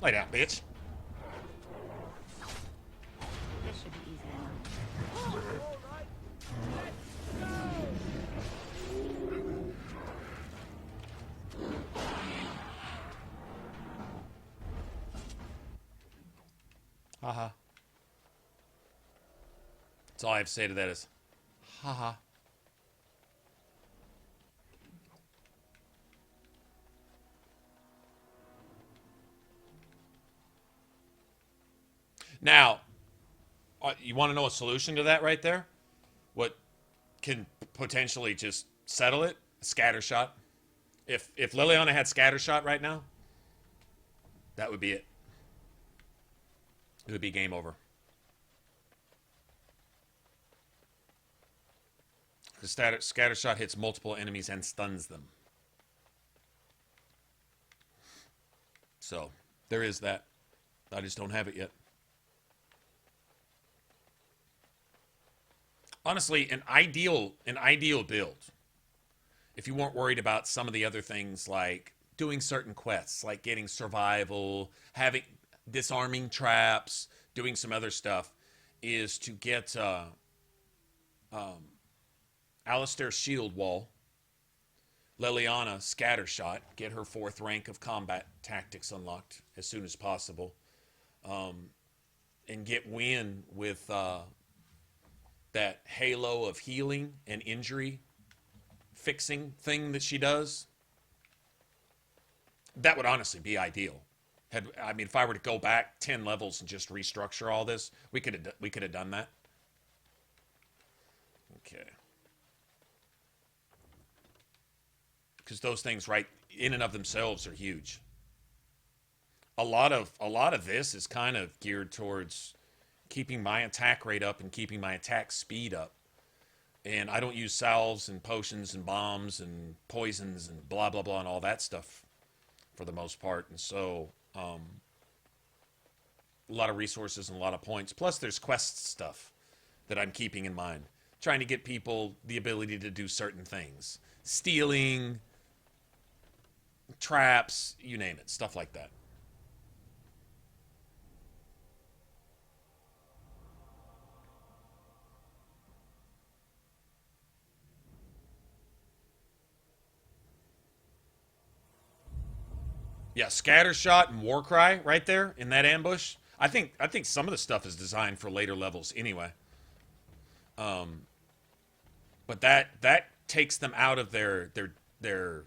Lay down, bitch. This should be easy enough. Haha. That's all I have to say to that is, haha. Now, you want to know a solution to that right there? What can potentially just settle it? A scatter shot. If Leliana had scatter shot right now, that would be it. It would be game over. The scatter shot hits multiple enemies and stuns them. So, there is that. I just don't have it yet. Honestly, an ideal build, if you weren't worried about some of the other things like doing certain quests, like getting survival, having disarming traps, doing some other stuff, is to get Alistair's shield wall, Leliana scatter shot, get her 4th rank of combat tactics unlocked as soon as possible, and get Wynn with that halo of healing and injury fixing thing that she does. That would honestly be ideal. I mean, if I were to go back 10 levels and just restructure all this, we could have done that. Okay. Because those things, right, in and of themselves are huge. A lot of this is kind of geared towards keeping my attack rate up and keeping my attack speed up. And I don't use salves and potions and bombs and poisons and blah, blah, blah, and all that stuff for the most part. And so, a lot of resources and a lot of points. Plus, there's quest stuff that I'm keeping in mind. Trying to get people the ability to do certain things. Stealing, traps, you name it. Stuff like that. Yeah, Scattershot and Warcry right there in that ambush. I think some of the stuff is designed for later levels anyway. But that takes them out of their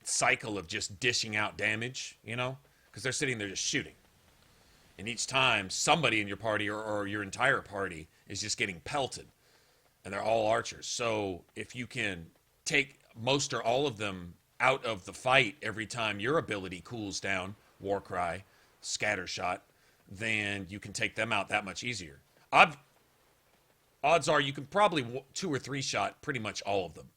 cycle of just dishing out damage, you know, because they're sitting there just shooting. And each time somebody in your party or your entire party is just getting pelted, and they're all archers. So if you can take most or all of them out of the fight every time your ability cools down, Warcry, Scattershot, then you can take them out that much easier. Odds are you can probably 2 or 3 shot pretty much all of them.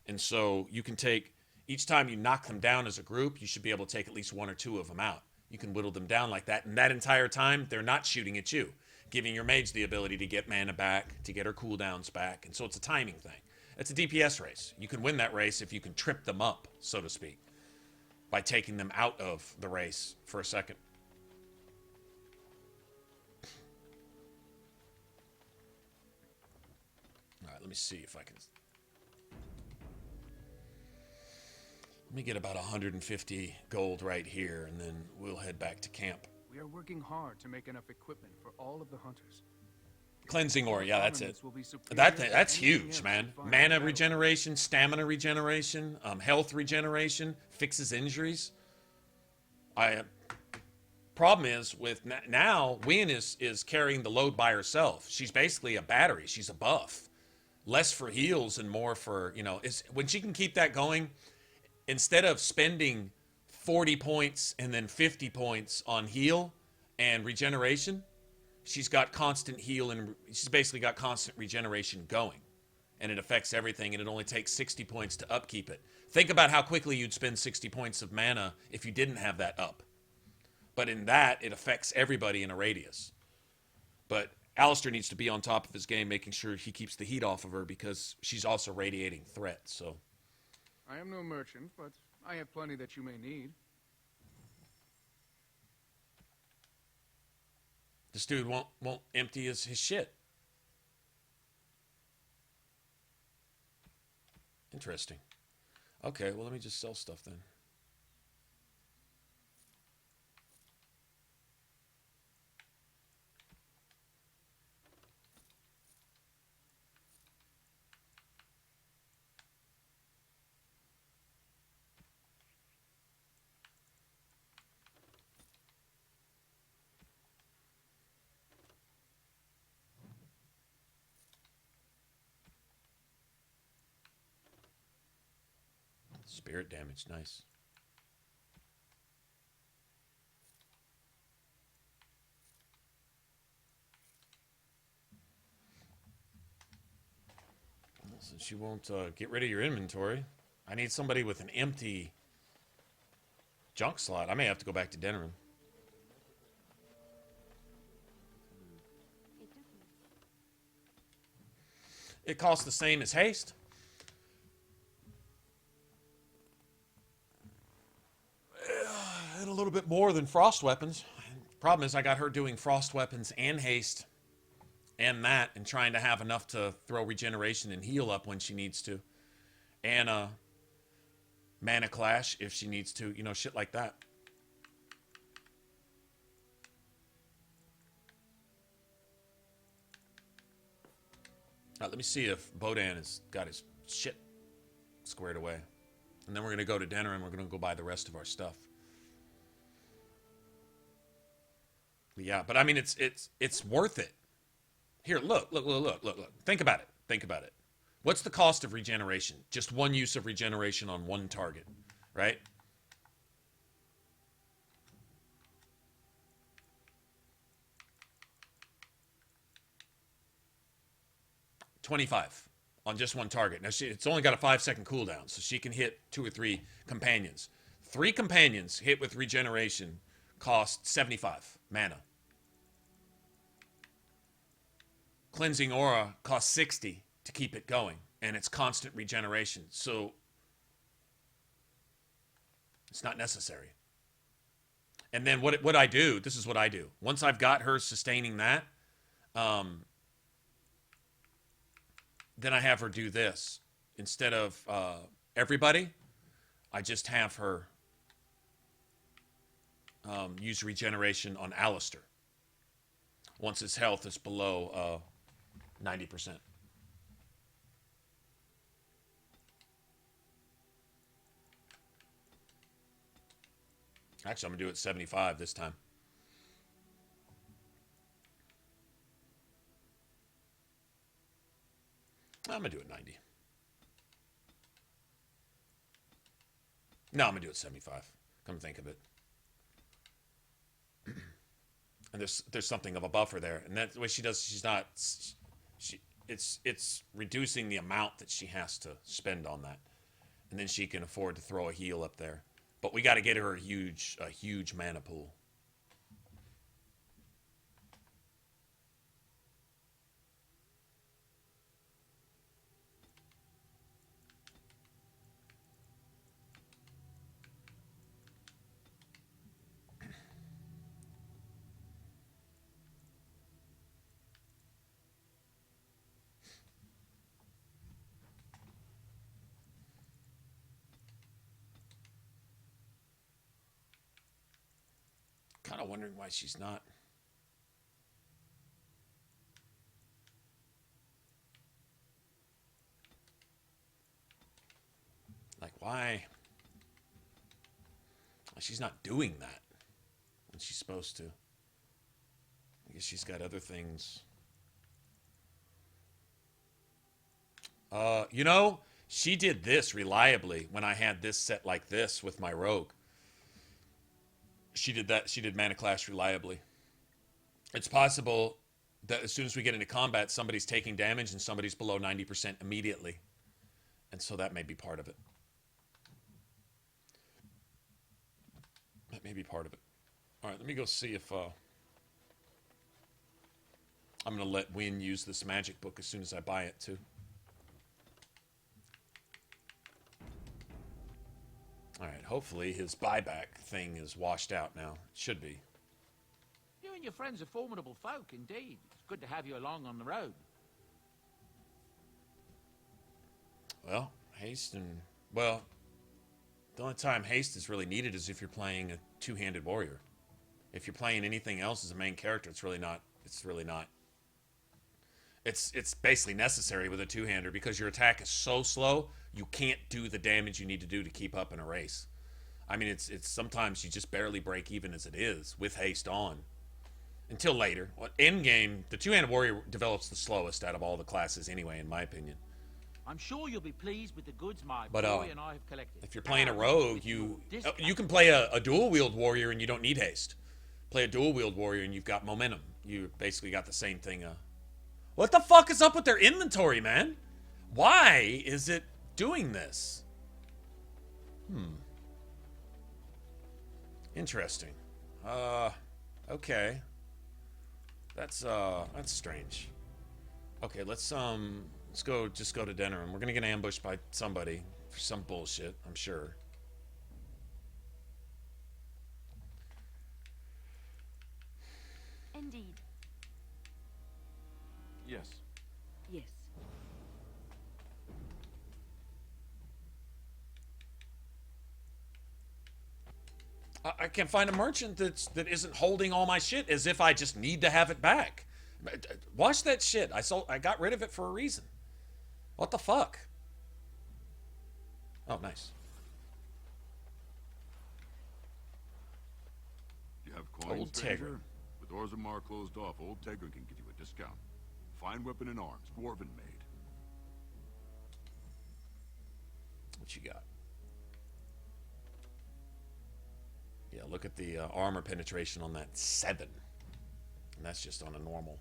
And so you can take, each time you knock them down as a group, you should be able to take at least 1 or 2 of them out. You can whittle them down like that, and that entire time, they're not shooting at you, giving your mage the ability to get mana back, to get her cooldowns back, and so it's a timing thing. It's a DPS race. You can win that race if you can trip them up, so to speak, by taking them out of the race for a second. All right, let me see if I can... Let me get about 150 gold right here, and then we'll head back to camp. We are working hard to make enough equipment for all of the hunters. Cleansing ore, yeah, that's it. That's huge, man. Mana regeneration, stamina regeneration, health regeneration, fixes injuries. Problem is with now, Wynn is carrying the load by herself. She's basically a battery. She's a buff. Less for heals and more for, you know, when she can keep that going, instead of spending 40 points and then 50 points on heal and regeneration, she's got constant heal and she's basically got constant regeneration going. And it affects everything, and it only takes 60 points to upkeep it. Think about how quickly you'd spend 60 points of mana if you didn't have that up. But in that, it affects everybody in a radius. But Alistair needs to be on top of his game, making sure he keeps the heat off of her, because she's also radiating threat, so... I am no merchant, but I have plenty that you may need. This dude won't empty his shit. Interesting. Okay, well, let me just sell stuff then. Spirit damage, nice. So she won't get rid of your inventory. I need somebody with an empty junk slot. I may have to go back to den room. It costs the same as haste. And a little bit more than frost weapons. Problem is I got her doing frost weapons and haste and that, and trying to have enough to throw regeneration and heal up when she needs to. And mana clash if she needs to, you know, shit like that. Let me see if Bodan has got his shit squared away. And then we're going to go to dinner and we're going to go buy the rest of our stuff. Yeah, but I mean, it's worth it. Here, look. Think about it. Think about it. What's the cost of regeneration? Just one use of regeneration on one target, right? $25 on just one target. Now, it's only got a 5-second cooldown, so she can hit 2 or 3 companions. 3 companions hit with regeneration cost 75 mana. Cleansing Aura costs 60 to keep it going, and it's constant regeneration, so it's not necessary. And then what I do, this is what I do. Once I've got her sustaining that, then I have her do this. Instead of everybody, I just have her use regeneration on Alistair once his health is below 90%. Actually, I'm going to do it 75 this time. I'm going to do it 90. No, I'm going to do it 75. Come to think of it. And there's something of a buffer there. And that's the way she does, it's reducing the amount that she has to spend on that. And then she can afford to throw a heal up there. But we got to get her a huge mana pool. Kind of wondering why she's not. Like, why? She's not doing that when she's supposed to. I guess she's got other things. You know, she did this reliably when I had this set like this with my rogue. She did that. She did Mana Clash reliably. It's possible that as soon as we get into combat, somebody's taking damage and somebody's below 90% immediately. And so that may be part of it. That may be part of it. All right, let me go see if... I'm going to let Win use this magic book as soon as I buy it, too. All right, hopefully his buyback thing is washed out now. It should be. You and your friends are formidable folk, indeed. It's good to have you along on the road. Well, haste and... Well, the only time haste is really needed is if you're playing a two-handed warrior. If you're playing anything else as a main character, it's really not... It's basically necessary with a two-hander because your attack is so slow, you can't do the damage you need to do to keep up in a race. I mean, it's sometimes you just barely break even as it is with haste on. Until later. End game, the two-handed warrior develops the slowest out of all the classes anyway, in my opinion. I'm sure you'll be pleased with the goods my But, boy and I have collected. if you're playing a And rogue, with you your you can play a dual wield warrior and you don't need haste. Play a dual wield warrior and you've got momentum. You basically got the same thing. What the fuck is up with their inventory, man? Why is it doing this? Interesting. Okay. That's strange. Okay, let's go to dinner, and we're gonna get ambushed by somebody for some bullshit, I'm sure. Indeed. Yes. Yes. I can't find a merchant that isn't holding all my shit as if I just need to have it back. Watch that shit. I got rid of it for a reason. What the fuck? Oh, nice. You have coins, Old stranger? Tegrin. With Orzammar closed off, Old Tegrin can give you a discount. Fine weapon and arms, dwarven made. What you got? Yeah, look at the armor penetration on that 7. And that's just on a normal.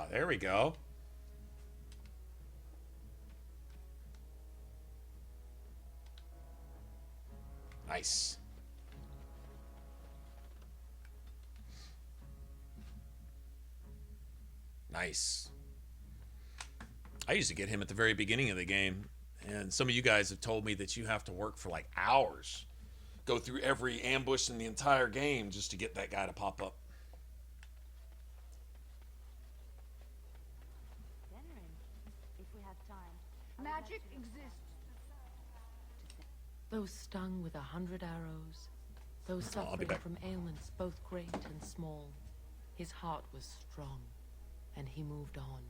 There we go. Nice. Nice. I used to get him at the very beginning of the game, and some of you guys have told me that you have to work for like hours. Go through every ambush in the entire game just to get that guy to pop up. Magic exists. Those stung with 100 arrows, those I'll be suffering back. from ailments both great and small, his heart was strong, and he moved on.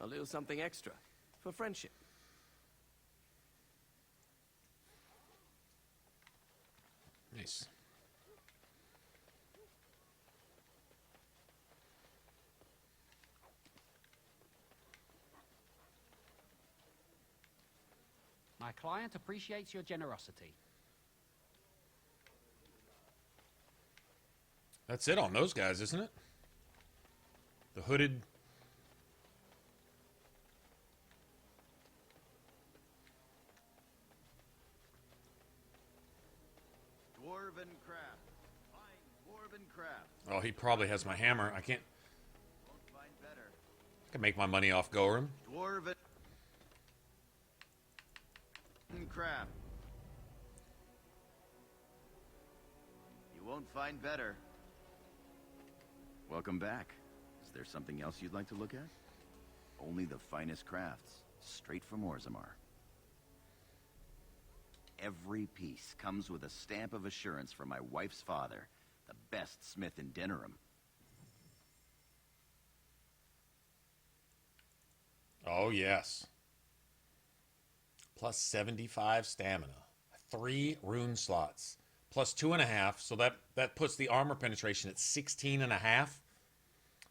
A little something extra for friendship. Nice. My client appreciates your generosity. That's it on those guys, isn't it? The hooded. Dwarven craft. Fine dwarven craft. Oh, he probably has my hammer. I can't. Won't find better. I can make my money off Gorham. Dwarven craft. You won't find better. Welcome back. Is there something else you'd like to look at? Only the finest crafts, straight from Orzammar. Every piece comes with a stamp of assurance from my wife's father, the best smith in Denerim. Oh, yes. Plus 75 stamina. 3 rune slots. Plus 2.5. So that puts the armor penetration at 16.5.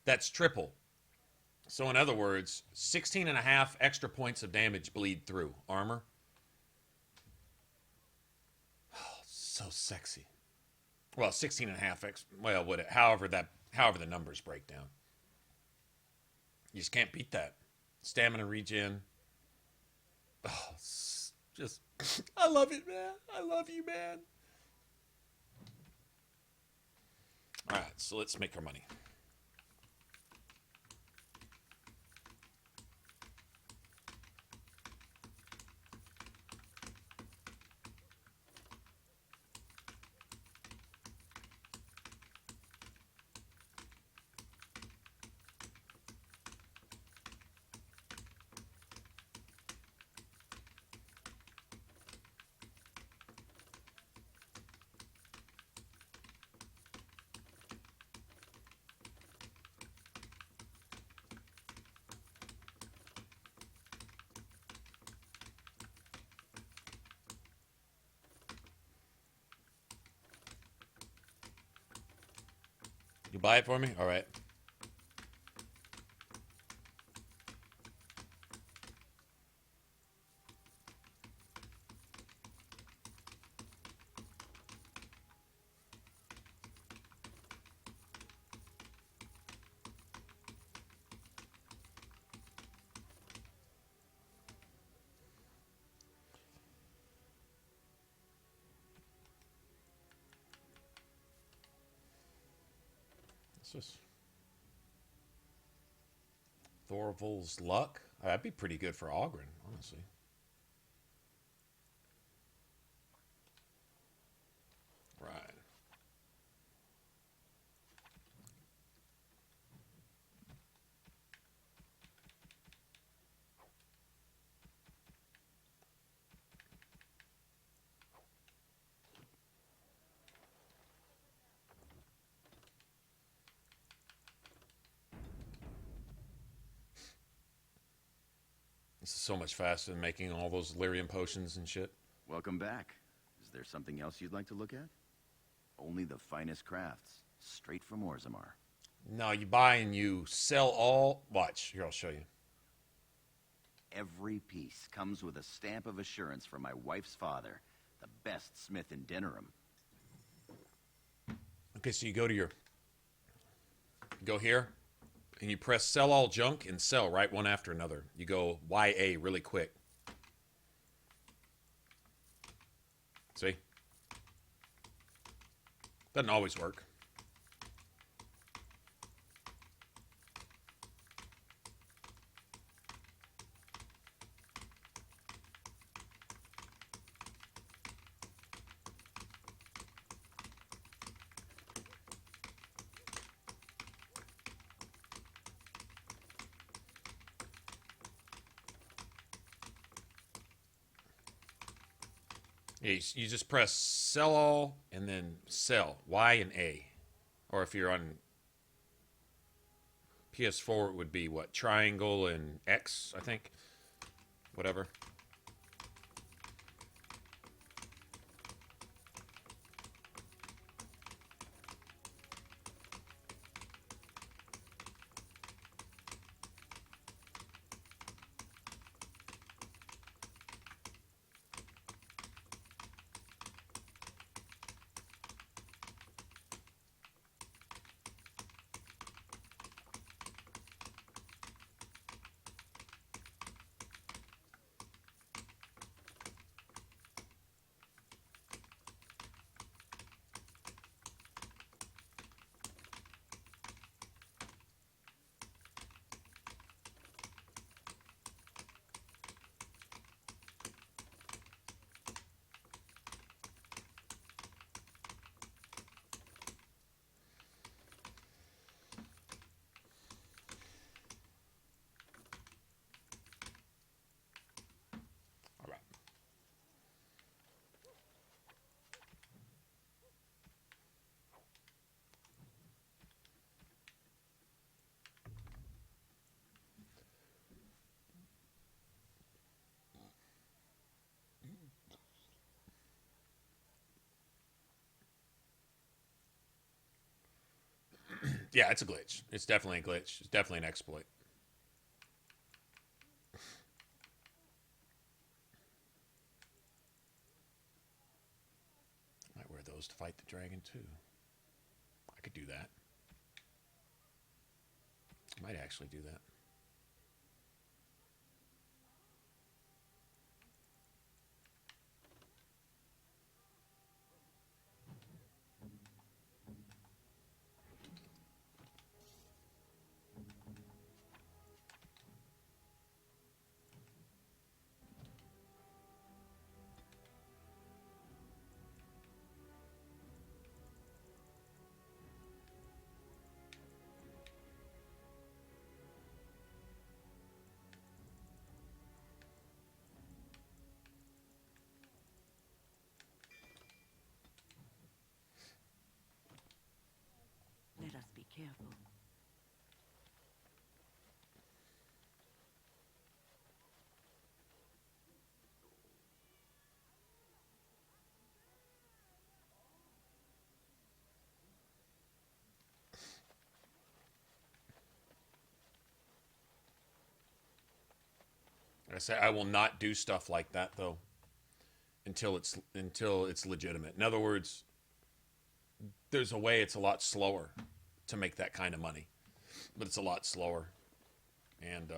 That's triple. So in other words, 16.5 extra points of damage bleed through armor. Oh, so sexy. Well, 16.5 well, however the numbers break down. You just can't beat that. Stamina regen. Oh, just I love it, man. I love you, man. All right, so let's make our money. You buy it for me? All right. This is Thorval's Luck. That'd be pretty good for Ogren, honestly. Right. This is so much faster than making all those lyrium potions and shit. Welcome back. Is there something else you'd like to look at? Only the finest crafts, straight from Orzammar. No, you buy and you sell all. Watch, here, I'll show you. Every piece comes with a stamp of assurance from my wife's father, the best smith in Denerim. Okay, so you go to your... Go here, and you press sell all junk and sell right one after another. You go YA really quick. See? Doesn't always work. Yeah, you just press sell all and then sell, Y and A. Or if you're on PS4 it would be what? Triangle and X, I think. Whatever. Yeah, it's a glitch. It's definitely a glitch. It's definitely an exploit. Might wear those to fight the dragon too. I could do that. I might actually do that. Let us be careful. Like I say, I will not do stuff like that though until it's legitimate. In other words, there's a way it's a lot slower to make that kind of money, but it's a lot slower. And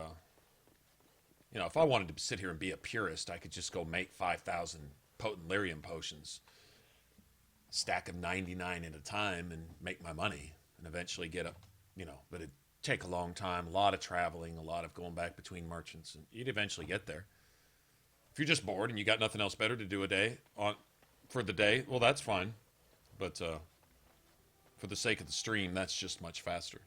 you know, if I wanted to sit here and be a purist, I could just go make 5,000 potent lyrium potions, stack them 99 at a time, and make my money, and eventually get up. You know, but it'd take a long time, a lot of traveling, a lot of going back between merchants, and you'd eventually get there. If you're just bored and you got nothing else better to do for the day, well, that's fine. But for the sake of the stream, that's just much faster.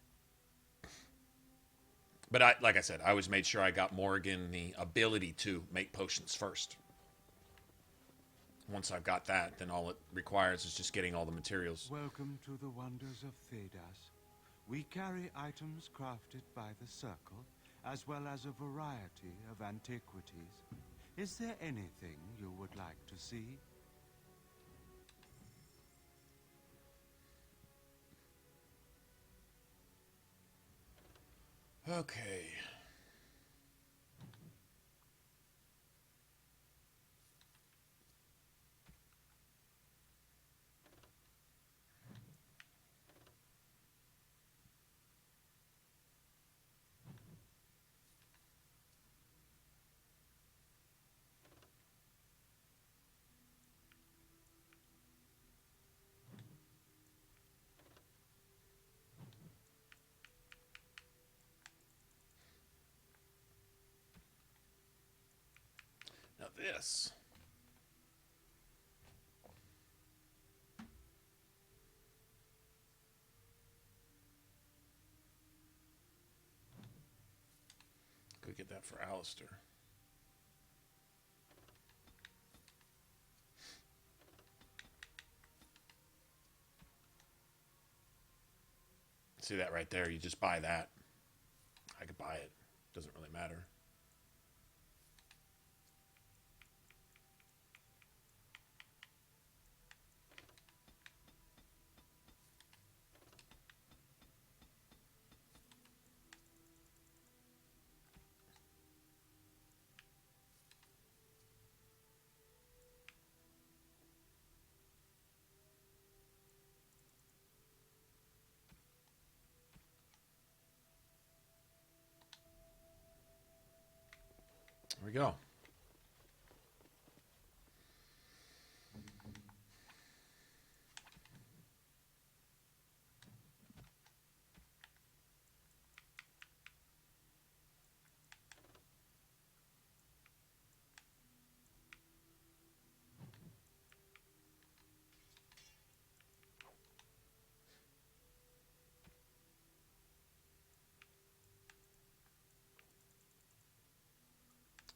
But like I said, I always made sure I got Morrigan the ability to make potions first. Once I've got that, then all it requires is just getting all the materials. Welcome to the wonders of Hairdos. We carry items crafted by the Circle, as well as a variety of antiquities. Is there anything you would like to see? Okay. Now this. Could get that for Alistair. See that right there? You just buy that. I could buy it. Doesn't really matter. There we go.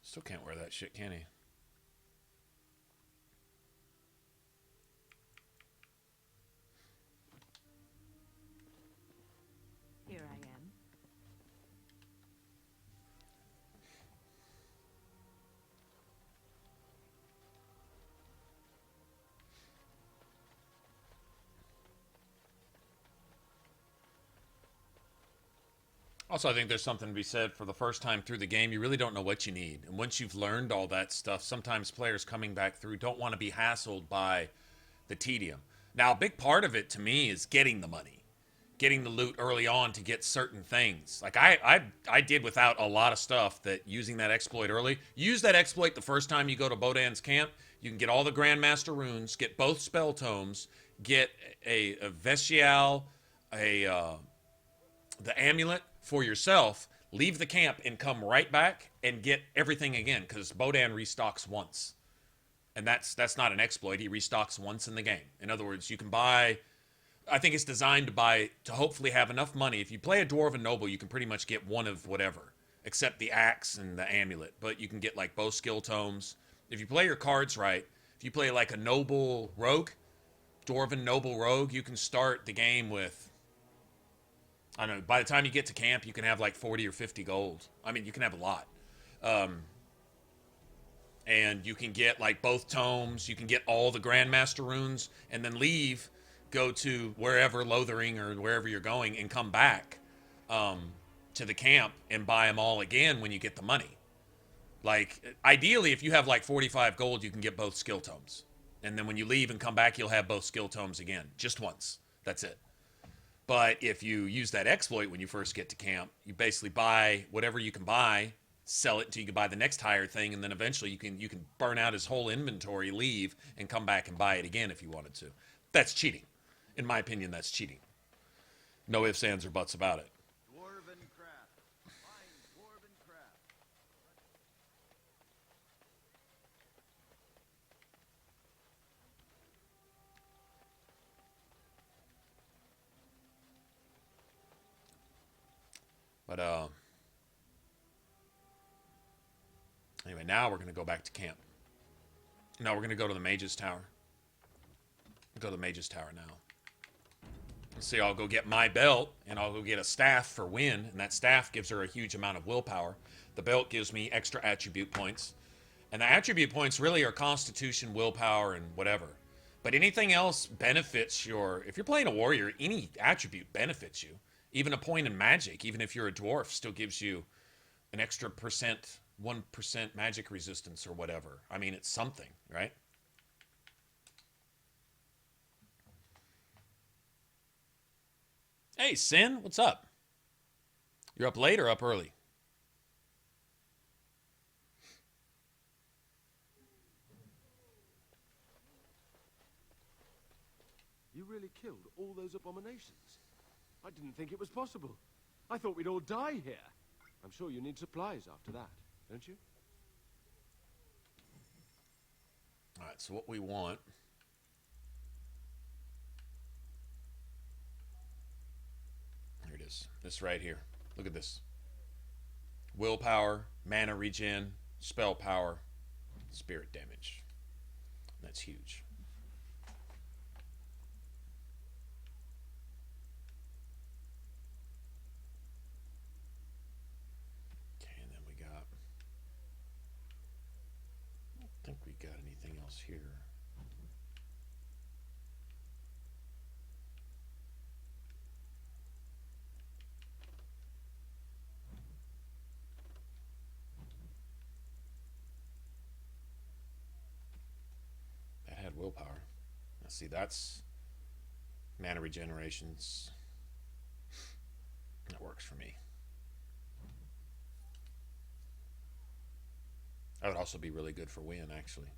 Still can't wear that shit, can he? Here I am. Also, I think there's something to be said for the first time through the game. You really don't know what you need. And once you've learned all that stuff, sometimes players coming back through don't want to be hassled by the tedium. Now, a big part of it to me is getting the money. Getting the loot early on to get certain things. Like, I did without a lot of stuff that using that exploit early. Use that exploit the first time you go to Bodan's camp. You can get all the Grandmaster runes, get both spell tomes, get a Vestial, the amulet for yourself, leave the camp and come right back and get everything again, because Bodan restocks once. And that's not an exploit. He restocks once in the game. In other words, you can buy... I think it's designed to hopefully have enough money. If you play a Dwarven Noble, you can pretty much get one of whatever, except the axe and the amulet. But you can get like both skill tomes. If you play your cards right, if you play like a Noble Rogue, Dwarven Noble Rogue, you can start the game with... I don't know, by the time you get to camp, you can have like 40 or 50 gold. I mean, you can have a lot. And you can get like both tomes, you can get all the Grandmaster runes, and then leave, go to wherever, Lothering or wherever you're going, and come back to the camp and buy them all again when you get the money. Like, ideally, if you have like 45 gold, you can get both skill tomes. And then when you leave and come back, you'll have both skill tomes again. Just once. That's it. But if you use that exploit when you first get to camp, you basically buy whatever you can buy, sell it until you can buy the next higher thing, and then eventually you can burn out his whole inventory, leave, and come back and buy it again if you wanted to. That's cheating. In my opinion, that's cheating. No ifs, ands, or buts about it. Dwarven craft. Fine dwarven craft. But, anyway, now we're going to go back to camp. Now we're going to go to the Mage's Tower. Go to the Mage's Tower now. Let's see, I'll go get my belt, and I'll go get a staff for Wynn, and that staff gives her a huge amount of willpower. The belt gives me extra attribute points. And the attribute points really are constitution, willpower, and whatever. But anything else benefits your... If you're playing a warrior, any attribute benefits you. Even a point in magic, even if you're a dwarf, still gives you an extra 1% magic resistance or whatever. I mean, it's something, right? Hey, Sin, what's up? You're up late or up early? You really killed all those abominations? I didn't think it was possible. I thought we'd all die here. I'm sure you need supplies after that, don't you? All right, so what we want... Here it is. This right here. Look at this. Willpower, mana regen, spell power, spirit damage. That's huge. across here. That had willpower. Now see, that's mana regenerations. That works for me. That would also be really good for win, actually.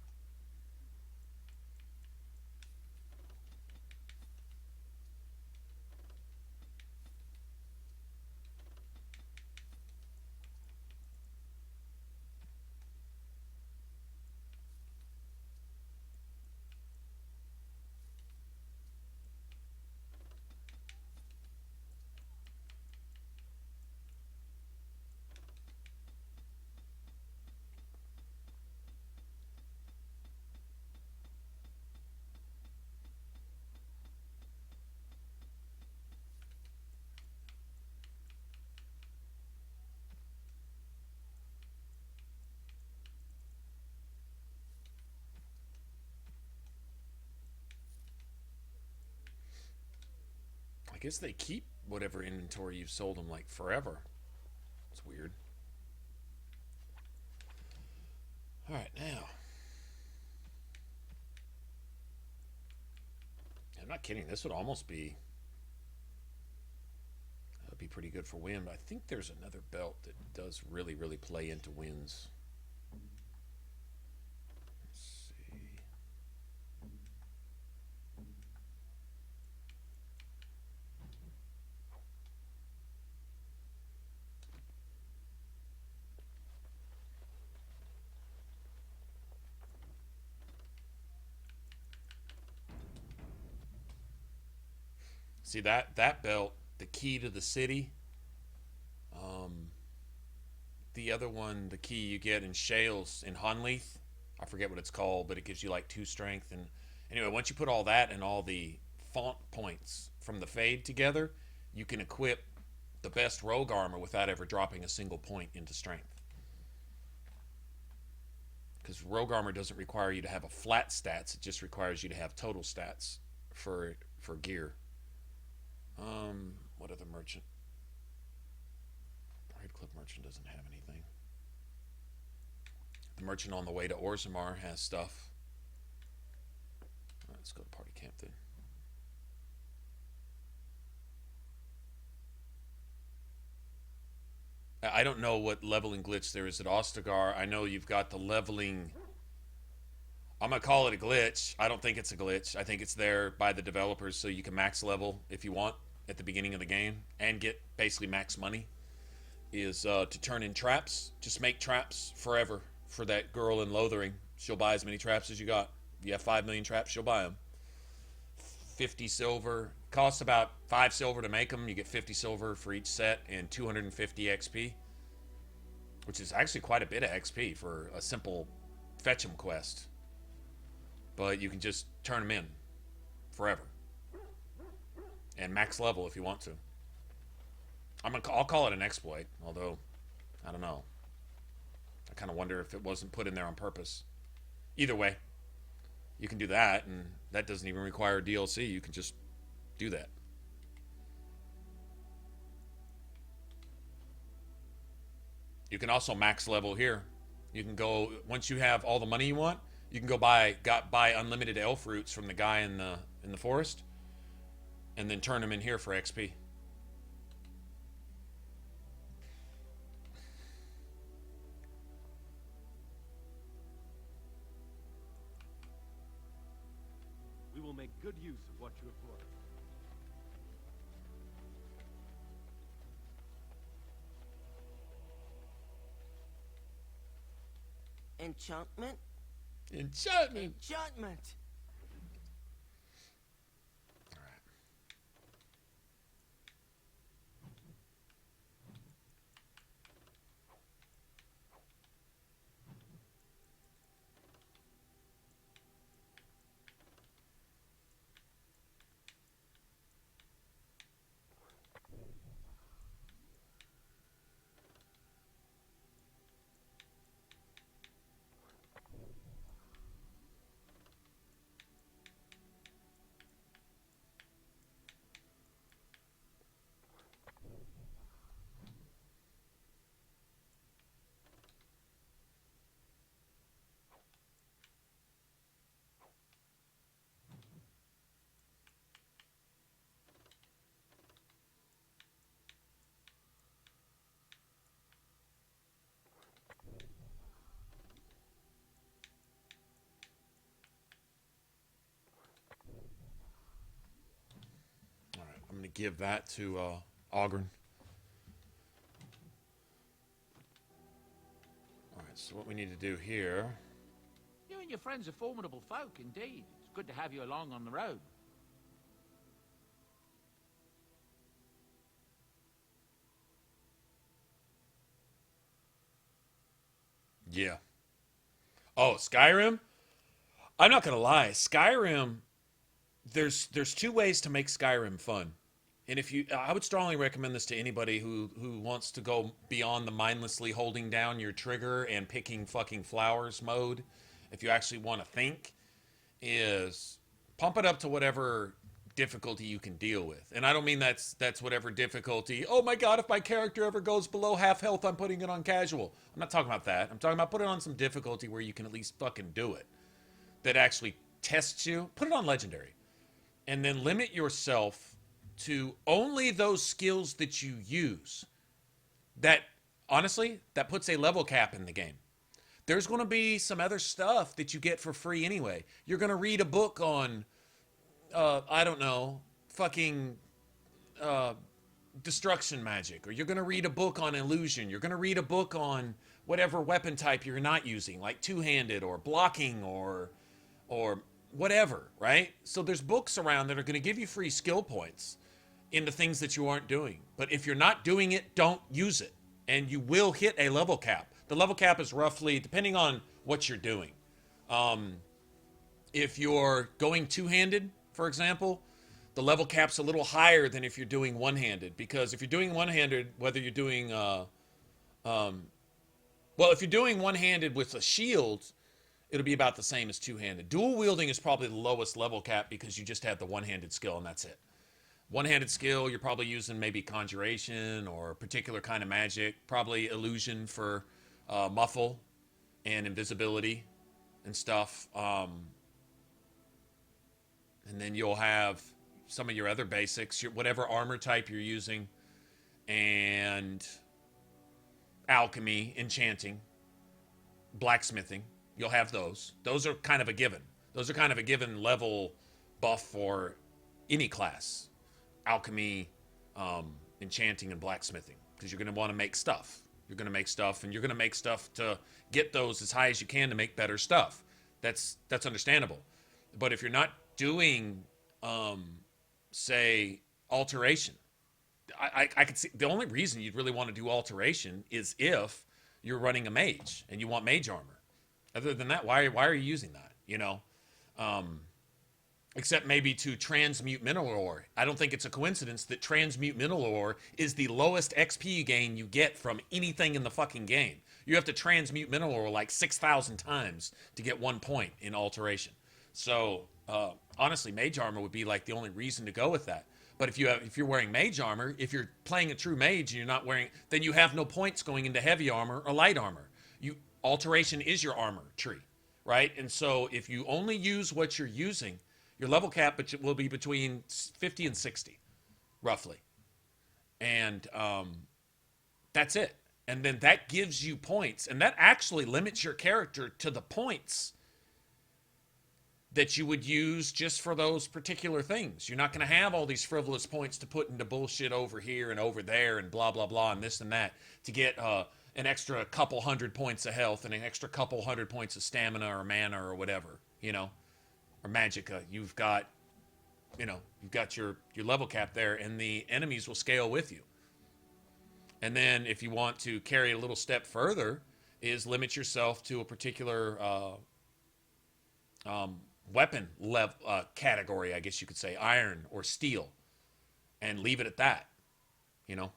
I guess they keep whatever inventory you've sold them like forever. It's weird. Alright, now. I'm not kidding. This would almost be... That would be pretty good for win, but I think there's another belt that does really, really play into wins. See that belt, the key to the city. The other one, the key you get in Shales in Honleith, I forget what it's called, but it gives you like 2 strength. And anyway, once you put all that and all the font points from the Fade together, you can equip the best rogue armor without ever dropping a single point into strength. Because rogue armor doesn't require you to have a flat stats; it just requires you to have total stats for gear. What other merchant? Red Cliff Merchant doesn't have anything. The merchant on the way to Orzammar has stuff. Let's go to party camp then. I don't know what leveling glitch there is at Ostagar. I know you've got the leveling... I'm going to call it a glitch. I don't think it's a glitch. I think it's there by the developers so you can max level if you want at the beginning of the game and get basically max money. Is to turn in traps. Just make traps forever for that girl in Lothering. She'll buy as many traps as you got. If you have 5 million traps, she'll buy them. 50 silver. Costs about 5 silver to make them. You get 50 silver for each set and 250 XP. Which is actually quite a bit of XP for a simple fetch 'em quest. But you can just turn them in forever. And max level if you want to. I'll call it an exploit, although, I don't know. I kind of wonder if it wasn't put in there on purpose. Either way, you can do that, and that doesn't even require DLC. You can just do that. You can also max level here. You can go, once you have all the money you want, you can go buy unlimited elf roots from the guy in the forest, and then turn them in here for XP. We will make good use of what you have brought. Enchantment? Enchantment! Enchantment! I'm going to give that to Ogren. Alright, so what we need to do here... You and your friends are formidable folk, indeed. It's good to have you along on the road. Yeah. Oh, Skyrim? I'm not gonna lie. Skyrim, there's two ways to make Skyrim fun. And I would strongly recommend this to anybody who wants to go beyond the mindlessly holding down your trigger and picking fucking flowers mode. If you actually want to think, is pump it up to whatever difficulty you can deal with. And I don't mean that's whatever difficulty. Oh my god, if my character ever goes below half health, I'm putting it on casual. I'm not talking about that. I'm talking about putting it on some difficulty where you can at least fucking do it. That actually tests you. Put it on legendary. And then limit yourself to only those skills that you use. That, honestly, that puts a level cap in the game. There's going to be some other stuff that you get for free anyway. You're going to read a book on, I don't know, fucking destruction magic. Or you're going to read a book on illusion. You're going to read a book on whatever weapon type you're not using, like two-handed or blocking or whatever, right? So there's books around that are going to give you free skill points into things that you aren't doing. But if you're not doing it, don't use it. And you will hit a level cap. The level cap is roughly, depending on what you're doing. If you're going two-handed, for example, the level cap's a little higher than if you're doing one-handed. Because if you're doing one-handed, whether you're doing... well, if you're doing one-handed with a shield, it'll be about the same as two-handed. Dual-wielding is probably the lowest level cap because you just have the one-handed skill and that's it. One-handed skill, you're probably using maybe conjuration or a particular kind of magic. Probably illusion for... muffle and invisibility and stuff. And then you'll have some of your other basics, whatever armor type you're using, and alchemy, enchanting, blacksmithing. You'll have those. Those are kind of a given. Those are kind of a given level buff for any class. Alchemy, enchanting, and blacksmithing. Because you're going to want to make stuff. You're going to make stuff, and you're going to make stuff to get those as high as you can to make better stuff. That's understandable. But if you're not doing, say, alteration, I could see the only reason you'd really want to do alteration is if you're running a mage and you want mage armor. Other than that, why are you using that? You know, except maybe to transmute mineral ore. I don't think it's a coincidence that transmute mineral ore is the lowest XP gain you get from anything in the fucking game. You have to transmute mineral ore like 6,000 times to get 1 point in alteration. So honestly, mage armor would be like the only reason to go with that. But if you're wearing mage armor, if you're playing a true mage and you're not wearing, then you have no points going into heavy armor or light armor. Alteration is your armor tree, right? And so if you only use what you're using, your level cap will be between 50 and 60, roughly. And that's it. And then that gives you points. And that actually limits your character to the points that you would use just for those particular things. You're not going to have all these frivolous points to put into bullshit over here and over there and blah, blah, blah, and this and that to get an extra couple hundred points of health and an extra couple hundred points of stamina or mana or whatever, you know. Or magicka. You've got your level cap there, and the enemies will scale with you. And then if you want to carry a little step further, is limit yourself to a particular weapon category, I guess you could say, iron or steel, and leave it at that, you know.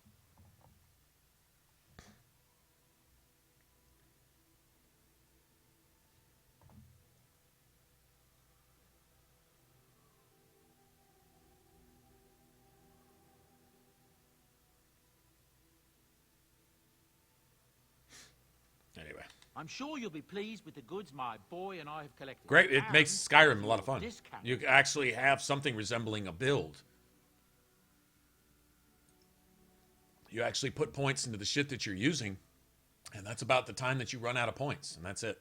Anyway. I'm sure you'll be pleased with the goods my boy and I have collected. Great. It And makes Skyrim a lot of fun. discount. You actually have something resembling a build. You actually put points into the shit that you're using, and that's about the time that you run out of points, and that's it.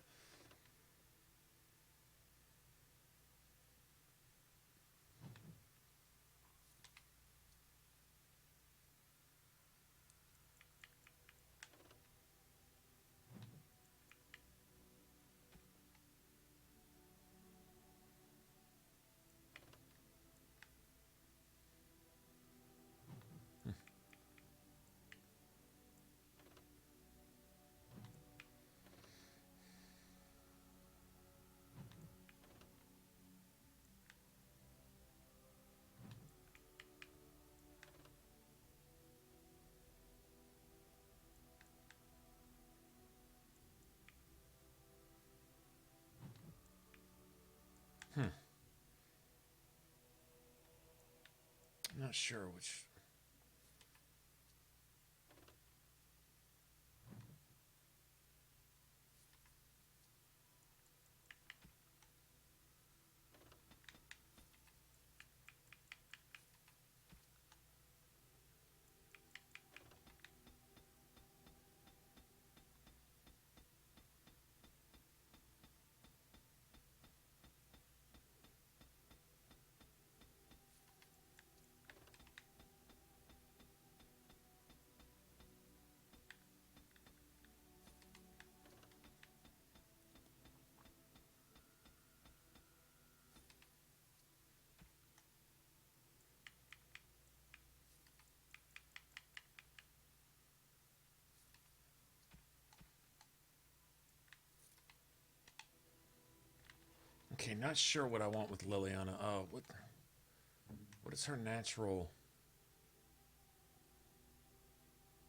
not sure which. Okay, not sure what I want with Leliana. What is her natural?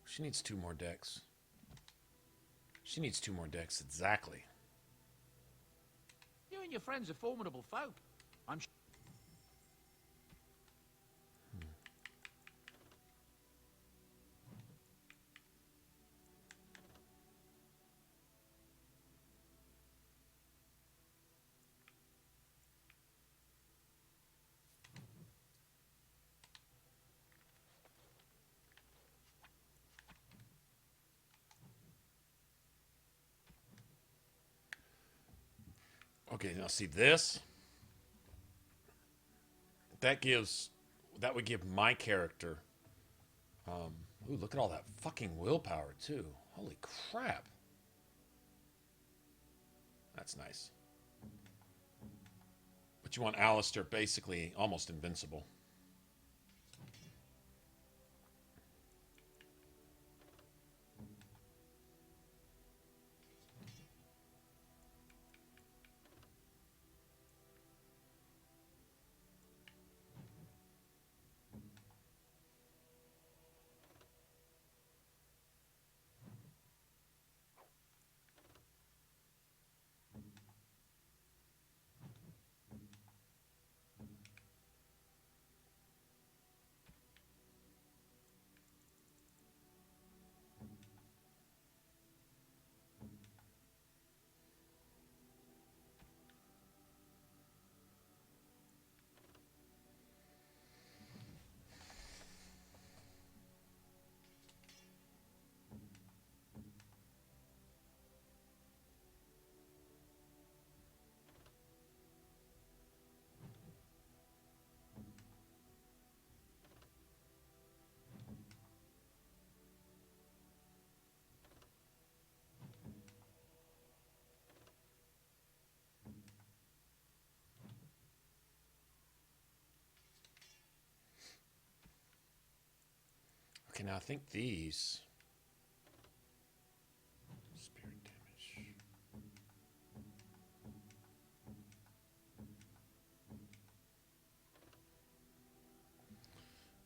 She needs 2 more decks. She needs 2 more decks, exactly. You and your friends are formidable folk. I'm sure. Okay, now see this? That would give my character, ooh, look at all that fucking willpower too. Holy crap. That's nice. But you want Alistair basically almost invincible. Okay, now I think these spirit damage.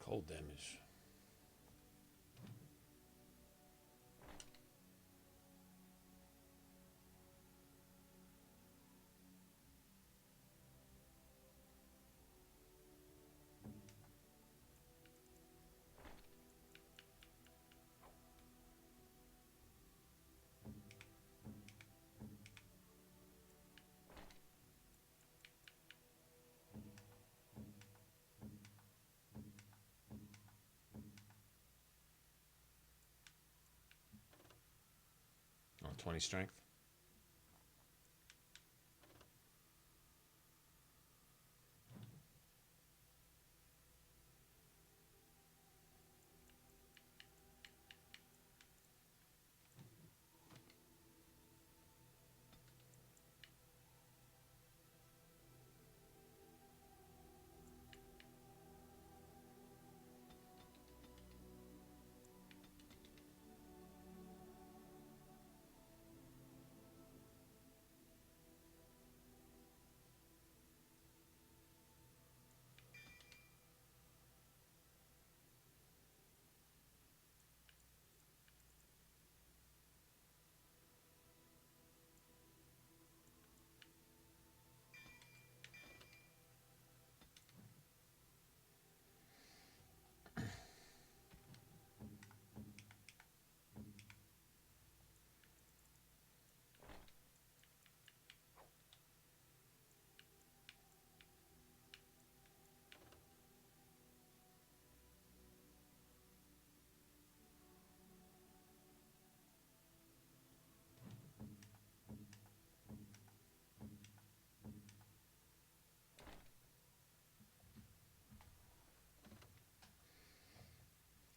Cold damage. Oh, 20 strength.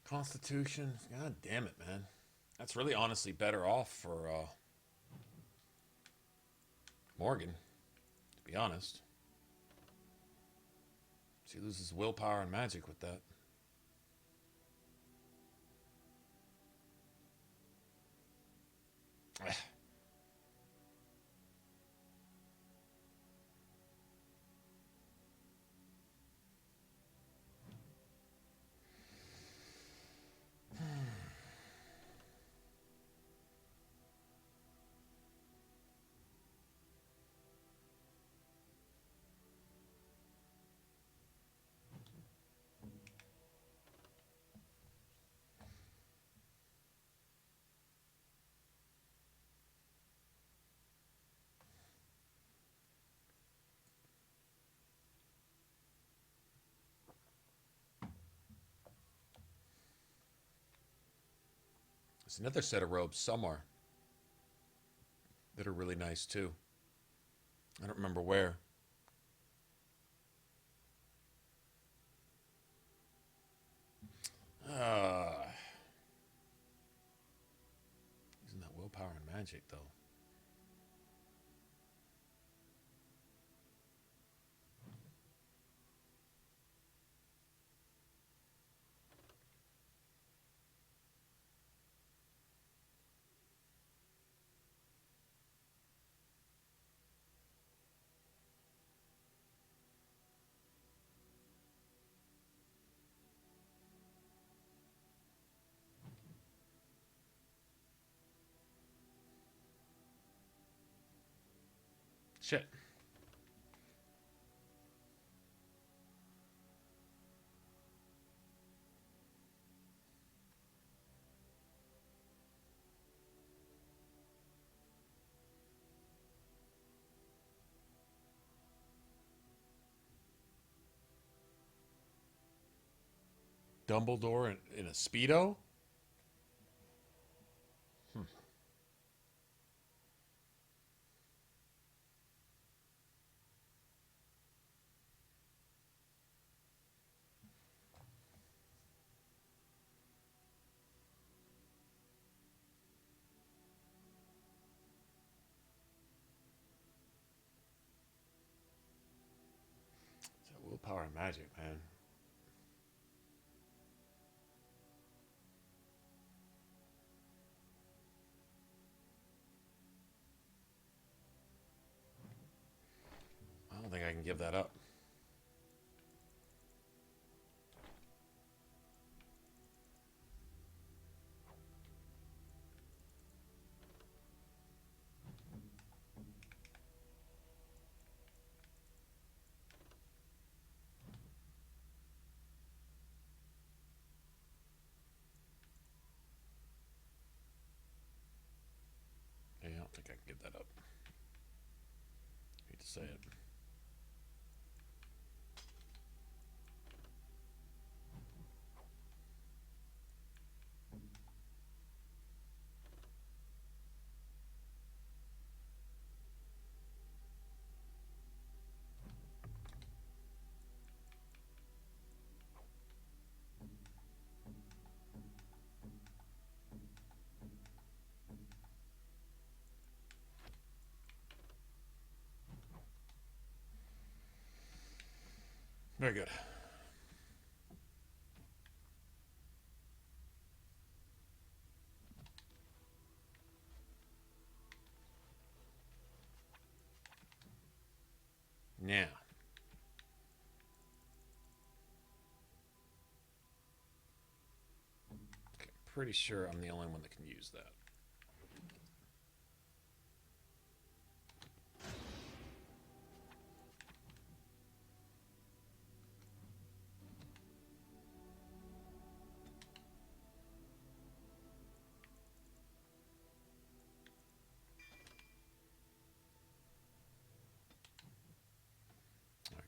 Constitution. God damn it, man. That's really honestly better off for Morgan, to be honest. She loses willpower and magic with that. There's another set of robes somewhere that are really nice too. I don't remember where. Using that willpower and magic though. Shit. Dumbledore in a Speedo? Willpower and magic, man. I don't think I can give that up. Yeah, I don't think I can give that up. Hate to say it. Very good. Now. Okay, pretty sure I'm the only one that can use that.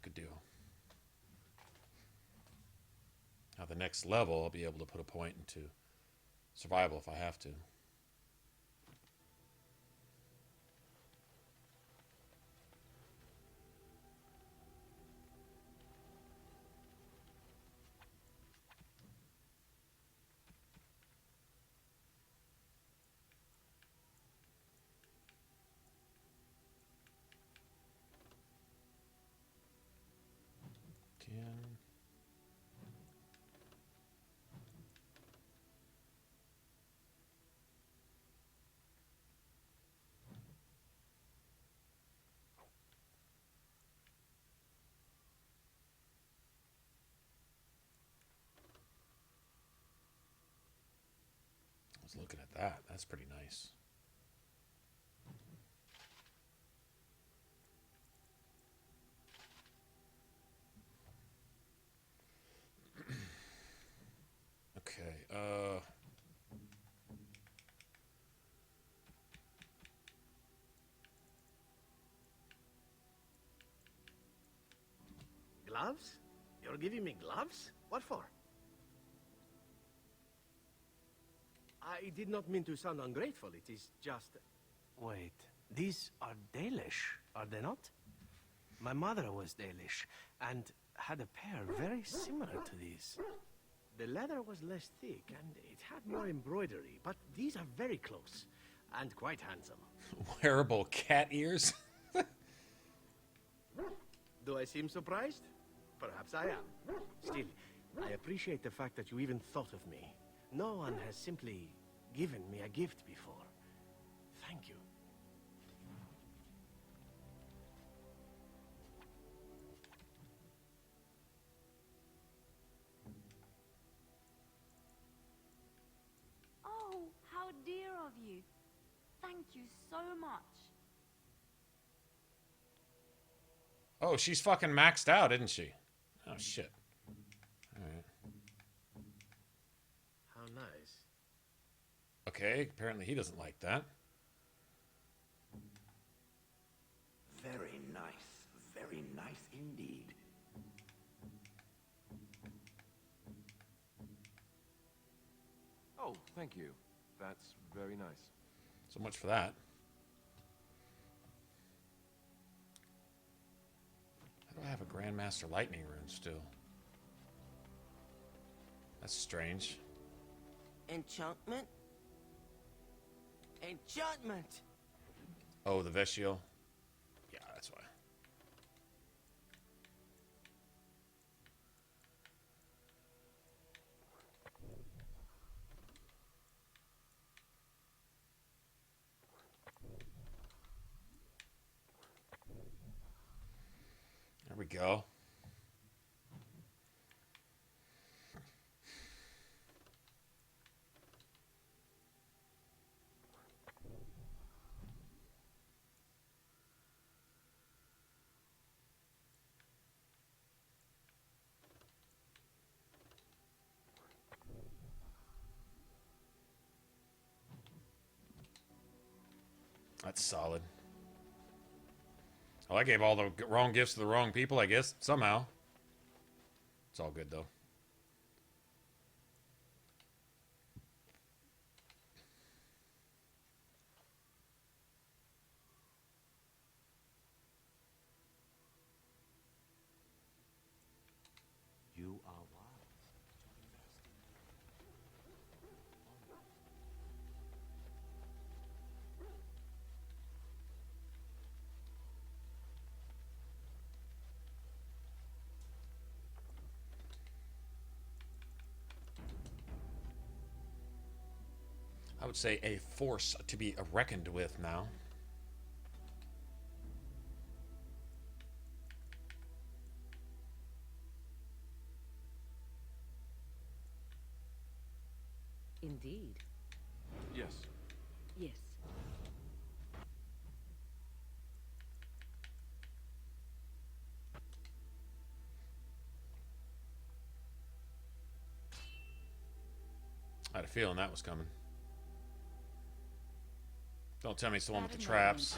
Good deal. Now the next level, I'll be able to put a point into survival if I have to. was looking at that. That's pretty nice. Okay, Gloves? You're giving me gloves? What for? I did not mean to sound ungrateful. It is just... Wait, these are Dalish, are they not? My mother was Dalish, and had a pair very similar to these. The leather was less thick, and it had more embroidery, but these are very close, and quite handsome. Wearable cat ears? Do I seem surprised? Perhaps I am. Still, I appreciate the fact that you even thought of me. No one has simply given me a gift before. Thank you. Oh, how dear of you. Thank you so much. Oh, she's fucking maxed out, isn't she? Oh, shit. Alright. How nice. Okay, apparently he doesn't like that. Very nice. Very nice indeed. Oh, thank you. That's very nice. So much for that. How do I have a Grandmaster Lightning rune still? That's strange. Enchantment? Enchantment! Oh, the Vestial? Yeah, that's why. There we go. That's solid. Oh, I gave all the wrong gifts to the wrong people, I guess, somehow. It's all good, though. You are wise. I would say a force to be reckoned with now. Indeed. Yes. Yes. I had a feeling that was coming. Don't tell me it's the one with the traps.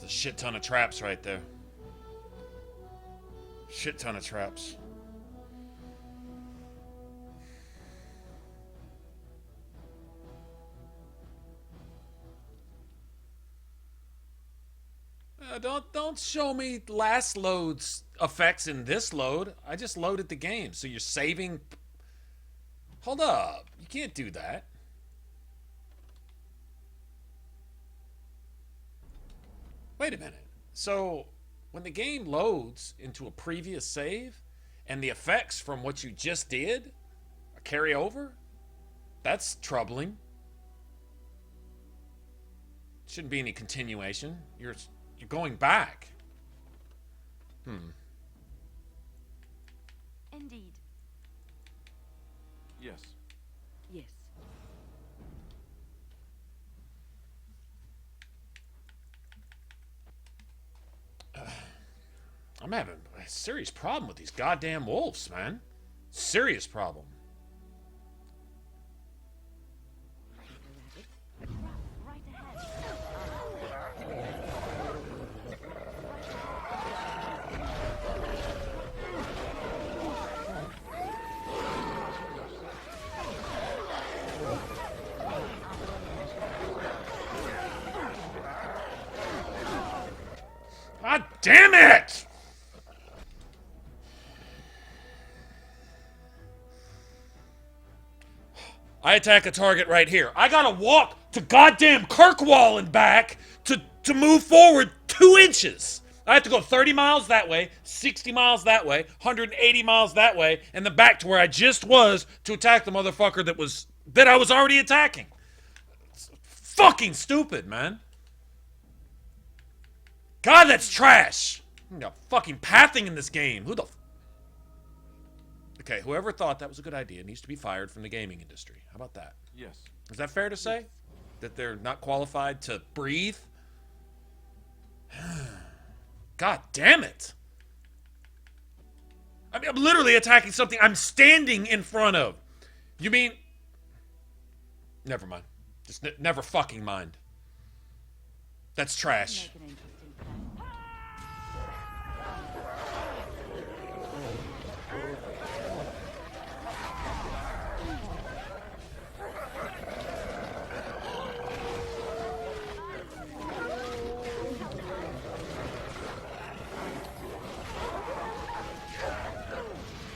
A shit ton of traps right there. Shit ton of traps. Don't show me last load's effects in this load. I just loaded the game, so you're saving. Hold up, you can't do that. wait a minute. So when the game loads into a previous save and the effects from what you just did carry over, that's troubling. Shouldn't be any continuation. You're going back. Indeed. Yes. Yes. I'm having a serious problem with these goddamn wolves, man. Serious problem. Right ahead. God damn it! I attack a target right here. I gotta walk to goddamn Kirkwall and back to move forward 2 inches. I have to go 30 miles that way, 60 miles that way, 180 miles that way, and then back to where I just was to attack the motherfucker that I was already attacking. It's fucking stupid, man. God, that's trash. You got fucking pathing in this game. Okay, whoever thought that was a good idea needs to be fired from the gaming industry. How about that? Yes. Is that fair to say? That they're not qualified to breathe? God damn it. I mean, I'm literally attacking something I'm standing in front of. You mean... Never mind. Just never fucking mind. That's trash.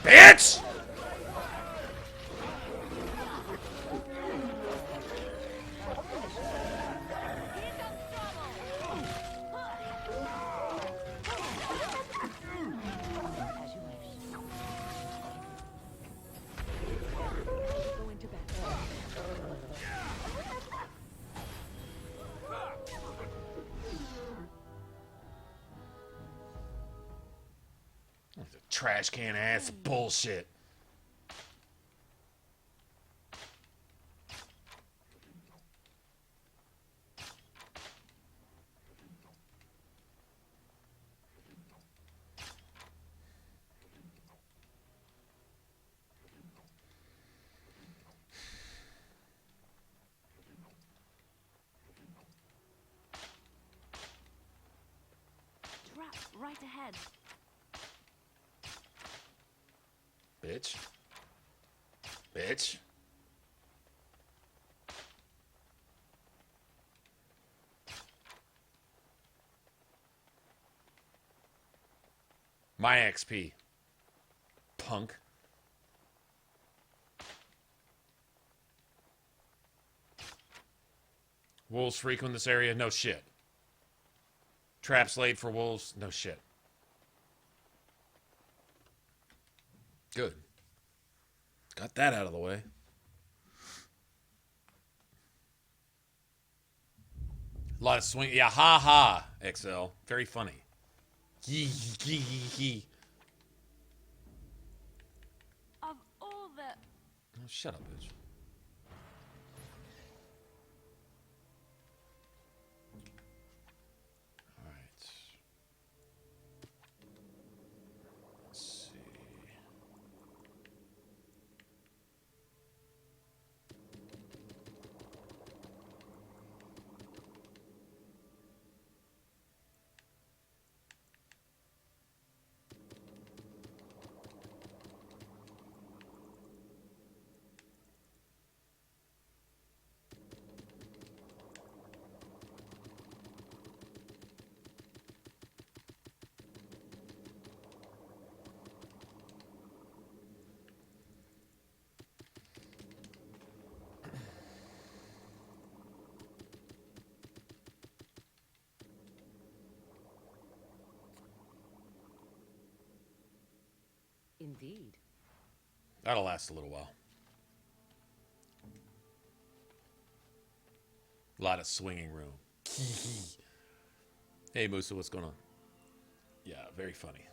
Bitch! Trash can ass bullshit. Trap right ahead. Bitch. Bitch. My XP. Punk. Wolves frequent this area? No shit. Traps laid for wolves? No shit. Good. Got that out of the way. A lot of swing. Yeah, ha ha, XL. Very funny. Yee, yee, yee, yee. Of all the... Oh, shut up, bitch. Indeed. That'll last a little while. A lot of swinging room. Hey, Musa, what's going on? Yeah, very funny.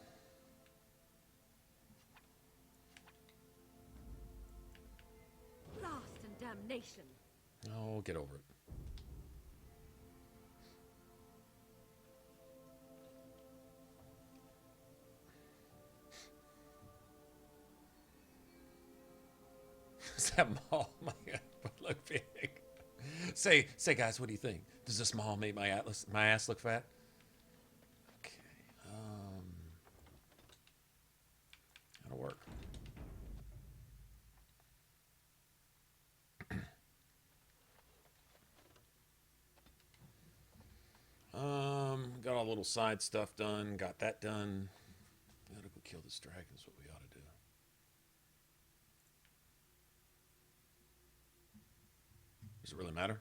Blast and damnation. Oh, get over it. Does that mall look big? Say, guys, what do you think? Does this mall make my ass look fat? Okay. That'll work. Got all little side stuff done. Got that done. Gotta go kill this dragon is what we ought to do. Does it really matter?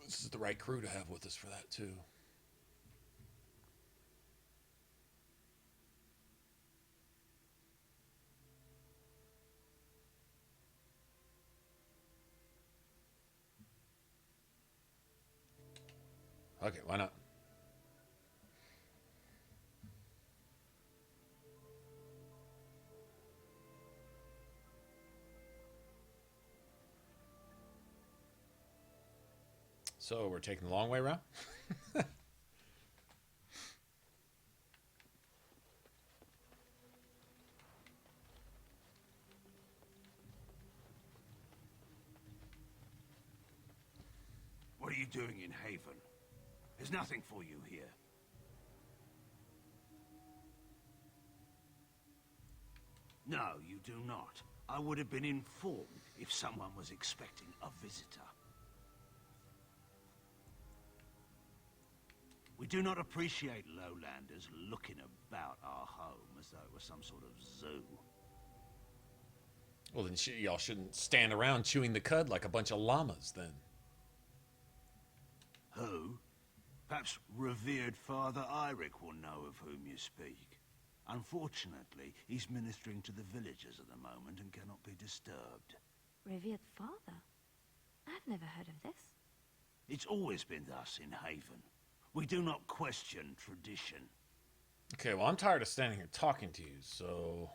This is the right crew to have with us for that, too. Okay, why not? So we're taking the long way around? What are you doing in Haven? There's nothing for you here. No, you do not. I would have been informed if someone was expecting a visitor. We do not appreciate lowlanders looking about our home as though it was some sort of zoo. Well, then y'all shouldn't stand around chewing the cud like a bunch of llamas, then. Who? Perhaps revered Father Eirik will know of whom you speak. Unfortunately, he's ministering to the villagers at the moment and cannot be disturbed. Revered father? I've never heard of this. It's always been thus in Haven. We do not question tradition. Okay, well, I'm tired of standing here talking to you, so...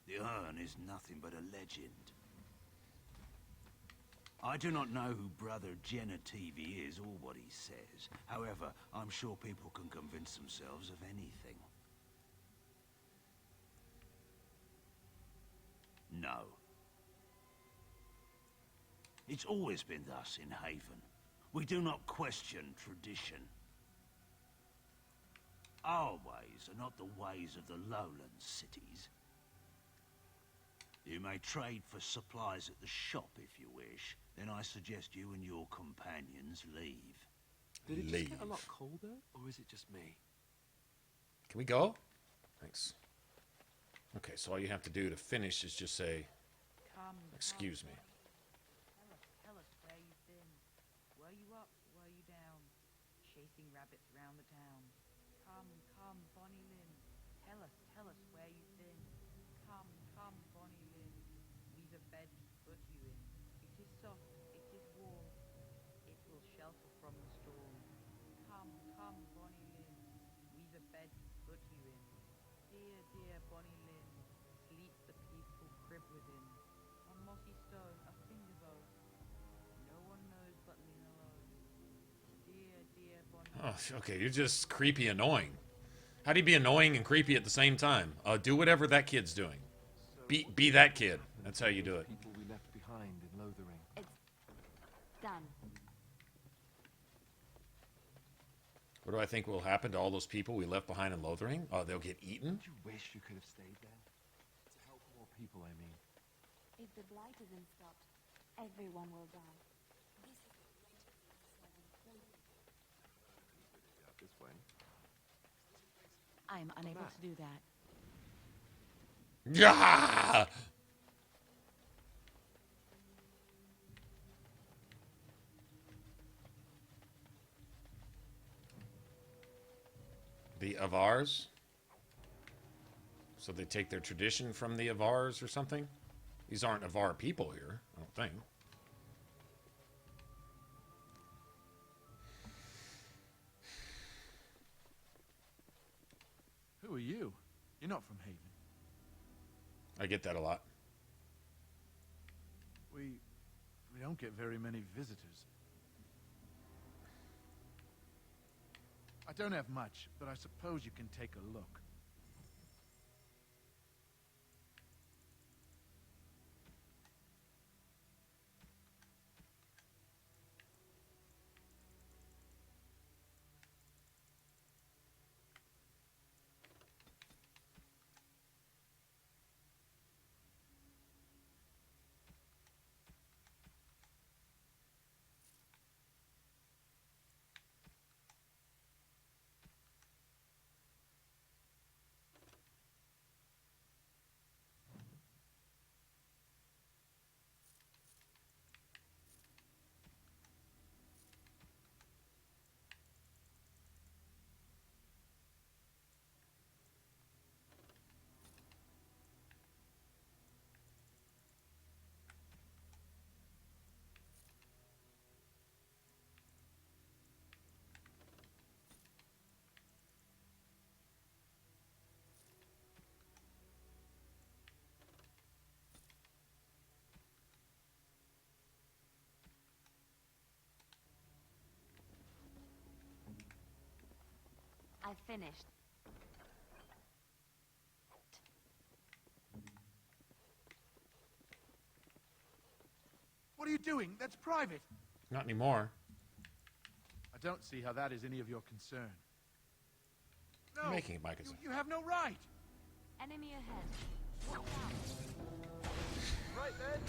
The urn is nothing but a legend. I do not know who Brother Genitivi is or what he says. However, I'm sure people can convince themselves of anything. No. It's always been thus in Haven. We do not question tradition. Our ways are not the ways of the lowland cities. You may trade for supplies at the shop if you wish. Then I suggest you and your companions leave. Did it just get a lot colder, or is it just me? Can we go? Thanks. Okay, so all you have to do to finish is just say, excuse me. Tell us where you've been. Were you up, were you down? Chasing rabbits round the town. Come, Bonnie Lynn. Tell us where you've been. Come, Bonnie Lynn. We've a bed to put you in. It is soft, it is warm. It will shelter from the storm. Come, Bonnie Lynn. We've a bed to put you in. Dear Bonnie Lynn. Sleep the peaceful crib within. On mossy stone, a finger bow. No one knows but Lynn alone. Dear Bonnie. Oh, okay, you're just creepy annoying. How do you be annoying and creepy at the same time? Do whatever that kid's doing. Be that kid. That's how you do it. People we left behind in Lothering. It's done. What do I think will happen to all those people we left behind in Lothering? Oh, they'll get eaten? Don't you wish you could have stayed there? To help more people, I mean. If the blight isn't stopped, everyone will die. This is the Out this way. I am unable to do that. Yeah! The Avars? So they take their tradition from the Avars or something? These aren't Avar people here, I don't think. Who are you? You're not from Haven. I get that a lot. We don't get very many visitors. I don't have much, but I suppose you can take a look. I've finished. What are you doing? That's private. Not anymore. I don't see how that is any of your concern. No, You're making it my concern. You have no right. Enemy ahead. Watch out. Right then.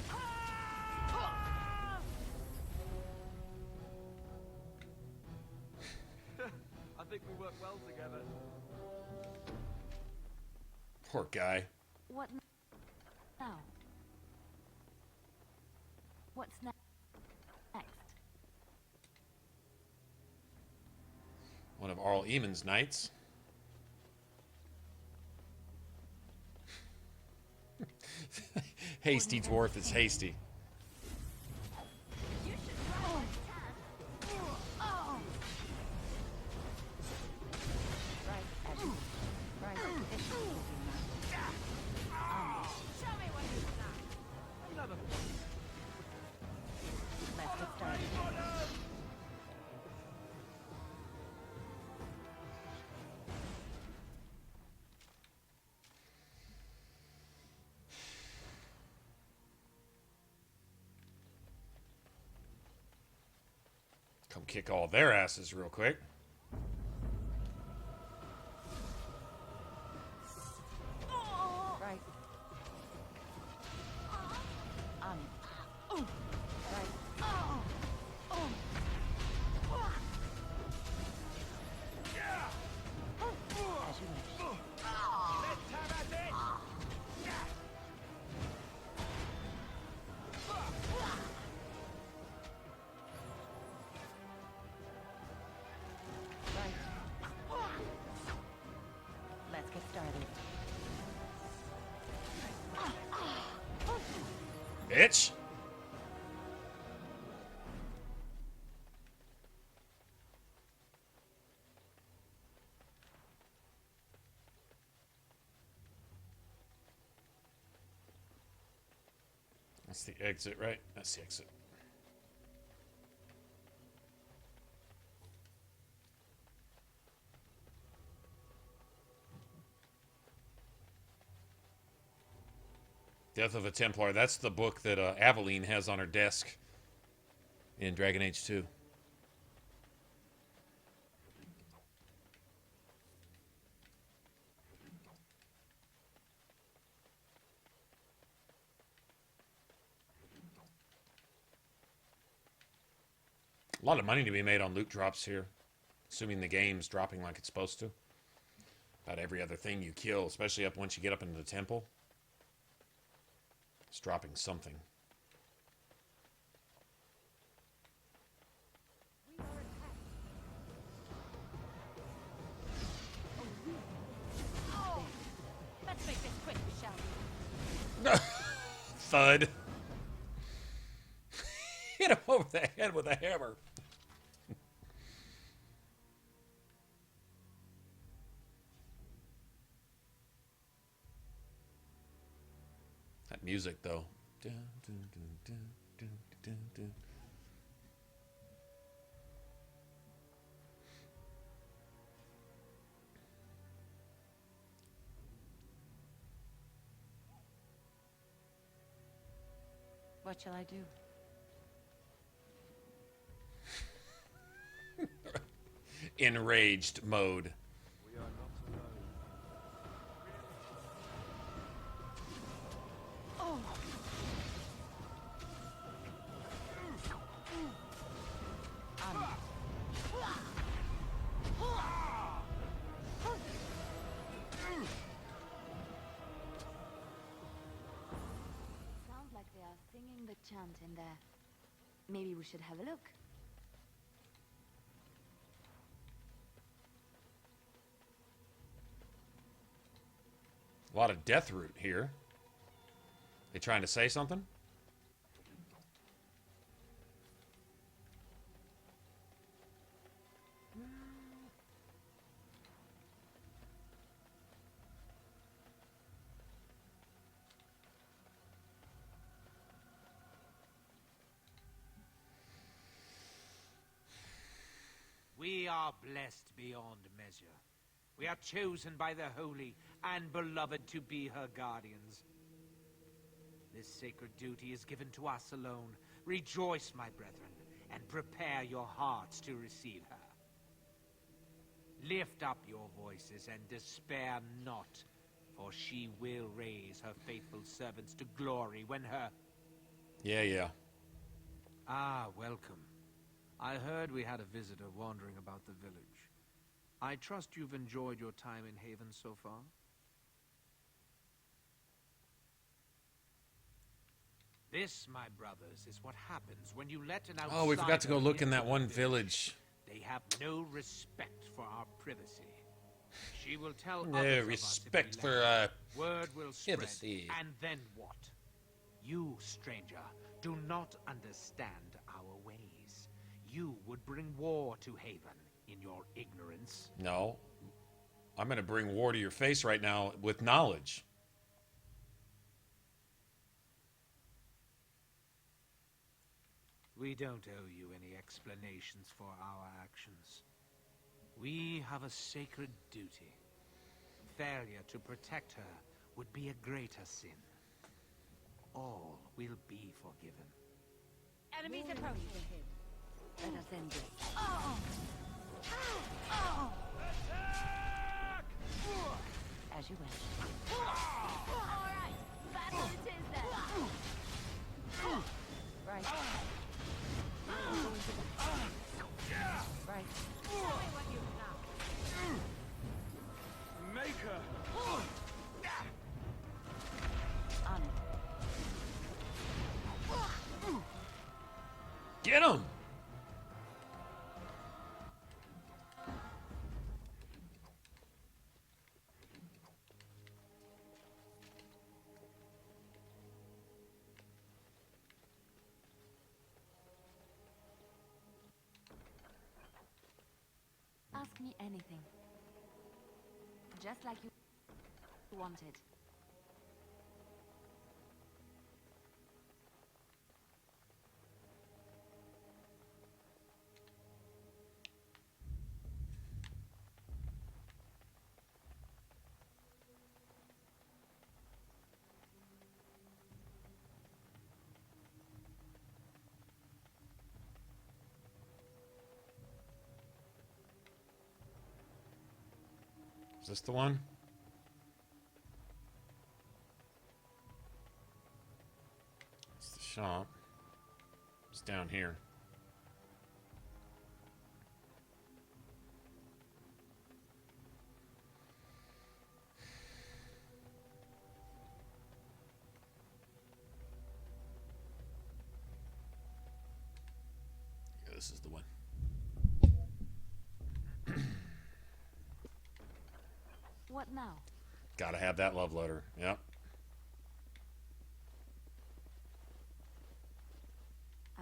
I think we work well together. Poor guy. What now? What's next? One of Arl Eamon's knights. Hasty dwarf is hasty. Come kick all their asses real quick. Right. Bitch. That's the exit, right? That's the exit. Death of a Templar. That's the book that Aveline has on her desk in Dragon Age 2. A lot of money to be made on loot drops here, assuming the game's dropping like it's supposed to. About every other thing you kill, especially up once you get up into the temple. It's dropping something. Let's make this Thud. Hit him over the head with a hammer. That music, though. Dun, dun, dun, dun, dun, dun, dun. What shall I do? Enraged mode. We are not alone. Oh. Sounds like they are singing the chant in there. Maybe we should have a look. A lot of death root here. They trying to say something? We are blessed beyond measure. We are chosen by the holy and beloved to be her guardians. This sacred duty is given to us alone. Rejoice, my brethren, and prepare your hearts to receive her. Lift up your voices and despair not, for she will raise her faithful servants to glory when her... Yeah. Ah, welcome. I heard we had a visitor wandering about the village. I trust you've enjoyed your time in Haven so far? This, my brothers, is what happens when you let an outsider... Oh, we forgot to go look in that into one the village. They have no respect for our privacy. She will tell No others respect of us if we for, let. Word will spread. privacy. And then what? You, stranger, do not understand our ways. You would bring war to Haven in your ignorance. No. I'm going to bring war to your face right now with knowledge. We don't owe you any explanations for our actions. We have a sacred duty. Failure to protect her would be a greater sin. All will be forgiven. Enemies approaching. Let us end this. As you wish. Alright, battle it is then. Right. Right. Show me what you've got. Maker! On it. Get him! Ask me anything. Just like you wanted. Is this the one? It's the shop. It's down here. Yeah, this is the one. What now? Gotta have that love letter. Yep.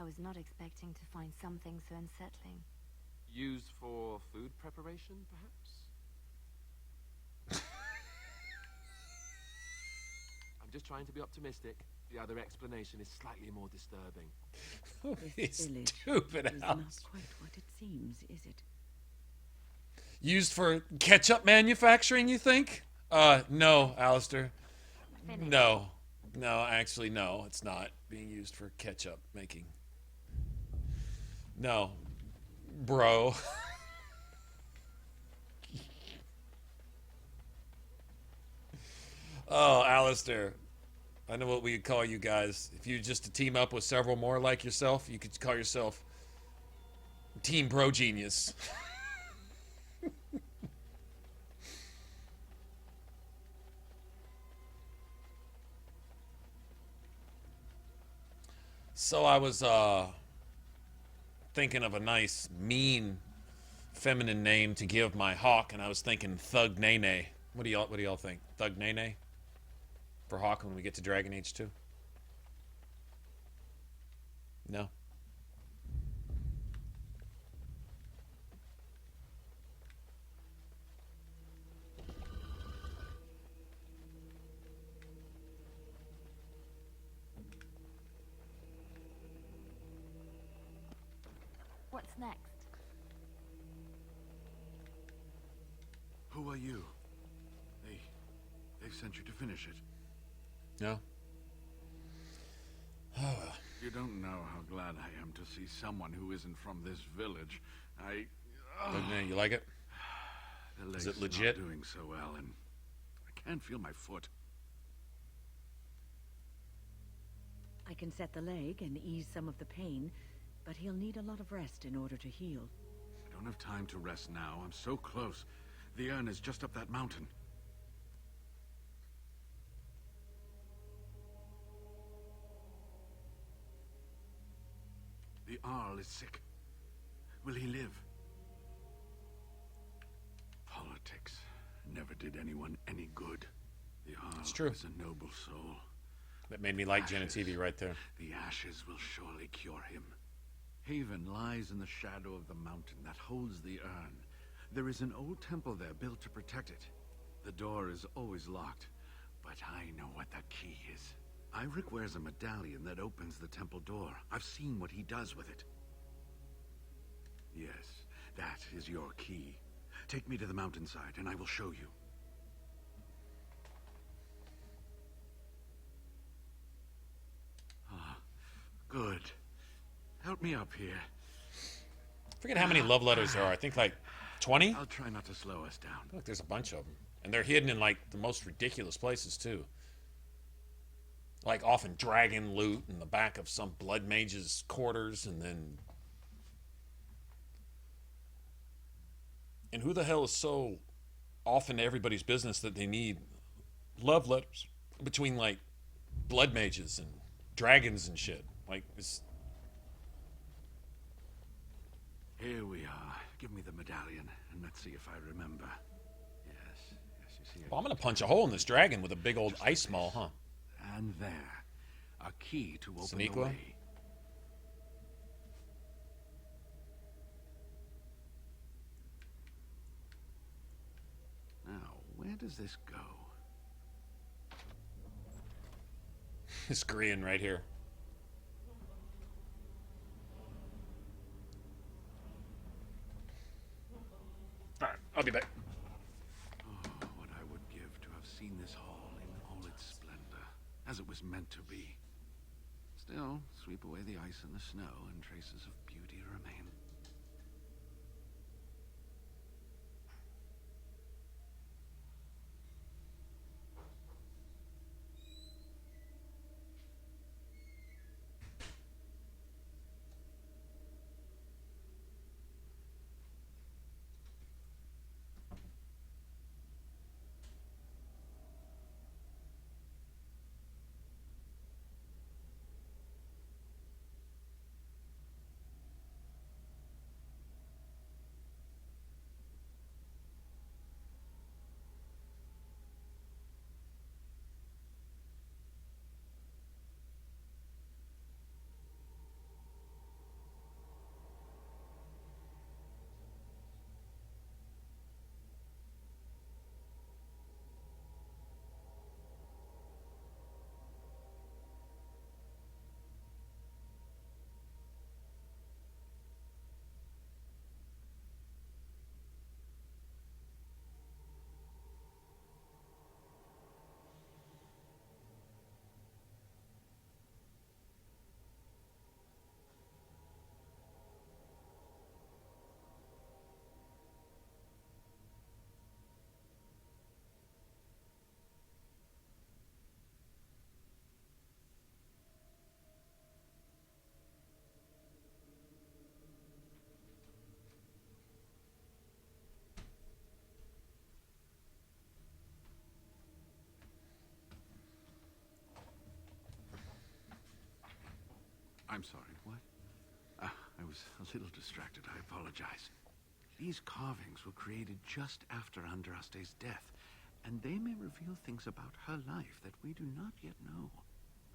I was not expecting to find something so unsettling. Used for food preparation, perhaps? I'm just trying to be optimistic. The other explanation is slightly more disturbing. This village Stupid is house. not quite what it seems, is it? Used for ketchup manufacturing, you think? No, Alistair. No. No, actually, no. It's not being used for ketchup making. No. Bro. Oh, Alistair. I know what we could call you guys. If you just to team up with several more like yourself, you could call yourself Team Bro Genius. So I was thinking of a nice, mean, feminine name to give my hawk, and I was thinking Thug Nene. What do y'all think? Thug Nene for hawk when we get to Dragon Age 2? No. What's next? Who are you? They sent you to finish it. No. You don't know how glad I am to see someone who isn't from this village. You like it? The leg's Is it legit? not doing so well, and I can't feel my foot. I can set the leg and ease some of the pain, but he'll need a lot of rest in order to heal. I don't have time to rest now. I'm so close. The urn is just up that mountain. The Arl is sick. Will he live? Politics never did anyone any good. The Arl It's true. is a noble soul. That made me like Genitivi right there. The ashes will surely cure him. Haven lies in the shadow of the mountain that holds the urn. There is an old temple there built to protect it. The door is always locked, but I know what that key is. Iric wears a medallion that opens the temple door. I've seen what he does with it. Yes, that is your key. Take me to the mountainside and I will show you. Ah, good. Help me up here. Forget how many love letters there are. I think like 20? I'll try not to slow us down. Look, there's a bunch of them. And they're hidden in like the most ridiculous places too. Like often dragon loot in the back of some blood mage's quarters, and then... And who the hell is so off into everybody's business that they need love letters between like blood mages and dragons and shit? Like, it's... Here we are. Give me the medallion, and let's see if I remember. Yes, you see. Well, I'm gonna punch a hole in this dragon with a big old ice maul, huh? And there, a key to open Sneakwa? the way. Now, where does this go? This Korean right here. Alright, I'll be back. Oh, what I would give to have seen this hall in all its splendor, as it was meant to be. Still, sweep away the ice and the snow, and traces of beauty remain. I'm sorry, what? I was a little distracted, I apologize. These carvings were created just after Andraste's death, and they may reveal things about her life that we do not yet know.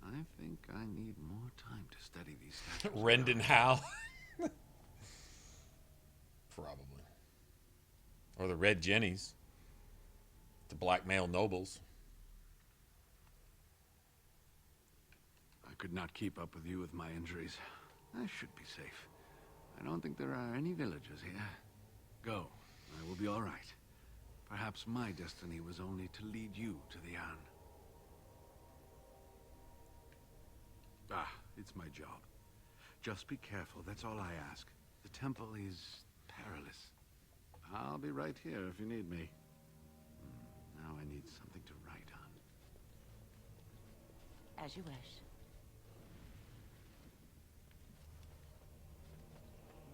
I think I need more time to study these statues. Rendon Howe. Probably. Or the Red Jennies. The black male nobles. I could not keep up with you with my injuries. I should be safe. I don't think there are any villagers here. Go. I will be all right. Perhaps my destiny was only to lead you to the Anne. It's my job. Just be careful, that's all I ask. The temple is perilous. I'll be right here if you need me. Now I need something to write on. As you wish.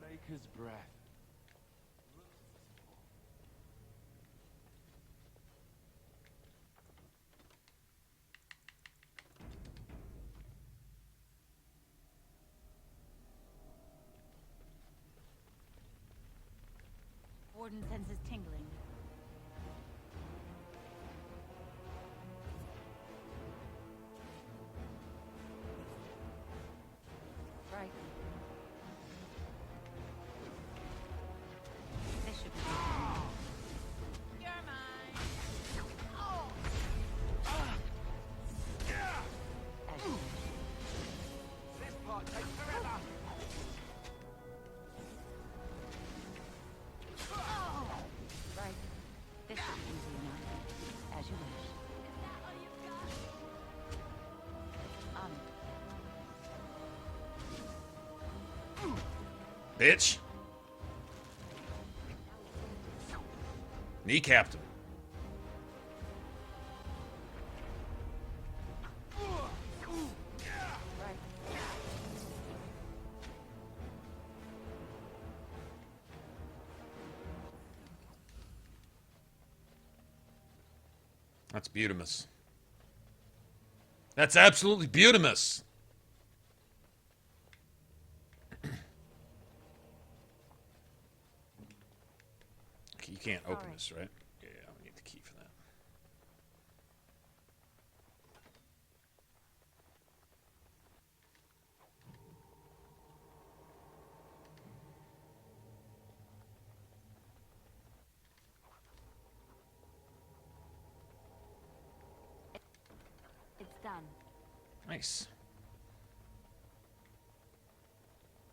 Maker's breath. Warden senses tingling. Right. This should be good. You're mine. As you wish. This part takes forever. Right. This should be easy enough. As you wish. Bitch. Kneecapped him. That's beautimous. That's absolutely beautimous. You can't open this, right? Yeah, I need the key for that. It's done. Nice.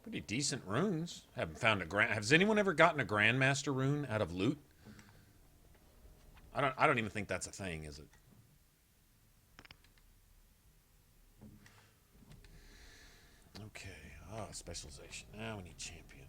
Pretty decent runes. Haven't found a grand. Has anyone ever gotten a Grandmaster rune out of loot? I don't even think that's a thing, is it? Okay. Specialization. Now we need champion.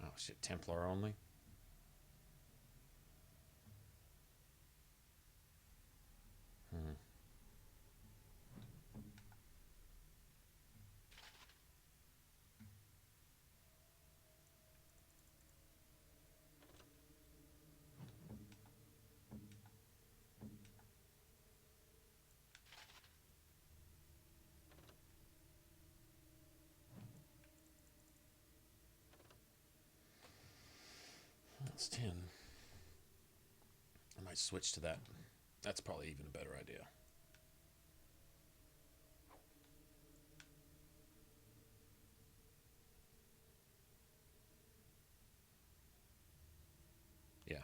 Oh shit, Templar only? That's 10. I might switch to that. That's probably even a better idea. Yeah.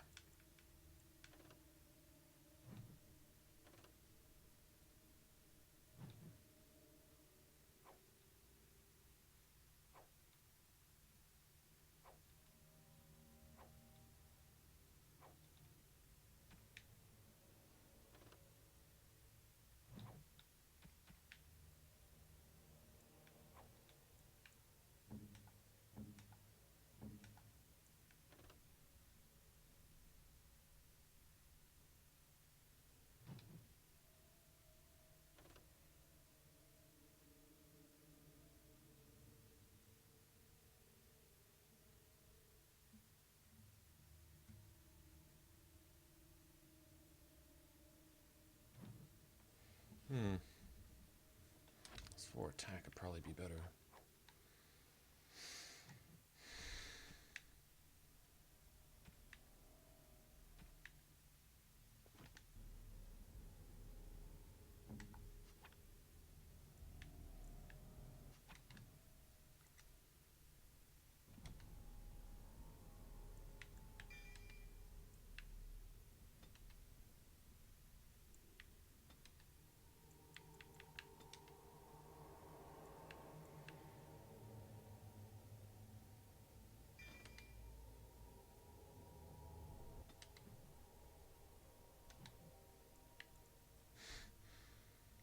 This 4 attack would probably be better.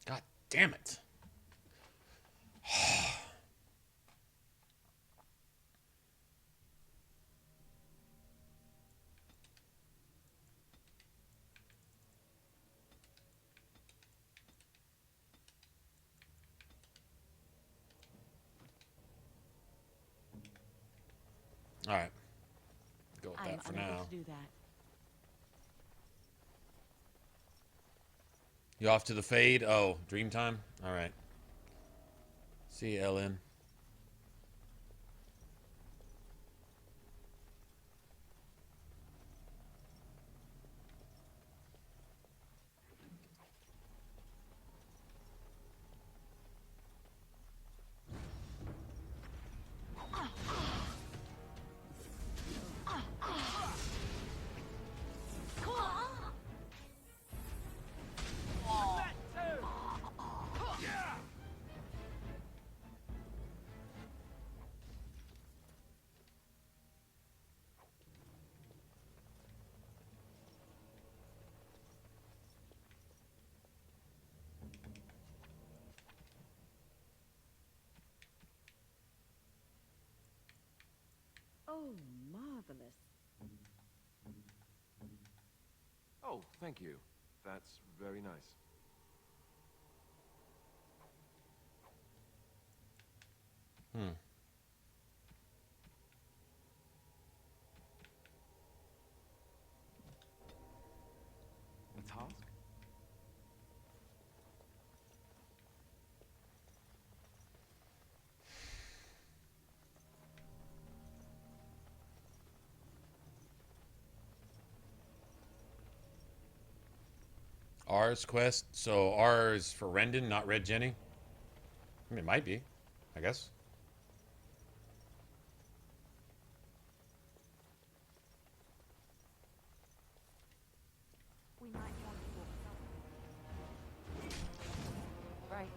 God damn it. All right. Go with that for now. To do that. You off to the fade? Oh, dream time? All right. See you, Ellen. Oh, marvelous. Oh, thank you. That's very nice. A task? R's quest. So R is for Rendon, not Red Jenny? I mean, it might be, I guess. We might want to walk up. Right.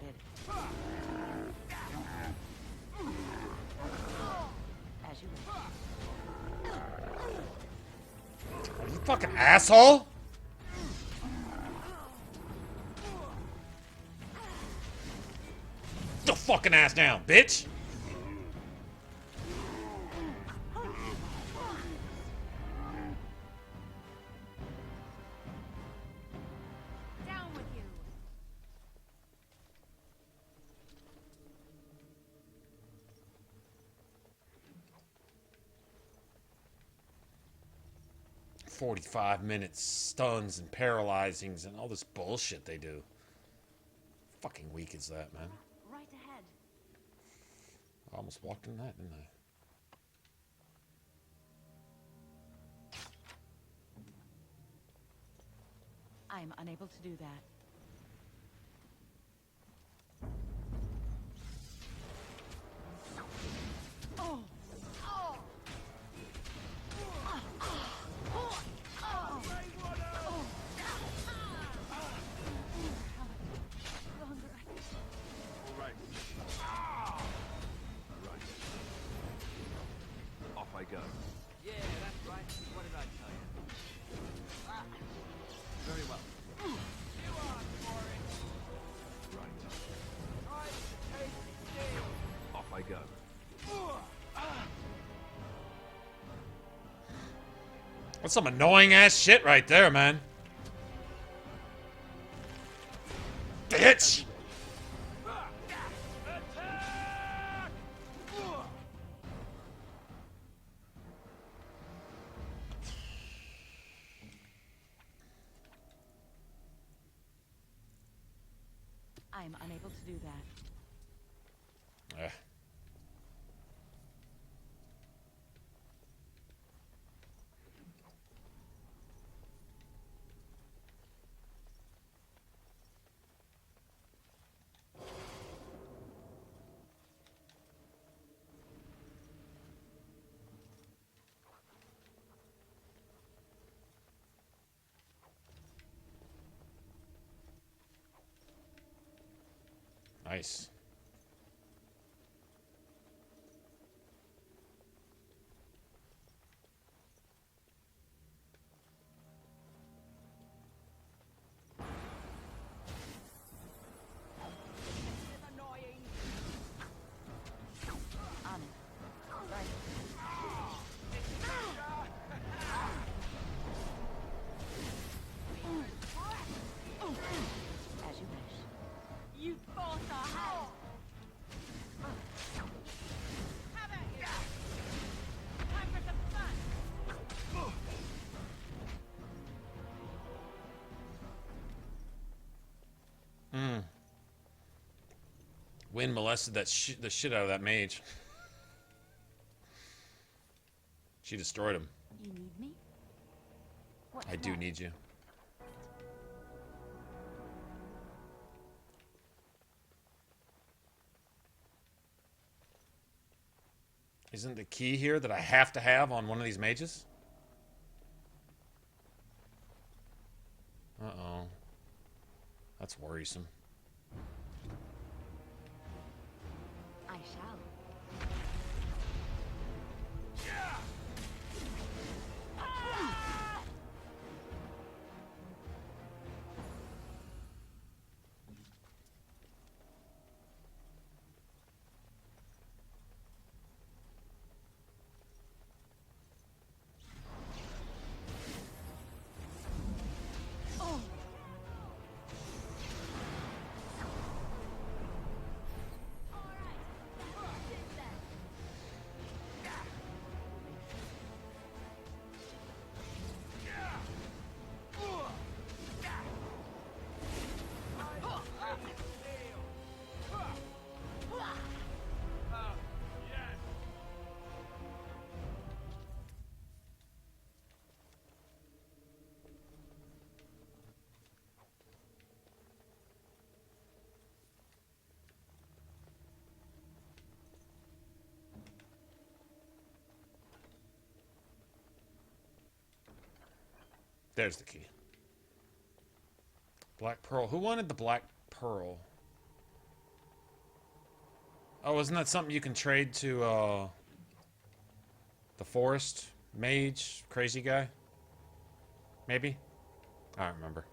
started. As you wish. You fucking asshole! Get your fucking ass down, bitch! Down with you. 45 minutes, stuns and paralyzings and all this bullshit they do. Fucking weak is that, man? Right ahead. I almost walked in that, didn't I? I'm unable to do that. Oh! Oh! Off I go. Yeah, that's right. What did I tell you? Very well. You are for it. Right. Try to take me. Off I go. That's some annoying ass shit right there, man. Bitch! I'm unable to do that. Nice. As you wish. You both are hell. How about you? Time for some fun. Wind molested that the shit out of that mage. She destroyed him. You need me? What's I do next? need you. Isn't the key here that I have to have on one of these mages? Uh-oh. That's worrisome. I shall. There's the key. Black Pearl. Who wanted the Black Pearl? Oh, isn't that something you can trade to the forest mage crazy guy? Maybe? I don't remember.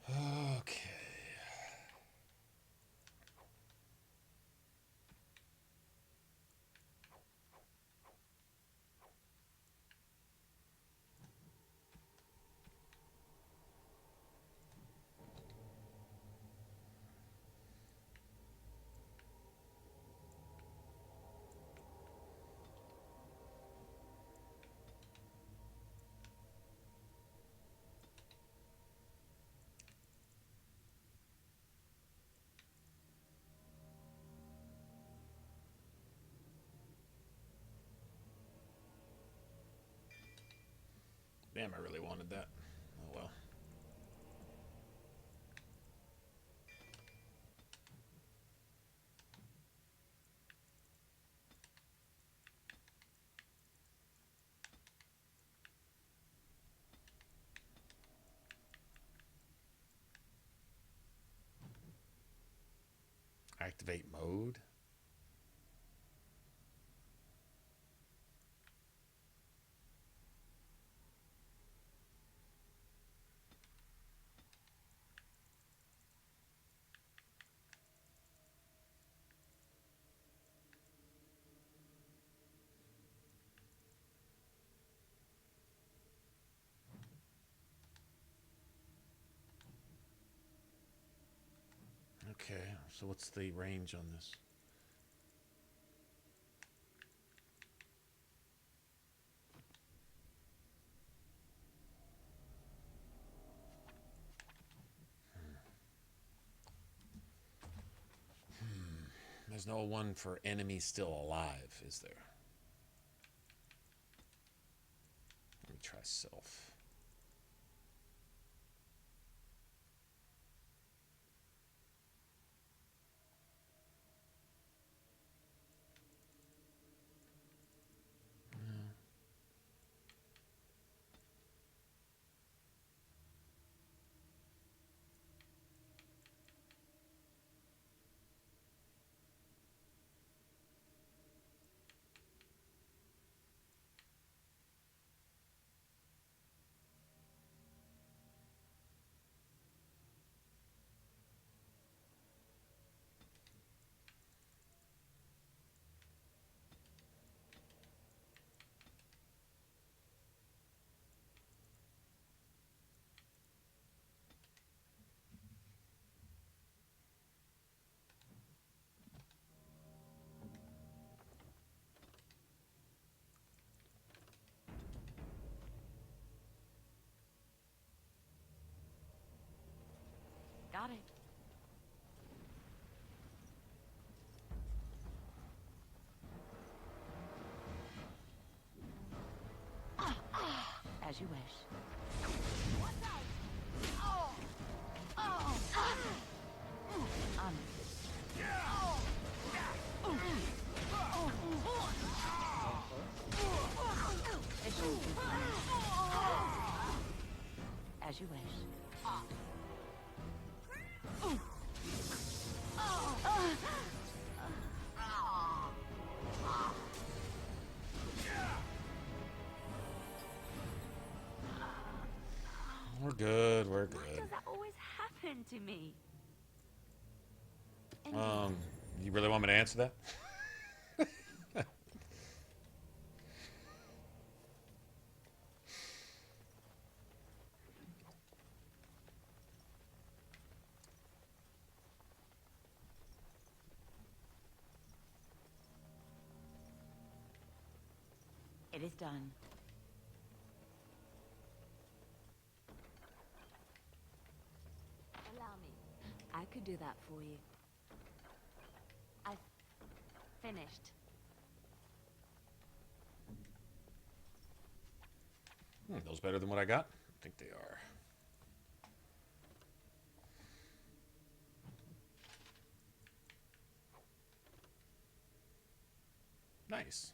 Okay. Damn, I really wanted that. Oh well. Activate mode? Okay, so what's the range on this? There's no one for enemy still alive, is there? Let me try self. Got it. As you wish. As you wish. We're good, we're good. Why does that always happen to me? You really want me to answer that? It is done. Allow me. I could do that for you. I've finished. Those better than what I got? I think they are. Nice.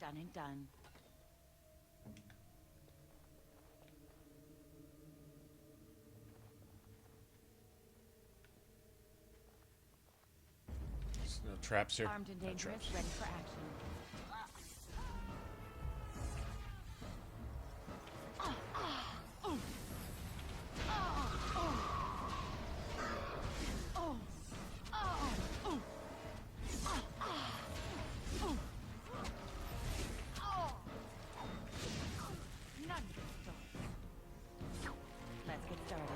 Done and done. There's no traps here. Armed and No dangerous, traps. ready for action. Let's get started.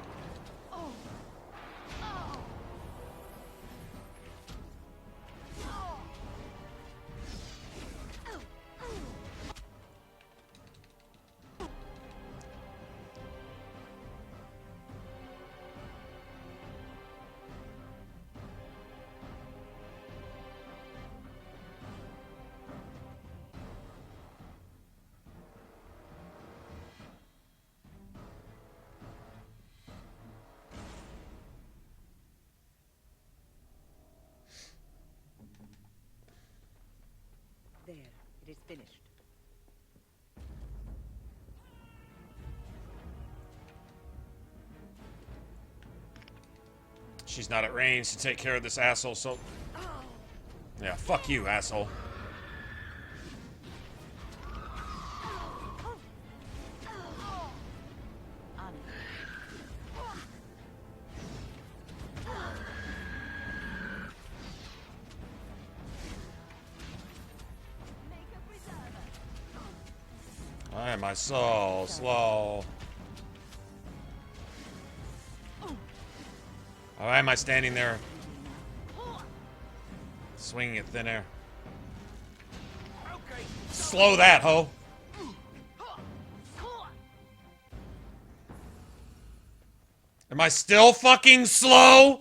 There, it is finished. She's not at range to take care of this asshole, so... Yeah, fuck you, asshole. Why am I so slow? Why am I standing there swinging at thin air? Slow that, ho! Am I still fucking slow?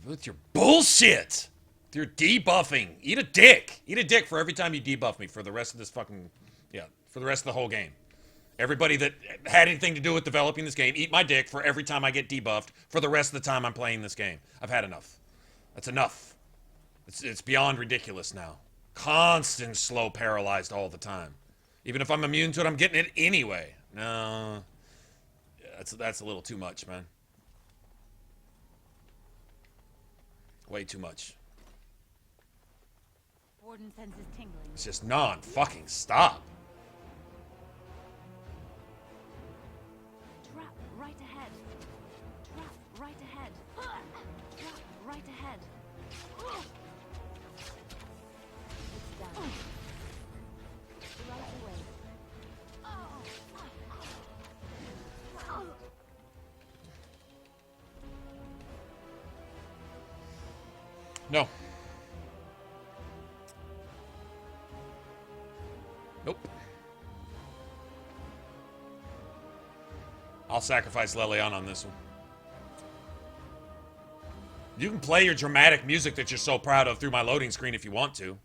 With your bullshit! With your debuffing. Eat a dick. Eat a dick for every time you debuff me for the rest of this fucking... Yeah, for the rest of the whole game. Everybody that had anything to do with developing this game, eat my dick for every time I get debuffed for the rest of the time I'm playing this game. I've had enough. That's enough. It's beyond ridiculous now. Constant slow paralyzed all the time. Even if I'm immune to it, I'm getting it anyway. No. That's a little too much, man. Way too much. Warden senses tingling. It's just non-fucking stop. Trap right ahead. Trap right ahead. Trap right ahead. It's done. Right away. No. Nope. I'll sacrifice Leliana on this one. You can play your dramatic music that you're so proud of through my loading screen if you want to.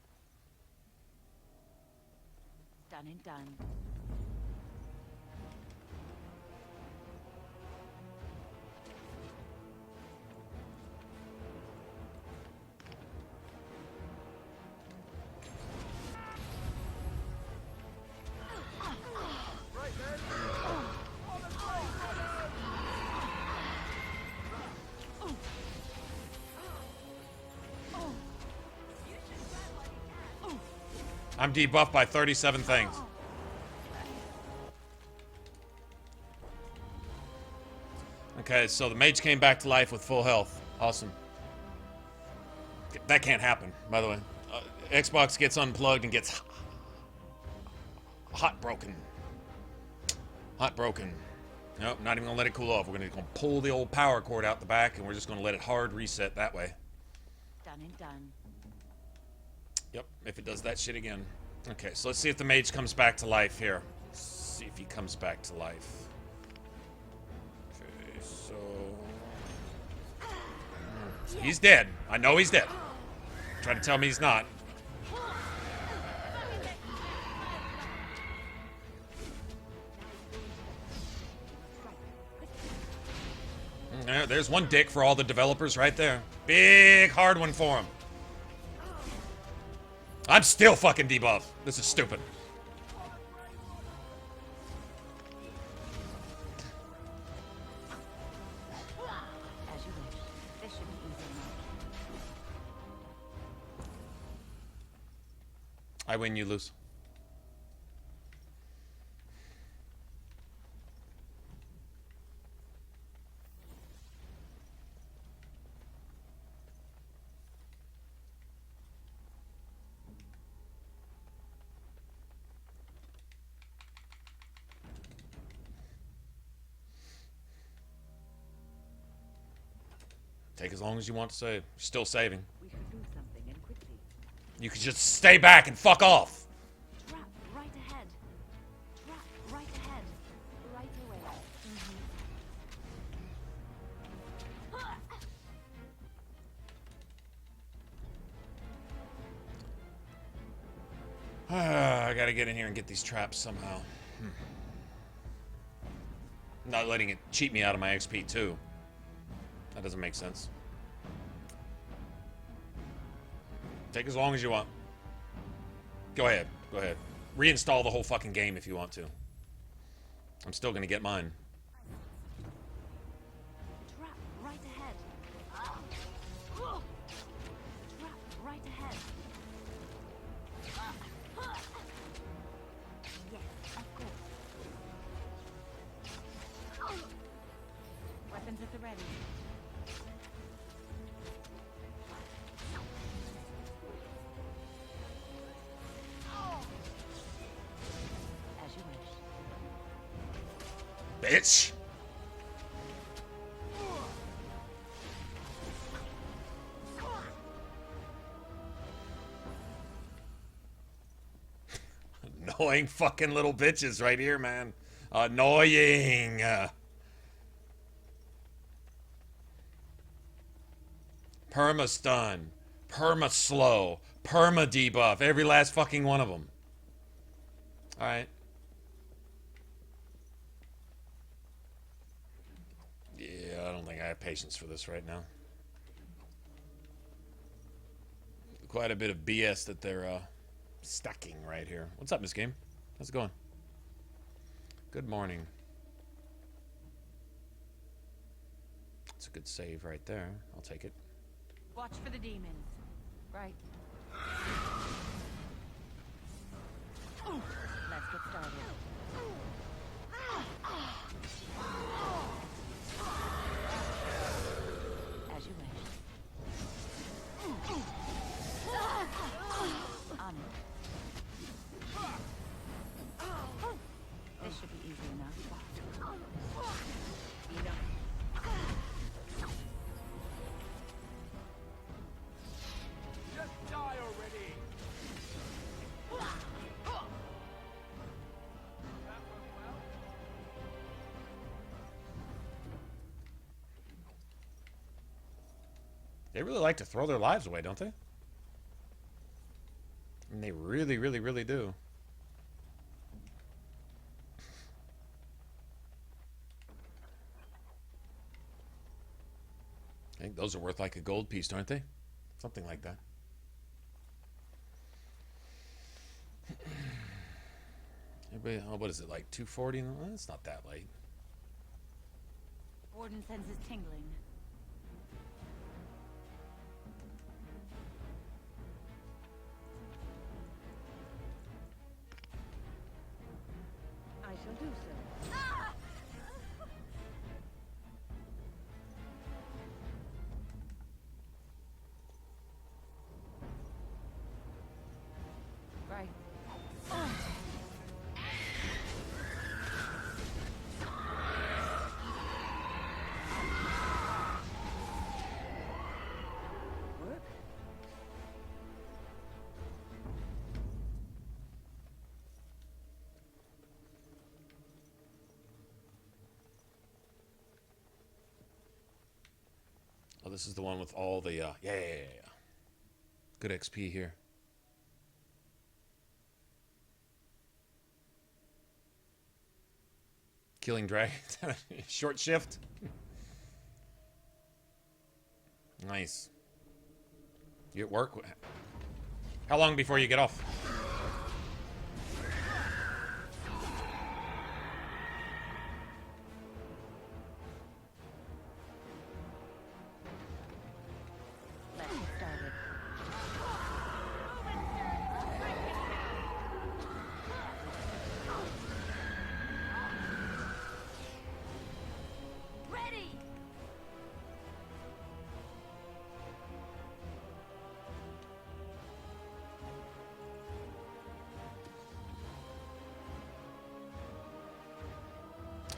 Done and done. I'm debuffed by 37 things. Okay, so the mage came back to life with full health. Awesome. That can't happen, by the way. Xbox gets unplugged and gets hot broken. Hot broken. Nope, not even gonna let it cool off. We're gonna pull the old power cord out the back, and we're just gonna let it hard reset that way. Done and done. Yep, if it does that shit again. Okay, so let's see if the mage comes back to life here. Let's see if he comes back to life. Okay, so he's dead. I know he's dead. Try to tell me he's not. There's one dick for all the developers right there. Big hard one for him. I'm still fucking debuff. This is stupid. As you wish. This should be easy enough. I win, you lose. Take as long as you want to save. You're still saving. We should do something and quickly. You could just stay back and fuck off. Trap right ahead. Trap right ahead. Right away. I gotta get in here and get these traps somehow. Not letting it cheat me out of my XP too. That doesn't make sense. Take as long as you want. Go ahead. Go ahead. Reinstall the whole fucking game if you want to. I'm still gonna get mine. Trap right ahead. Trap right ahead. Yes, of course. Weapons at the ready. As you wish. Bitch! Annoying fucking little bitches right here, man. Annoying. Perma-stun. Perma-slow. Perma-debuff. Every last fucking one of them. Alright. Yeah, I don't think I have patience for this right now. Quite a bit of BS that they're stacking right here. What's up, Miss Game? How's it going? Good morning. It's a good save right there. I'll take it. Watch for the demons. Right. Let's get started. As you wish. On it. This should be easy enough. Speed up. Just die already! They really like to throw their lives away, don't they? And they really, really, really do. I think those are worth like a gold piece, aren't they? Something like that. Everybody, oh, what is it, like 240? Well, it's not that late. Warden senses tingling. I shall do so. Right. this is the one with all the, yeah. Good XP here. Killing dragons. Short shift. Nice. You at work? How long before you get off?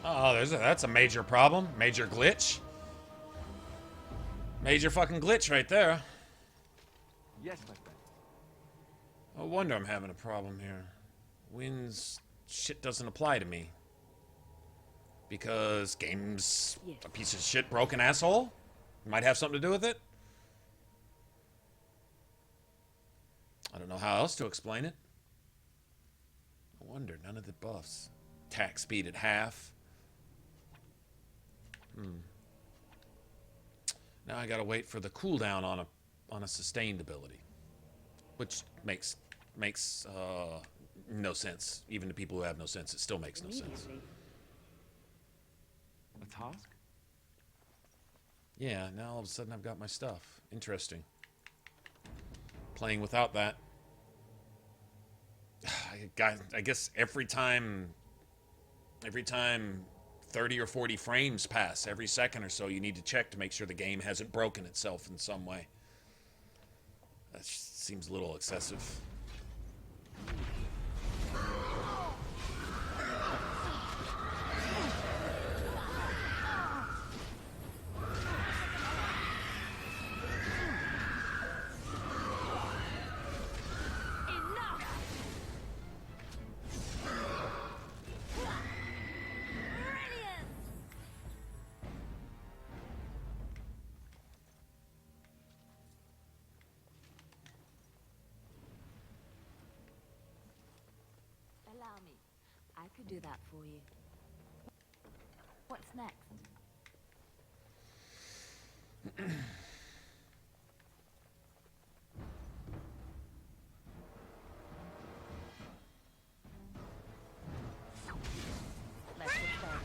Oh, that's a major problem. Major glitch. Major fucking glitch right there. Yes, my friend. No wonder I'm having a problem here. Wind's shit doesn't apply to me. Because game's a piece of shit broken asshole? Might have something to do with it? I don't know how else to explain it. No wonder none of the buffs. Attack speed at half. Now I gotta wait for the cooldown on a sustained ability, which makes no sense. Even to people who have no sense, it still makes no sense. A task? Yeah. Now all of a sudden I've got my stuff. Interesting. Playing without that, I guess every time 30 or 40 frames pass every second or so, you need to check to make sure the game hasn't broken itself in some way. That just seems a little excessive. Allow me. I could do that for you. What's next? Let's get started.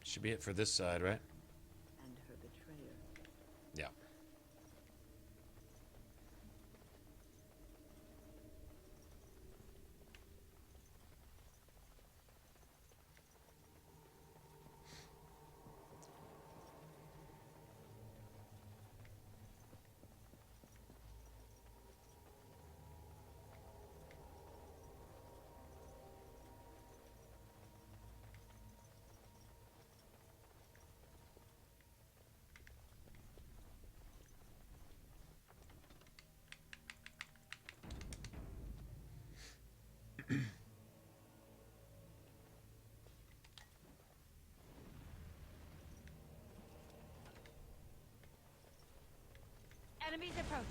Should be it for this side, right? And her betrayer. Yeah. Enemies approaching.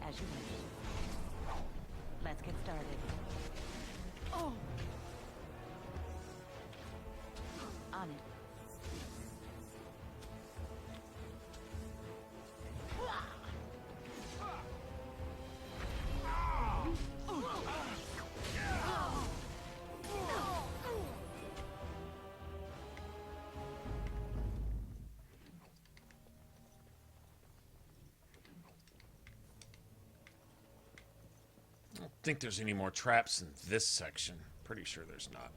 As you wish. Let's get started. On it. think there's any more traps in this section. Pretty sure there's not.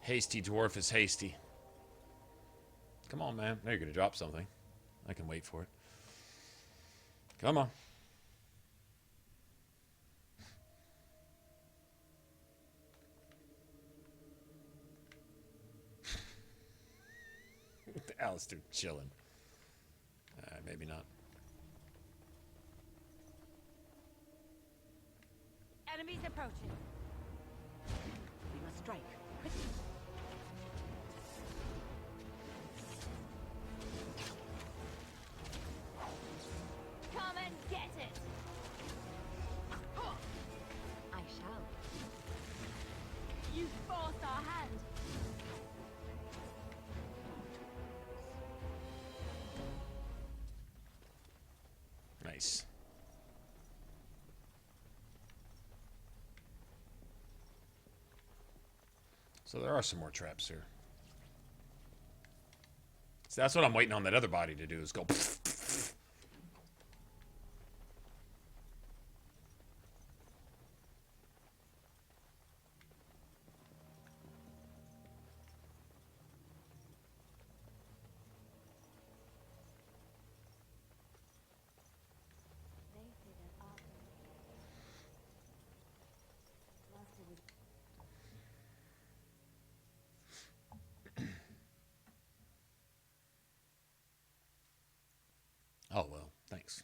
Hasty dwarf is hasty. Come on, man. Now you're going to drop something. I can wait for it. Come on. Alistair chilling. Maybe not. Enemies approaching. We must strike. Quickly. Come and get it. I shall. You forced our hand. Nice. So there are some more traps here. So that's what I'm waiting on that other body to do, is go. Oh, well, thanks.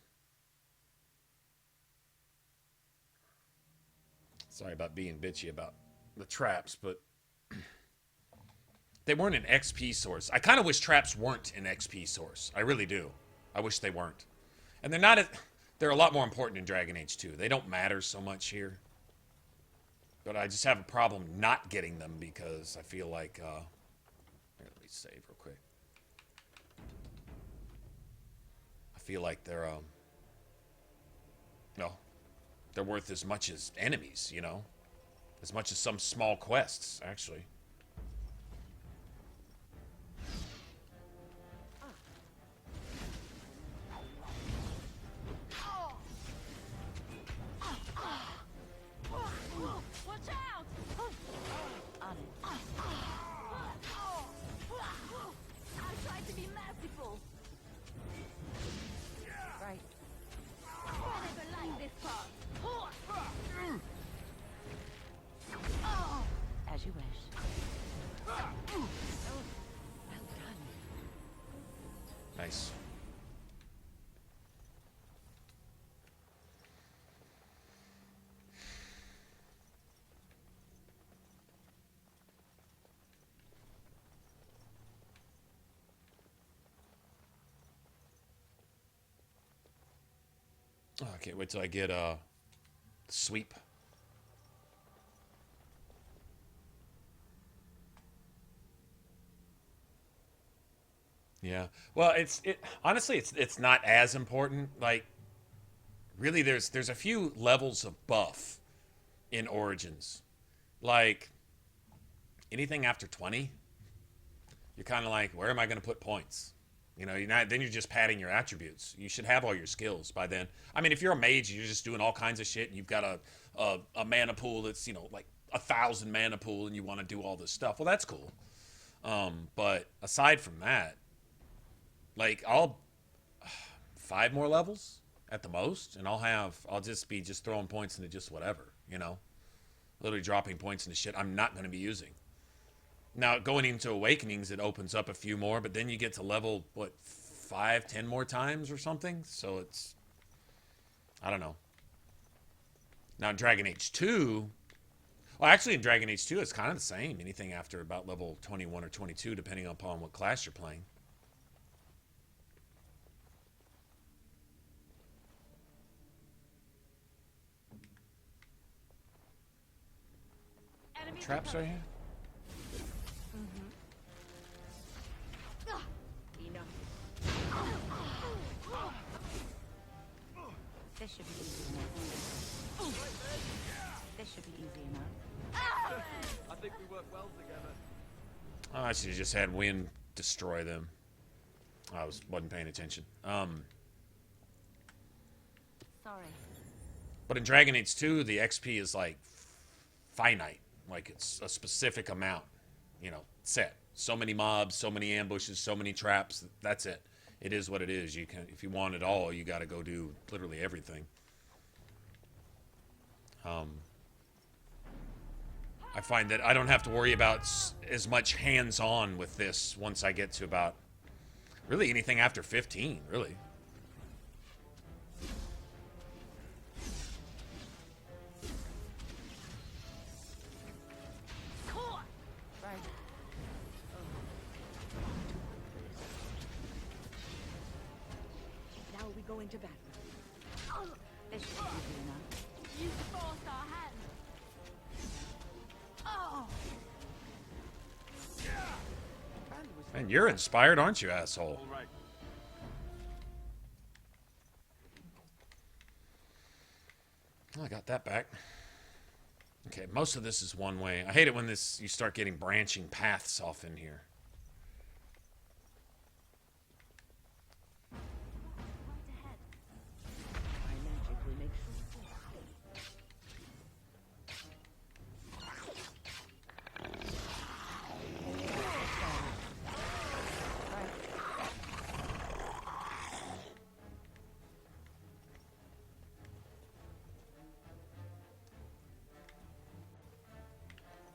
Sorry about being bitchy about the traps, but they weren't an XP source. I kind of wish traps weren't an XP source. I really do. I wish they weren't. And they're not. They're a lot more important in Dragon Age 2. They don't matter so much here. But I just have a problem not getting them because I feel like... Here, let me save real quick. I feel like they're... No. They're worth as much as enemies, you know? As much as some small quests, actually. Watch out! I tried to be merciful. Right. I never liked this part. As you wish. Well done. Nice. Okay, wait till I get sweep. Yeah. Well, honestly it's not as important. Like, really, there's a few levels of buff in Origins. Like, anything after 20, you're kind of like, where am I going to put points? You know, then you're just padding your attributes. You should have all your skills by then. I mean, if you're a mage, you're just doing all kinds of shit, and you've got a mana pool that's, you know, like 1,000 mana pool, and you want to do all this stuff. Well, that's cool. But aside from that, like, I'll 5 more levels at the most, and I'll just be throwing points into just whatever, you know, literally dropping points into shit I'm not going to be using. Now, going into Awakenings, it opens up a few more, but then you get to level, what, 5, 10 more times or something? So it's... I don't know. Now, in Dragon Age 2... Well, actually, in Dragon Age 2, it's kind of the same. Anything after about level 21 or 22, depending upon what class you're playing. Traps right here? This should be easy enough. This should be easy enough. I think we work well together. Oh, I should have just had wind destroy them. I wasn't paying attention. Sorry. But in Dragon Age 2, the XP is like finite. Like it's a specific amount, you know, set. So many mobs, so many ambushes, so many traps. That's it. It is what it is. You can, if you want it all, you got to go do literally everything. I find that I don't have to worry about as much hands-on with this once I get to about really anything after 15, really. Now we go into battle. This should be easy enough. Use the force our hand. Oh. And you're inspired, aren't you, asshole? All right. I got that back. Okay, most of this is one way. I hate it when you start getting branching paths off in here.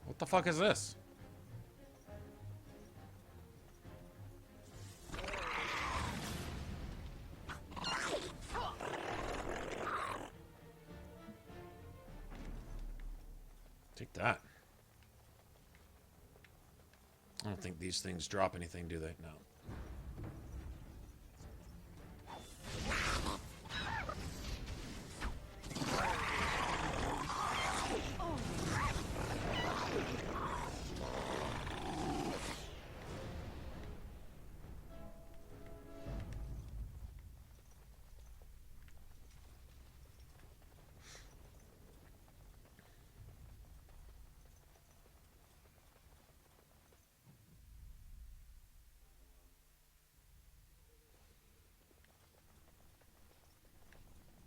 What the fuck is this? Take that. I don't think these things drop anything, do they? No.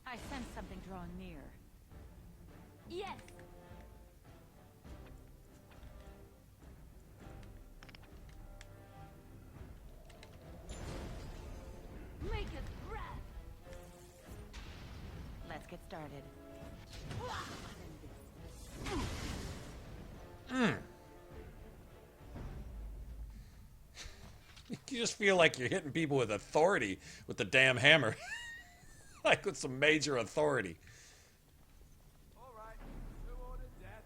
I sense something drawing near. Yes. Make a breath. Let's get started. You just feel like you're hitting people with authority with the damn hammer. Like with some major authority. All right. Who ordered death?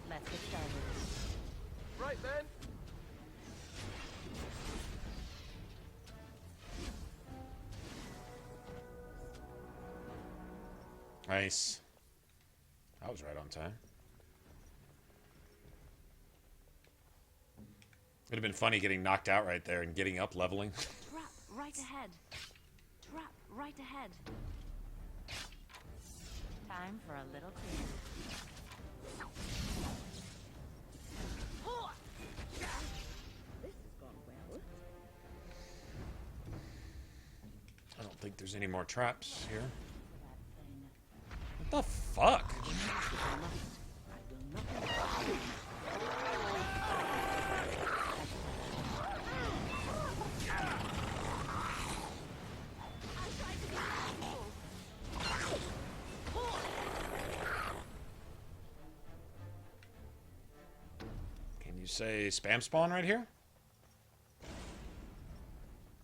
Let's get started. Right then. Nice. I was right on time. It'd have been funny getting knocked out right there and getting up leveling. Trap right ahead. Trap right ahead. Time for a little cleanup. This has gone well. I don't think there's any more traps here. What the fuck? say spam spawn right here?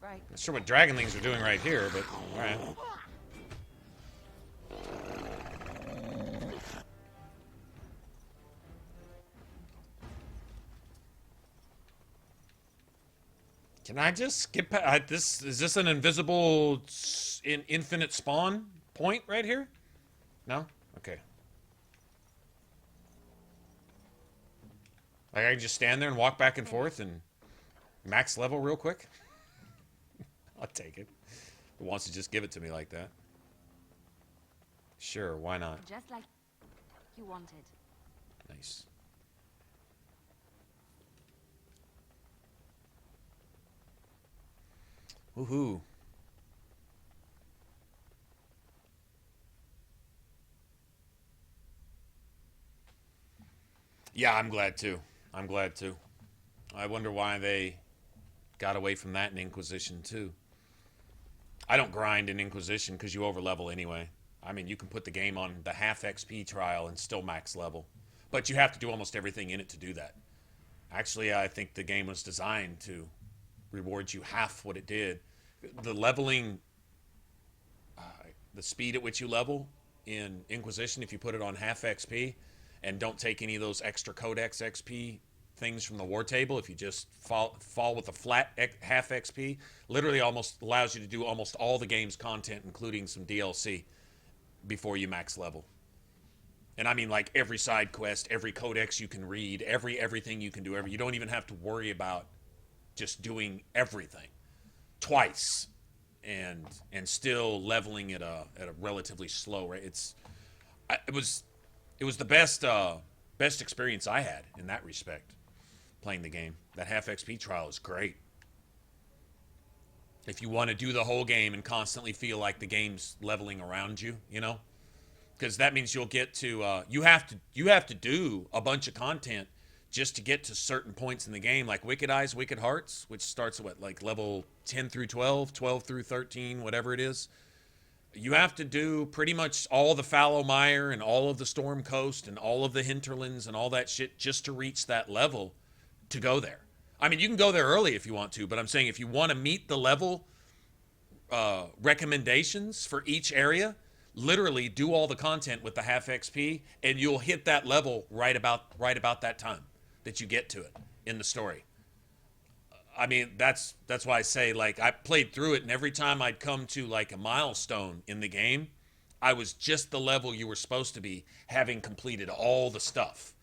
Right. Not sure what dragonlings are doing right here, but alright. Can I just skip this? Is this an invisible infinite spawn point right here? No? Okay. Like I can just stand there and walk back and forth and max level real quick? I'll take it. Who wants to just give it to me like that? Sure, why not? Just like you wanted. Nice. Woohoo. Yeah, I'm glad too. I'm glad too. I wonder why they got away from that in Inquisition too. I don't grind in Inquisition because you overlevel anyway. I mean, you can put the game on the half XP trial and still max level. But you have to do almost everything in it to do that. Actually, I think the game was designed to reward you half what it did. The leveling, the speed at which you level in Inquisition, if you put it on half XP and don't take any of those extra Codex XP things from the war table, if you just fall with a flat half XP, literally almost allows you to do almost all the game's content, including some DLC, before you max level. And I mean like every side quest, every codex you can read, everything you can do, you don't even have to worry about just doing everything twice and still leveling at a relatively slow rate. It was the best experience I had in that respect, playing the game. That half XP trial is great. If you want to do the whole game and constantly feel like the game's leveling around you, you know, because that means you'll get to you have to do a bunch of content just to get to certain points in the game, like Wicked Eyes, Wicked Hearts, which starts at what, like level 10 through 12, 12 through 13, whatever it is. You have to do pretty much all the Fallow Mire and all of the Storm Coast and all of the hinterlands and all that shit just to reach that level to go there. I mean, you can go there early if you want to, but I'm saying if you want to meet the level recommendations for each area, literally do all the content with the half XP and you'll hit that level right about that time that you get to it in the story. I mean, that's why I say, like, I played through it, and every time I'd come to, like, a milestone in the game, I was just the level you were supposed to be, having completed all the stuff.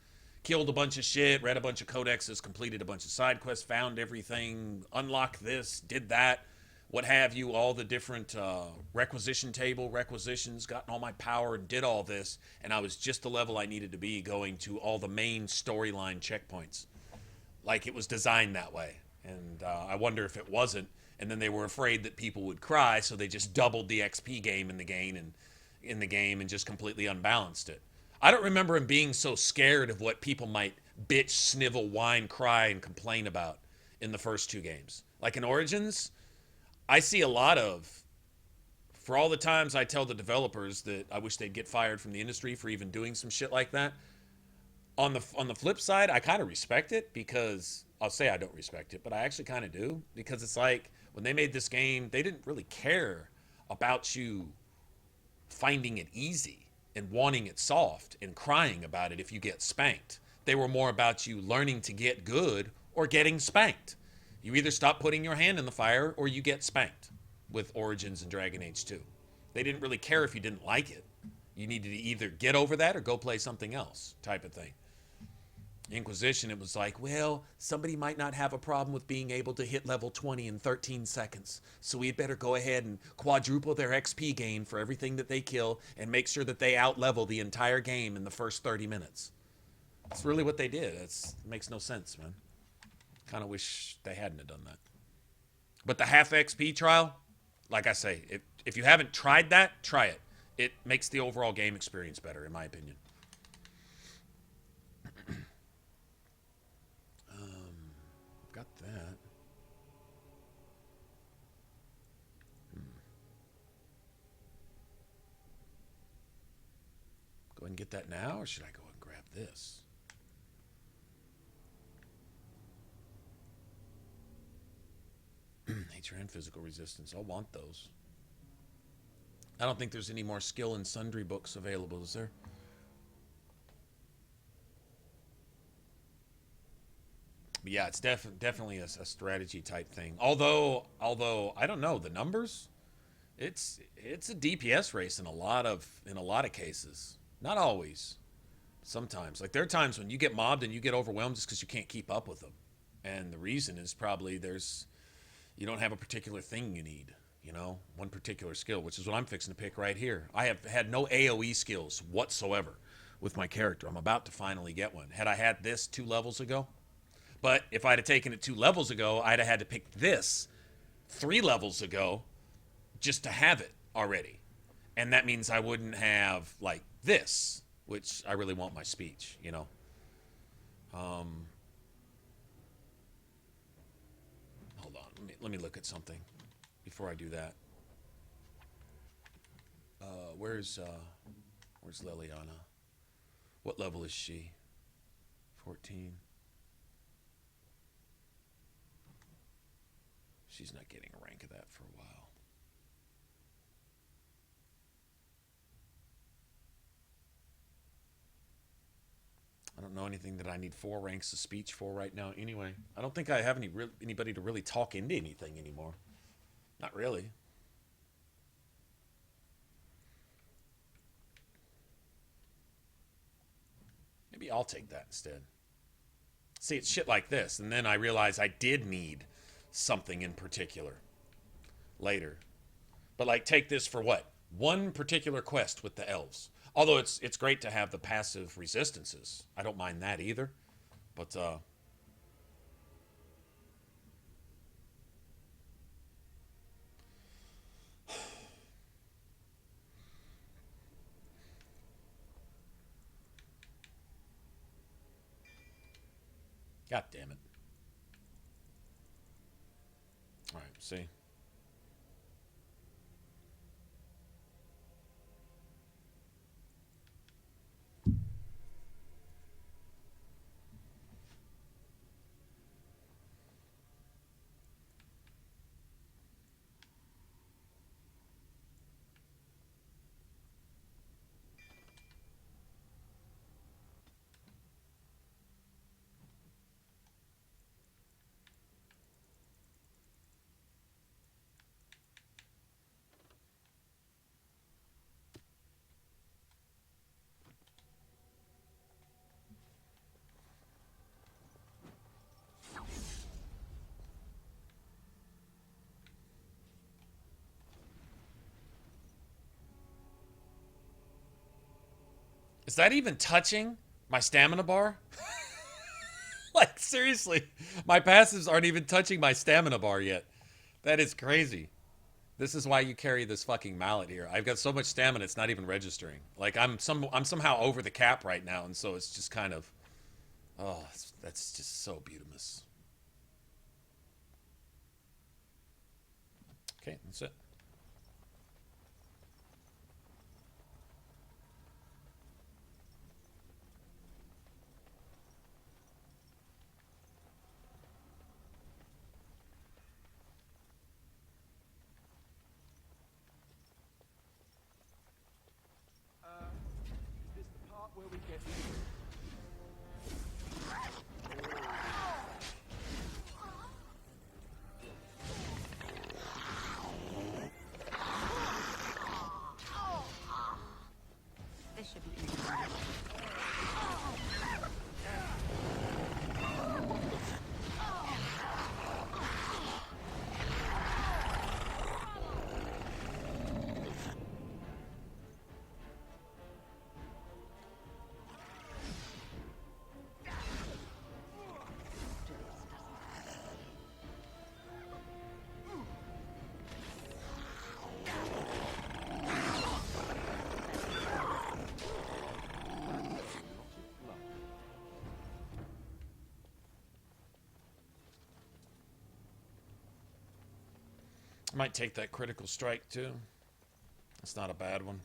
Killed a bunch of shit, read a bunch of codexes, completed a bunch of side quests, found everything, unlocked this, did that, what have you, all the different requisition table requisitions, gotten all my power, and did all this, and I was just the level I needed to be going to all the main storyline checkpoints. Like, it was designed that way. And I wonder if it wasn't, and then they were afraid that people would cry, so they just doubled the XP game in the game and just completely unbalanced it. I don't remember him being so scared of what people might bitch, snivel, whine, cry, and complain about in the first two games. Like in Origins, I see a lot of, for all the times I tell the developers that I wish they'd get fired from the industry for even doing some shit like that. On the flip side, I kind of respect it, because I'll say I don't respect it, but I actually kind of do, because it's like when they made this game, they didn't really care about you finding it easy and wanting it soft and crying about it if you get spanked. They were more about you learning to get good or getting spanked. You either stop putting your hand in the fire or you get spanked with Origins and Dragon Age 2. They didn't really care if you didn't like it. You needed to either get over that or go play something else, type of thing. Inquisition, it was like, well, somebody might not have a problem with being able to hit level 20 in 13 seconds, so we'd better go ahead and quadruple their XP gain for everything that they kill and make sure that they out-level the entire game in the first 30 minutes. That's really what they did. It makes no sense, man. Kind of wish they hadn't have done that. But the half XP trial, like I say, if you haven't tried that, try it. It makes the overall game experience better, in my opinion. Got that. Go ahead and get that now, or should I go and grab this? nature and physical resistance. I'll want those. I don't think there's any more skill and sundry books available, is there? But yeah, it's definitely a strategy type thing. Although I don't know the numbers. It's a DPS race in a lot of cases. Not always. Sometimes. Like there are times when you get mobbed and you get overwhelmed just because you can't keep up with them. And the reason is probably you don't have a particular thing you need. You know, one particular skill, which is what I'm fixing to pick right here. I have had no AoE skills whatsoever with my character. I'm about to finally get one. Had I had this 2 levels ago? But if I'd have taken it 2 levels ago, I'd have had to pick this 3 levels ago just to have it already. And that means I wouldn't have, like, this, which I really want my speech, you know. Hold on. Let me look at something before I do that. Where's Leliana? What level is she? 14. She's not getting a rank of that for a while. I don't know anything that I need 4 ranks of speech for right now anyway. I don't think I have anybody to really talk into anything anymore. Not really. Maybe I'll take that instead. See, it's shit like this, and then I realize I did need something in particular later. But like, take this for what? One particular quest with the elves. Although it's great to have the passive resistances. I don't mind that either. But God damn it. All right, see. Is that even touching my stamina bar? Like, seriously, my passives aren't even touching my stamina bar yet. That is crazy. This is why you carry this fucking mallet here. I've got so much stamina, it's not even registering. Like, I'm somehow over the cap right now, and so it's just kind of... Oh, that's just so beautiful. Okay, that's it. Is this the part where we get... This should be easy. I might take that critical strike too. That's not a bad one.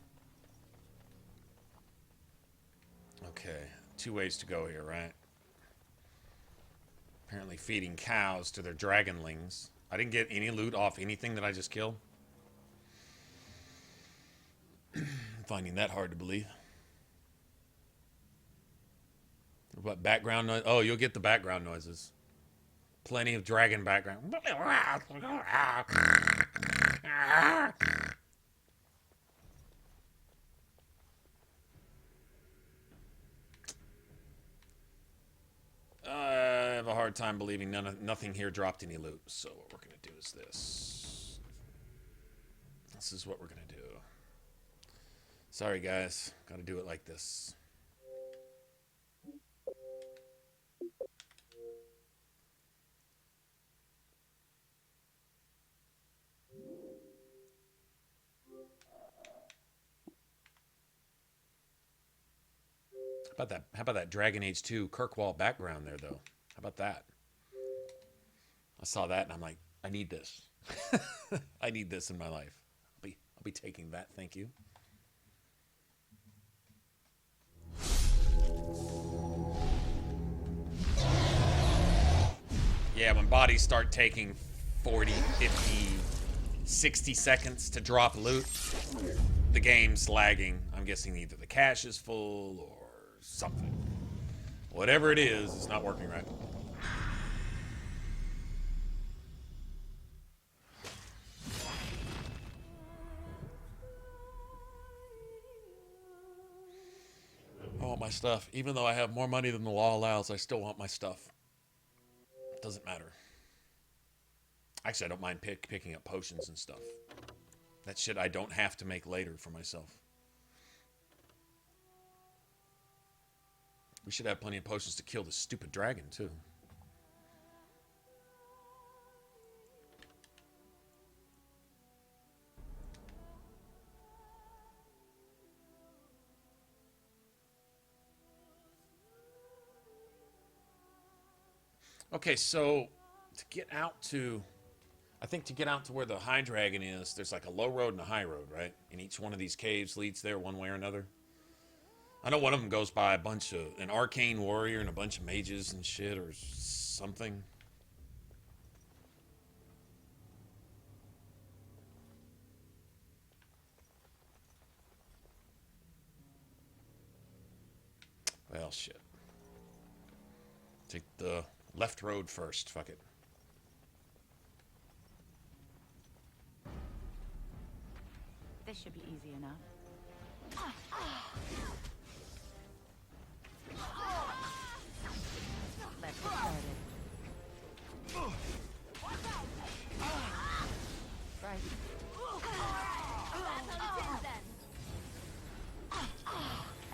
Okay, 2 ways to go here, right? Apparently feeding cows to their dragonlings. I didn't get any loot off anything that I just killed. I'm finding that hard to believe. What background noise? Oh, you'll get the background noises. Plenty of dragon background. I have a hard time believing nothing here dropped any loot. So what we're going to do is this. This is what we're going to do. Sorry, guys. Got to do it like this. How about that Dragon Age 2 Kirkwall background there, though? How about that? I saw that and I'm like, I need this. I need this in my life. I'll be taking that. Thank you. Yeah, when bodies start taking 40, 50, 60 seconds to drop loot, the game's lagging. I'm guessing either the cache is full or something. Whatever it is, it's not working right. I want my stuff. Even though I have more money than the law allows, I still want my stuff. It doesn't matter. Actually, I don't mind picking up potions and stuff. That shit I don't have to make later for myself. We should have plenty of potions to kill this stupid dragon, too. Okay, so to get out to... I think to get out to where the high dragon is, there's like a low road and a high road, right? And each one of these caves leads there one way or another. I know one of them goes by a bunch of... an arcane warrior and a bunch of mages and shit or something. Well, shit. Take the left road first. Fuck it. This should be easy enough. Let's get started. Right.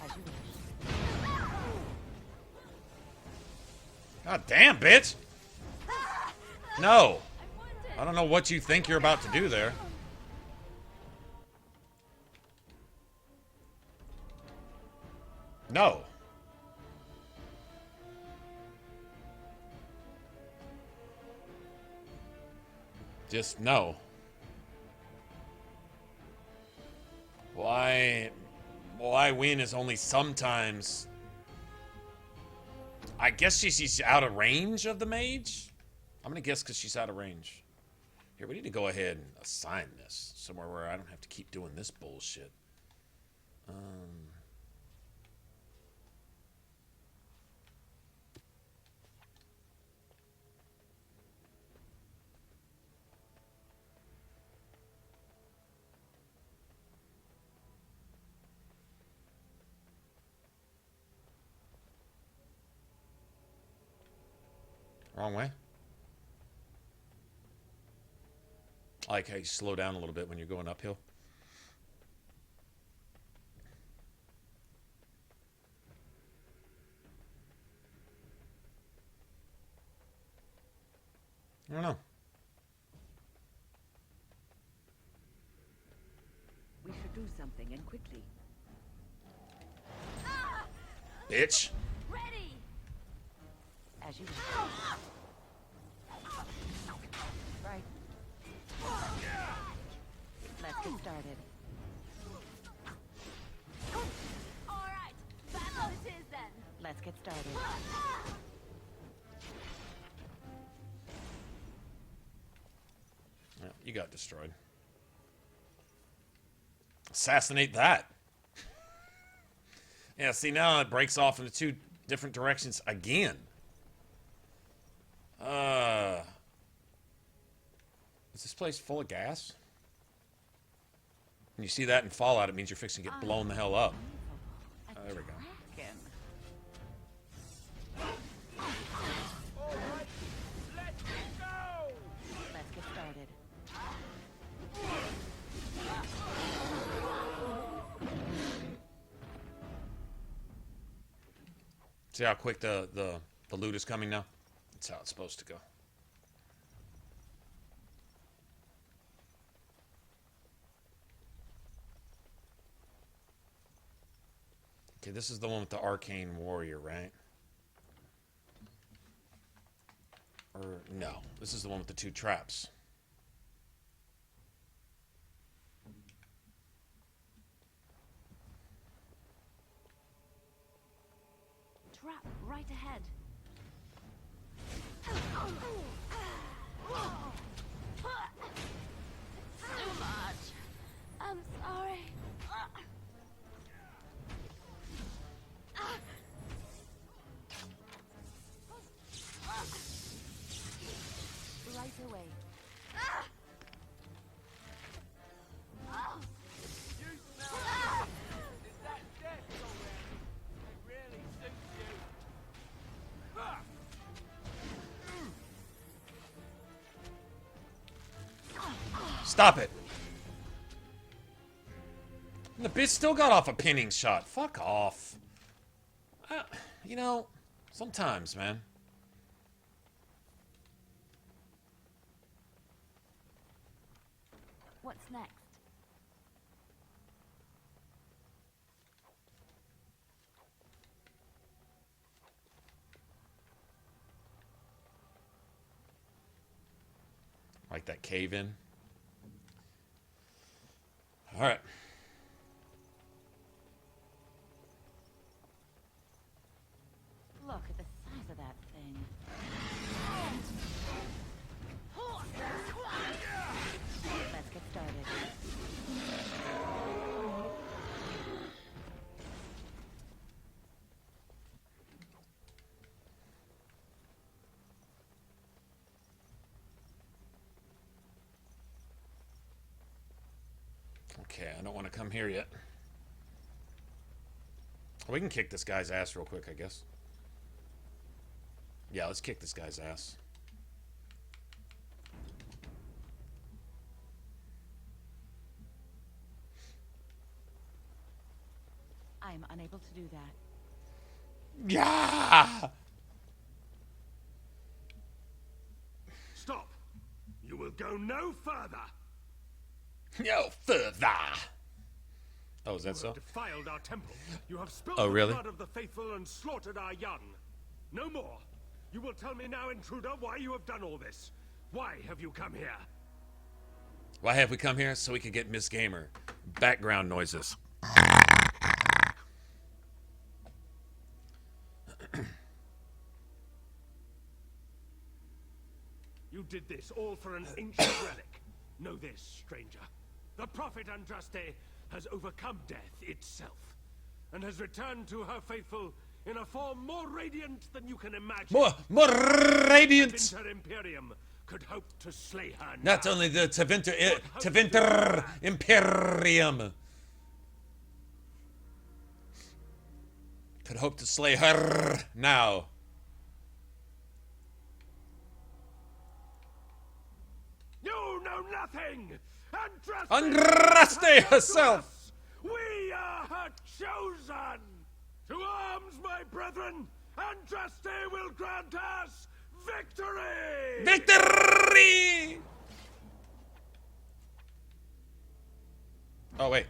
As you wish. God damn, bitch! No! I don't know what you think you're about to do there. No. Just no. Why win is only sometimes... I guess she's out of range of the mage? I'm gonna guess because she's out of range. Here, we need to go ahead and assign this somewhere where I don't have to keep doing this bullshit. Wrong way. I like how you slow down a little bit when you're going uphill. I don't know. We should do something, and quickly. Bitch. Ready. As you wish. Right. Let's get started. All right, battle it is then. Let's get started. You got destroyed. Assassinate that. Yeah, see, now it breaks off into two different directions again. Is this place full of gas? When you see that in Fallout, it means you're fixing to get blown the hell up. Oh, there we go. Let's get started. See how quick the loot is coming now? That's how it's supposed to go. Okay, this is the one with the arcane warrior, right? Or no, this is the one with the two traps. Trap right ahead. Too much. I'm sorry. Right away. You smell it. Is that death already? It really suits you. Stop it. And the bitch still got off a pinning shot. Fuck off. You know, sometimes, man. What's next? Like that cave in. All right. Look at the size of that thing. Let's get started. Okay, I don't want to come here yet. We can kick this guy's ass real quick, I guess. Yeah, let's kick this guy's ass. I am unable to do that. Yeah! Stop! You will go no further! No further! Oh, is that so? You have defiled our temple. You have spilled Oh, really? the blood of the faithful and slaughtered our young. No more. You will tell me now, intruder, why you have done all this. Why have you come here? Why have we come here? So we can get Miss Gamer. Background noises. You did this all for an ancient relic. Know this, stranger. The prophet Andraste has overcome death itself, and has returned to her faithful in a form more radiant than you can imagine. More radiant! Tevinter Imperium could hope to slay her now. Not only the Tevinter Imperium could hope to slay her now. You know nothing! Andraste herself! We are her chosen! To arms, my brethren! Andraste will grant us victory! Victory! Oh, wait.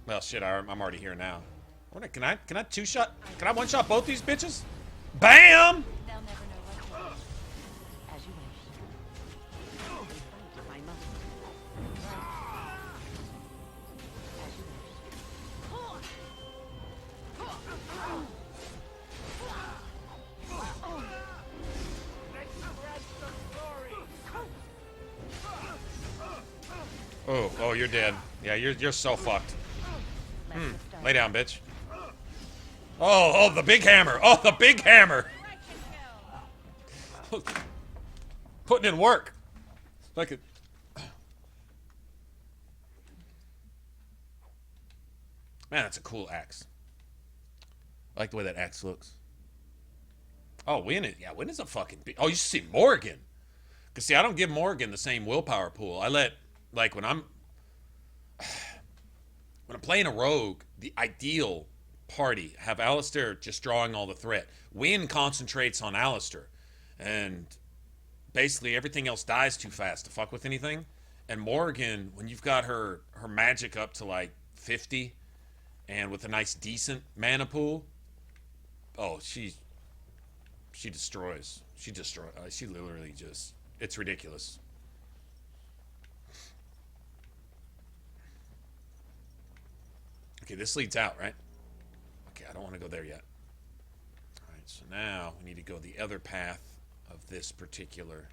Well, shit, I'm already here now. Can I two-shot? Can I one-shot both these bitches? BAM! They'll never know what to do. As you wish. My mother. As you wish. Let's spread some glory. Oh, you're dead. Yeah, you're so fucked. Lay down, bitch. Oh, the big hammer. Oh, the big hammer. Putting in work. Like it. Man, that's a cool axe. I like the way that axe looks. Oh, Win is a fucking big... Oh, you see Morgan. Because, see, I don't give Morgan the same willpower pool. I let, like, when I'm playing a rogue, the ideal party, have Alistair just drawing all the threat. Win concentrates on Alistair. And basically everything else dies too fast to fuck with anything. And Morgan, when you've got her magic up to, like, 50, and with a nice, decent mana pool, oh, she destroys. She literally just... It's ridiculous. Okay, this leads out, right? Okay, I don't want to go there yet. Alright, so now we need to go the other path of this particular...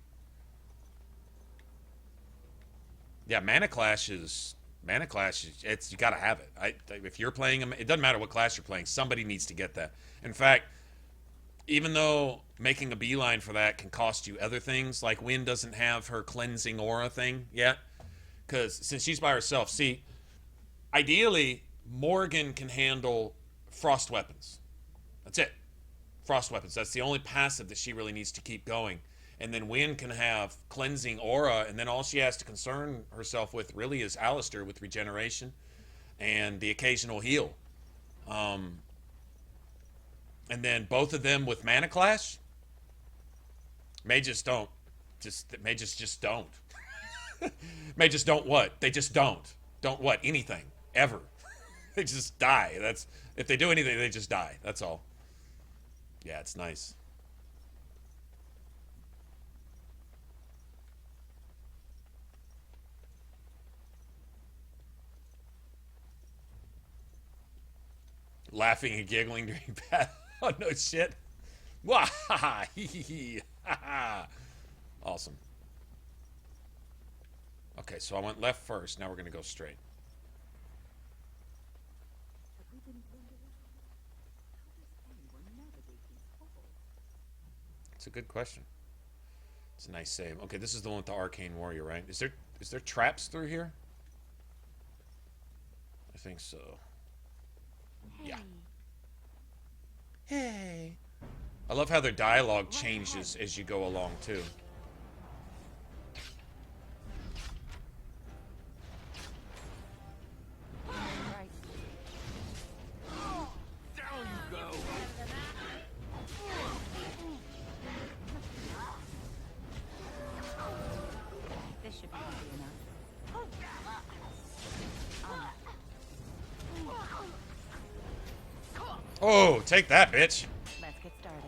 Yeah, Mana Clash is... it's you gotta have it. If you're playing them, it doesn't matter what class you're playing, somebody needs to get that. In fact, even though making a beeline for that can cost you other things, like Wynn doesn't have her cleansing aura thing yet, because since she's by herself, see, ideally, Morgan can handle frost weapons. That's it. Frost weapons. That's the only passive that she really needs to keep going. And then Wynn can have cleansing aura, and then all she has to concern herself with really is Alistair with regeneration and the occasional heal. And then both of them with Mana Clash. Mages don't. Mages just don't. Mages don't what? They just don't. Don't what? Anything. Ever. They just die. That's... If they do anything, they just die. That's all. Yeah, it's nice. Laughing and giggling during battle. Oh, no shit. Wah! Awesome. Okay, so I went left first. Now we're going to go straight. It's a good question. It's a nice save. Okay, this is the one with the Arcane Warrior, right? Is there traps through here? I think so. Yeah. Hey. I love how their dialogue changes as you go along, too. Down you go. This should be easy enough. Oh, take that, bitch. Let's get started.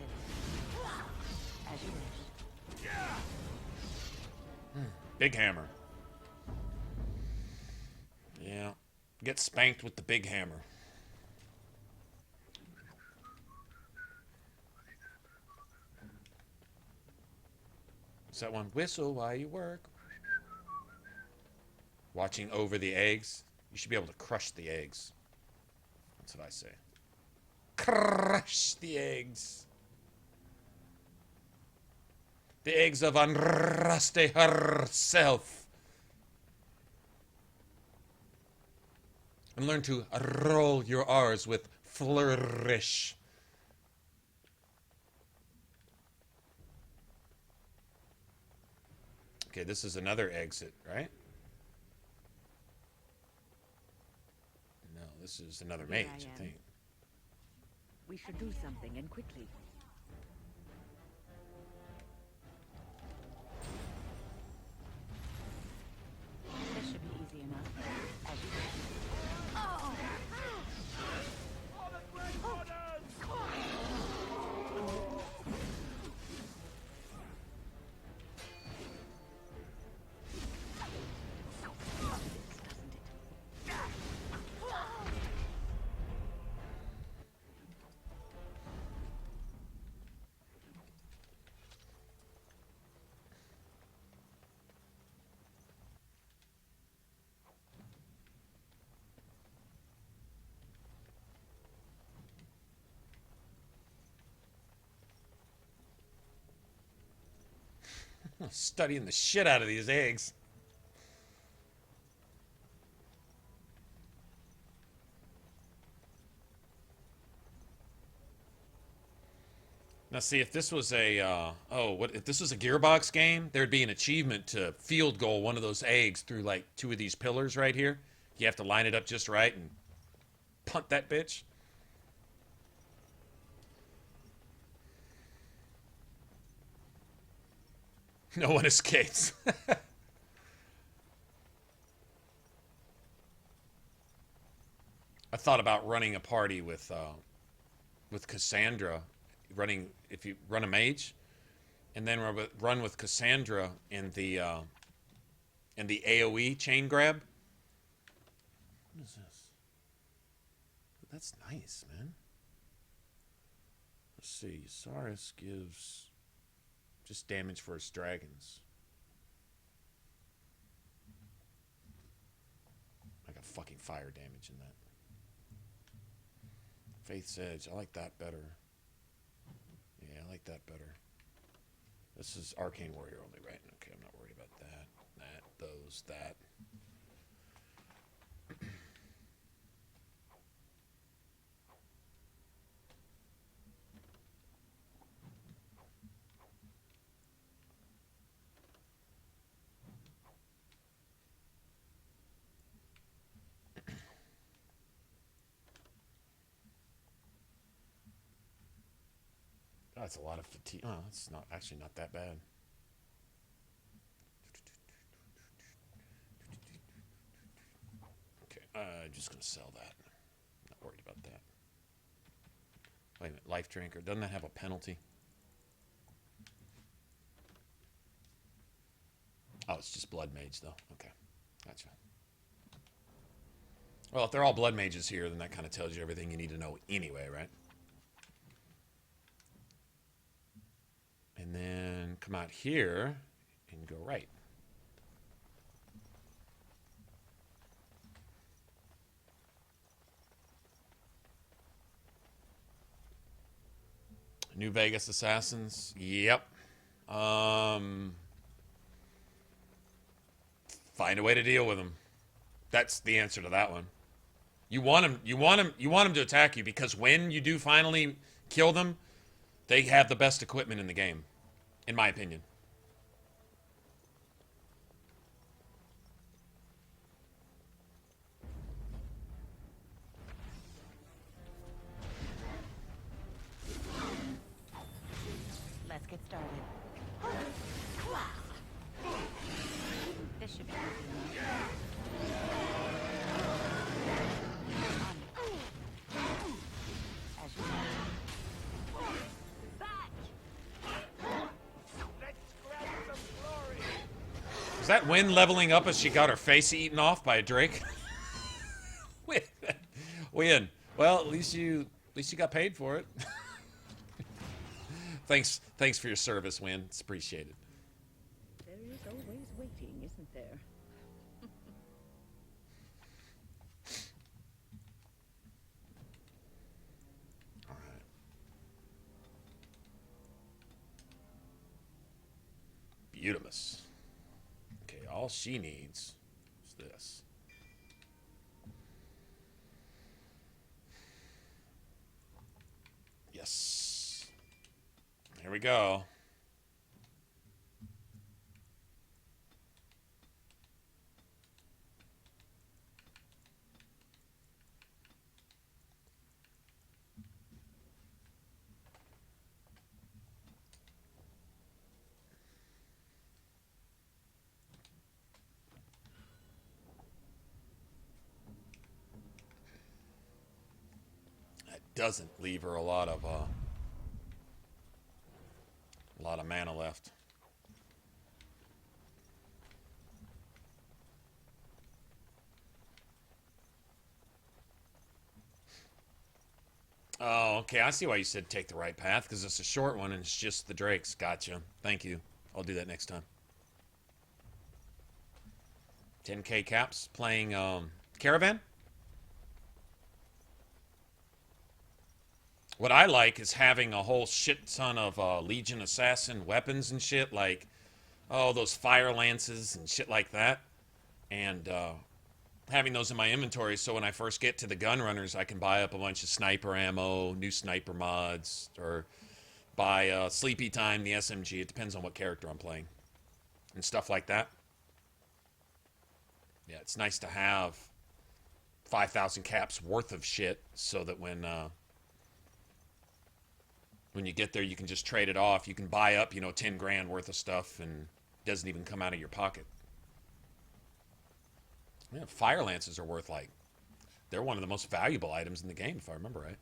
As you wish. Big hammer. Yeah. Get spanked with the big hammer. Is that one? Whistle while you work. Watching over the eggs. You should be able to crush the eggs. That's what I say. Crush the eggs. The eggs of Andraste herself. And learn to roll your R's with flourish. Okay, this is another exit, right? No, this is another mage, I think. We should do something, and quickly. This should be easy enough. As you wish. I'm studying the shit out of these eggs. Now, see, if this was a, if this was a Gearbox game, there'd be an achievement to field goal one of those eggs through, like, 2 of these pillars right here. You have to line it up just right and punt that bitch. No one escapes. I thought about running a party with Cassandra, if you run a mage, and then run with Cassandra in the AOE chain grab. What is this? That's nice, man. Let's see. Saurus gives just damage for his dragons. I got fucking fire damage in that. Faith's Edge. I like that better. Yeah, I like that better. This is Arcane Warrior only, right? Okay, I'm not worried about that. That's a lot of fatigue. Oh, it's not actually not that bad. Okay, just gonna sell that. Not worried about that. Wait a minute, life drinker. Doesn't that have a penalty? Oh, it's just blood mage though. Okay, gotcha. Well, if they're all blood mages here, then that kind of tells you everything you need to know anyway, right? And then come out here and go right. New Vegas Assassins. Yep. Find a way to deal with them. That's the answer to that one. You want them to attack you, because when you do finally kill them, they have the best equipment in the game, in my opinion. Let's get started. This should be easy enough. As you said. Is that Win leveling up as she got her face eaten off by a drake? Win. Well, at least you got paid for it. Thanks for your service, Win. It's appreciated. There is always waiting, isn't there? All right. Beautimus. Okay, all she needs is this. Yes. There we go. That doesn't leave her a lot of mana left. Oh, okay. I see why you said take the right path, because it's a short one and it's just the drakes. Gotcha. Thank you. I'll do that next time. 10K caps playing Caravan. What I like is having a whole shit ton of Legion Assassin weapons and shit, like oh, those fire lances and shit like that. And having those in my inventory, so when I first get to the gun runners, I can buy up a bunch of sniper ammo, new sniper mods, or buy Sleepy Time, the SMG. It depends on what character I'm playing. And stuff like that. Yeah, it's nice to have 5,000 caps worth of shit so that when you get there, you can just trade it off. You can buy up, 10 grand worth of stuff and it doesn't even come out of your pocket. Yeah, fire lances are worth they're one of the most valuable items in the game, if I remember right.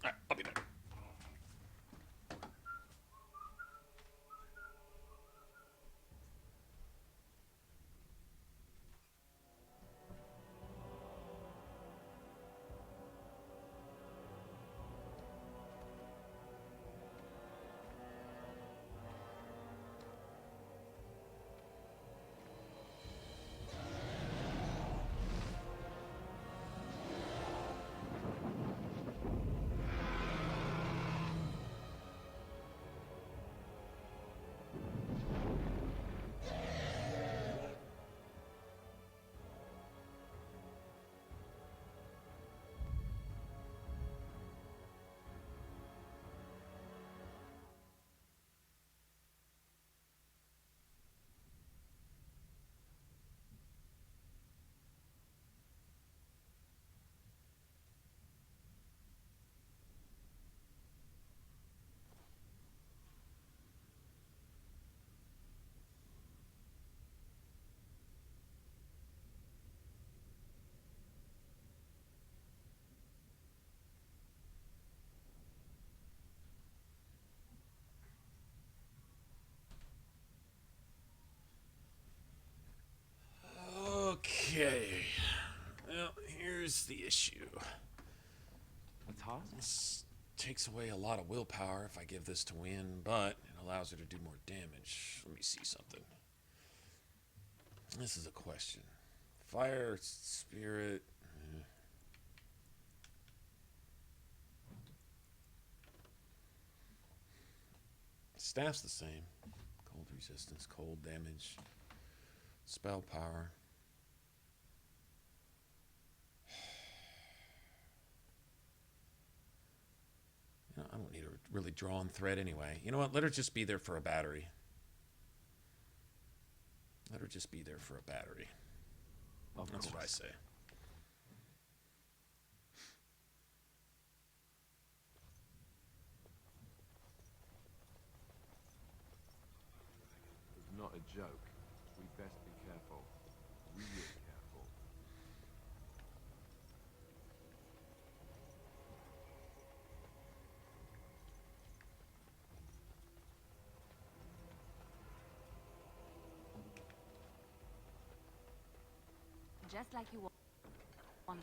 All right, I'll be back. Okay. Well, here's the issue. This takes away a lot of willpower if I give this to Win, but it allows her to do more damage. Let me see something. This is a question. Fire, spirit. Staff's the same. Cold resistance, cold damage, spell power. I don't need a really drawn thread anyway. You know what? Let her just be there for a battery. Let her just be there for a battery. That's what I say. It's not a joke. We'd best be careful. Really careful. Just like you wanted.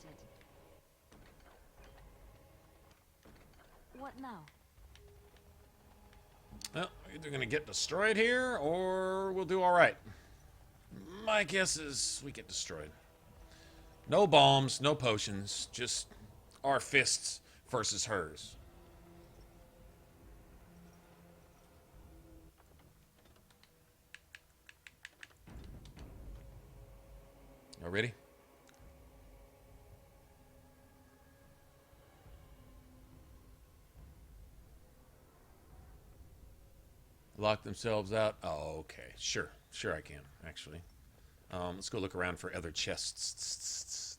What now? Well, we're either going to get destroyed here, or we'll do all right. My guess is we get destroyed. No bombs, no potions, just our fists versus hers. Y'all ready? Lock themselves out? Oh, okay. Sure. Sure I can, actually. Let's go look around for other chests.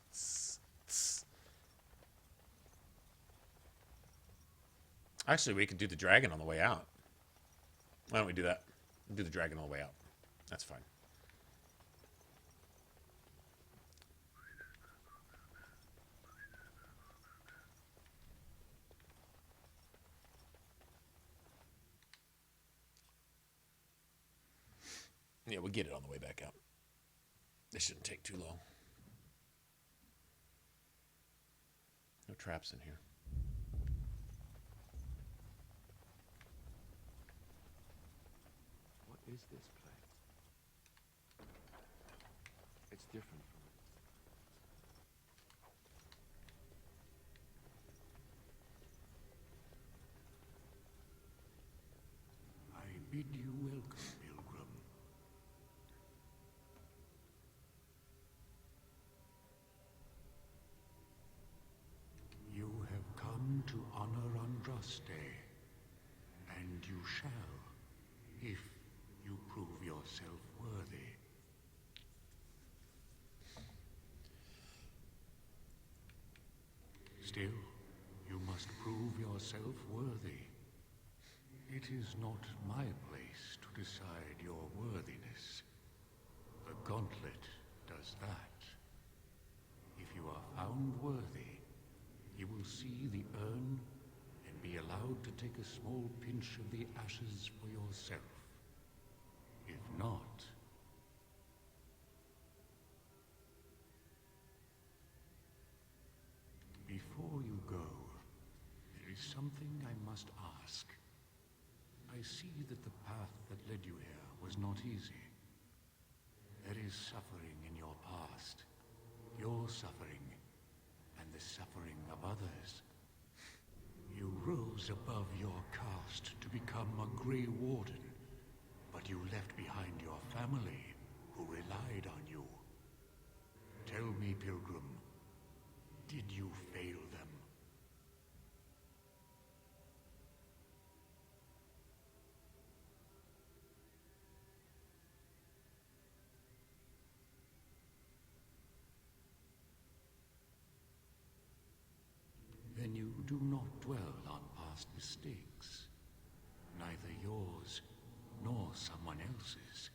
Actually, we could do the dragon on the way out. Why don't we do that? We'll do the dragon on the way out. That's fine. Yeah, we'll get it on the way back out. This shouldn't take too long. No traps in here. What is this place? It's different from bid you welcome, Pilgrim. You have come to honor Andraste, and you shall, if you prove yourself worthy. Still, you must prove yourself worthy. It is not my place to decide your worthiness. The gauntlet does that. If you are found worthy, you will see the urn and be allowed to take a small pinch of the ashes for yourself. If not... Before you go, there is something I must ask. I see that the path that led you here was not easy. There is suffering in your past. Your suffering, and the suffering of others. You rose above your caste to become a Grey Warden, but you left behind your family, who relied on you. Tell me, Pilgrim, did you fail them? Then you do not dwell on past mistakes, neither yours nor someone else's.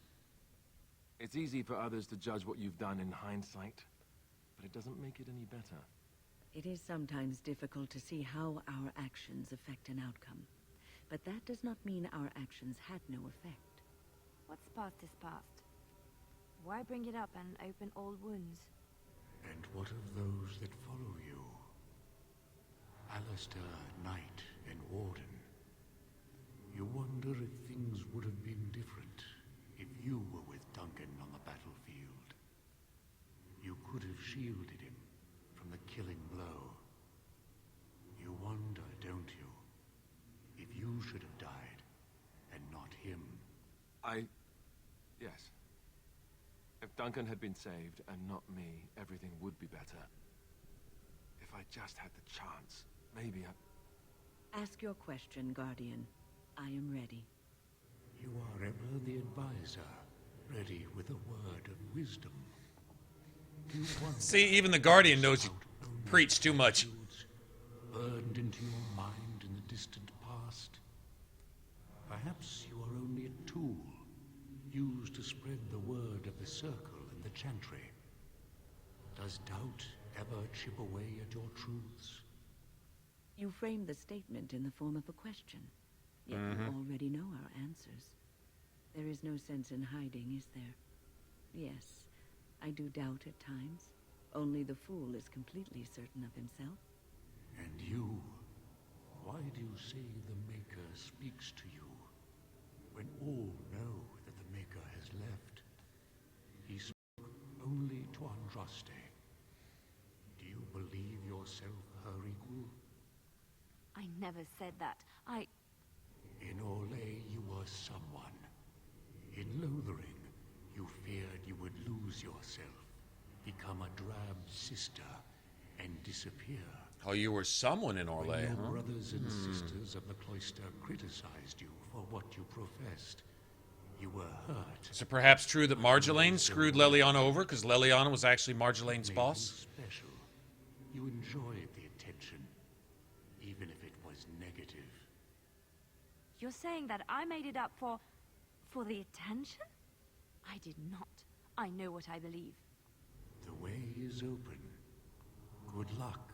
It's easy for others to judge what you've done in hindsight, but it doesn't make it any better. It is sometimes difficult to see how our actions affect an outcome. But that does not mean our actions had no effect. What's past is past. Why bring it up and open old wounds? And what of those that follow you? Alistair, Knight, and Warden. You wonder if things would have been different if you were with Duncan on the battlefield. You could have shielded him from the killing blow. You wonder, don't you, if you should have died and not him? Yes. If Duncan had been saved and not me, everything would be better. If I just had the chance, maybe I... Ask your question, Guardian. I am ready. You are ever the advisor, ready with a word of wisdom. See, even the Guardian knows you preach too much. Burned into your mind in the distant past. Perhaps you are only a tool, used to spread the word of the circle and the chantry. Does doubt ever chip away at your truths? You frame the statement in the form of a question, yet you already know our answers. There is no sense in hiding, is there? Yes, I do doubt at times. Only the fool is completely certain of himself. And you? Why do you say the Maker speaks to you, when all know that the Maker has left? He spoke only to Andraste. Do you believe yourself her equal? I never said that. In Orlais, you were someone. In Lothering, you feared you would lose yourself, become a drab sister, and disappear. Oh, you were someone in Orlais, when your huh? brothers and sisters of the cloister criticized you for what you professed, you were hurt. Is it perhaps true that Marjolaine screwed Leliana over because Leliana was actually Marjolaine's boss? Special. You enjoyed the attention, even if it was negative. You're saying that I made it up for the attention? I did not. I know what I believe. The way is open. Good luck,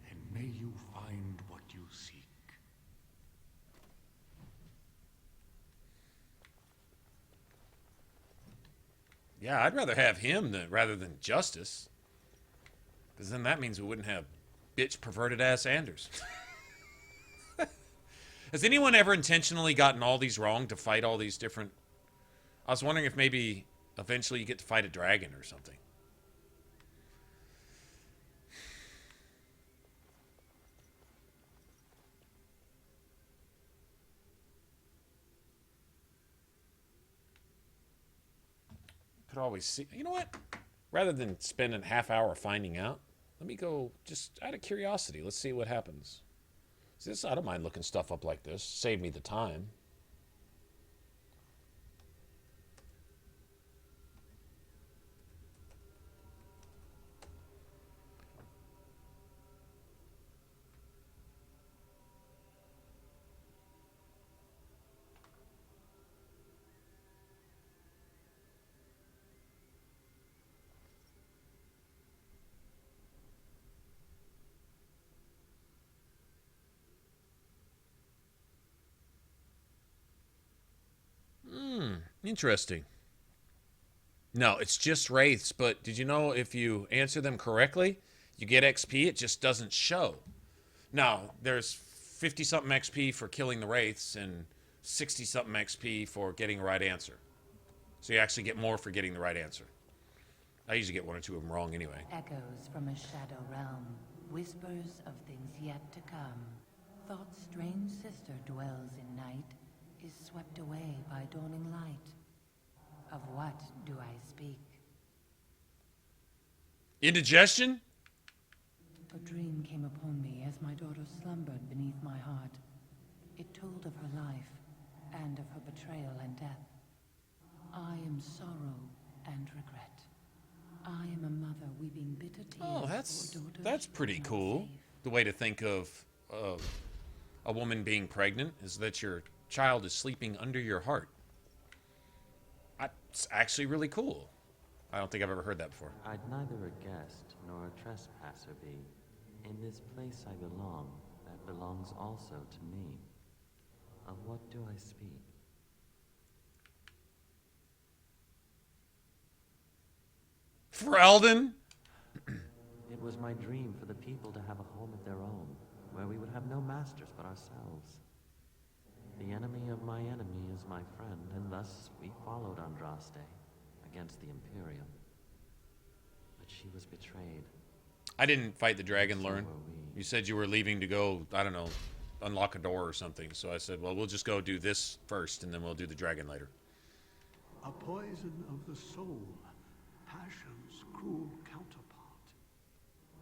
and may you find what you seek. Yeah, I'd rather have him rather than Justice. Because then that means we wouldn't have bitch perverted ass Anders. Has anyone ever intentionally gotten all these wrong to fight all these different... I was wondering if maybe eventually you get to fight a dragon or something. could always see. You know what? Rather than spending a half hour finding out, let me go just out of curiosity. Let's see what happens. See, this, I don't mind looking stuff up like this. Save me the time. Interesting. No, it's just wraiths, but did you know if you answer them correctly, you get XP, it just doesn't show. Now, there's 50-something XP for killing the wraiths and 60-something XP for getting the right answer. So you actually get more for getting the right answer. I usually get one or two of them wrong anyway. Echoes from a shadow realm, whispers of things yet to come. Thought's strange sister dwells in night, is swept away by dawning light. Of what do I speak? Indigestion? A dream came upon me as my daughter slumbered beneath my heart. It told of her life, and of her betrayal and death. I am sorrow and regret. I am a mother weeping bitter tears. Oh, that's pretty cool. The way to think of a woman being pregnant is that your child is sleeping under your heart. It's actually really cool. I don't think I've ever heard that before. I'd neither a guest nor a trespasser be. In this place I belong, that belongs also to me. Of what do I speak? Frelden? It was my dream for the people to have a home of their own, where we would have no masters but ourselves. The enemy of my enemy is my friend, and thus we followed Andraste against the Imperium. But she was betrayed. I didn't fight the dragon, Lauren. You said you were leaving to go, I don't know, unlock a door or something. So I said, well, we'll just go do this first, and then we'll do the dragon later. A poison of the soul, passion's cruel counterpart.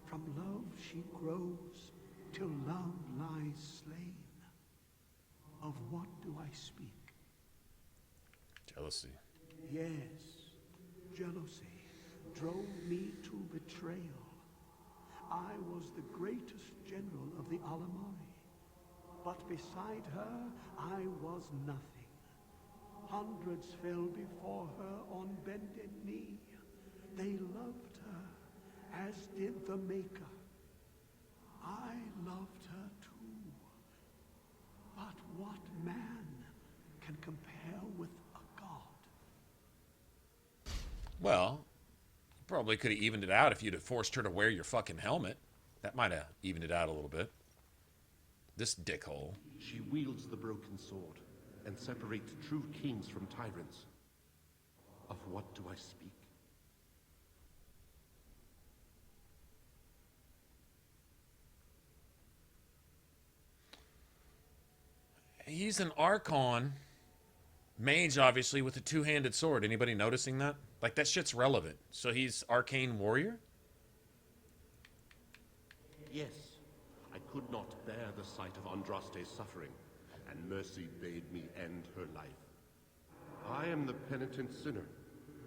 From love she grows, till love lies slain. Of what do I speak? Jealousy. Yes, jealousy drove me to betrayal. I was the greatest general of the Alamai, but beside her I was nothing. Hundreds fell before her on bended knee. They loved her, as did the Maker. I loved her too. But what man can compare with a god? Well, probably could have evened it out if you'd have forced her to wear your fucking helmet. That might have evened it out a little bit. This dickhole. She wields the broken sword and separates true kings from tyrants. Of what do I speak? He's an Archon mage, obviously, with a two-handed sword. Anybody noticing that? Like, that shit's relevant. So he's Arcane Warrior? Yes, I could not bear the sight of Andraste's suffering, and mercy bade me end her life. I am the penitent sinner,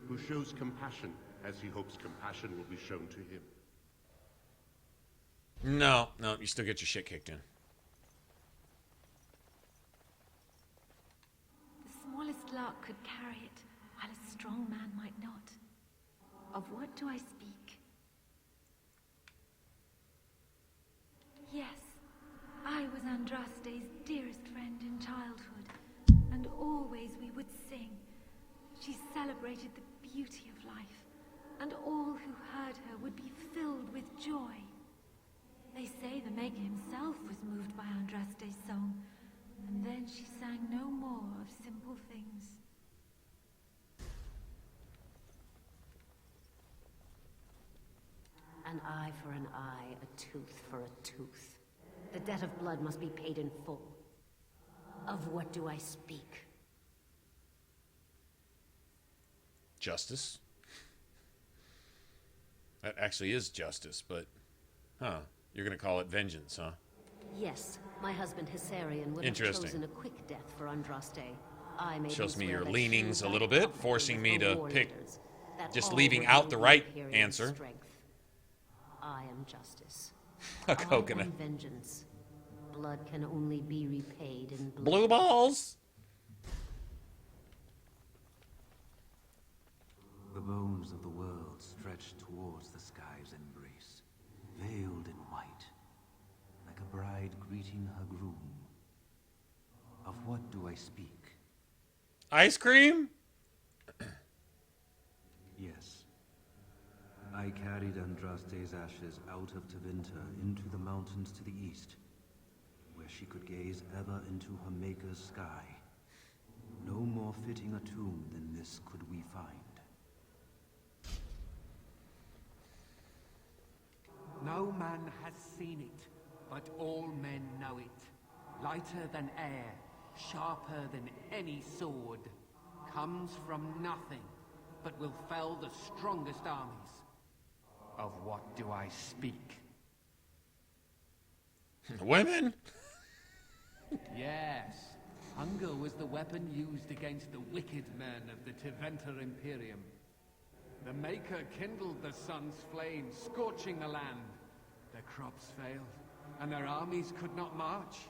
who shows compassion as he hopes compassion will be shown to him. No, you still get your shit kicked in. Smallest lark could carry it, while a strong man might not. Of what do I speak? Yes, I was Andraste's dearest friend in childhood, and always we would sing. She celebrated the beauty of life, and all who heard her would be filled with joy. They say the Maker himself was moved by Andraste's song, and then she sang no more of simple things. An eye for an eye, a tooth for a tooth. The debt of blood must be paid in full. Of what do I speak? Justice. That actually is justice, but... Huh. You're going to call it vengeance, huh? Yes, my husband Hysarian would have chosen a quick death for Andraste. I made Shows him me swear your that leanings she a died little bit, publicly forcing with me her to war pick... leaders, that Just all leaving would out know the the right Imperium's answer. strength. I am justice. A coconut. I am vengeance. Blood can only be repaid in blood. Blue balls! The bones of the world stretch towards the sky's embrace, veiled in white, like a bride greeting her groom. Of what do I speak? Ice cream? Yes. I carried Andraste's ashes out of Tevinter into the mountains to the east, where she could gaze ever into her Maker's sky. No more fitting a tomb than this could we find. No man has seen it, but all men know it. Lighter than air, sharper than any sword, comes from nothing, but will fell the strongest armies. Of what do I speak? Women? Yes. Hunger was the weapon used against the wicked men of the Tevinter Imperium. The Maker kindled the sun's flame, scorching the land. Their crops failed, and their armies could not march.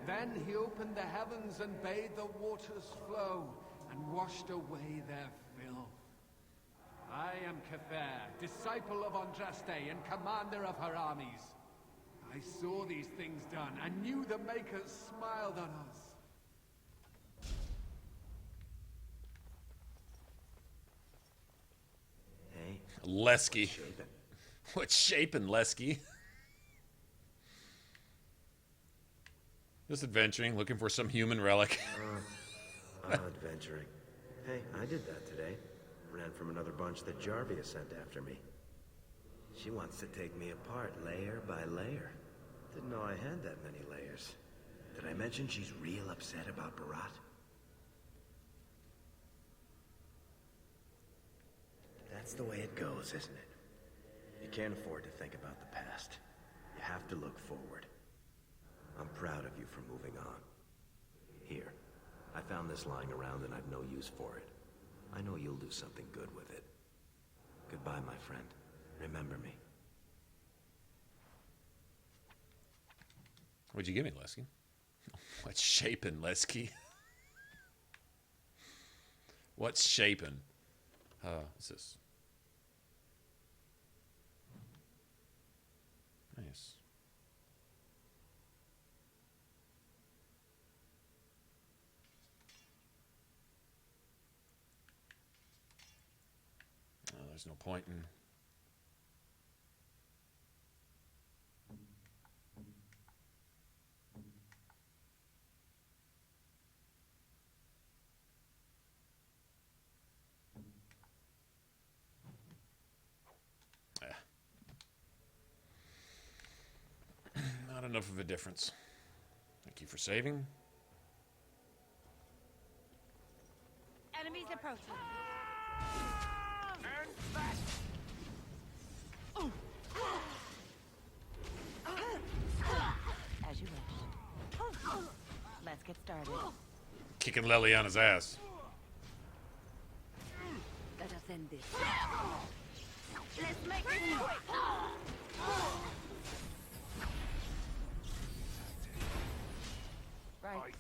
Then he opened the heavens and bade the waters flow, and washed away their filth. I am Kefir, disciple of Andraste and commander of her armies. I saw these things done, and knew the Makers smiled on us. Hey. Lesky. What's shaping, Lesky? Just adventuring, looking for some human relic. Adventuring. Hey, I did that today. Ran from another bunch that Jarvia sent after me. She wants to take me apart layer by layer. Didn't know I had that many layers. Did I mention she's real upset about Barat? That's the way it goes, isn't it? You can't afford to think about the past. You have to look forward. I'm proud of you for moving on. Here, I found this lying around and I've no use for it. I know you'll do something good with it. Goodbye, my friend. Remember me. What'd you give me, Lesky? What's shaping, Lesky? What's shaping? What's this? Nice. There's no point in... Not enough of a difference. Thank you for saving. Enemies approaching. As you wish. Let's get started. Kicking Leliana's ass. Let us end this. Let's make it quick. Right.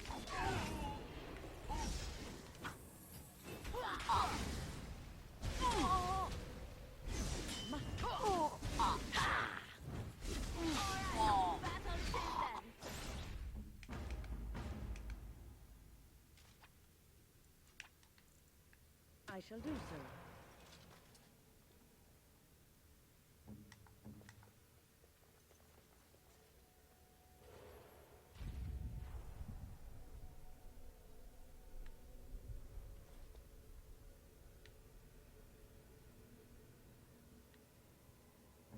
I shall do so.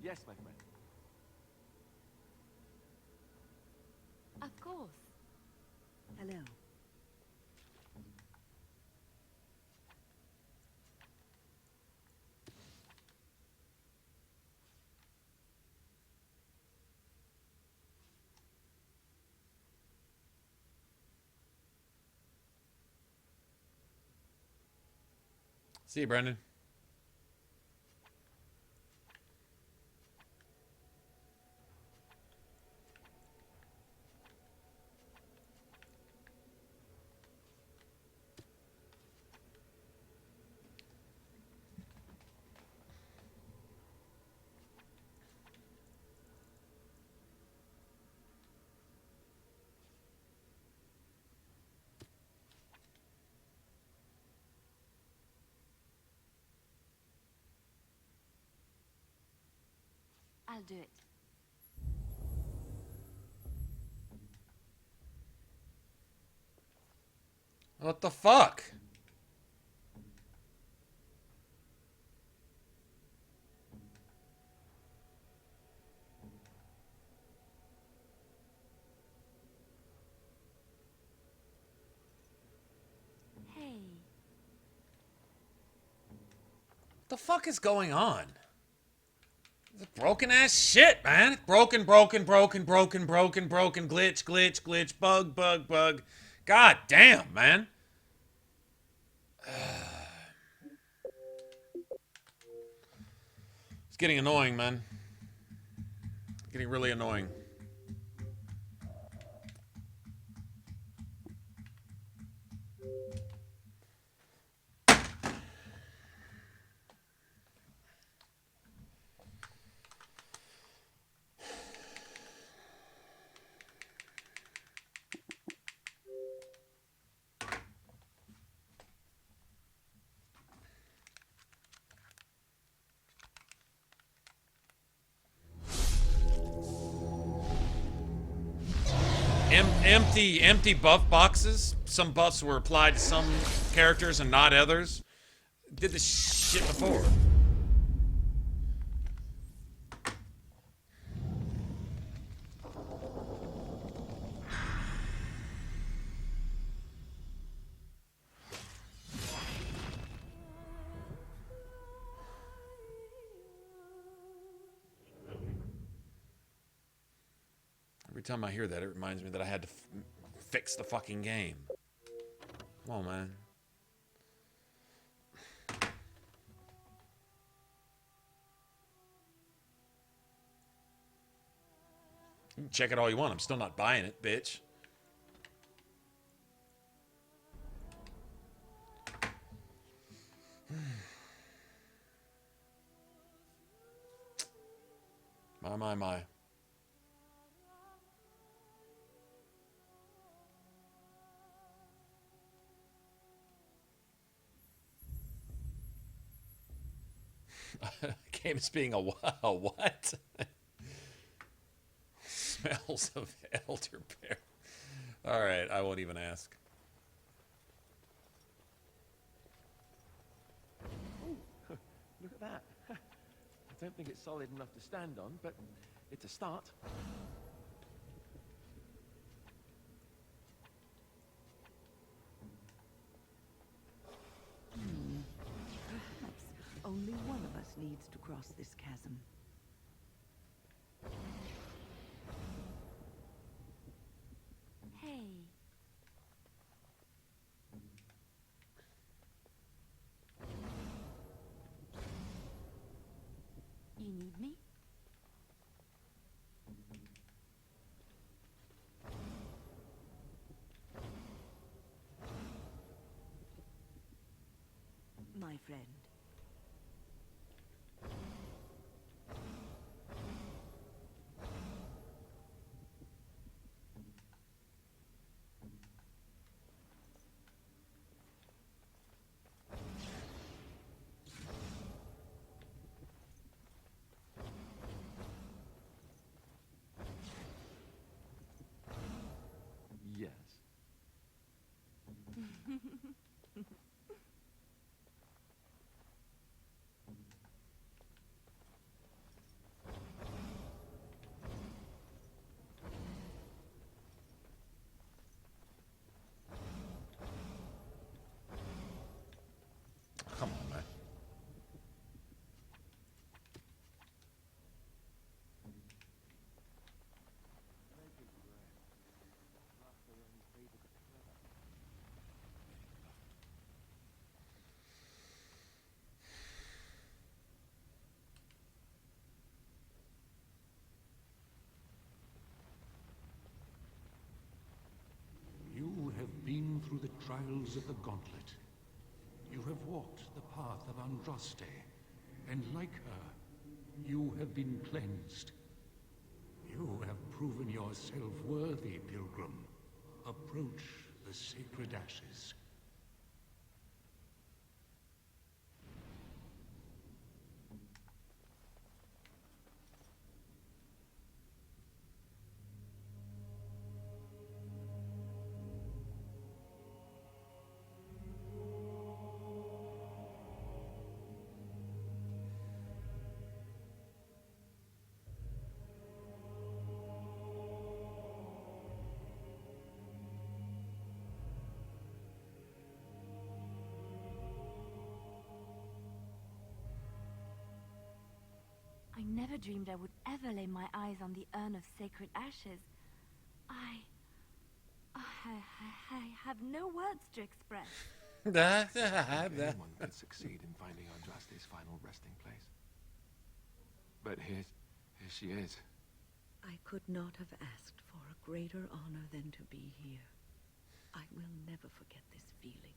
Yes, my friend. Of course. Hello. See you, Brendan. I'll do it. What the fuck? Hey. What the fuck is going on? Broken ass shit, man. Broken, glitch, bug. God damn, man. It's getting annoying, man. Getting really annoying. Empty buff boxes. Some buffs were applied to some characters and not others. Did this shit before. Every time I hear that, it reminds me that I had to fix the fucking game. Come on, man. You can check it all you want. I'm still not buying it, bitch. My. Game is being a what? Smells of elderberry. Alright, I won't even ask. Ooh, look at that. I don't think it's solid enough to stand on, but it's a start. Perhaps only one of us needs to cross this chasm. Hey. You need me? My friend. through the trials of the gauntlet. You have walked the path of Andraste, and like her, you have been cleansed. You have proven yourself worthy, pilgrim. Approach the sacred ashes. I never dreamed I would ever lay my eyes on the urn of sacred ashes. I have no words to express. Anyone could succeed in finding Andraste's final resting place. But here she is. I could not have asked for a greater honor than to be here. I will never forget this feeling.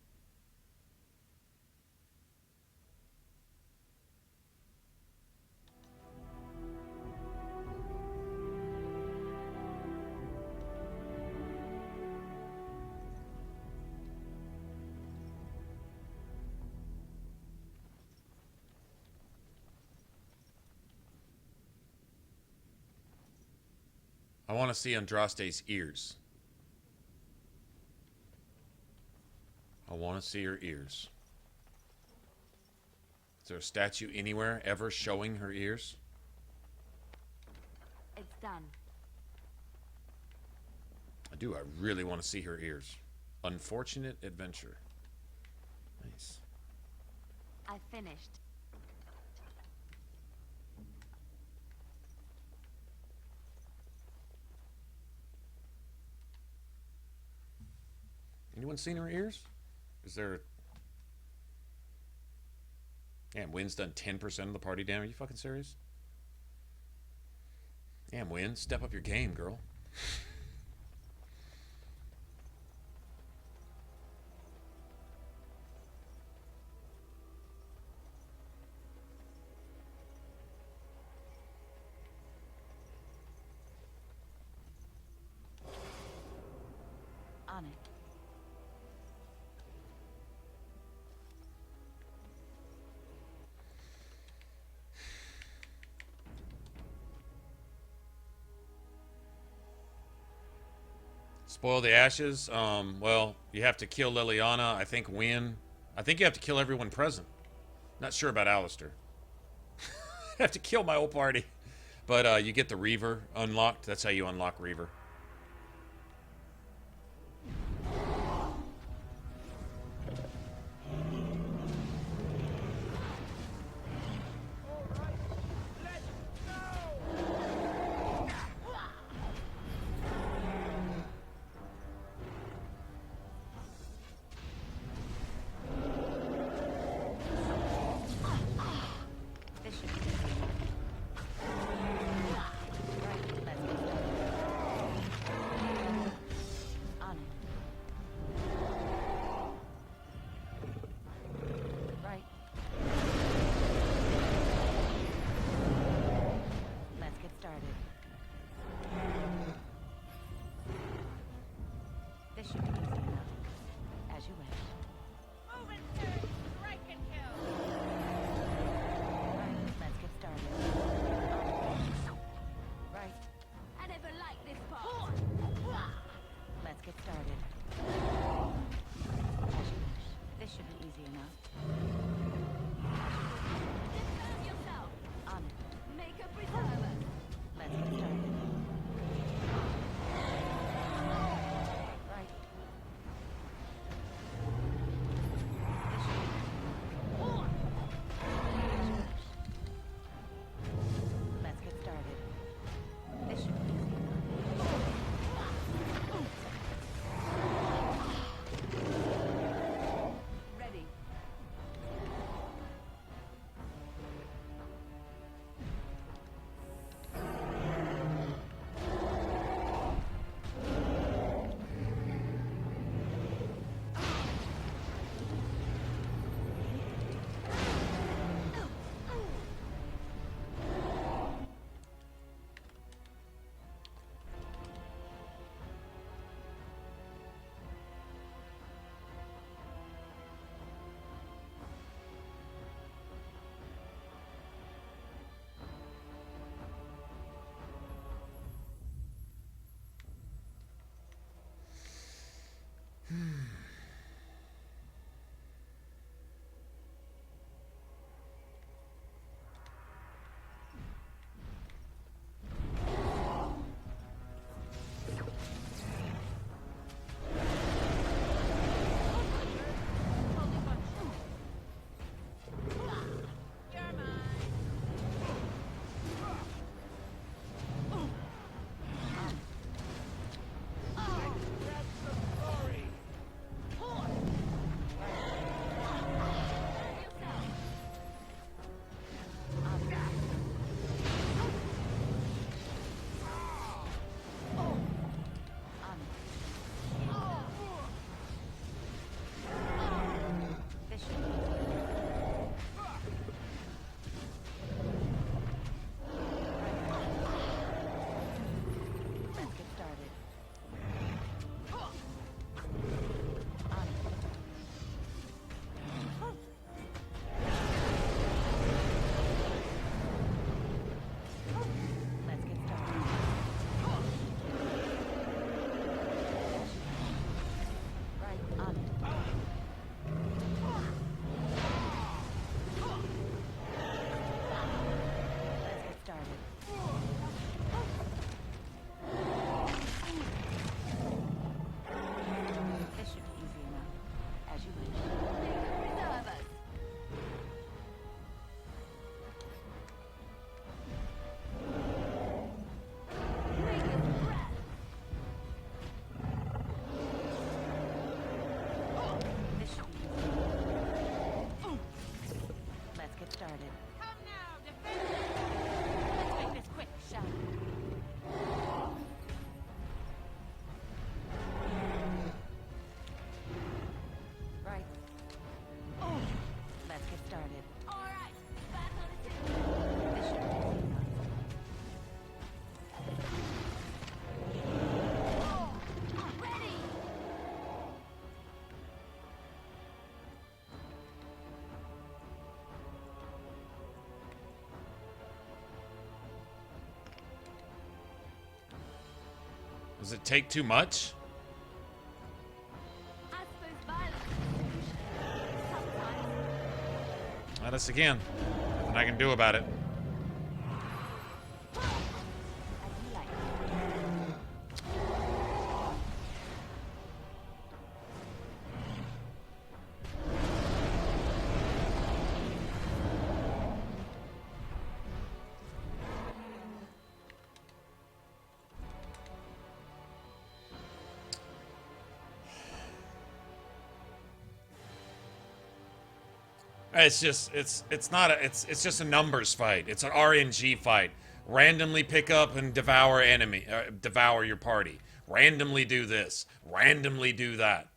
I want to see Andraste's ears. I want to see her ears. Is there a statue anywhere ever showing her ears? It's done. I do. I really want to see her ears. Unfortunate adventure. Nice. I finished. Anyone seen her ears? Is there... Damn, Wynn's done 10% of the party damage. Are you fucking serious? Damn, Wynn, step up your game, girl. On it. Spoil the ashes. Well, you have to kill Leliana. I think Wynn. I think you have to kill everyone present. Not sure about Alistair. I have to kill my whole party. But you get the Reaver unlocked. That's how you unlock Reaver. Does it take too much? Not us again. Nothing I can do about it. It's just it's just a numbers fight. It's an RNG fight. Randomly pick up and devour devour your party. Randomly do this. Randomly do that.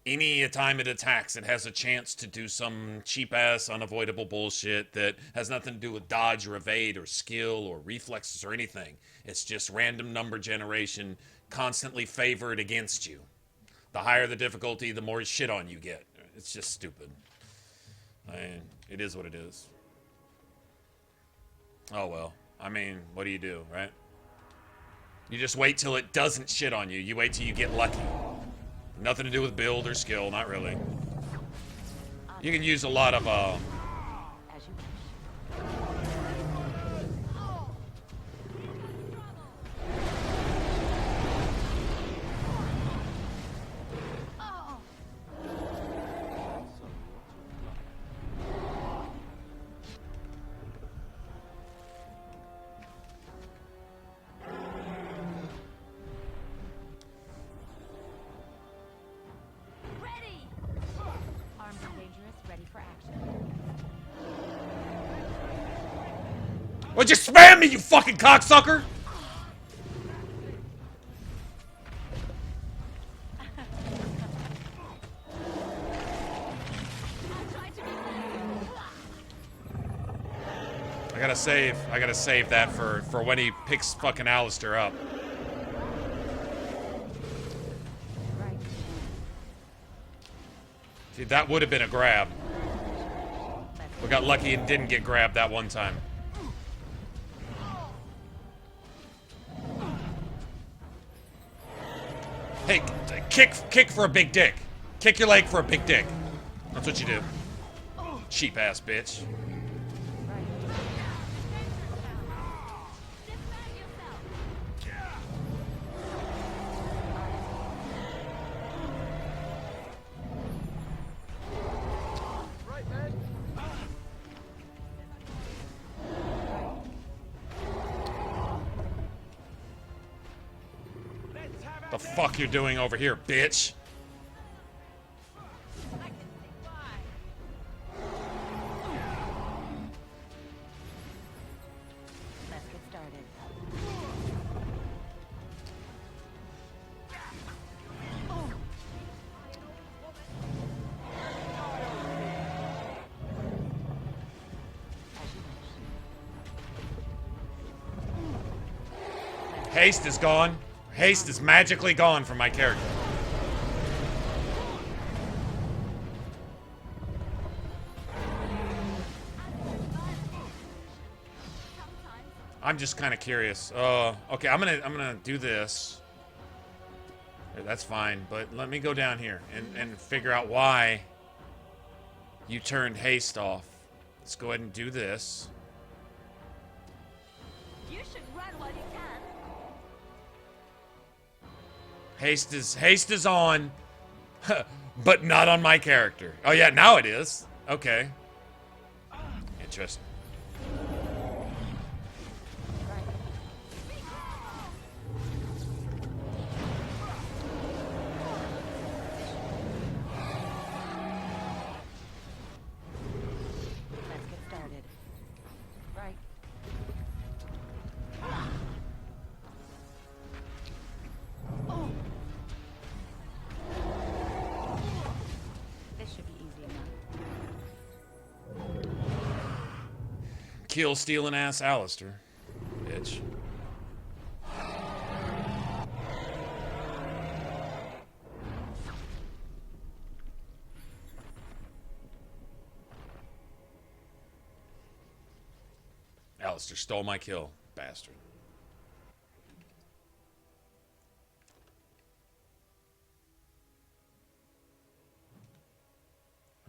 Any time it attacks, it has a chance to do some cheap ass unavoidable bullshit that has nothing to do with dodge or evade or skill or reflexes or anything. It's just random number generation, constantly favored against you. The higher the difficulty, the more shit on you get. It's just stupid. I mean, it is what it is. Oh well. I mean, what do, right? You just wait till it doesn't shit on you. You wait till you get lucky. Nothing to do with build or skill, not really. You can use a lot of, Well, just spam me, you fucking cocksucker! I gotta save that for when he picks fucking Alistair up. See, that would have been a grab. We got lucky and didn't get grabbed that one time. Hey, kick for a big dick. Kick your leg for a big dick. That's what you do. Cheap ass bitch. The fuck you're doing over here, bitch? Let's get started. Haste is gone. Haste is magically gone from my character. I'm just kind of curious. Okay, I'm gonna do this. That's fine, but let me go down here and figure out why you turned haste off. Let's go ahead and do this. You should run while you can. Haste is on, but not on my character. Oh yeah, now it is. Okay. Interesting. Let's get started. Right. This should be easy enough. Kill stealing ass Alistair, bitch. Alistair stole my kill, bastard.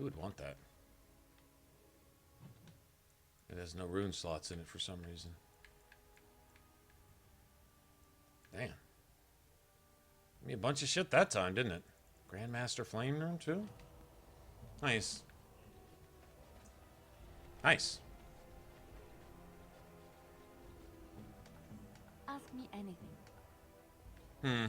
Who would want that? It has no rune slots in it for some reason. Damn. Gave me a bunch of shit that time, didn't it? Grandmaster Flame Rune, too? Nice. Nice. Ask me anything. Hmm.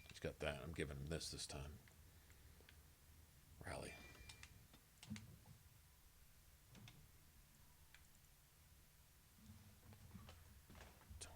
He's got that. I'm giving him this time. Rally. Don't.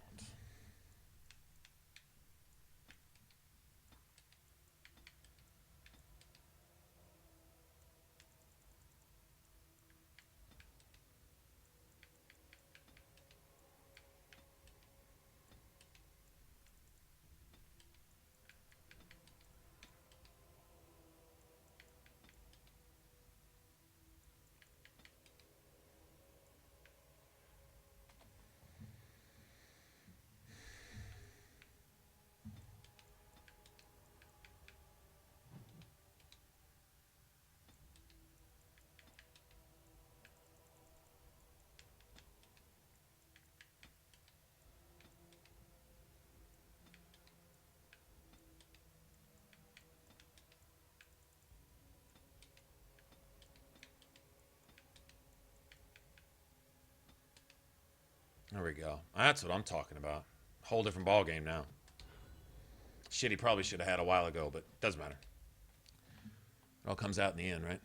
There we go. That's what I'm talking about. Whole different ball game now. Shit he probably should have had a while ago, but doesn't matter. It all comes out in the end, right?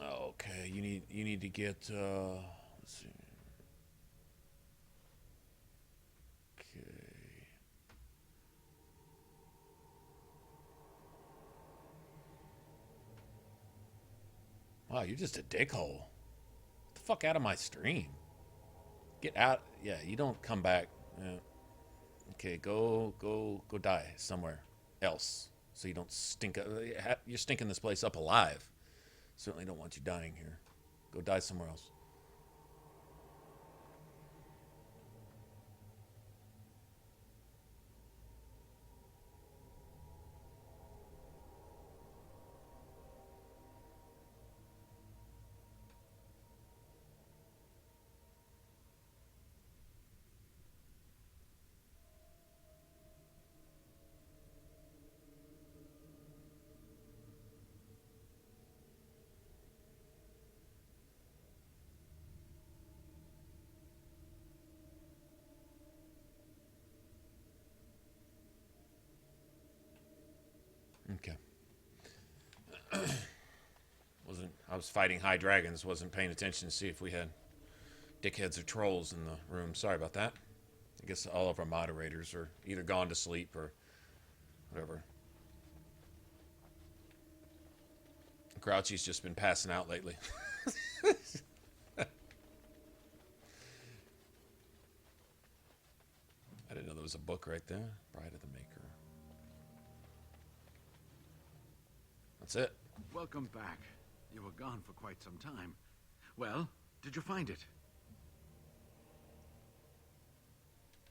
Okay, you need to get let's see. Okay. Wow, you're just a dickhole. Get the fuck out of my stream. Get out. Yeah, you don't come back. Okay, go die somewhere else so you don't stink. You're stinking this place up alive. Certainly don't want you dying here. Go die somewhere else. Okay. I was fighting high dragons, wasn't paying attention to see if we had dickheads or trolls in the room. Sorry about that. I guess all of our moderators are either gone to sleep or whatever. Grouchy's just been passing out lately. I didn't know there was a book right there. Bride of the Maker. That's it. Welcome back. You were gone for quite some time. Well, did you find it?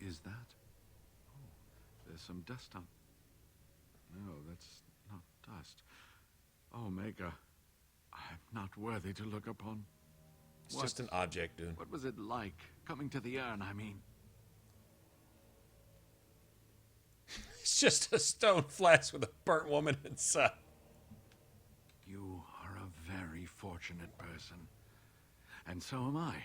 Is that? Oh, there's some dust on. No, that's not dust. Oh, Maker, I'm not worthy to look upon. It's just an object, dude. What was it like? Coming to the urn, I mean. It's just a stone flask with a burnt woman inside. You are a very fortunate person. And so am I.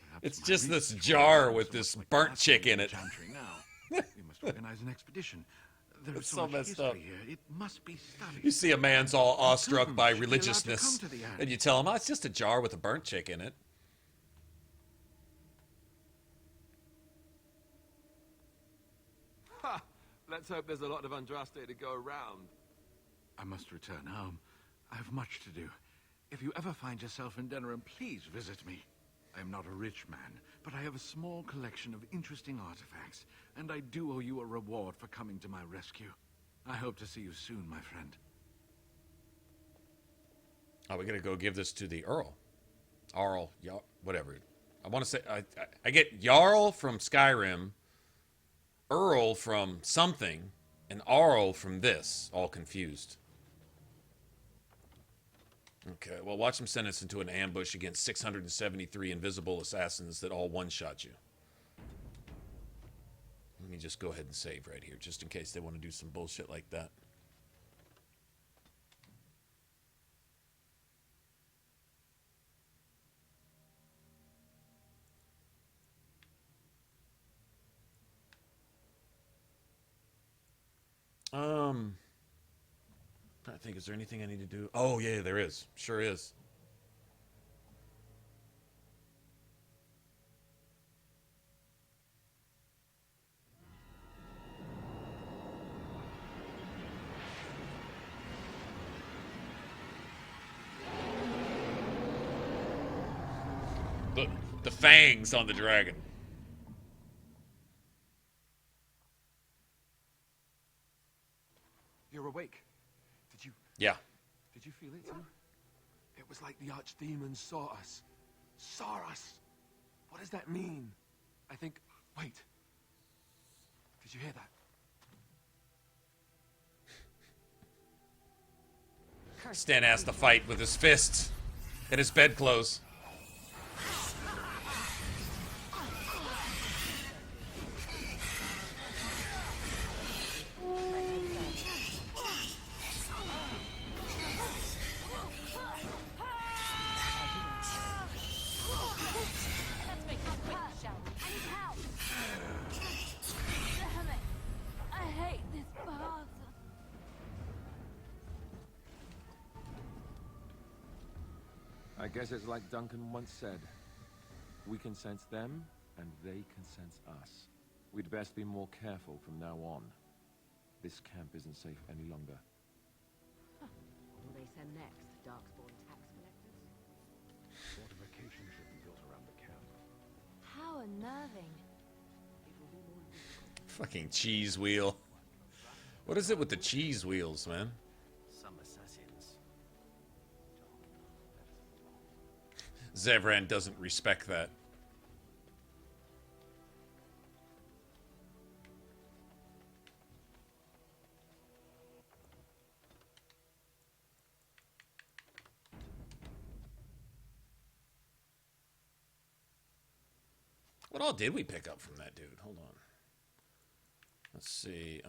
Perhaps It's my just this research jar programs with look this like burnt nothing chick in it. Chantry now. We must organize an expedition. There is It's so so much messed history up. here. It must be studied. You see a man's all awestruck by Pilgrims should be allowed to religiousness, come to the and you tell him, oh, it's just a jar with a burnt chick in it. Ha! Let's hope there's a lot of Andraste to go around. I must return home. I have much to do. If you ever find yourself in Denerim, please visit me. I am not a rich man, but I have a small collection of interesting artifacts, and I do owe you a reward for coming to my rescue. I hope to see you soon, my friend. Oh, we gotta go give this to the Earl. Arl, whatever. I want to say, I get Jarl from Skyrim, Earl from something, and Arl from this, all confused. Okay, well, watch them send us into an ambush against 673 invisible assassins that all one-shot you. Let me just go ahead and save right here, just in case they want to do some bullshit like that. I think, is there anything I need to do? Oh, yeah, there is. Sure is. The fangs on the dragon. You're awake. Did you... Yeah. Did you feel it too? It was like the archdemon saw us. Saw us! What does that mean? I think... Wait. Did you hear that? Stan has to fight with his fists and his bedclothes. I guess it's like Duncan once said. We can sense them, and they can sense us. We'd best be more careful from now on. This camp isn't safe any longer. What will they send next? Darkspawn tax collectors? Fortification should be built around the camp. How unnerving. Fucking cheese wheel. What is it with the cheese wheels, man? Some assassins. Zevran doesn't respect that. What all did we pick up from that dude? Hold on. Let's see.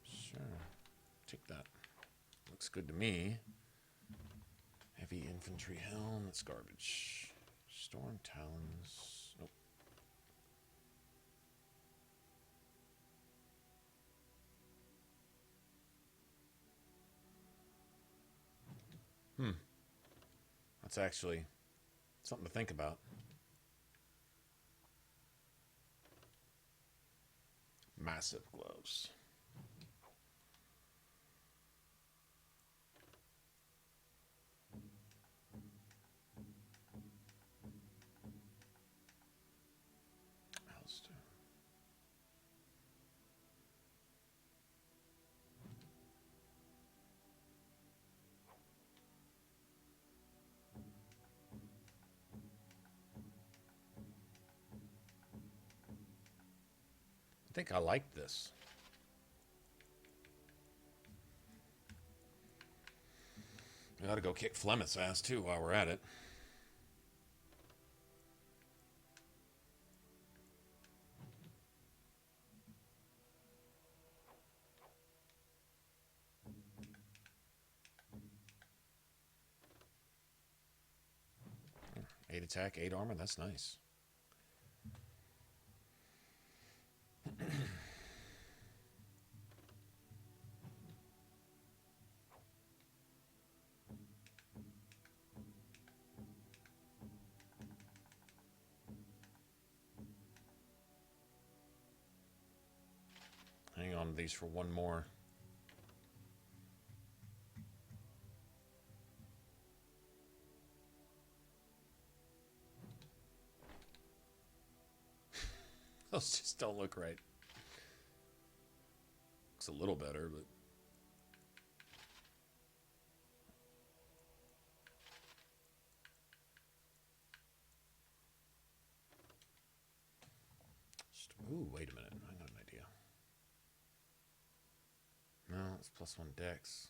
Sure. Take that. Looks good to me. Heavy infantry helm. That's garbage. Storm talons. Nope. That's actually something to think about. Massive gloves. I think I like this. We ought to go kick Flemeth's ass too while we're at it. attack, 8 armor. That's nice. Hang on to these for one more. Those just don't look right. Looks a little better, but... Ooh, wait a minute. I got an idea. No, it's +1 dex.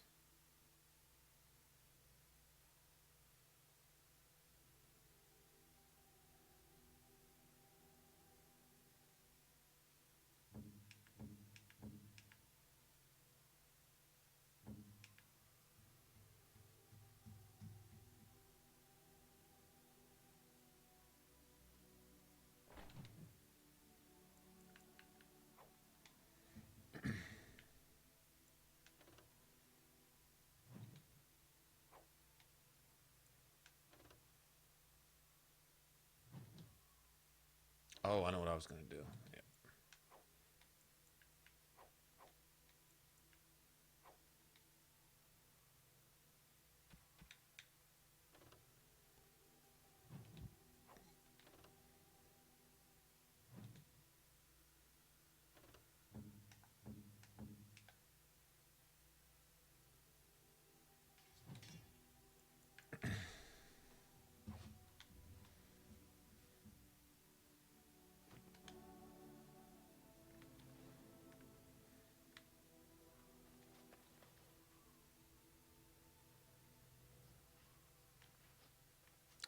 Oh, I know what I was going to do. Yeah.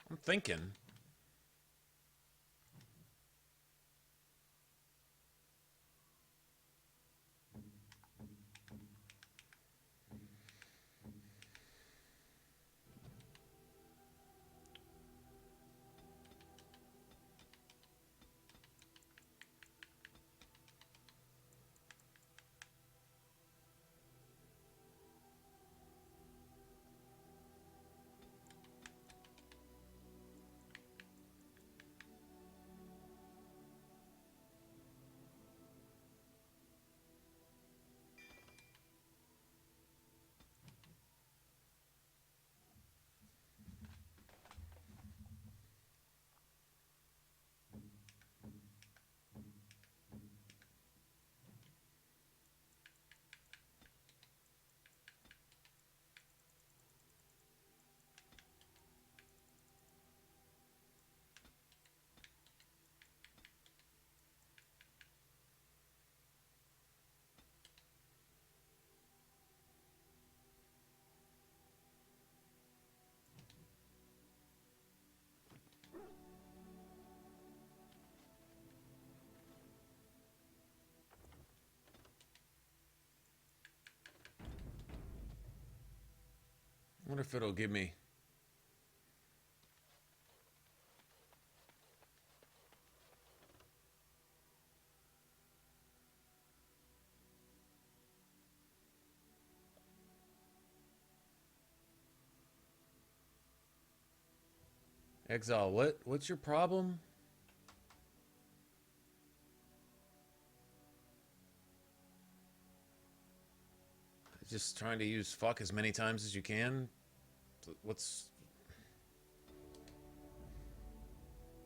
I'm thinking. I wonder if it'll give me... Exile, what's your problem? Just trying to use fuck as many times as you can? What's...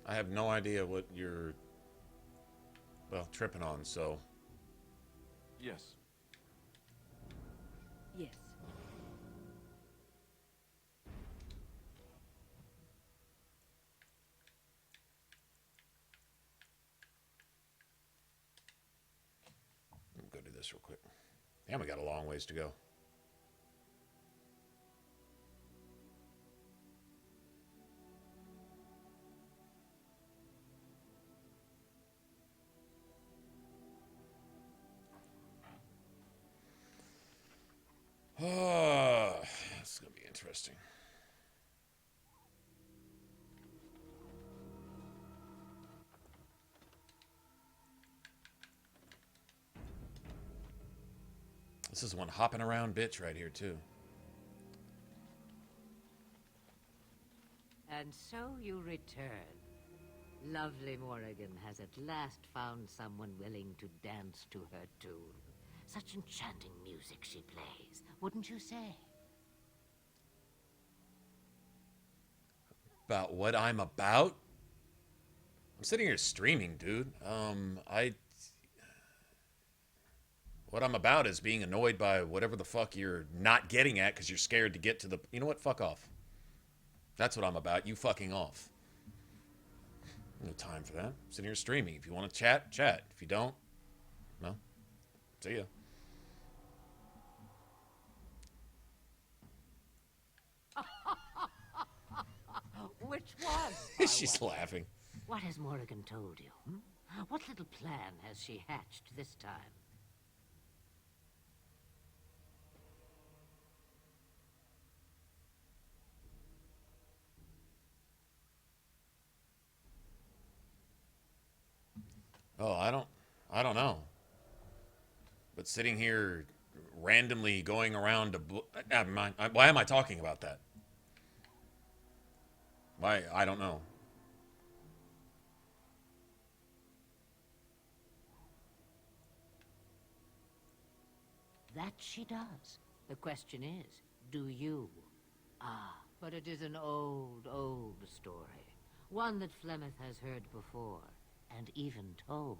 I have no idea what you're... well, tripping on, so... Yes. Yes. Let me go do this real quick. Damn, we got a long ways to go. Oh, this is going to be interesting. This is one hopping around bitch right here, too. And so you return. Lovely Morrigan has at last found someone willing to dance to her tune. Such enchanting music she plays, wouldn't you say? About what I'm about? I'm sitting here streaming, dude. What I'm about is being annoyed by whatever the fuck you're not getting at because you're scared to get to the... You know what? Fuck off. That's what I'm about. You fucking off. No time for that. I'm sitting here streaming. If you want to chat, chat. If you don't, no. See ya. Which one? She's laughing. What has Morrigan told you? What little plan has she hatched this time? Oh, I don't know. But sitting here randomly going around to... Why am I talking about that? Why? I don't know. That she does. The question is, do you? Ah, but it is an old, old story. One that Flemeth has heard before, and even told.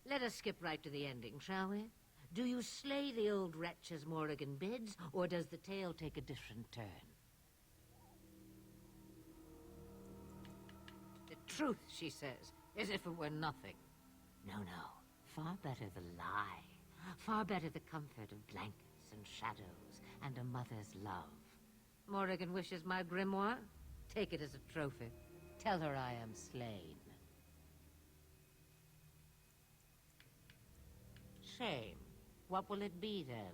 Let us skip right to the ending, shall we? Do you slay the old wretch as Morrigan bids, or does the tale take a different turn? The truth, she says, as if it were nothing. No, no. Far better the lie. Far better the comfort of blankets and shadows and a mother's love. Morrigan wishes my grimoire? Take it as a trophy. Tell her I am slain. Shame. What will it be, then?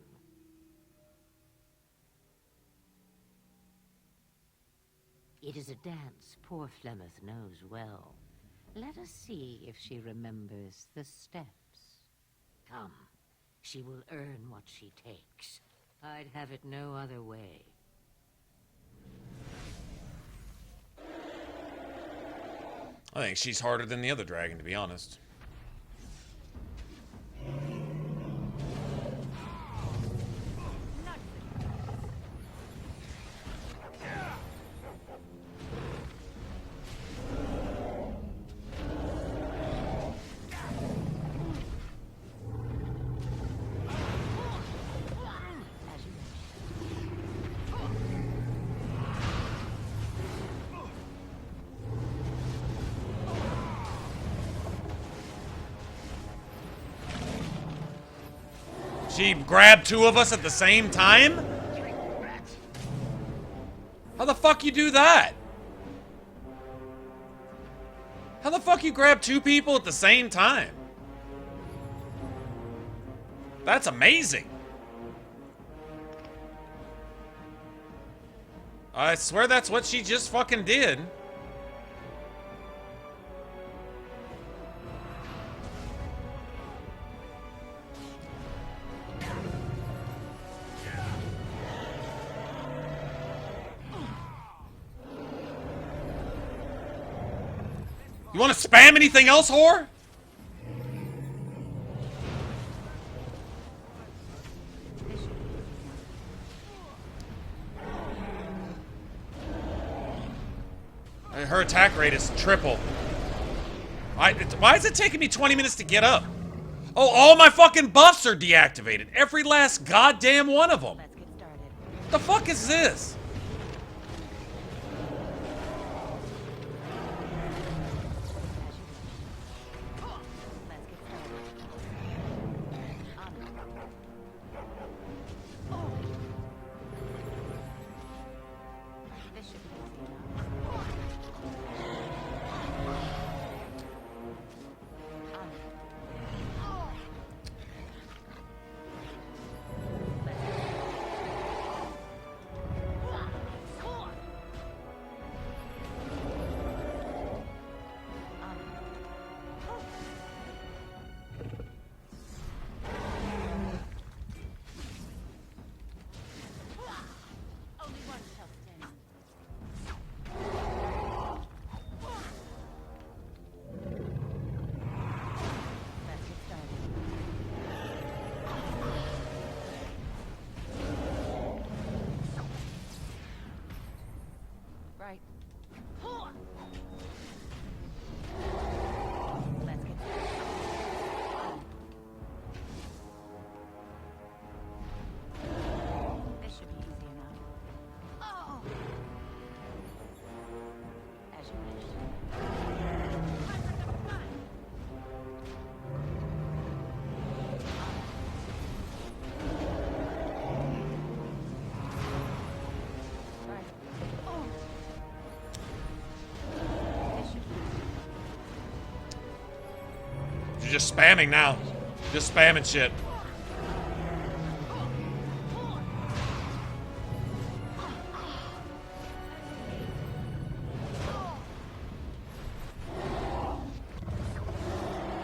It is a dance poor Flemeth knows well. Let us see if she remembers the steps. Come. She will earn what she takes. I'd have it no other way. I think she's harder than the other dragon, to be honest. She grabbed two of us at the same time? How the fuck you do that? How the fuck you grab two people at the same time? That's amazing. I swear that's what she just fucking did. You want to spam anything else, whore? Her attack rate is triple. Why is it taking me 20 minutes to get up? Oh, all my fucking buffs are deactivated. Every last goddamn one of them. Let's get started. What the fuck is this? just spamming now. Just spamming shit.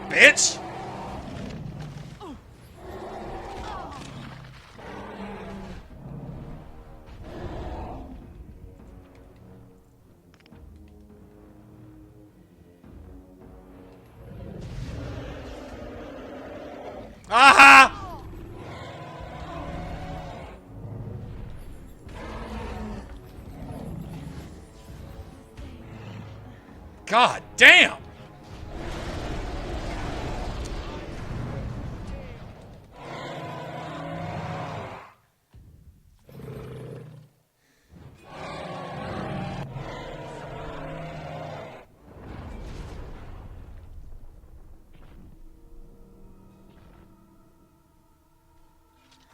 Bitch! Aha! God damn!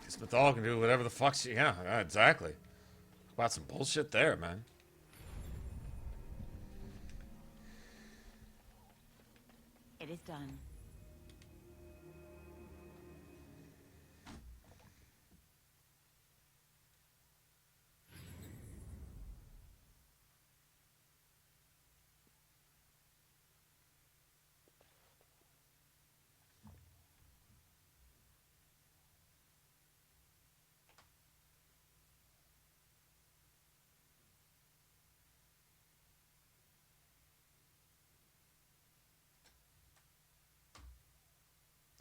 Smithal can do whatever the fuck she... Yeah, exactly. About some bullshit there, man. It is done.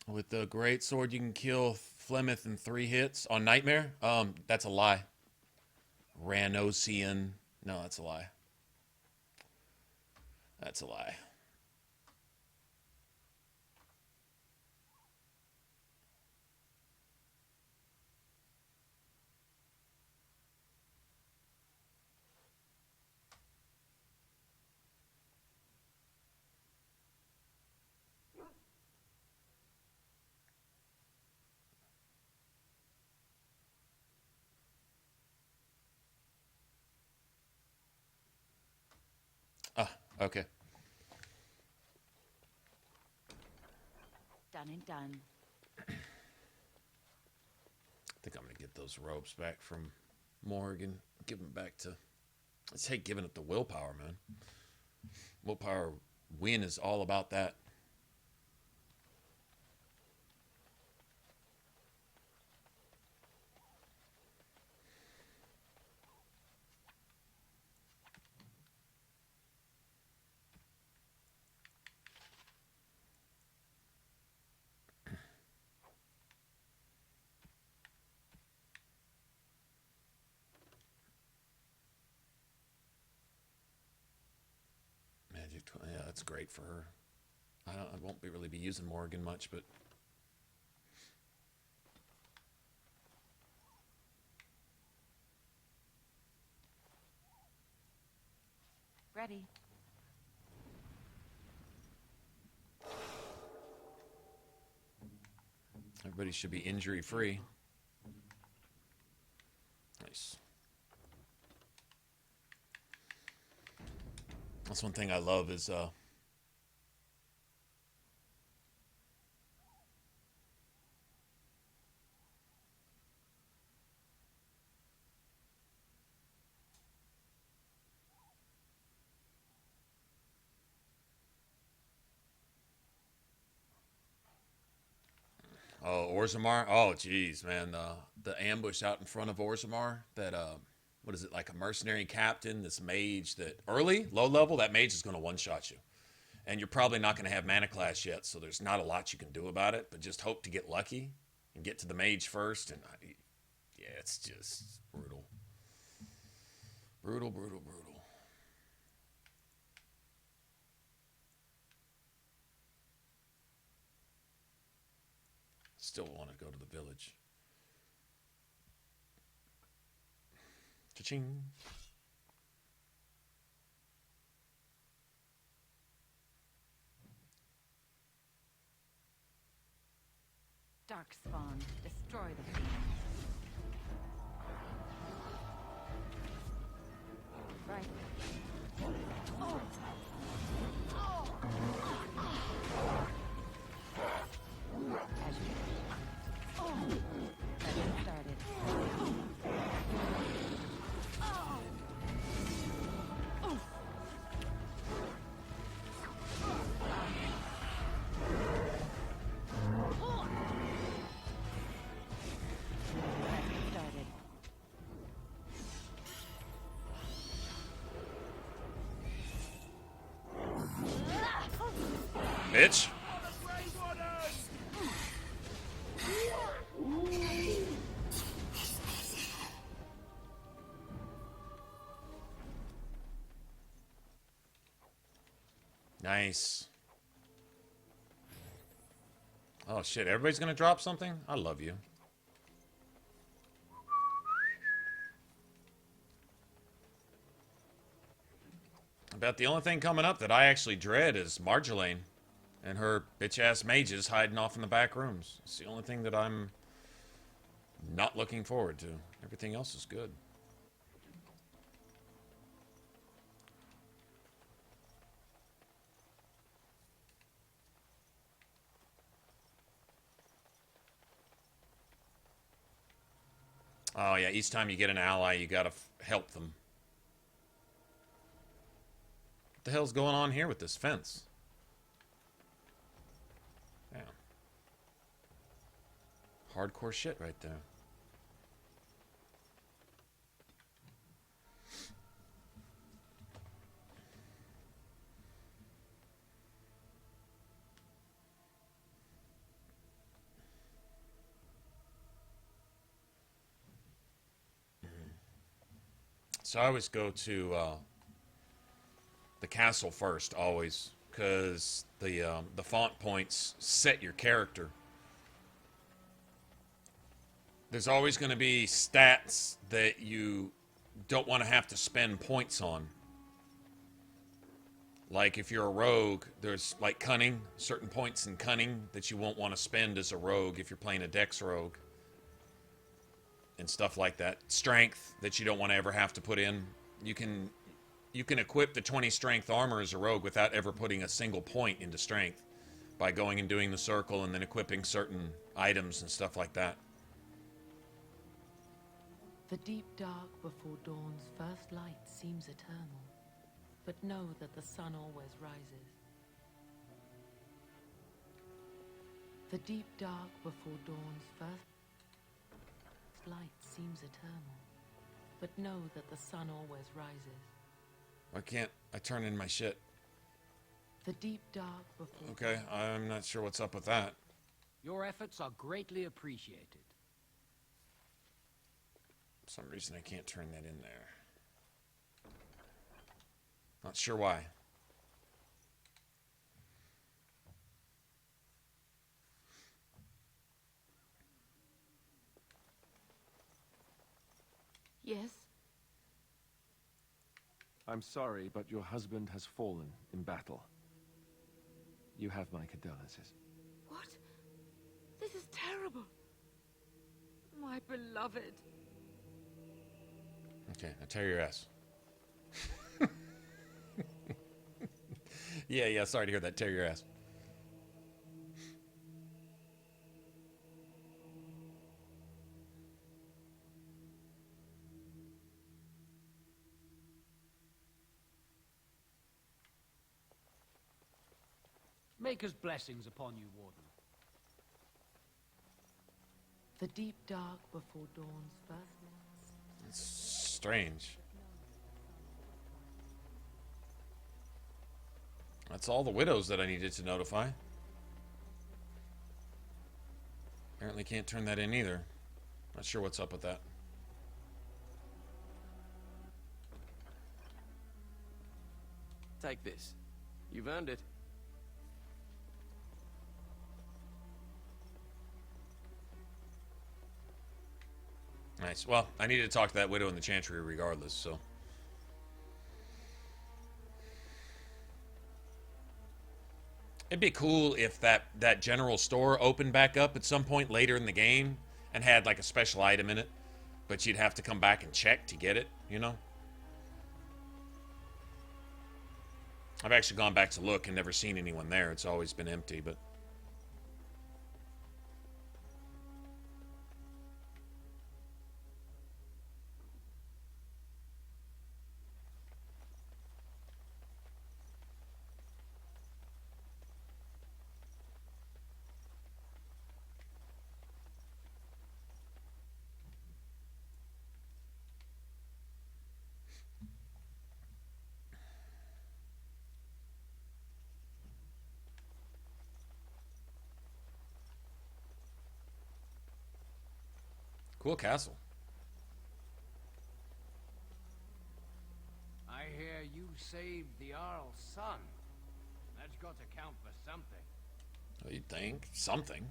With the great sword, you can kill Flemeth in 3 hits on Nightmare. That's a lie. Ranosian. No, that's a lie. That's a lie. Ah, okay. Done and done. I think I'm gonna get those ropes back from Morgan. Give them back to... I just hate giving up the willpower, man. Willpower win is all about that. Yeah, that's great for her. I won't really be using Morgan much, but Ready. everybody should be injury free. Nice. That's one thing I love is oh, Orzammar. Oh, geez, man. The ambush out in front of Orzammar. That what is it, like a mercenary captain? This mage that early, low level, that mage is going to one shot you, and you're probably not going to have mana class yet, so there's not a lot you can do about it. But just hope to get lucky and get to the mage first. And yeah, it's just brutal, brutal, brutal, brutal. Still want to go to the village. Cha-ching. Darkspawn, destroy the fiend. Right. Oh. bitch. Nice. Oh shit, everybody's gonna drop something? I love you. About the only thing coming up that I actually dread is Marjolaine and her bitch-ass mages hiding off in the back rooms. It's the only thing that I'm not looking forward to. Everything else is good. Oh yeah, each time you get an ally, you gotta help them. What the hell's going on here with this fence? Yeah. Hardcore shit right there. So I always go to the castle first, always, because the font points set your character. There's always going to be stats that you don't want to have to spend points on. Like if you're a rogue, there's like cunning, certain points in cunning that you won't want to spend as a rogue if you're playing a dex rogue. And stuff like that. Strength that you don't want to ever have to put in. You can equip the 20 strength armor as a rogue without ever putting a single point into strength by going and doing the circle and then equipping certain items and stuff like that. The deep dark before dawn's first light seems eternal, but know that the sun always rises. The deep dark before dawn's first light seems eternal, but know that the sun always rises. Why can't I turn in my shit? The deep dark before... Okay, I'm not sure what's up with that. Your efforts are greatly appreciated. For some reason I can't turn that in there. Not sure why. Yes? I'm sorry, but your husband has fallen in battle. You have my condolences. What? This is terrible. My beloved. Okay, I'll tear your ass. Yeah, sorry to hear that. Tear your ass. Maker's blessings upon you, Warden. The deep dark before dawn's first light. It's strange. That's all the widows that I needed to notify. Apparently can't turn that in either. Not sure what's up with that. Take this. You've earned it. Nice. Well, I needed to talk to that widow in the Chantry regardless, so... It'd be cool if that general store opened back up at some point later in the game and had like a special item in it, but you'd have to come back and check to get it, you know? I've actually gone back to look and never seen anyone there. It's always been empty, but... Cool castle. I hear you saved the Earl's son. That's got to count for something. Well, you'd think. Something.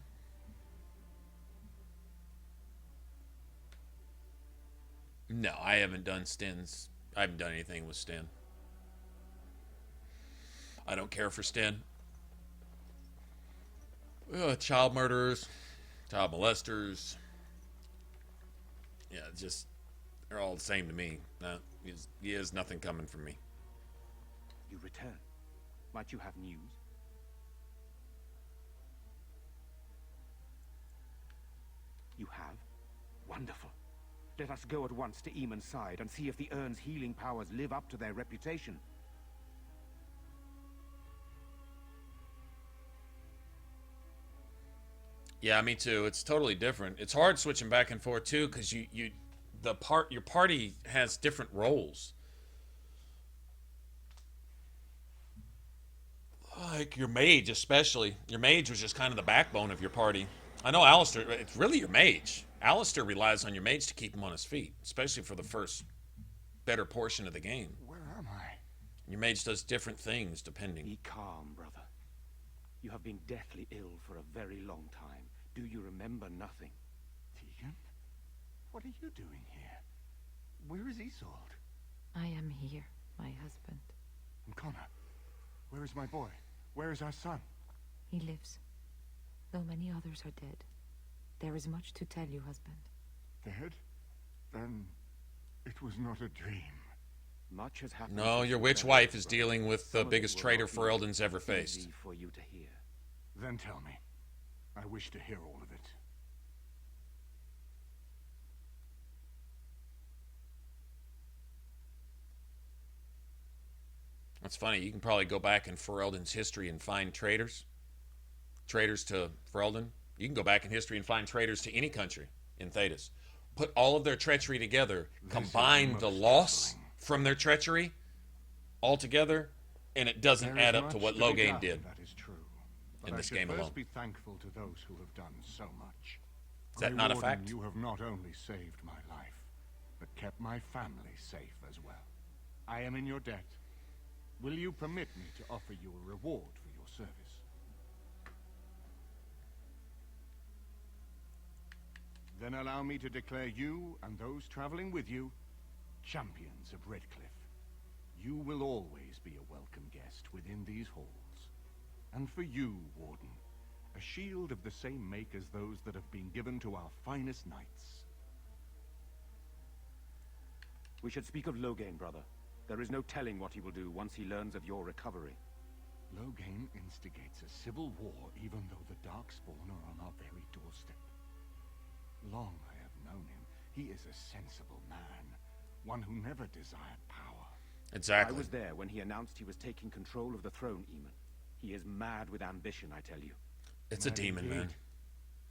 No, I haven't done Sten's. I haven't done anything with Sten. I don't care for Sten. Child murderers, child molesters. Yeah, just, they're all the same to me. No, he has nothing coming from me. You return. Might you have news? You have? Wonderful. Let us go at once to Eamon's side and see if the urn's healing powers live up to their reputation. Yeah, me too. It's totally different. It's hard switching back and forth too, because your party has different roles. Like your mage, especially. Your mage was just kind of the backbone of your party. I know Alistair, it's really your mage. Alistair relies on your mage to keep him on his feet, especially for the first better portion of the game. Where am I? Your mage does different things depending. Be calm, brother. You have been deathly ill for a very long time. Do you remember nothing? Tegan? What are you doing here? Where is Isolde? I am here, my husband. And Connor? Where is my boy? Where is our son? He lives, though many others are dead. There is much to tell you, husband. Dead? Then it was not a dream. Much has happened. No, your witch wife is dealing with the biggest traitor Ferelden's ever faced. Easy for you to hear. Then tell me. I wish to hear all of it. That's funny. You can probably go back in Ferelden's history and find traitors. Traitors to Ferelden. You can go back in history and find traitors to any country in Thedas. Put all of their treachery together, combine the loss from their treachery all together, and it doesn't add up to what Loghain did. That is true. In this game alone. I should first be thankful to those who have done so much. Is that not a Warden, fact? You have not only saved my life, but kept my family safe as well. I am in your debt. Will you permit me to offer you a reward for your service? Then allow me to declare you and those traveling with you champions of Redcliffe. You will always be a welcome guest within these halls. And for you, Warden, a shield of the same make as those that have been given to our finest knights. We should speak of Loghain, brother. There is no telling what he will do once he learns of your recovery. Loghain instigates a civil war even though the Darkspawn are on our very doorstep. Long I have known him. He is a sensible man, one who never desired power. Exactly. I was there when he announced he was taking control of the throne, Eamon. He is mad with ambition, I tell you. It's a demon, man.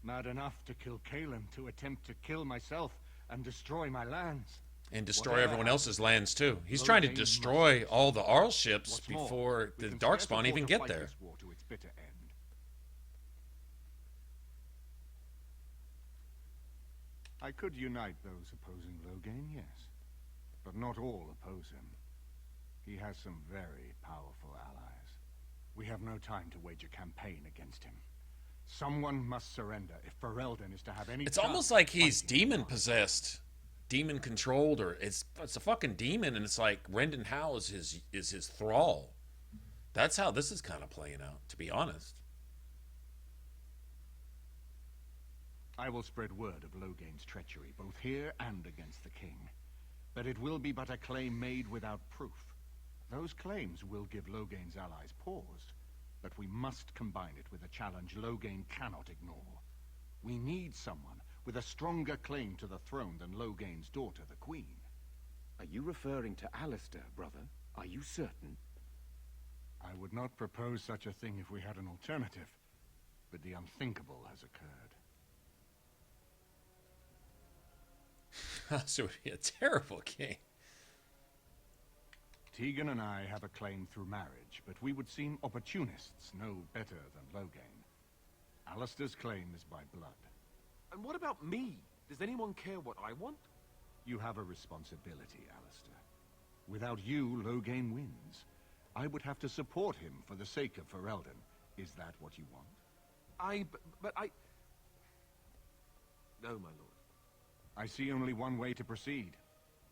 Mad enough to kill Caleb, to attempt to kill myself and destroy my lands. And destroy everyone else's lands, too. He's trying to destroy all the Arl ships before the Darkspawn even get there. War to its bitter end. I could unite those opposing Loghain, yes. But not all oppose him. He has some very powerful allies. We have no time to wage a campaign against him. Someone must surrender if Ferelden is to have any It's chance almost like of he's fighting demon-possessed. Demon-controlled, or it's a fucking demon, and it's like Rendon Howe is his thrall. That's how this is kind of playing out, to be honest. I will spread word of Loghain's treachery, both here and against the king. But it will be but a claim made without proof. Those claims will give Loghain's allies pause, but we must combine it with a challenge Loghain cannot ignore. We need someone with a stronger claim to the throne than Loghain's daughter, the Queen. Are you referring to Alistair, brother? Are you certain? I would not propose such a thing if we had an alternative, but the unthinkable has occurred. So it would be a terrible king. Tegan and I have a claim through marriage, but we would seem opportunists no better than Loghain. Alistair's claim is by blood. And what about me? Does anyone care what I want? You have a responsibility, Alistair. Without you, Loghain wins. I would have to support him for the sake of Ferelden. Is that what you want? But I... No, my lord. I see only one way to proceed.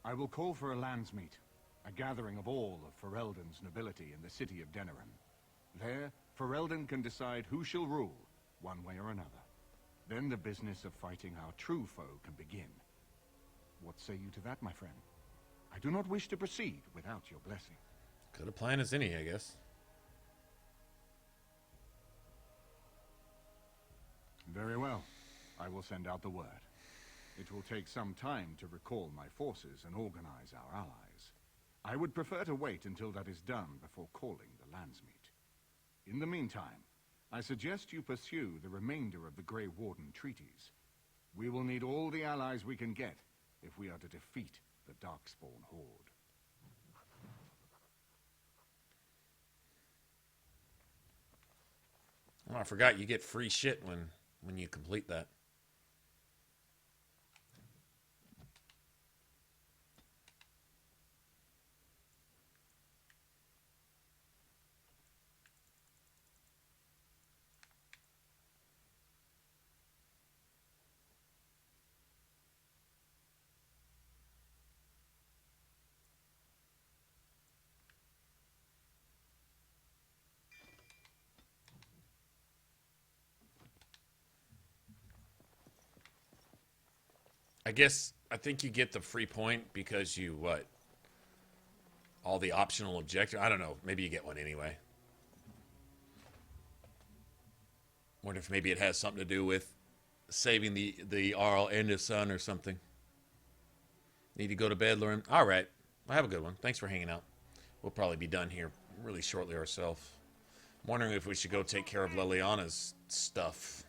I will call for a landsmeet, a gathering of all of Ferelden's nobility in the city of Denerim. There, Ferelden can decide who shall rule, one way or another. Then the business of fighting our true foe can begin. What say you to that, my friend? I do not wish to proceed without your blessing. Good a plan as any, I guess. Very well. I will send out the word. It will take some time to recall my forces and organize our allies. I would prefer to wait until that is done before calling the landsmeet. In the meantime, I suggest you pursue the remainder of the Grey Warden treaties. We will need all the allies we can get if we are to defeat the Darkspawn Horde. Oh, I forgot you get free shit when you complete that. I think you get the free point because you, what? All the optional objectives? I don't know. Maybe you get one anyway. Wonder if maybe it has something to do with saving the Arl and his son or something. Need to go to bed, Lauren? All right. Well, have a good one. Thanks for hanging out. We'll probably be done here really shortly ourselves. I'm wondering if we should go take care of Leliana's stuff.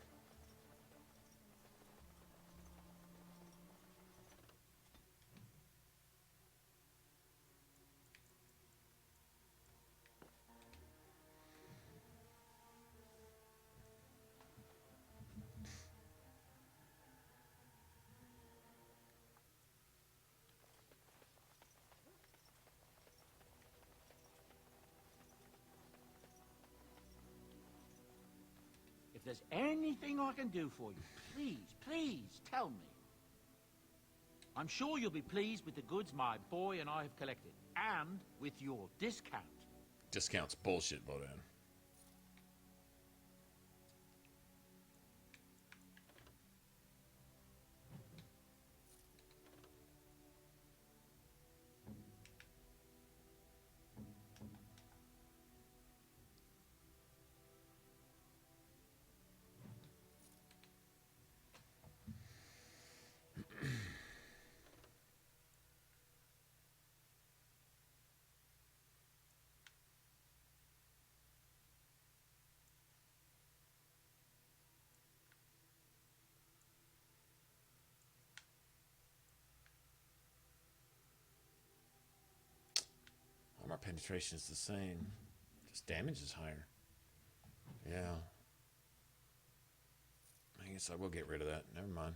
If there's anything I can do for you, please tell me. I'm sure you'll be pleased with the goods my boy and I have collected, and with your discount. Discount's bullshit, Bodan. Our penetration is the same, just damage is higher. Yeah, I guess I will get rid of that. Never mind.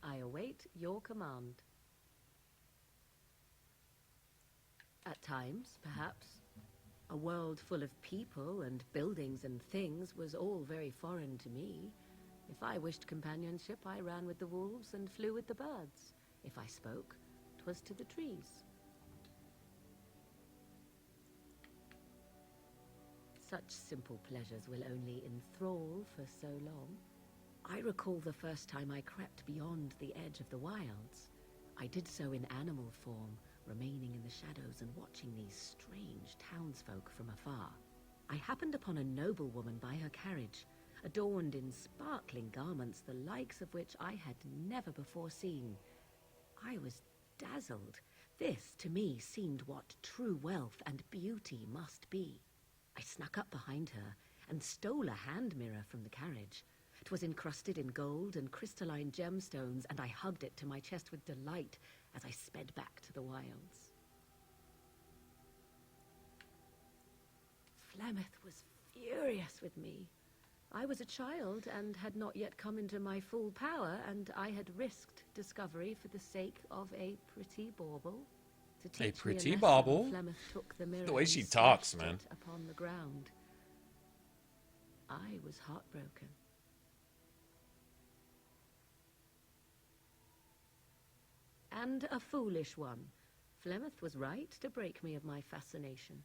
I await your command. At times, perhaps. A world full of people and buildings and things was all very foreign to me. If I wished companionship, I ran with the wolves and flew with the birds. If I spoke, 'twas to the trees. Such simple pleasures will only enthrall for so long. I recall the first time I crept beyond the edge of the wilds. I did so in animal form, remaining in the shadows and watching these strange townsfolk from afar. I happened upon a noblewoman by her carriage, adorned in sparkling garments, the likes of which I had never before seen. I was dazzled. This, to me, seemed what true wealth and beauty must be. I snuck up behind her and stole a hand mirror from the carriage. It was encrusted in gold and crystalline gemstones, and I hugged it to my chest with delight as I sped back to the wilds. Flemeth was furious with me. I was a child and had not yet come into my full power, and I had risked discovery for the sake of a pretty bauble. To teach A me pretty lesson, bauble? Flemeth took the mirror The way and she talks, smashed man. it upon the ground. I was heartbroken. And a foolish one. Flemeth was right to break me of my fascination.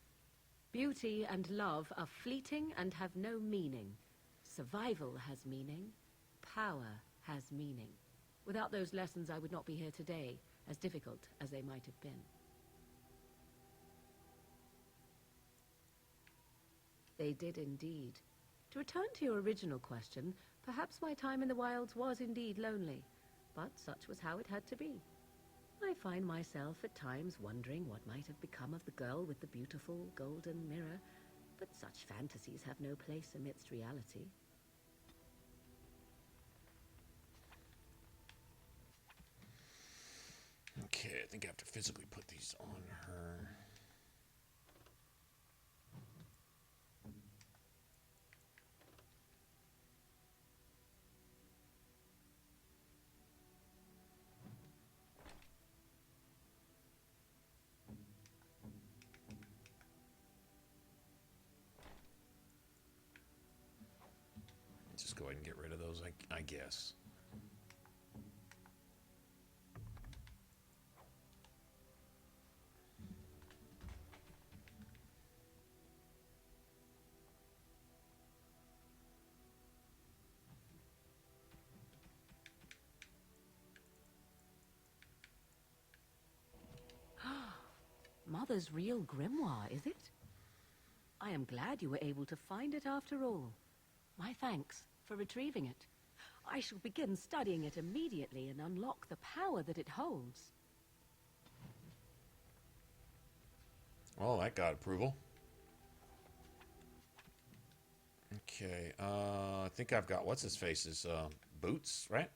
Beauty and love are fleeting and have no meaning. Survival has meaning. Power has meaning. Without those lessons, I would not be here today, as difficult as they might have been. They did indeed. To return to your original question, perhaps my time in the wilds was indeed lonely, but such was how it had to be. I find myself at times wondering what might have become of the girl with the beautiful golden mirror, but such fantasies have no place amidst reality. Okay, I think I have to physically put these on her. Just go ahead and get rid of those, I guess. Mother's real grimoire, is it? I am glad you were able to find it after all. My thanks for retrieving it. I shall begin studying it immediately and unlock the power that it holds. Well, that got approval. Okay, I think I've got what's his face's boots, right?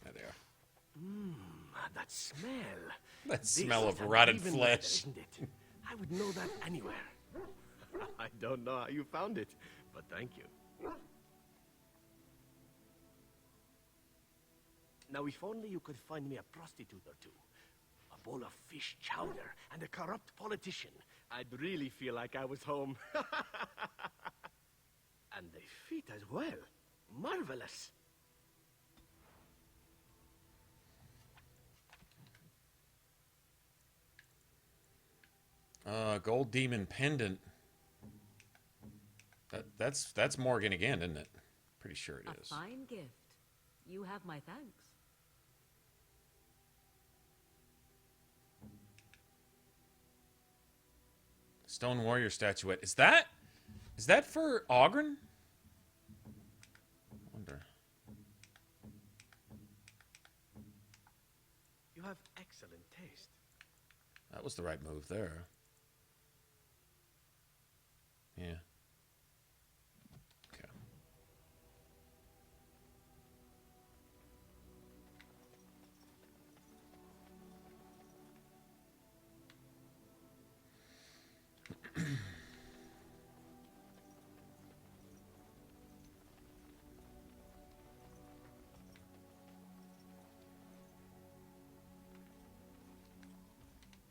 There they are. That smell. That This smell is of an rotted even flesh. better, isn't it? I would know that anywhere. I don't know how you found it, but thank you. Now, if only you could find me a prostitute or two, a bowl of fish chowder, and a corrupt politician, I'd really feel like I was home. And they fit as well. Marvelous. Gold demon pendant. That's Morgan again, isn't it? Pretty sure it is. A fine gift. You have my thanks. Stone warrior statuette. Is that for Ogren? I wonder. You have excellent taste. That was the right move there. Yeah. Okay.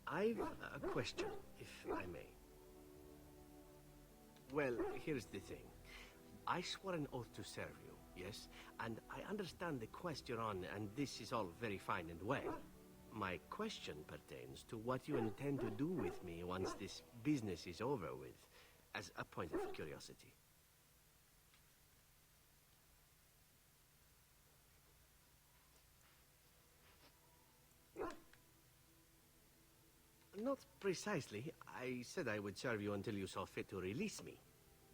I I've a question, if I may. Well, here's the thing. I swore an oath to serve you, yes? And I understand the quest you're on, and this is all very fine and well. My question pertains to what you intend to do with me once this business is over with, as a point of curiosity. Not precisely. I said I would serve you until you saw fit to release me.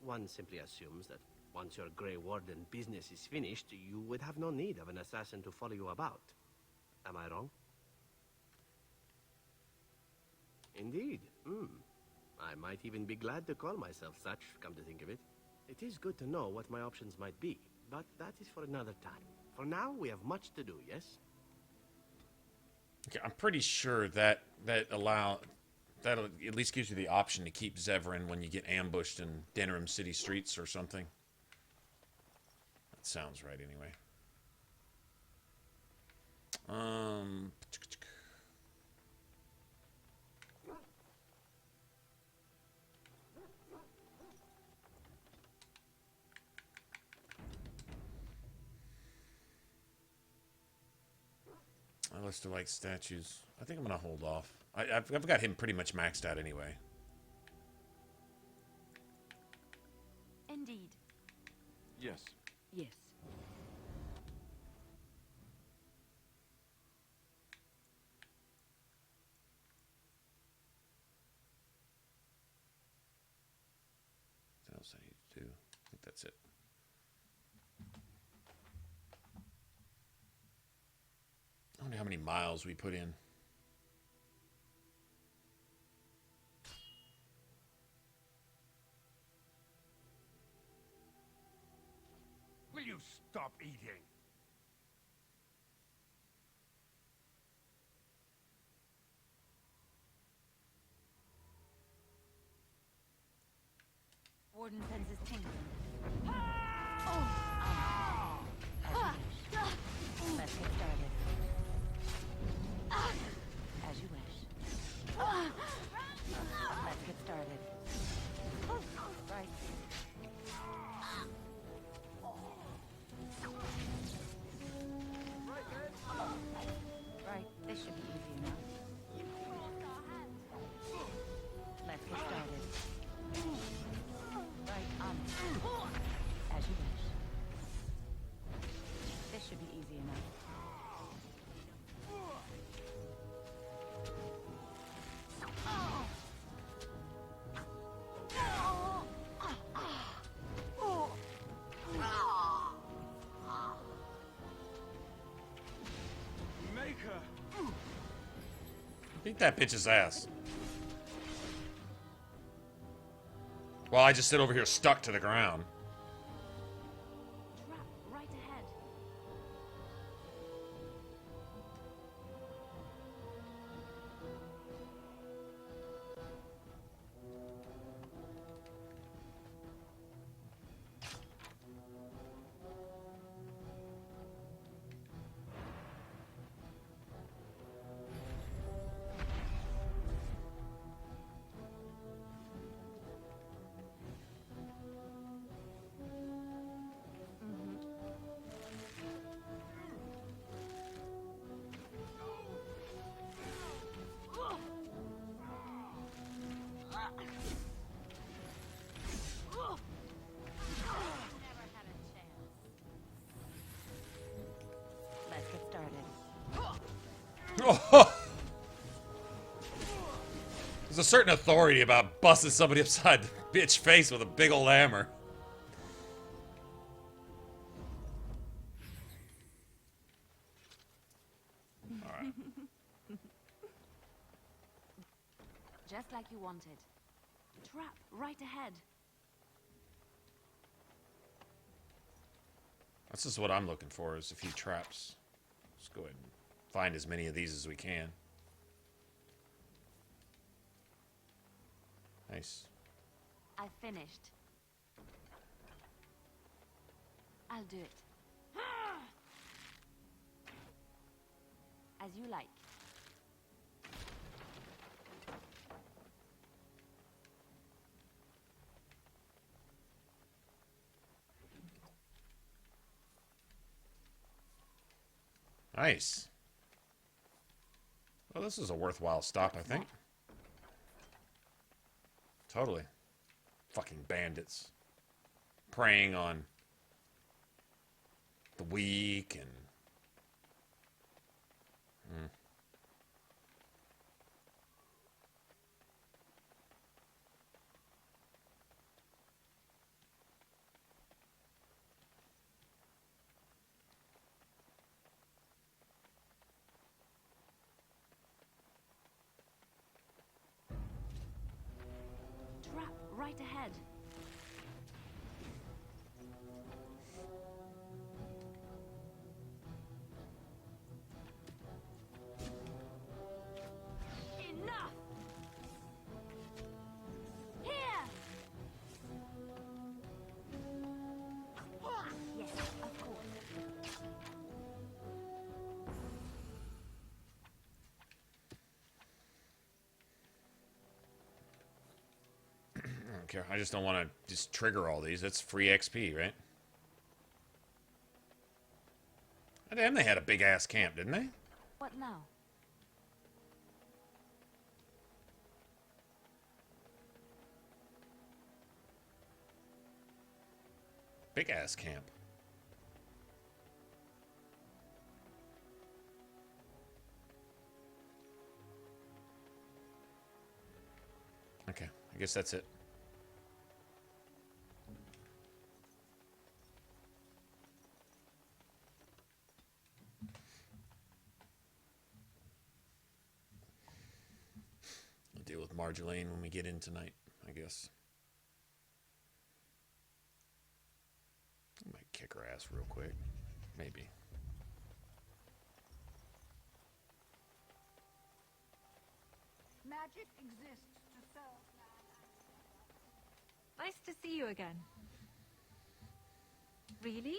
One simply assumes that once your Grey Warden business is finished, you would have no need of an assassin to follow you about. Am I wrong? Indeed. I might even be glad to call myself such, come to think of it. It is good to know what my options might be, but that is for another time. For now, we have much to do, yes? Okay, I'm pretty sure that that'll at least gives you the option to keep Zevran when you get ambushed in Denerim City streets or something. That sounds right, anyway. I list of like statues. I think I'm gonna hold off. I've got him pretty much maxed out anyway. Indeed. Yes. Yes. What else I need to do? I think that's it. I wonder how many miles we put in. Will you stop eating? Warden senses tingling. Let's get started. As you wish. Let's get started. Right. Right, this should be easy enough. Let's get started. Right, on it. As you wish. This should be easy enough. Beat that bitch's ass. Well, I just sit over here stuck to the ground. Trap right ahead. Let's get started. Oh. There's a certain authority about busting somebody upside the bitch face with a big old hammer. Alright. Just like you wanted. Trap right ahead. That's just what I'm looking for, is a few traps. Let's go ahead and find as many of these as we can. Nice. I finished. I'll do it. As you like. Nice. Well, this is a worthwhile stop, I think. Totally. Fucking bandits. Preying on the weak and... Trap right ahead. Enough! Here! Yes, of course. I don't care. I just don't want to just trigger all these. That's free XP, right? Oh, damn, they had a big-ass camp, didn't they? What now? Big-ass camp. Okay, I guess that's it. We'll deal with Marjolaine when we get in tonight, I guess. I might kick her ass real quick. Maybe. Magic exists to serve man. Nice to see you again. Really?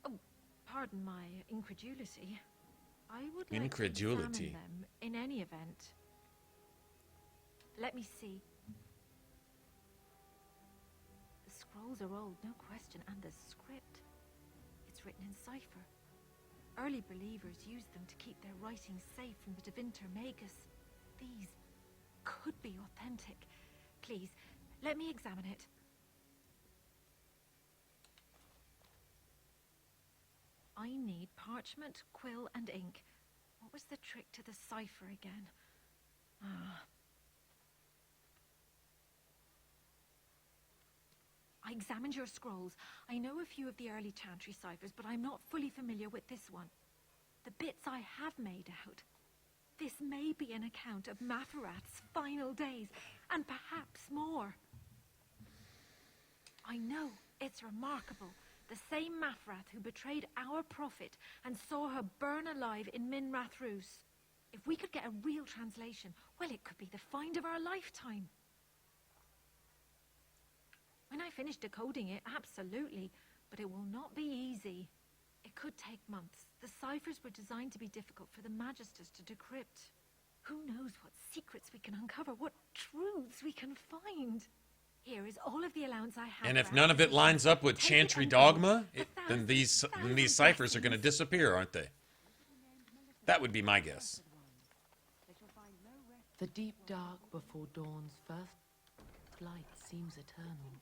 Oh, pardon my incredulity. I would like to examine them in any event. Let me see. The scrolls are old, no question, and the script. It's written in cipher. Early believers used them to keep their writings safe from the Divinter Magus. These could be authentic. Please, let me examine it. I need parchment, quill, and ink. What was the trick to the cipher again? I examined your scrolls. I know a few of the early Chantry ciphers, but I'm not fully familiar with this one. The bits I have made out. This may be an account of Matharath's final days, and perhaps more. I know it's remarkable. The same Mathrath who betrayed our prophet and saw her burn alive in Minrath Rus. If we could get a real translation, well, it could be the find of our lifetime. When I finish decoding it, absolutely, but it will not be easy. It could take months. The ciphers were designed to be difficult for the Magisters to decrypt. Who knows what secrets we can uncover, what truths we can find. Here is all of the allowance I have. And if none of it lines up with Chantry dogma, then these ciphers are going to disappear, aren't they? That would be my guess. The deep dark before dawn's first light seems eternal,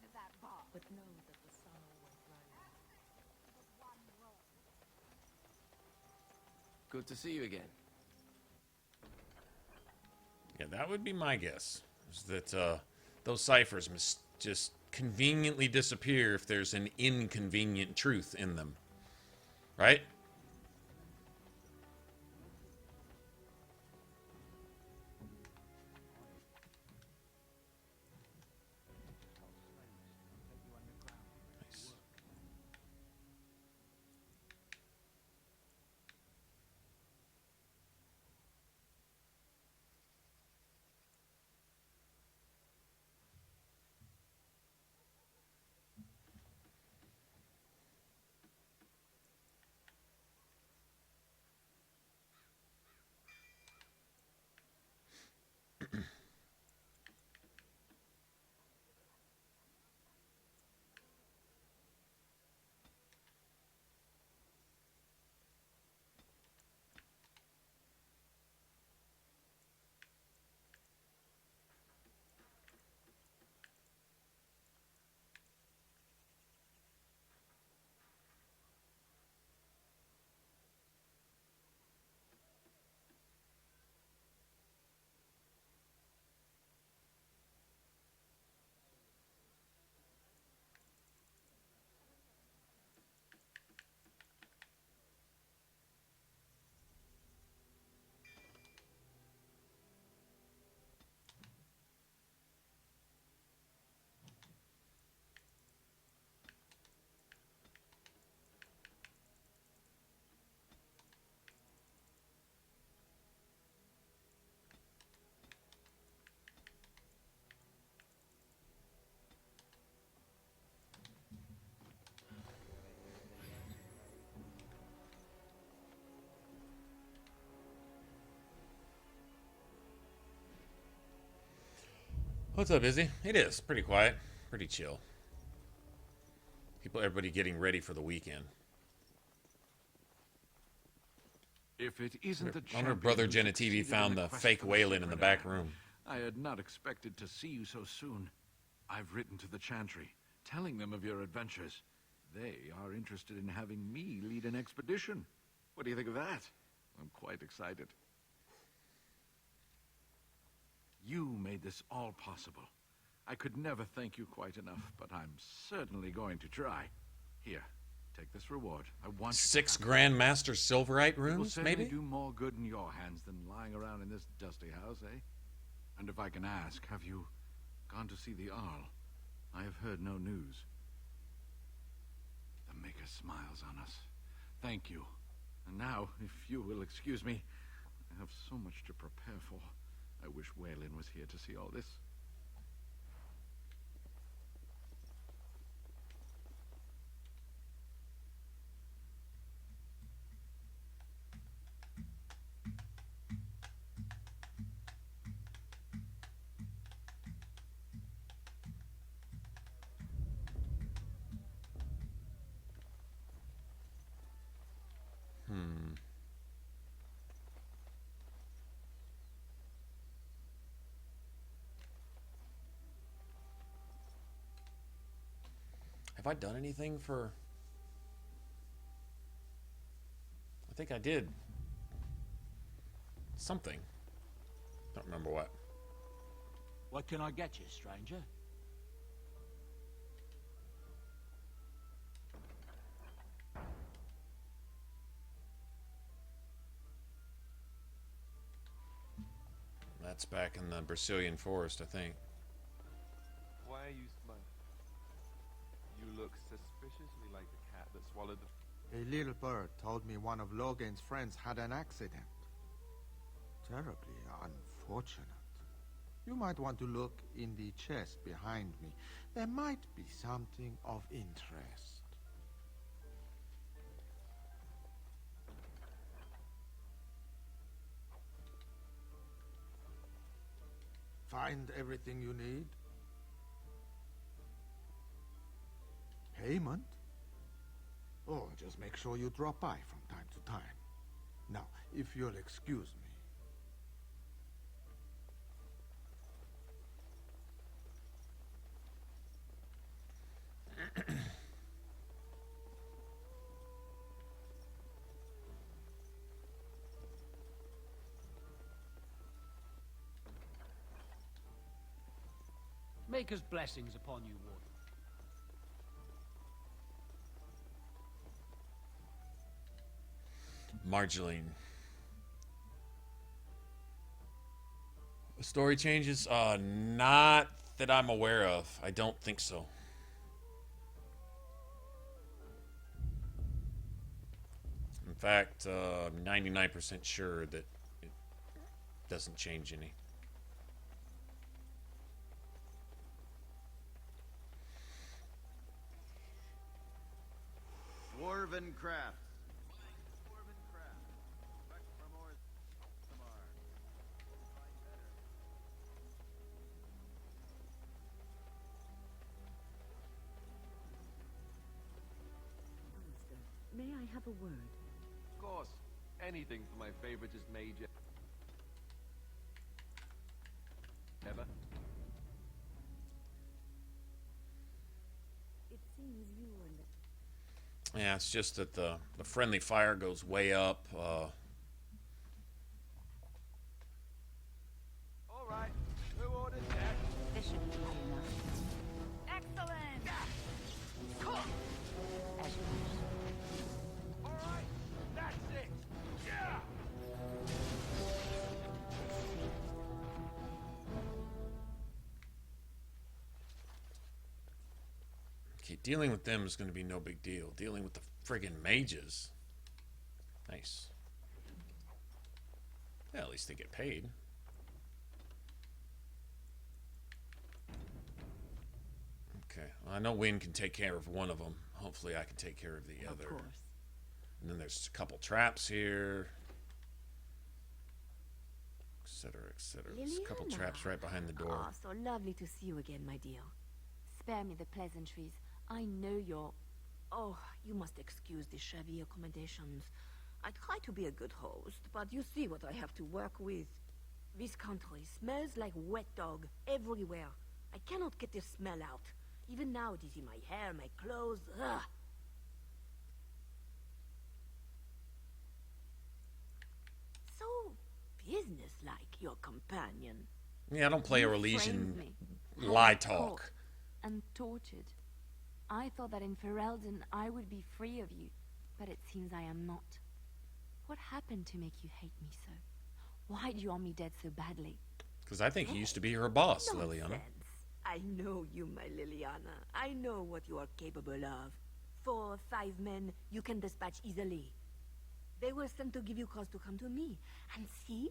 but know that the sun always rises. Good to see you again. Yeah, that would be my guess. Is that those ciphers must just conveniently disappear if there's an inconvenient truth in them. Right? What's up, Izzy? It is pretty quiet, pretty chill. Everybody getting ready for the weekend. If it isn't the I wonder if Brother Jenna TV found the fake Waylon in the back room. I had not expected to see you so soon. I've written to the Chantry, telling them of your adventures. They are interested in having me lead an expedition. What do you think of that? I'm quite excited. You made this all possible. I could never thank you quite enough, but I'm certainly going to try. Here, take this reward. I want 6 Grandmaster Silverite It will runes, certainly maybe? do more good in your hands than lying around in this dusty house, eh? And if I can ask, have you gone to see the Arl? I have heard no news. The Maker smiles on us. Thank you. And now, if you will excuse me, I have so much to prepare for. I wish Waylon was here to see all this. Have I done anything for... I think I did. Something. Don't remember what. What can I get you, stranger? That's back in the Brecilian forest, I think. Why are you smiling? You look suspiciously like the cat that swallowed the... A little bird told me one of Logan's friends had an accident. Terribly unfortunate. You might want to look in the chest behind me. There might be something of interest. Find everything you need? Payment? Oh, just make sure you drop by from time to time. Now, if you'll excuse me. Maker's blessings upon you, Warden. Marjoline. The story changes? Not that I'm aware of. I don't think so. In fact, I'm 99% sure that it doesn't change any. Dwarven crafts. May I have a word? Of course. Anything for my favoriteest mage ever. It seems you and... Yeah, it's just that the friendly fire goes way up. All right. Who ordered that? This should be easy enough. Excellent! Cool. As you wish. All right. That's it. Yeah. Okay, dealing with them is going to be no big deal. Dealing with the friggin' mages. Nice. Yeah, at least they get paid. Okay, well, I know Wynn can take care of one of them. Hopefully I can take care of the other. Of course. And then there's a couple traps here. etc. There's a couple traps right behind the door. Ah, so lovely to see you again, my dear. Spare me the pleasantries. I know you're... Oh, you must excuse the shabby accommodations. I try to be a good host, but you see what I have to work with. This country smells like wet dog everywhere. I cannot get the smell out. Even now it is in my hair, my clothes. Ugh. So businesslike, your companion. Yeah, I don't play a You religion framed me, lie had me talk. caught and tortured. I thought that in Ferelden I would be free of you, but it seems I am not. What happened to make you hate me so? Why do you want me dead so badly? Because I think he used to be her boss, Leliana. I know you, my Leliana. I know what you are capable of. 4 or 5 men you can dispatch easily. They were sent to give you cause to come to me. And see,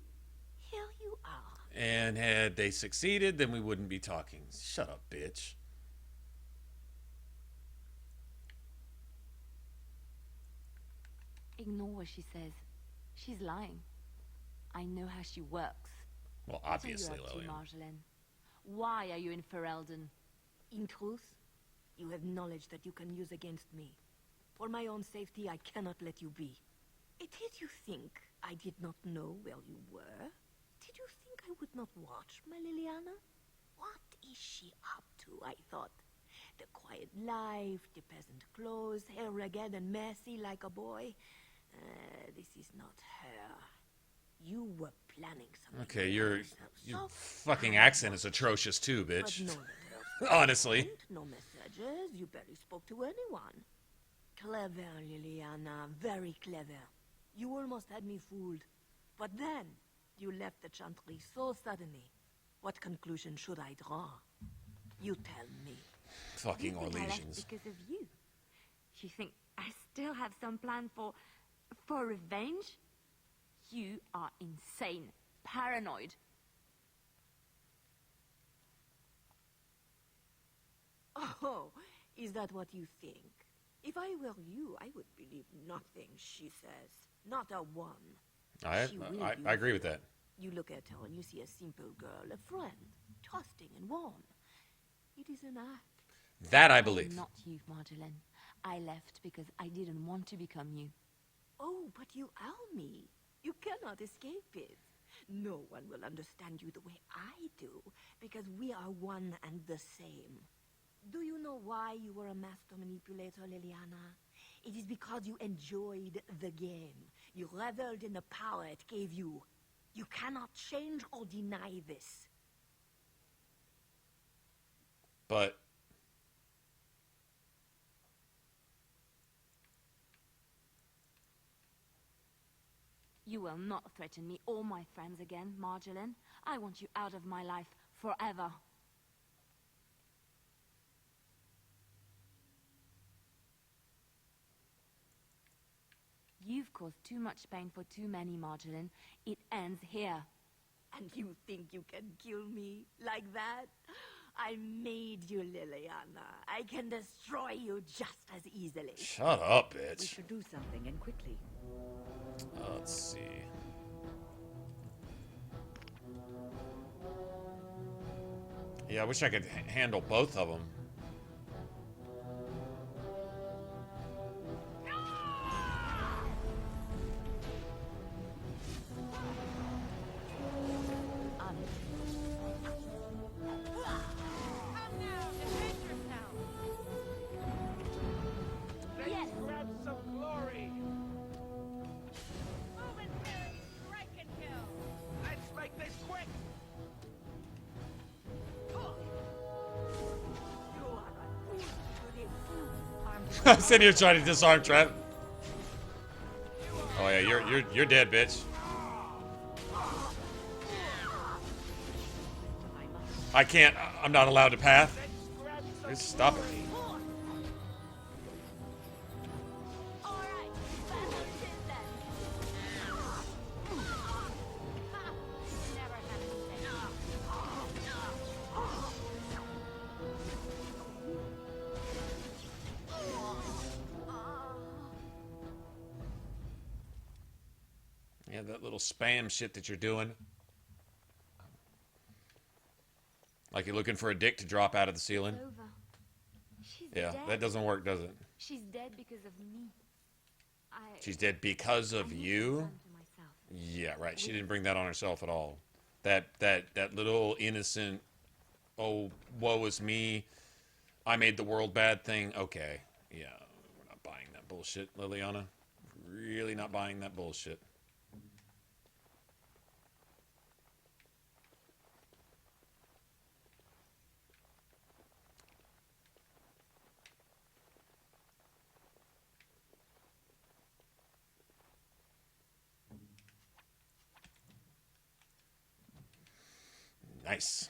here you are. And had they succeeded, then we wouldn't be talking. Shut up, bitch. Ignore what she says. She's lying. I know how she works. Well, What are obviously, you up to, Leliana. Marjolaine? Why are you in Ferelden? In truth, you have knowledge that you can use against me. For my own safety, I cannot let you be. Did you think I did not know where you were? Did you think I would not watch, my Leliana? What is she up to, I thought? The quiet life, the peasant clothes, hair ragged and messy like a boy. This is not her. You were planning something. Okay, your so fucking accent is atrocious too, but bitch. no letters, Honestly. no messages. You barely spoke to anyone. Clever, Leliana, very clever. You almost had me fooled. But then, you left the chantry so suddenly. What conclusion should I draw? You tell me. Fucking You think I left Orlesians. because of you? You think I still have some plan for revenge? You are insane, paranoid. Oh, is that what you think? If I were you, I would believe nothing she says. Not a one. She will I use agree with you. that. You look at her and you see a simple girl, a friend, trusting and warm. It is an act. That I am believe. not you, Marjolaine. I left because I didn't want to become you. Oh, but you are me. You cannot escape it. No one will understand you the way I do, because we are one and the same. Do you know why you were a master manipulator, Leliana? It is because you enjoyed the game. You reveled in the power it gave you. You cannot change or deny this. But You will not threaten me or my friends again, Marjolaine. I want you out of my life forever. You've caused too much pain for too many, Marjolaine. It ends here. And you think you can kill me like that? I made you, Leliana. I can destroy you just as easily. shut up, We bitch. should do something, and quickly. Let's see. Yeah, I wish I could handle both of them. Let's grab some glory. Let's make this quick. I'm sitting here trying to disarm Trap. Oh yeah, you're dead, bitch. I can't. I'm not allowed to path. Just stop it. Yeah, that little spam shit that you're doing. Like you're looking for a dick to drop out of the ceiling. It's over. She's Yeah, dead. that doesn't work, does it? She's dead because of me. She's dead because of I need you? the sun to myself. Yeah, right. She didn't bring that on herself at all. That little innocent, oh, woe is me, I made the world bad thing. Okay. Yeah, we're not buying that bullshit, Leliana. Really not buying that bullshit. Nice.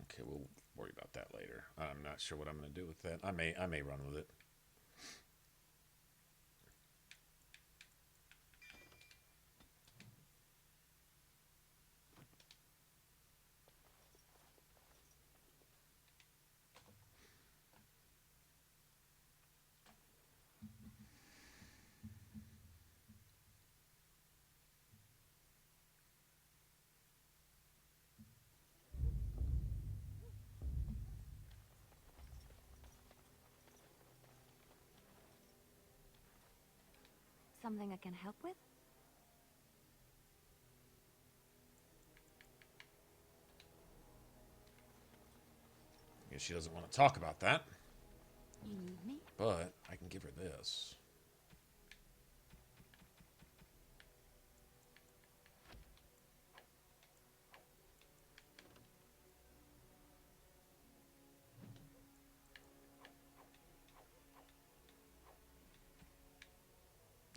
Okay, we'll worry about that later. I'm not sure what I'm going to do with that. I may run with it. Something I can help with? Guess she doesn't want to talk about that. You need me? But I can give her this.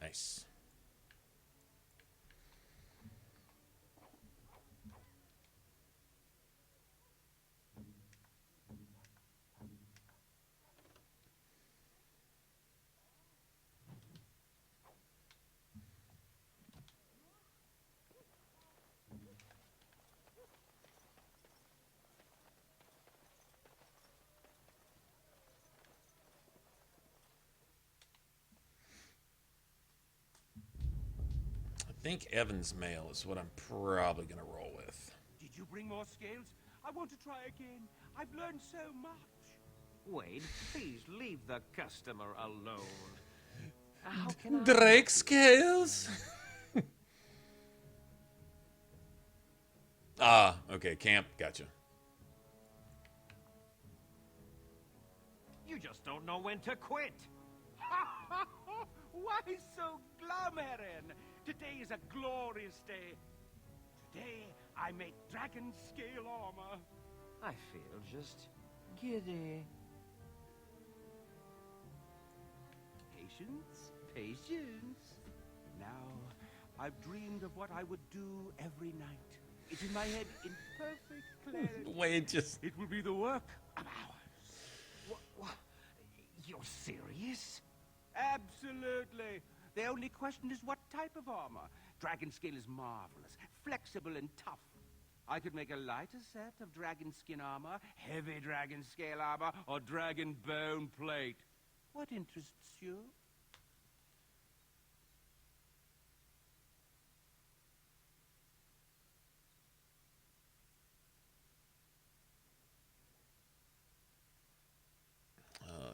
Nice. I think Evan's mail is what I'm probably going to roll with. Did you bring more scales? I want to try again. I've learned so much. Wade, please leave the customer alone. How can I... Drake scales? Ah, okay, camp, gotcha. You just don't know when to quit. Why so glum-headed? Today is a glorious day. Today, I make dragon scale armor. I feel just giddy. Patience, patience. Now, I've dreamed of what I would do every night. It's in my head in perfect clarity. Wade just... It will be the work of hours. What? You're serious? Absolutely. The only question is what type of armor. Dragon scale is marvelous, flexible and tough. I could make a lighter set of dragon skin armor, heavy dragon scale armor, or dragon bone plate. What interests you?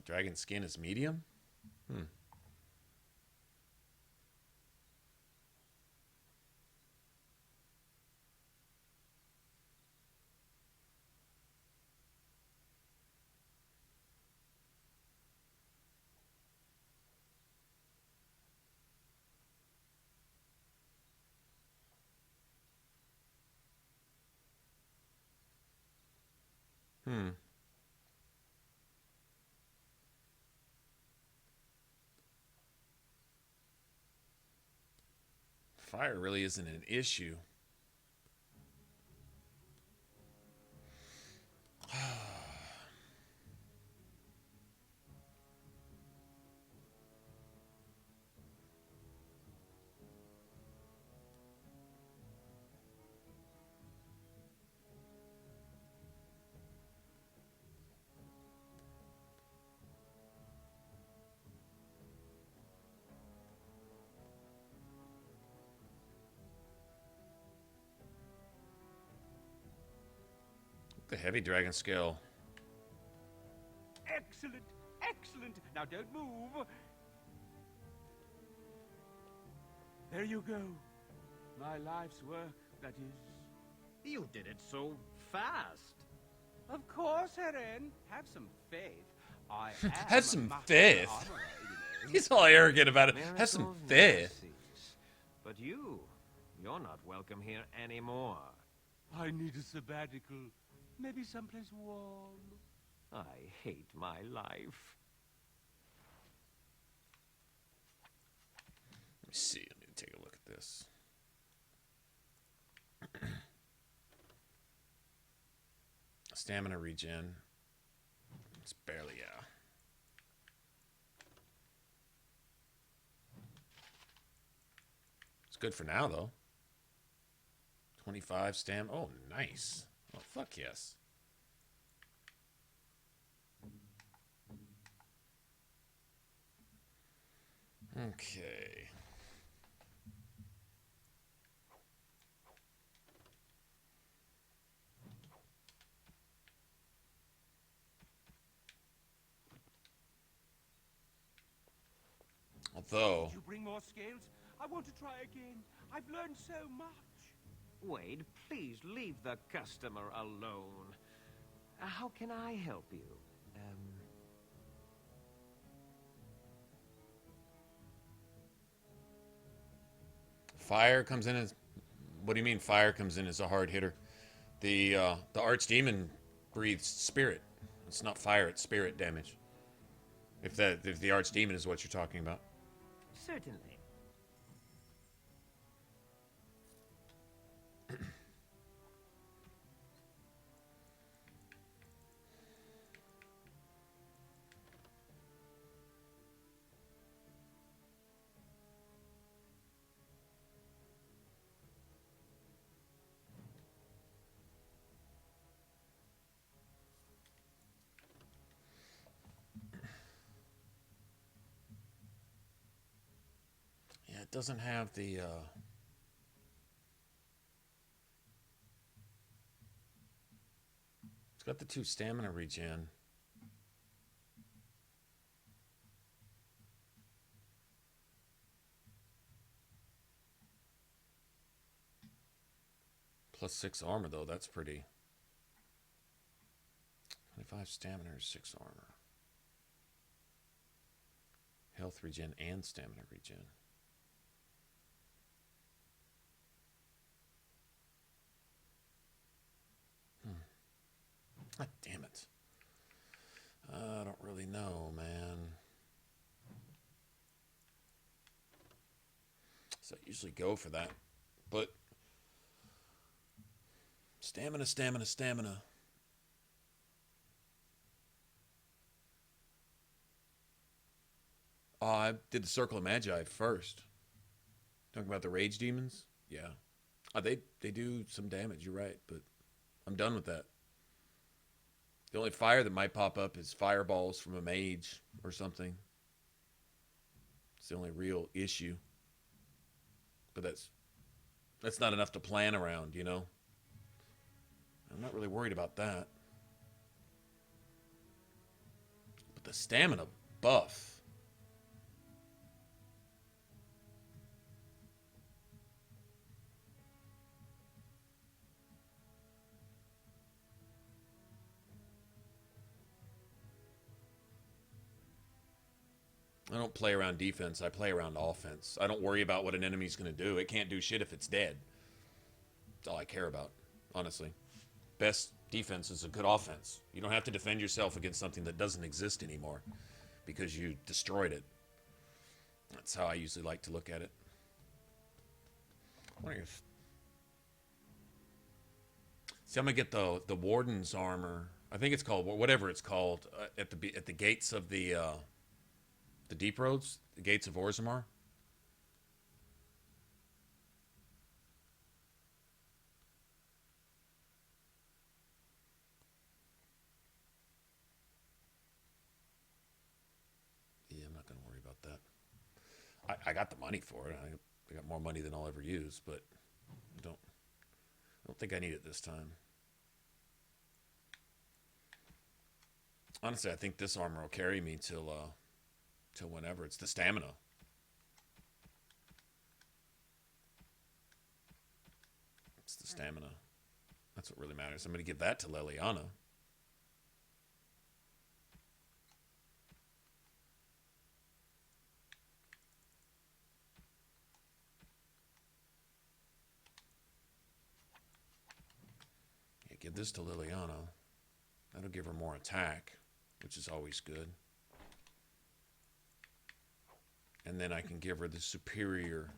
Dragon skin is medium? Fire really isn't an issue. The heavy dragon scale. Excellent, excellent. Now don't move. There you go. My life's work, that is. You did it so fast. Of course, Eren. Have some faith. I Have some faith. He's all arrogant about it. Have some faith. But you're not welcome here anymore. I need a sabbatical. Maybe someplace warm. I hate my life. Let me see. Let me take a look at this. Stamina regen. It's barely, yeah. It's good for now, though. 25 stam. Oh, nice. Oh, fuck yes. Okay. Although... Did you bring more scales? I want to try again. I've learned so much. Wade, please leave the customer alone. How can I help you? Fire comes in as... What do you mean fire comes in as a hard hitter? The archdemon breathes spirit. It's not fire, it's spirit damage. If the archdemon is what you're talking about. Certainly. It doesn't have the it's got the 2 stamina regen. Plus 6 armor though, that's pretty. 25 stamina or 6 armor. Health regen and stamina regen. God damn it. I don't really know, man. So I usually go for that. But stamina, stamina, stamina. I did the Circle of Magi first. Talking about the rage demons? Yeah. They do some damage, you're right, but I'm done with that. The only fire that might pop up is fireballs from a mage or something. It's the only real issue. But that's not enough to plan around, you know? I'm not really worried about that. But the stamina buff. I don't play around defense. I play around offense. I don't worry about what an enemy's going to do. It can't do shit if it's dead. That's all I care about, honestly. Best defense is a good offense. You don't have to defend yourself against something that doesn't exist anymore because you destroyed it. That's how I usually like to look at it. I wonder if... See, I'm going to get the Warden's armor. I think it's called, whatever it's called, at the gates of the Deep Roads, the gates of Orzammar. Yeah, I'm not going to worry about that. I got the money for it. I got more money than I'll ever use, but I don't think I need it this time. Honestly, I think this armor will carry me till whenever. It's the stamina. It's the stamina. That's what really matters. I'm going to give that to Leliana. Yeah, give this to Leliana. That'll give her more attack, which is always good. And then I can give her the superior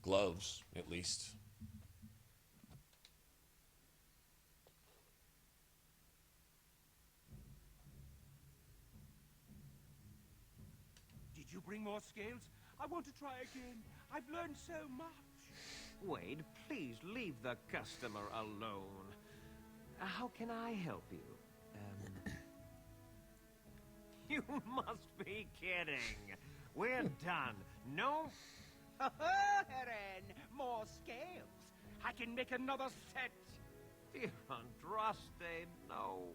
gloves, at least. Did you bring more scales? I want to try again. I've learned so much. Wade, please leave the customer alone. How can I help you? You must be kidding. We're done. No? Heren, more scales. I can make another set. Dear Andraste, no.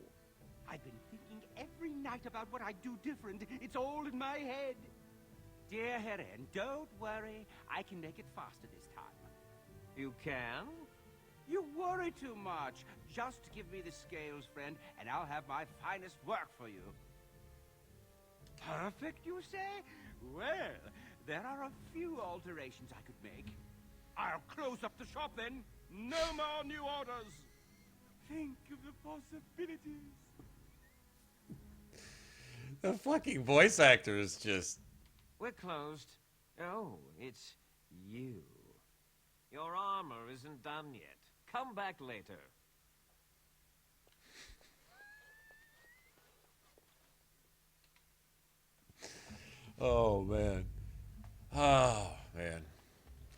I've been thinking every night about what I'd do different. It's all in my head. Dear Heren, don't worry. I can make it faster this time. You can? You worry too much. Just give me the scales, friend, and I'll have my finest work for you. Perfect, you say? Well, there are a few alterations I could make. I'll close up the shop then. No more new orders. Think of the possibilities. The fucking voice actor is just... We're closed. Oh, it's you. Your armor isn't done yet. Come back later. Oh, man. Oh, man.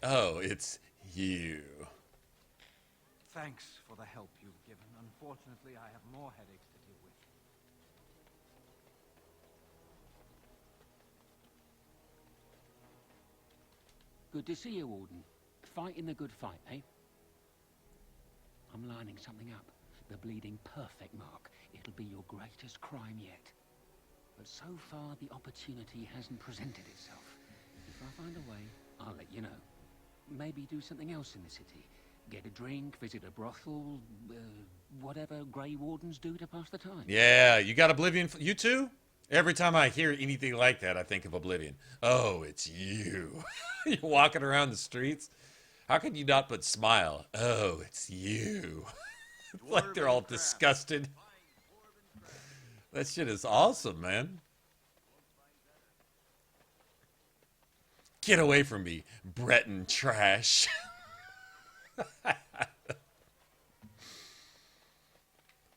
Oh, it's you. Thanks for the help you've given. Unfortunately, I have more headaches to deal with. Good to see you, Warden. Fighting the good fight, eh? I'm lining something up. The bleeding perfect mark. It'll be your greatest crime yet. But so far, the opportunity hasn't presented itself. If I find a way, I'll let you know. Maybe do something else in the city. Get a drink, visit a brothel, whatever Grey Wardens do to pass the time. Yeah, you got Oblivion. You too? Every time I hear anything like that, I think of Oblivion. Oh, it's you. You're walking around the streets. How can you not but smile? Oh, it's you. It's like they're all disgusted. That shit is awesome, man. Get away from me, Breton trash.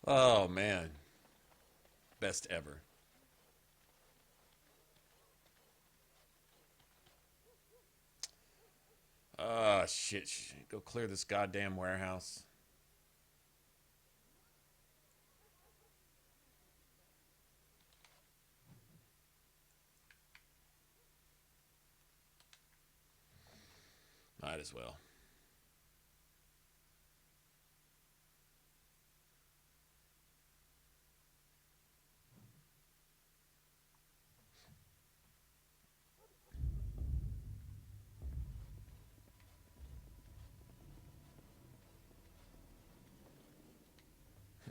Oh, man. Best ever. Oh, shit. Go clear this goddamn warehouse. Might as well.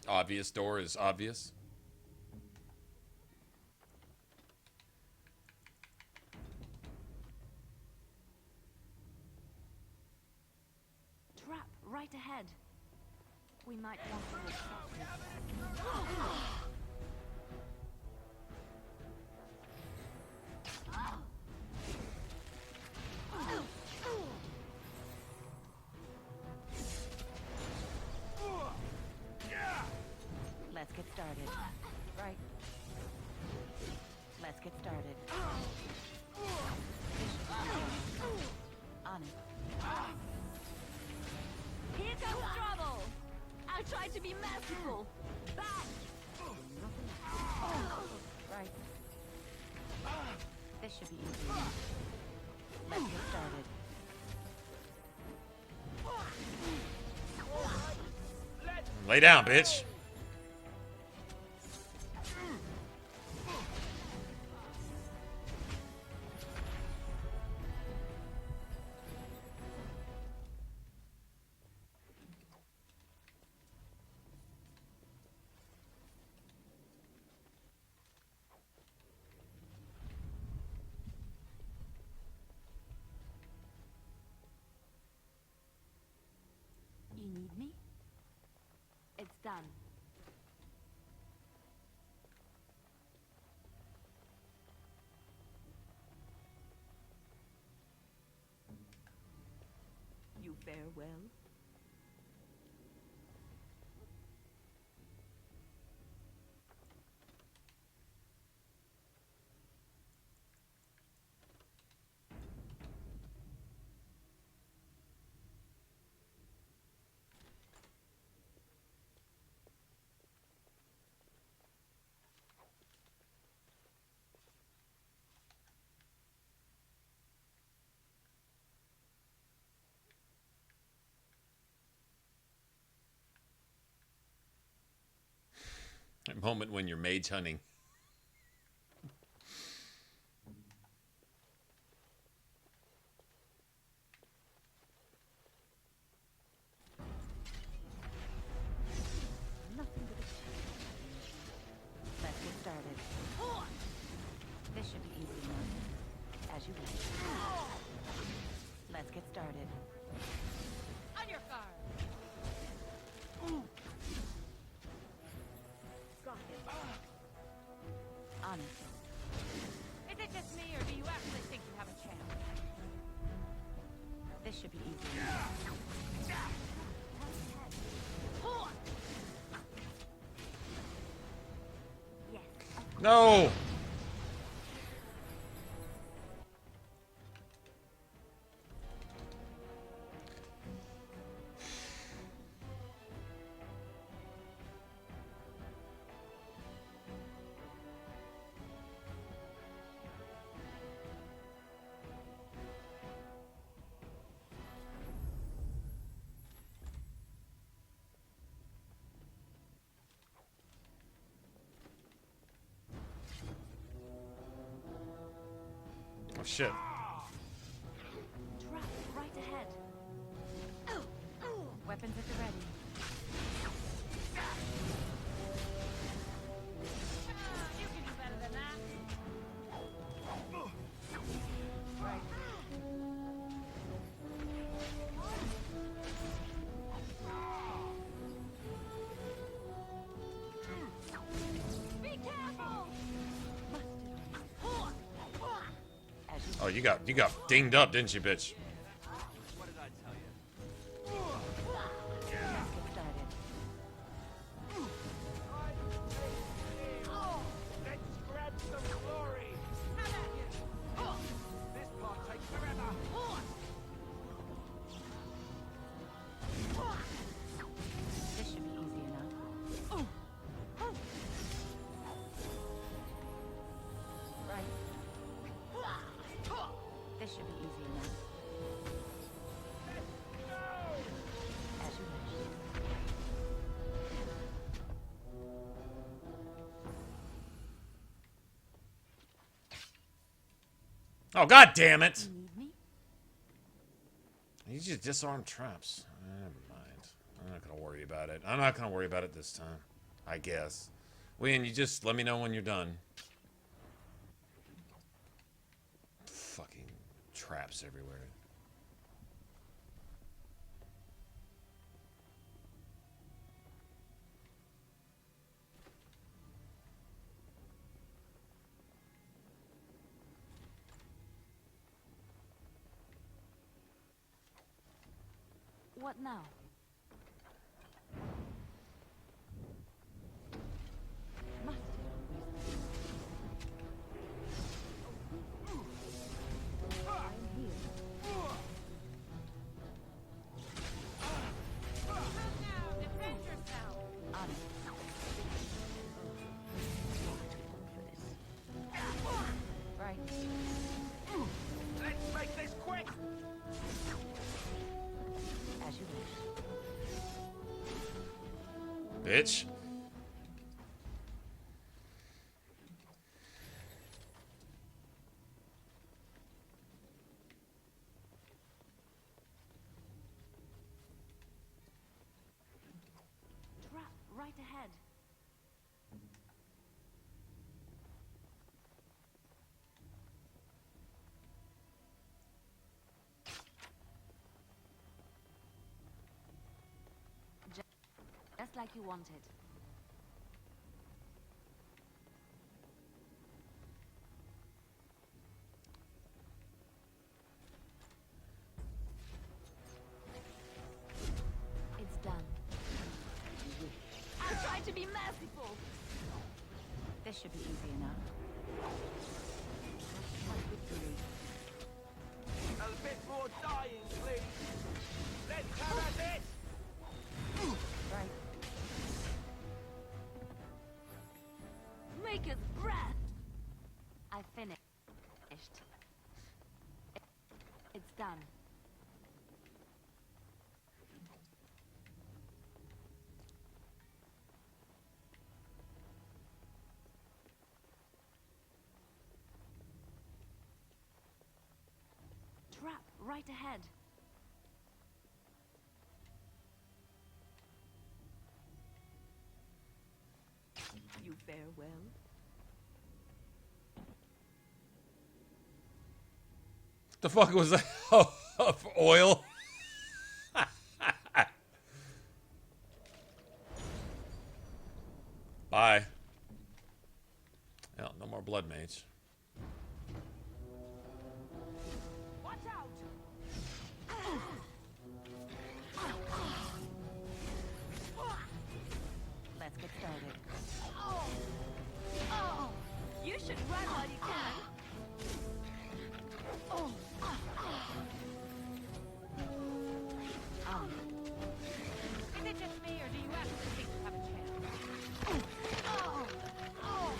Obvious door is obvious. Trap right ahead. We might want to look Let's get started. Right. Let's get started. On it. Here comes trouble! I tried to be merciful. Back! Right. This should be easy. Let's get started. Lay down, bitch. Done. You fare well? That moment when you're mage hunting. Nothing but a Let's get started. This should be easy enough. As you wish. Let's get started. On your guard. Got him. Honest. Is it just me, or do you actually think you have a chance? This should be easy enough. No! Oh shit. Trap right ahead. Weapons at the ready. You can do better than that. Right. Be careful! Oh, you got dinged up, didn't you, bitch? What did I tell you? Let's get started. Let's grab some glory. This part takes forever. This should be easy enough. Right. This should be easy enough. As you wish. Oh, god damn it! You need me? You just disarm traps. Never mind. I'm not gonna worry about it. I'm not gonna worry about it this time. I guess. Win, you just let me know when you're done. Fucking traps everywhere. What now? Right. Let's make this quick. As you wish. Bitch. Trap right ahead. Just like you wanted. It's done. I'll try to be merciful. This should be easy enough. A bit more dying, please. Let's have at it. Right. Maker's breath. I finished. It's done. Trap right ahead. You fare well. The fuck was that? Of oil? Bye. Hell, no more blood mates. Watch out! Let's get started. Oh, you should run while you can. Oh. Is it just me, or do you actually think you have a chance? Oh. Oh.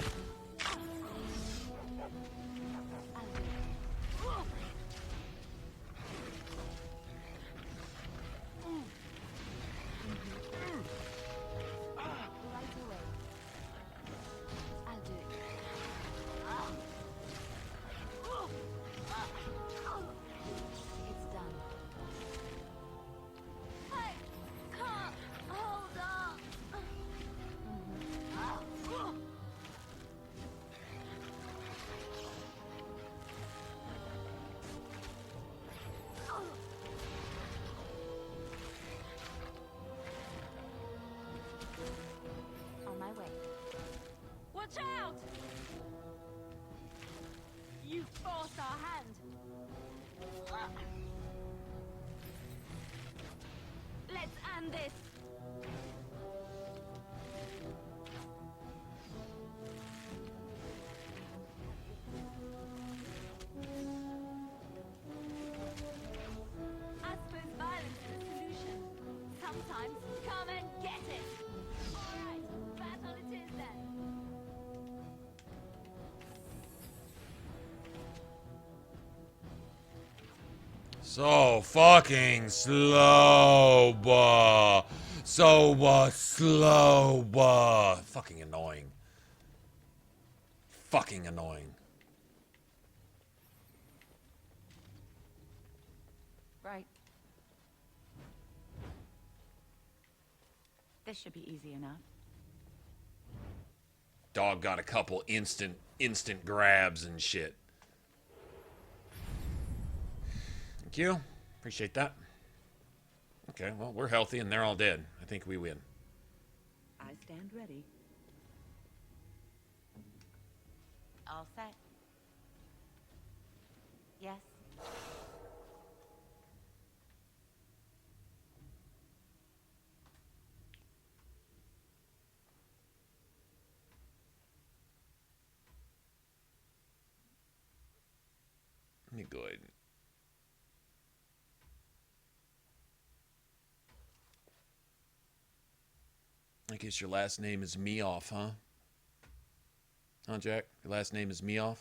Watch out! You forced our hand. Let's end this. I suppose violence is a solution. Sometimes, come and get it. All right, battle it is then. So fucking slow, buh. Slow, buh. Fucking annoying. Fucking annoying. Right. This should be easy enough. Dog got a couple instant grabs and shit. Thank you. Appreciate that. Okay, well, we're healthy and they're all dead. I think we win. I stand ready. All set. Yes. Let me go ahead. I guess your last name is Meoff, huh? Huh, Jack? Your last name is Meoff?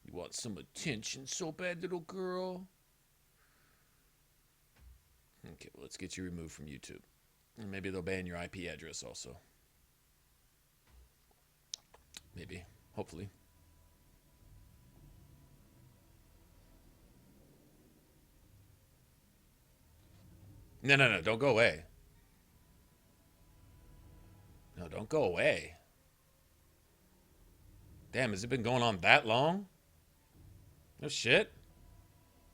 You want some attention so bad, little girl? Okay, well, let's get you removed from YouTube. And maybe they'll ban your IP address also. Maybe. Hopefully. No, don't go away. No, don't go away. Damn, has it been going on that long? No shit.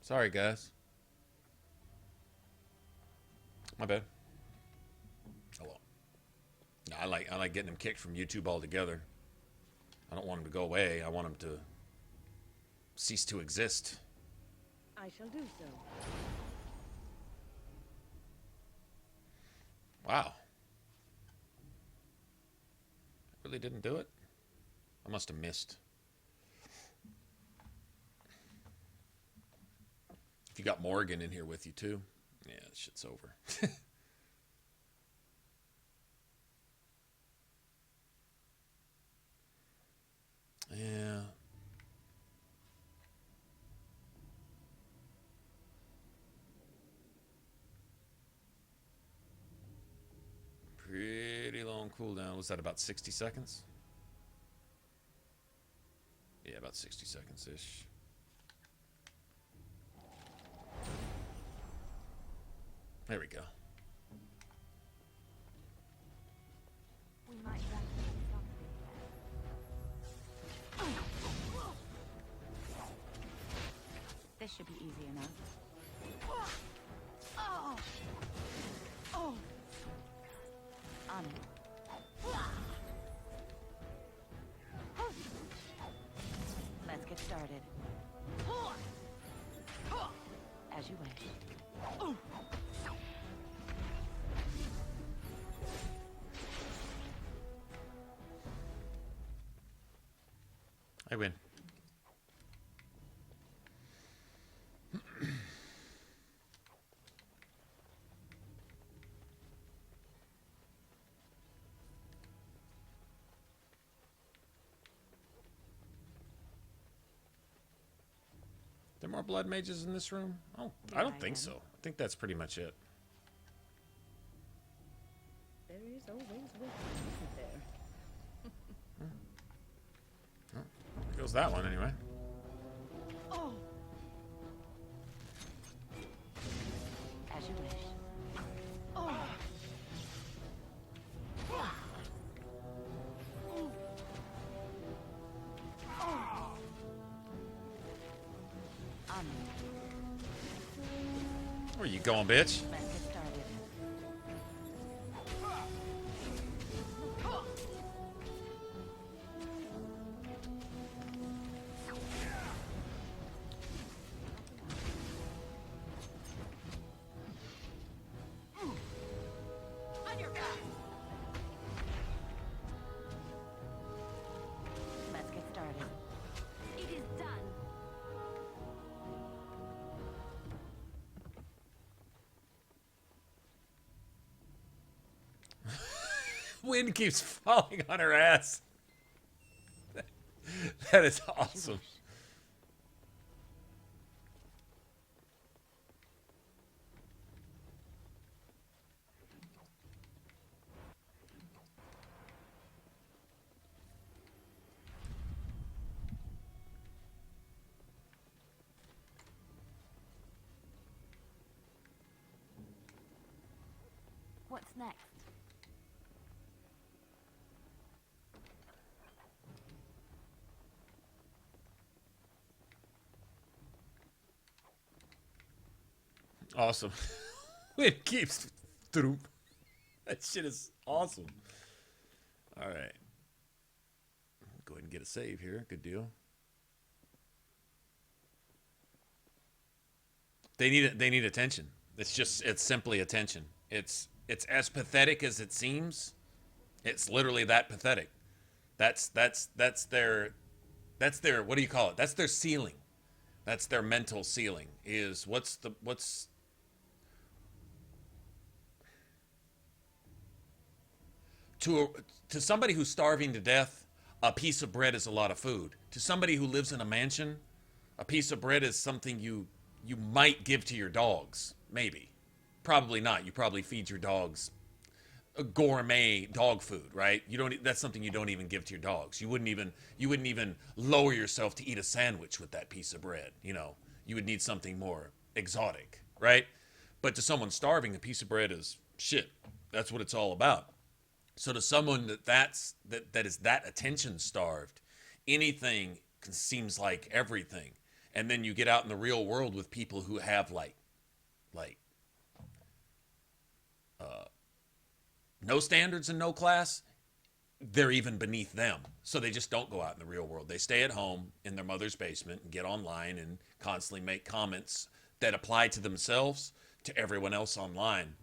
Sorry, guys. My bad. Oh well. No, I like getting him kicked from YouTube altogether. I don't want him to go away. I want him to cease to exist. I shall do so. Wow. I really didn't do it? I must have missed. If you got Morgan in here with you too, yeah, this shit's over. Yeah. Pretty long cooldown. Was that about 60 seconds? Yeah, about 60 seconds-ish. There we go. We might want to do something. This should be easy enough. Oh! Oh! On it. Let's get started. As you wish. I win. There more blood mages in this room? Oh, I don't think so. I think that's pretty much it. There is always wisdom, isn't there? Oh, there goes that one anyway. Oh! As you wish. Oh! Where you going, bitch? Let's get started. On your back! Let's get started. It is done. Wind keeps falling on her ass. That is awesome. What's next? Awesome. It keeps through. That shit is awesome. All right. Go ahead and get a save here. Good deal. They need attention. It's simply attention. It's as pathetic as it seems. It's literally that pathetic. That's their what do you call it? That's their ceiling. That's their mental ceiling. Is what's to somebody who's starving to death, a piece of bread is a lot of food. To somebody who lives in a mansion, a piece of bread is something you might give to your dogs. Maybe. Probably not. You probably feed your dogs a gourmet dog food, right? That's something you don't even give to your dogs. You wouldn't even lower yourself to eat a sandwich with that piece of bread, you know. You would need something more exotic, right? But to someone starving, a piece of bread is shit. That's what it's all about. So to someone that is that attention starved, anything seems like everything. And then you get out in the real world with people who have like no standards and no class, they're even beneath them. So they just don't go out in the real world. They stay at home in their mother's basement and get online and constantly make comments that apply to themselves, to everyone else online,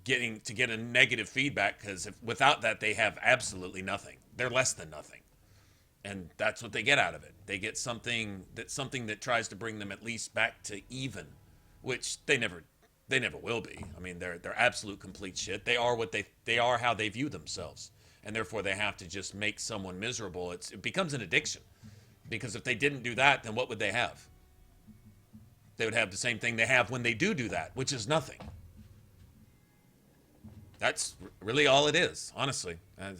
get a negative feedback, because without that, they have absolutely nothing. They're less than nothing. And that's what they get out of it. They get something that tries to bring them at least back to even, which they never will be. I mean, they're absolute complete shit. They are they are how they view themselves. And therefore they have to just make someone miserable. It becomes an addiction. Because if they didn't do that, then what would they have? They would have the same thing they have when they do that, which is nothing. That's really all it is, honestly. And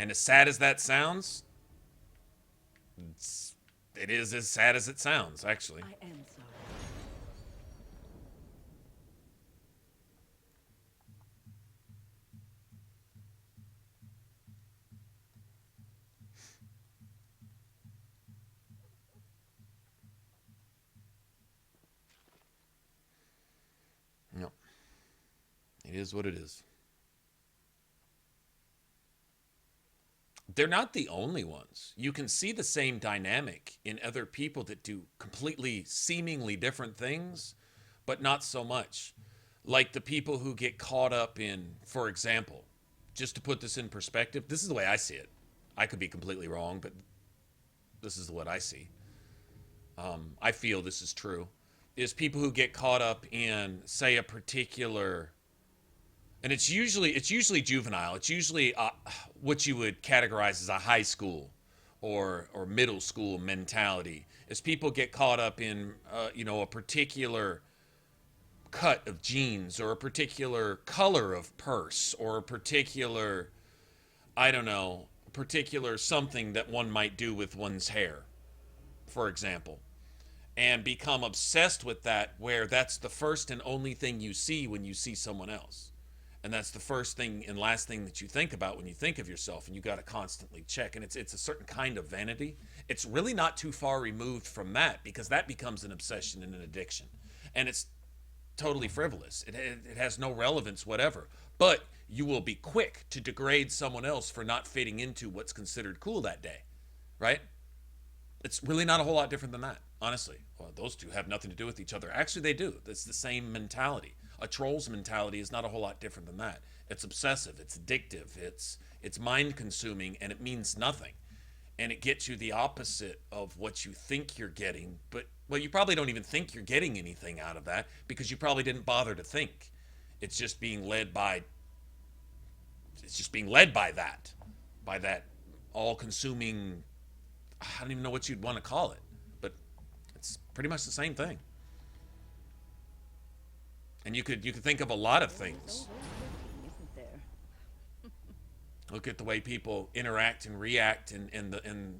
as sad as that sounds, it is as sad as it sounds, actually. I am sorry. No. It is what it is. They're not the only ones. You can see the same dynamic in other people that do completely, seemingly different things, but not so much. Like the people who get caught up in, for example, just to put this in perspective, this is the way I see it. I could be completely wrong, but this is what I see. I feel this is true. Is people who get caught up in, say, a particular... And it's usually juvenile. It's usually what you would categorize as a high school or middle school mentality. As people get caught up in, a particular cut of jeans or a particular color of purse or a particular, particular something that one might do with one's hair, for example, and become obsessed with that, where that's the first and only thing you see when you see someone else. And that's the first thing and last thing that you think about when you think of yourself, and you got to constantly check. And it's a certain kind of vanity. It's really not too far removed from that, because that becomes an obsession and an addiction. And it's totally frivolous. It has no relevance whatever. But you will be quick to degrade someone else for not fitting into what's considered cool that day, right? It's really not a whole lot different than that, honestly. Well, those two have nothing to do with each other. Actually, they do. It's the same mentality. A troll's mentality is not a whole lot different than that. It's obsessive, it's addictive, it's mind-consuming, and it means nothing. And it gets you the opposite of what you think you're getting. But, well, you probably don't even think you're getting anything out of that, because you probably didn't bother to think. It's just being led by that all-consuming, I don't even know what you'd want to call it, but it's pretty much the same thing. And you could think of a lot of things. Look at the way people interact and react and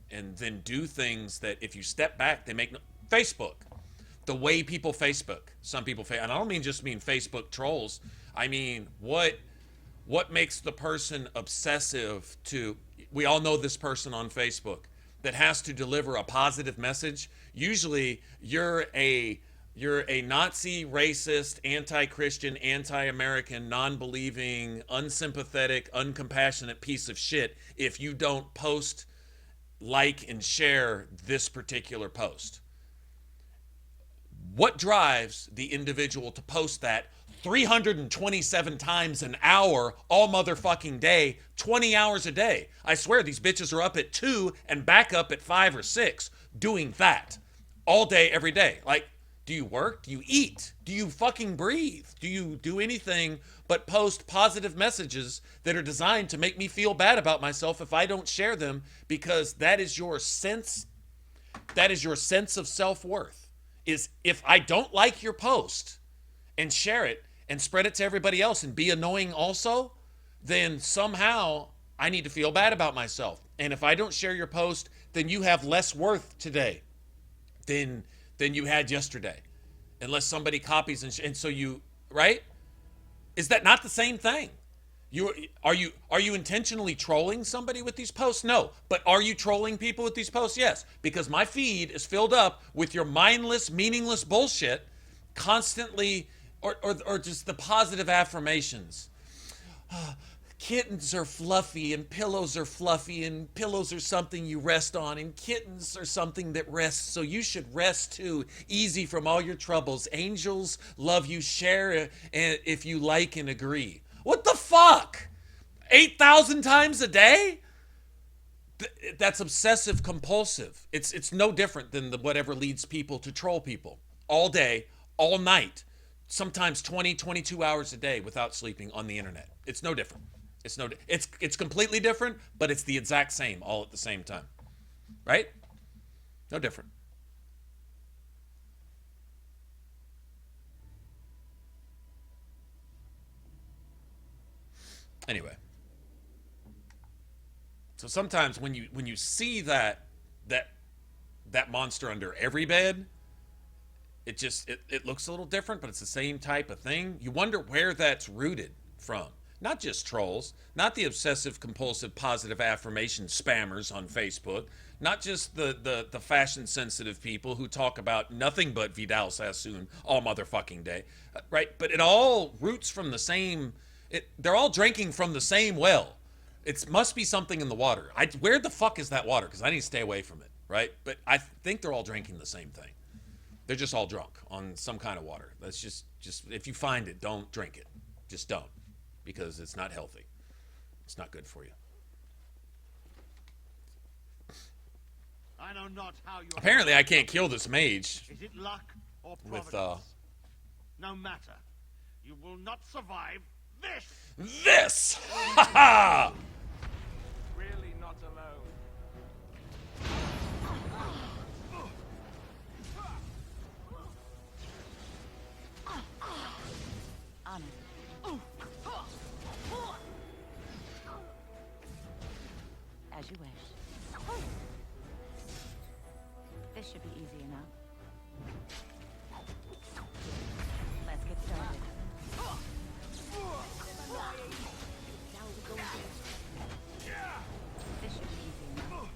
then do things that, if you step back, they make Facebook. The way people Facebook. Some people, and I don't mean Facebook trolls. I mean, what makes the person obsessive to, we all know this person on Facebook that has to deliver a positive message. Usually you're a Nazi, racist, anti-Christian, anti-American, non-believing, unsympathetic, uncompassionate piece of shit if you don't post, like, and share this particular post. What drives the individual to post that 327 times an hour, all motherfucking day, 20 hours a day? I swear these bitches are up at 2 and back up at 5 or 6 doing that all day, every day. Like, do you work? Do you eat? Do you fucking breathe? Do you do anything but post positive messages that are designed to make me feel bad about myself if I don't share them? Because that is your sense of self-worth. Is if I don't like your post and share it and spread it to everybody else and be annoying also, then somehow I need to feel bad about myself. And if I don't share your post, then you have less worth today than you had yesterday, unless somebody copies and so you, right? Is that not the same thing? Are you intentionally trolling somebody with these posts? No. But are you trolling people with these posts? Yes. Because my feed is filled up with your mindless, meaningless bullshit, constantly Or just the positive affirmations. Kittens are fluffy and pillows are fluffy and pillows are something you rest on and kittens are something that rests, so you should rest too, easy from all your troubles. Angels love you, share if you like and agree. What the fuck? 8,000 times a day? That's obsessive compulsive. It's no different than whatever leads people to troll people. All day, all night, sometimes 20, 22 hours a day without sleeping on the internet. It's no different. It's completely different, but it's the exact same all at the same time. Right? No different. Anyway. So sometimes when you see that monster under every bed, it looks a little different, but it's the same type of thing. You wonder where that's rooted from. Not just trolls, not the obsessive compulsive positive affirmation spammers on Facebook, not just the fashion sensitive people who talk about nothing but Vidal Sassoon all motherfucking day, right? But it all roots from the same. They're all drinking from the same well. It must be something in the water. Where the fuck is that water? Because I need to stay away from it, right? But I think they're all drinking the same thing. They're just all drunk on some kind of water. That's just if you find it, don't drink it. Just don't. Because it's not healthy. It's not good for you. I know not how you. Apparently, I can't kill this mage. Is it luck or with No matter. You will not survive this. This. Ha ha. Really not alone. Honor. As you wish. This should be easy enough. Let's get started. This should be easy enough.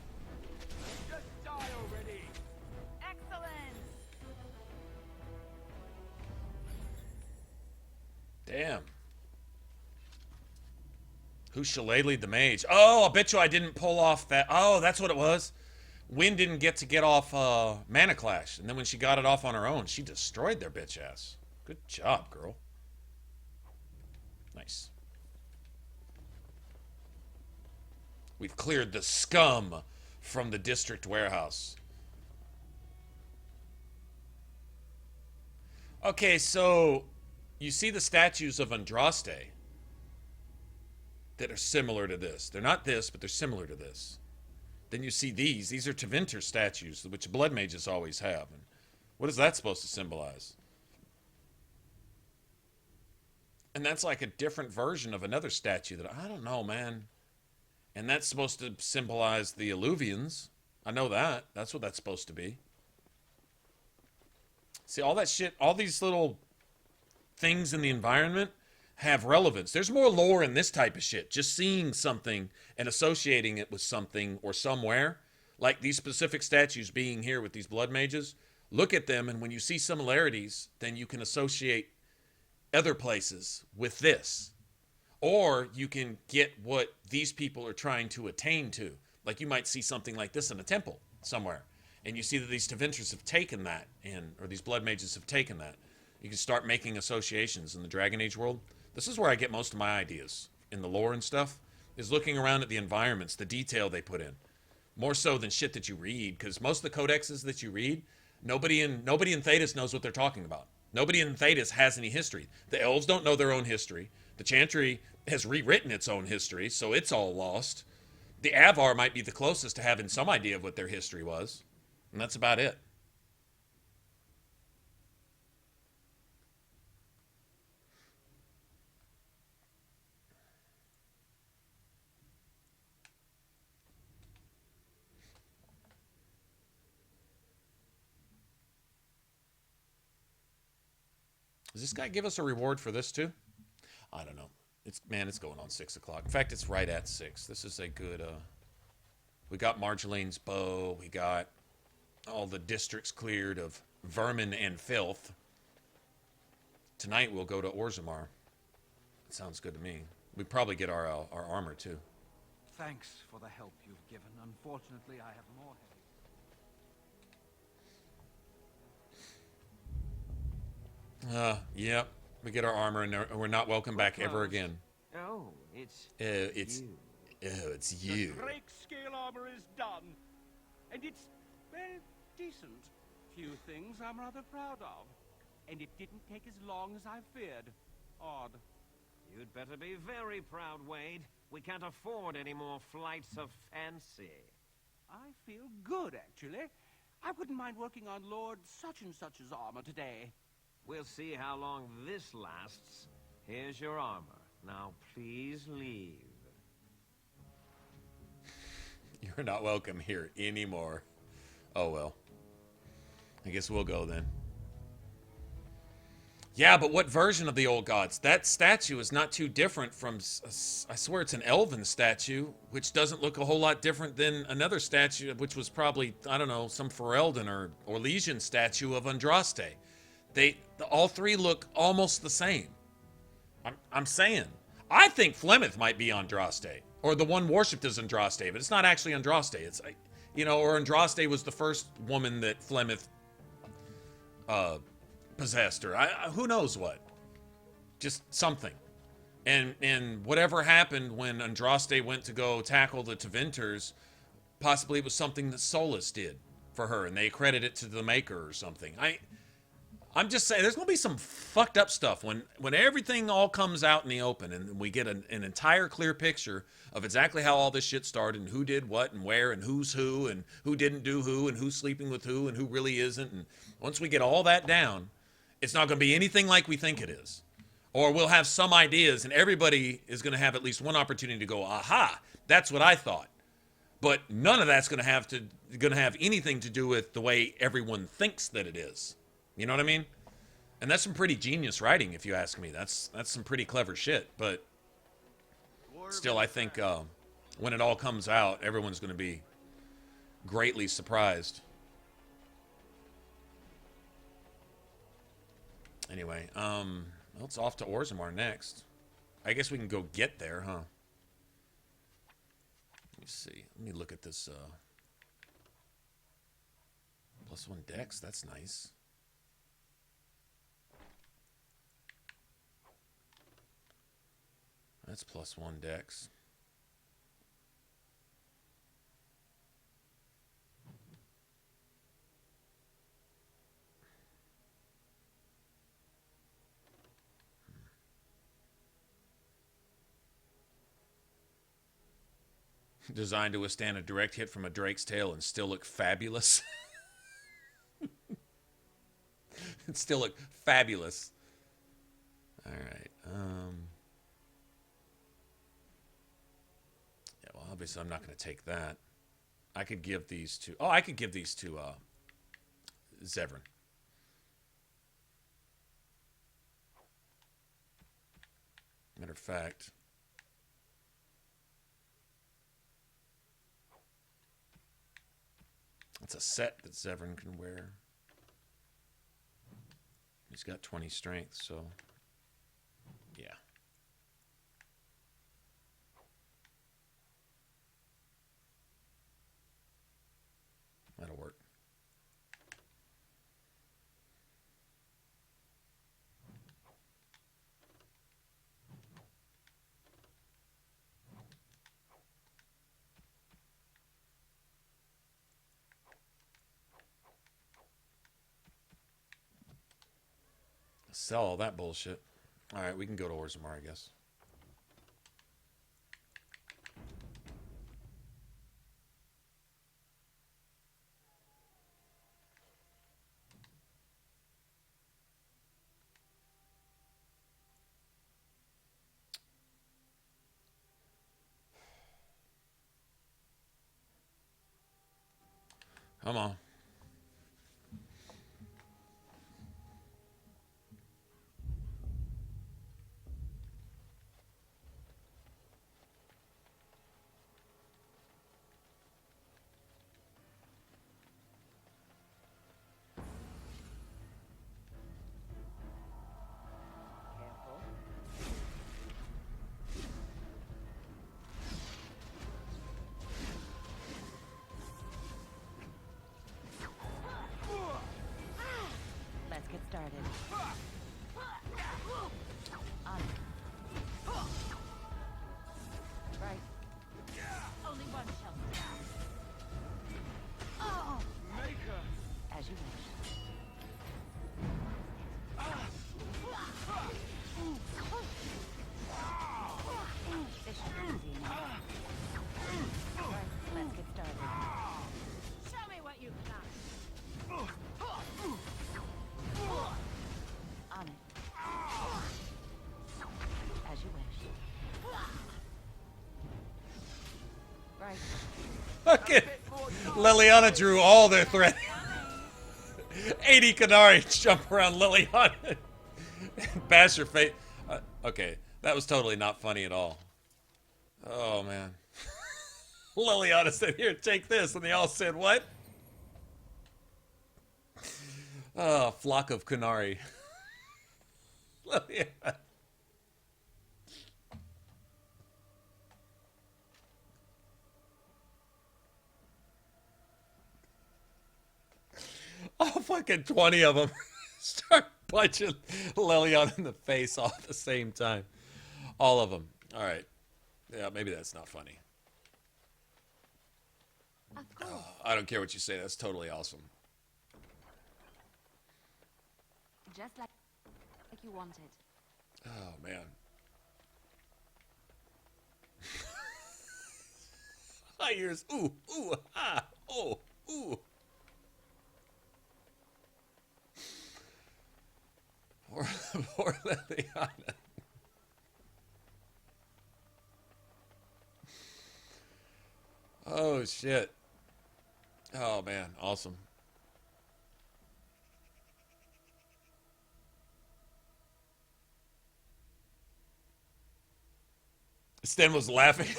Just die already. Excellent! Damn. Who's Shillelagh the mage? Oh, I bet you I didn't pull off that. Oh, that's what it was. Wynn didn't get off Mana Clash. And then when she got it off on her own, she destroyed their bitch ass. Good job, girl. Nice. We've cleared the scum from the district warehouse. Okay, so you see the statues of Andraste that are similar to this. They're not this, but they're similar to this. Then you see these. These are Tevinter statues, which blood mages always have. And what is that supposed to symbolize? And that's like a different version of another statue that I don't know, man. And that's supposed to symbolize the Alluvians. I know that. That's what that's supposed to be. See, all that shit, all these little things in the environment have relevance. There's more lore in this type of shit. Just seeing something and associating it with something or somewhere. Like these specific statues being here with these blood mages. Look at them, and when you see similarities, then you can associate other places with this. Or you can get what these people are trying to attain to. Like you might see something like this in a temple somewhere. And you see that these Tevinters have taken that, or these blood mages have taken that. You can start making associations in the Dragon Age world. This is where I get most of my ideas in the lore and stuff, is looking around at the environments, the detail they put in. More so than shit that you read, because most of the codexes that you read, nobody in Thedas knows what they're talking about. Nobody in Thedas has any history. The elves don't know their own history. The Chantry has rewritten its own history, so it's all lost. The Avar might be the closest to having some idea of what their history was, and that's about it. Does this guy give us a reward for this too? I don't know. It's going on 6 o'clock. In fact, it's right at 6. This is a good, we got Marjolaine's bow. We got all the districts cleared of vermin and filth. tonight we'll go to Orzammar. That sounds good to me. We probably get our armor too. Thanks for the help you've given. Unfortunately, I have more headaches. Yep. We get our armor and we're not welcome back ever again. Oh, it's you. It's you. The Drake scale armor is done. And it's, well, decent. Few things I'm rather proud of. And it didn't take as long as I feared. Odd. You'd better be very proud, Wade. We can't afford any more flights of fancy. I feel good, actually. I wouldn't mind working on Lord such-and-such's armor today. We'll see how long this lasts. Here's your armor. Now, please leave. You're not welcome here anymore. Oh, well. I guess we'll go then. Yeah, but what version of the old gods? That statue is not too different from... I swear it's an elven statue, which doesn't look a whole lot different than another statue, which was probably, I don't know, some Ferelden or Orlesian statue of Andraste. All three look almost the same. I'm saying. I think Flemeth might be Andraste, or the one worshipped as Andraste, but it's not actually Andraste. It's, or Andraste was the first woman that Flemeth possessed her. Who knows what? Just something. And whatever happened when Andraste went to go tackle the Tevinters, possibly it was something that Solus did for her, and they credit it to the Maker or something. I'm just saying, there's going to be some fucked up stuff when everything all comes out in the open and we get an entire clear picture of exactly how all this shit started and who did what and where and who's who and who didn't do who and who's sleeping with who and who really isn't. And once we get all that down, it's not going to be anything like we think it is. Or we'll have some ideas and everybody is going to have at least one opportunity to go, aha, that's what I thought. But none of that's going to have anything to do with the way everyone thinks that it is. You know what I mean? And that's some pretty genius writing, if you ask me. That's some pretty clever shit. But still, I think when it all comes out, everyone's going to be greatly surprised. Anyway, well, it's off to Orzammar next. I guess we can go get there, huh? Let me see. Let me look at this. +1 dex. That's nice. That's +1 dex. Designed to withstand a direct hit from a drake's tail and still look fabulous. It still look fabulous. All right. Yeah, well, obviously I'm not going to take that. I could give these to... Oh, I could give these to Zevran. Matter of fact... It's a set that Zevran can wear. He's got 20 strength, so yeah. That'll work. Sell all that bullshit. All right, we can go to Orzammar, I guess. Come on. Fucking Leliana drew all their threat. 80 Canari jump around Leliana. Bash her face. Okay, that was totally not funny at all. Oh, man. Leliana said, here, take this. And they all said, what? Oh, flock of Canari. Leliana. All fucking 20 of them start punching Leliana in the face all at the same time. All of them. All right. Yeah, maybe that's not funny. I don't care what you say. That's totally awesome. Just like you wanted. Oh, man. My ears. Ooh, ooh, ah, oh, ooh. Poor Leliana. Oh, shit. Oh, man. Awesome. Sten was laughing.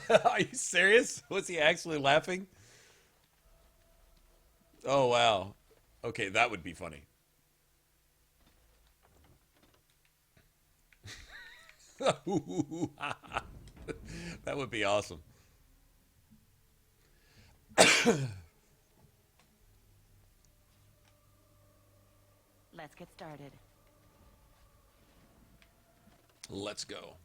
Are you serious? Was he actually laughing? Oh, wow. Okay, that would be funny. That would be awesome. Let's get started. Let's go.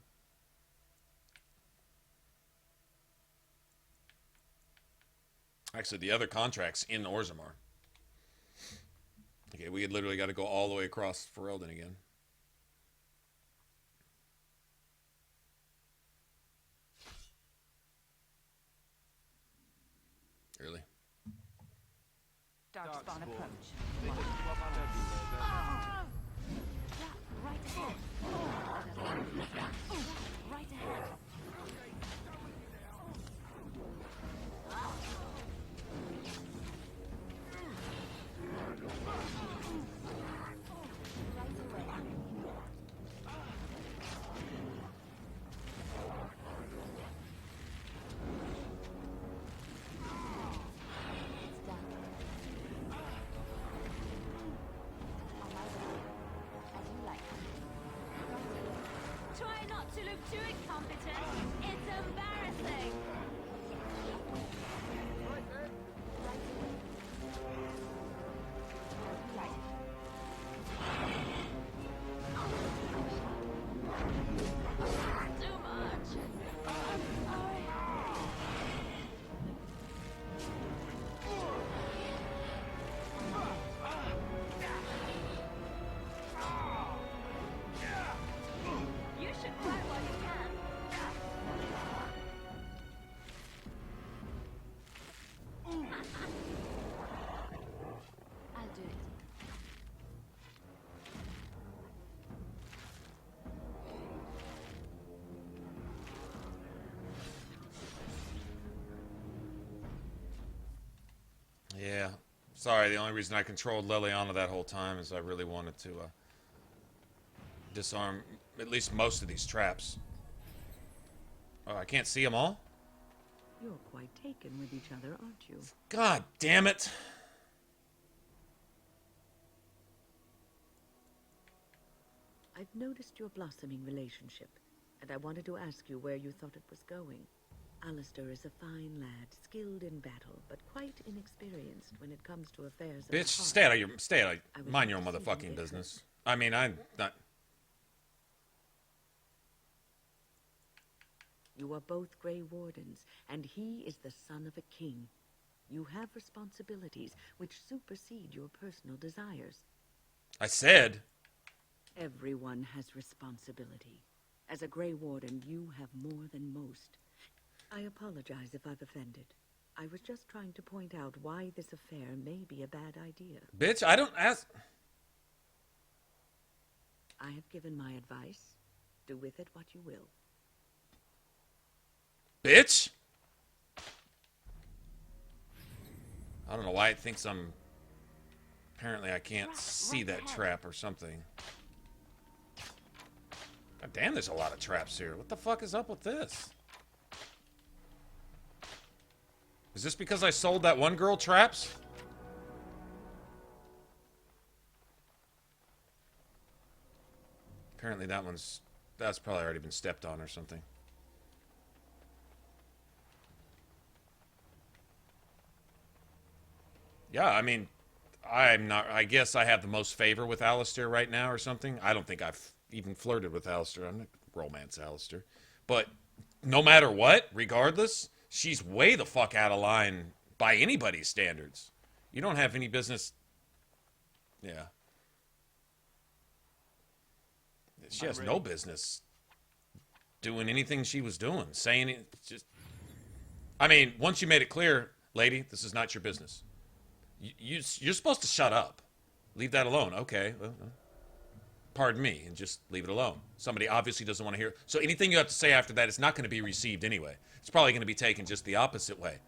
Actually, the other contract's in Orzammar. Okay, we had literally got to go all the way across Ferelden again. Really? Dark spawn approach. Right ahead. Right ahead. Try not to look too incompetent. It's embarrassing. Too much. You should try what you can. I'll do it. Yeah. Sorry, the only reason I controlled Leliana that whole time is I really wanted to disarm at least most of these traps. Oh, I can't see them all? You're quite taken with each other, aren't you? God damn it. I've noticed your blossoming relationship, and I wanted to ask you where you thought it was going. Alistair is a fine lad, skilled in battle, but quite inexperienced when it comes to affairs of the Bitch, heart. stay out of mind your own motherfucking business. I mean, I'm not... You are both Grey Wardens, and he is the son of a king. You have responsibilities which supersede your personal desires. I said... Everyone has responsibility. As a Grey Warden, you have more than most. I apologize if I've offended. I was just trying to point out why this affair may be a bad idea. Bitch, I don't ask... I have given my advice. Do with it what you will. Bitch! I don't know why it thinks I'm... Apparently I can't see that trap or something. God damn, there's a lot of traps here. What the fuck is up with this? Is this because I sold that one girl traps? Apparently that's probably already been stepped on or something. Yeah, I mean, I guess I have the most favor with Alistair right now or something. I don't think I've even flirted with Alistair. I'm not romance Alistair. But no matter what, regardless, she's way the fuck out of line by anybody's standards. You don't have any business... Yeah. She has no business doing anything she was doing. Saying it, just... I mean, once you made it clear, lady, this is not your business. You're supposed to shut up. Leave that alone. Okay. Pardon me, and just leave it alone. Somebody obviously doesn't want to hear. So anything you have to say after that is not going to be received anyway. It's probably going to be taken just the opposite way.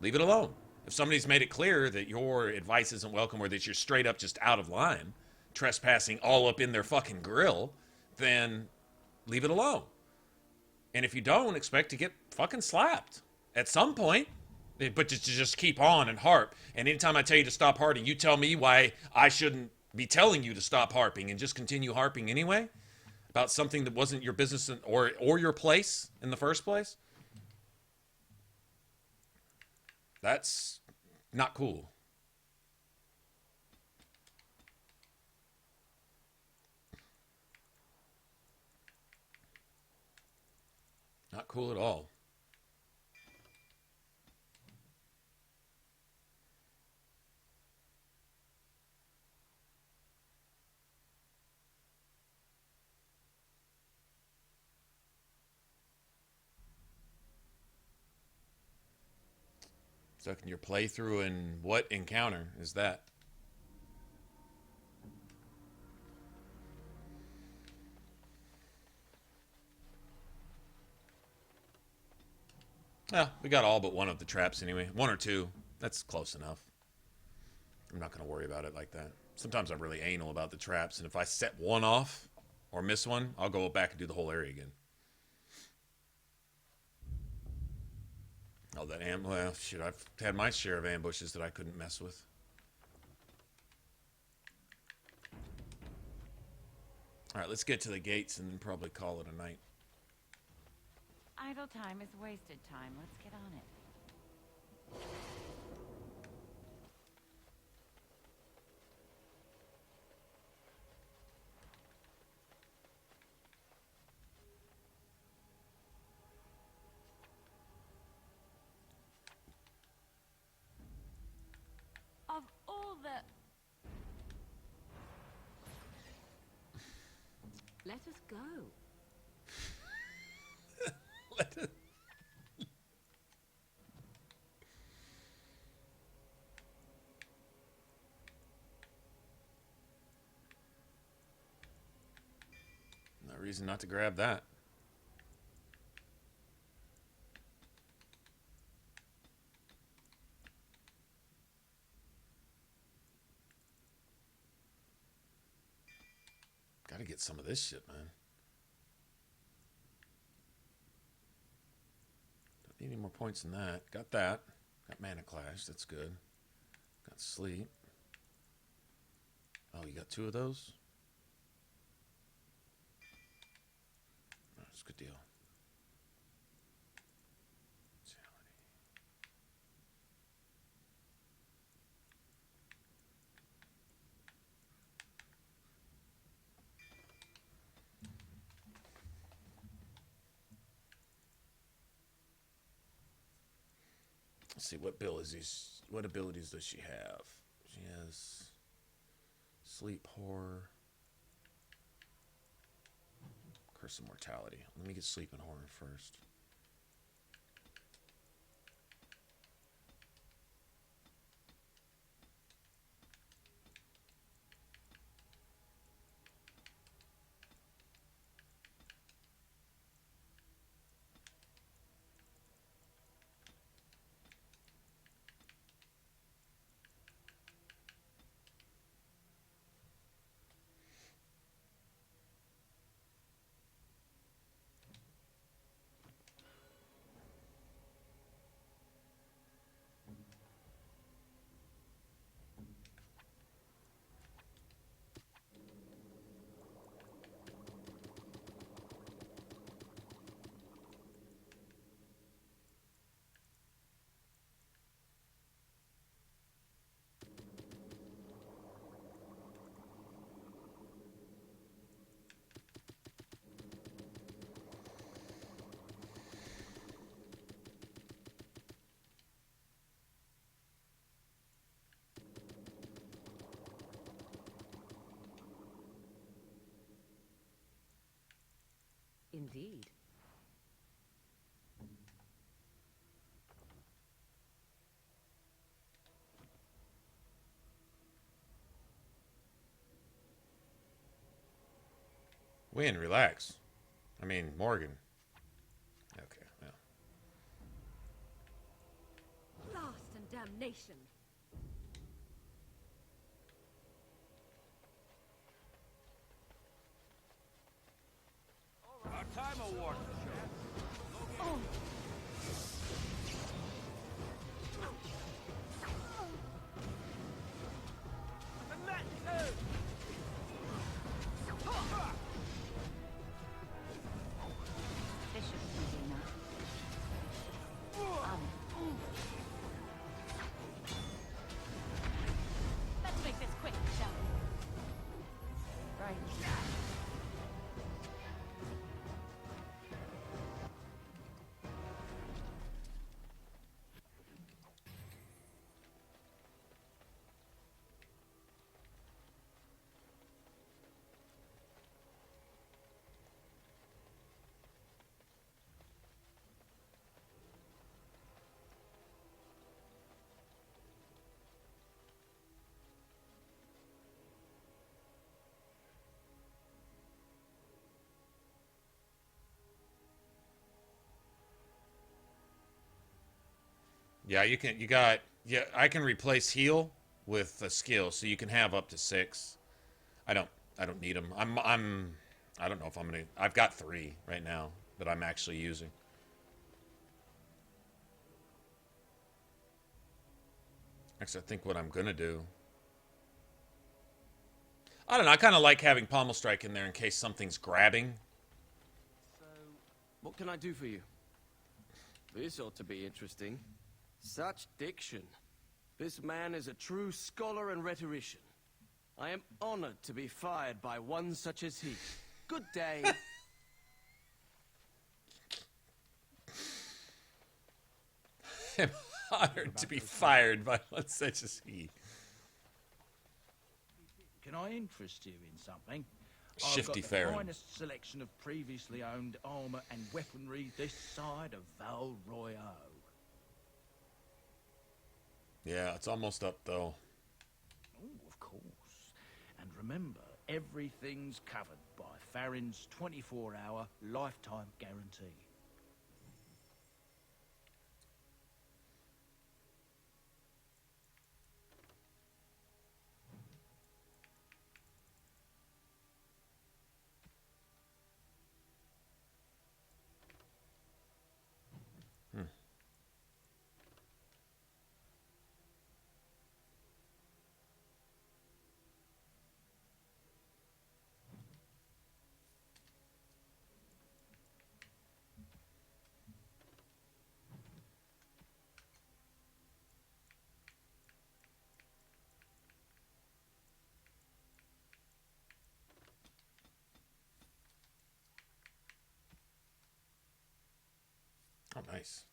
Leave it alone. If somebody's made it clear that your advice isn't welcome or that you're straight up just out of line, trespassing all up in their fucking grill, then leave it alone. And if you don't, expect to get fucking slapped at some point. But to just keep on and harp. And anytime I tell you to stop harping, you tell me why I shouldn't be telling you to stop harping and just continue harping anyway? About something that wasn't your business or your place in the first place? That's not cool. Not cool at all. Stuck in your playthrough, and what encounter is that? Yeah, we got all but one of the traps anyway. One or two. That's close enough. I'm not going to worry about it like that. Sometimes I'm really anal about the traps, and if I set one off or miss one, I'll go back and do the whole area again. Oh, that well, shit, I've had my share of ambushes that I couldn't mess with. Alright, let's get to the gates and then probably call it a night. Idle time is wasted time. Let's get on it. Of all the... Let us go. No reason not to grab that. Gotta get some of this shit, man. Don't need any more points than that. Got that. Got Mana Clash. That's good. Got Sleep. Oh, you got two of those? Oh, that's a good deal. Let's see, what abilities does she have? She has Sleep, Horror, Curse of Mortality. Let me get Sleep and Horror first. Indeed. Win, relax. I mean, Morgan. Okay, well. Blast and damnation. Our time award. Oh. And that too. This should be easy enough. Let's make this quick, shall we? Right. Yeah, I can replace heal with a skill, so you can have up to 6. I don't need them. I don't know if I'm gonna. I've got 3 right now that I'm actually using. Actually, I think what I'm gonna do. I don't know. I kind of like having Pommel Strike in there in case something's grabbing. So, what can I do for you? This ought to be interesting. Such diction. This man is a true scholar and rhetorician. I am honored to be fired by one such as he. Good day. I'm honored to be fired by one such as he. Can I interest you in something? Shifty I've got the Farron. finest selection of previously owned armor and weaponry this side of Val Royale. Yeah, it's almost up though. Oh, of course. And remember, everything's covered by Farron's 24-hour lifetime guarantee. Oh, nice.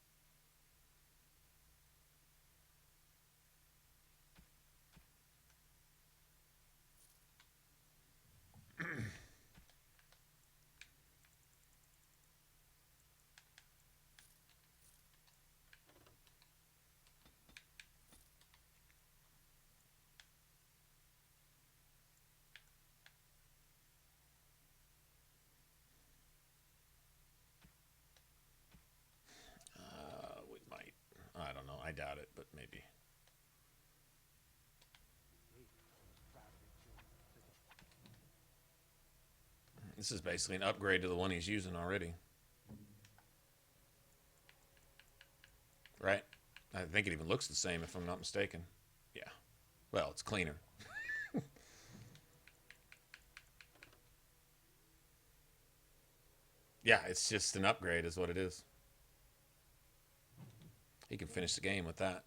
We might. I don't know. I doubt it, but maybe. This is basically an upgrade to the one he's using already. Right? I think it even looks the same, if I'm not mistaken. Yeah. Well, it's cleaner. Yeah, it's just an upgrade is what it is. He can finish the game with that.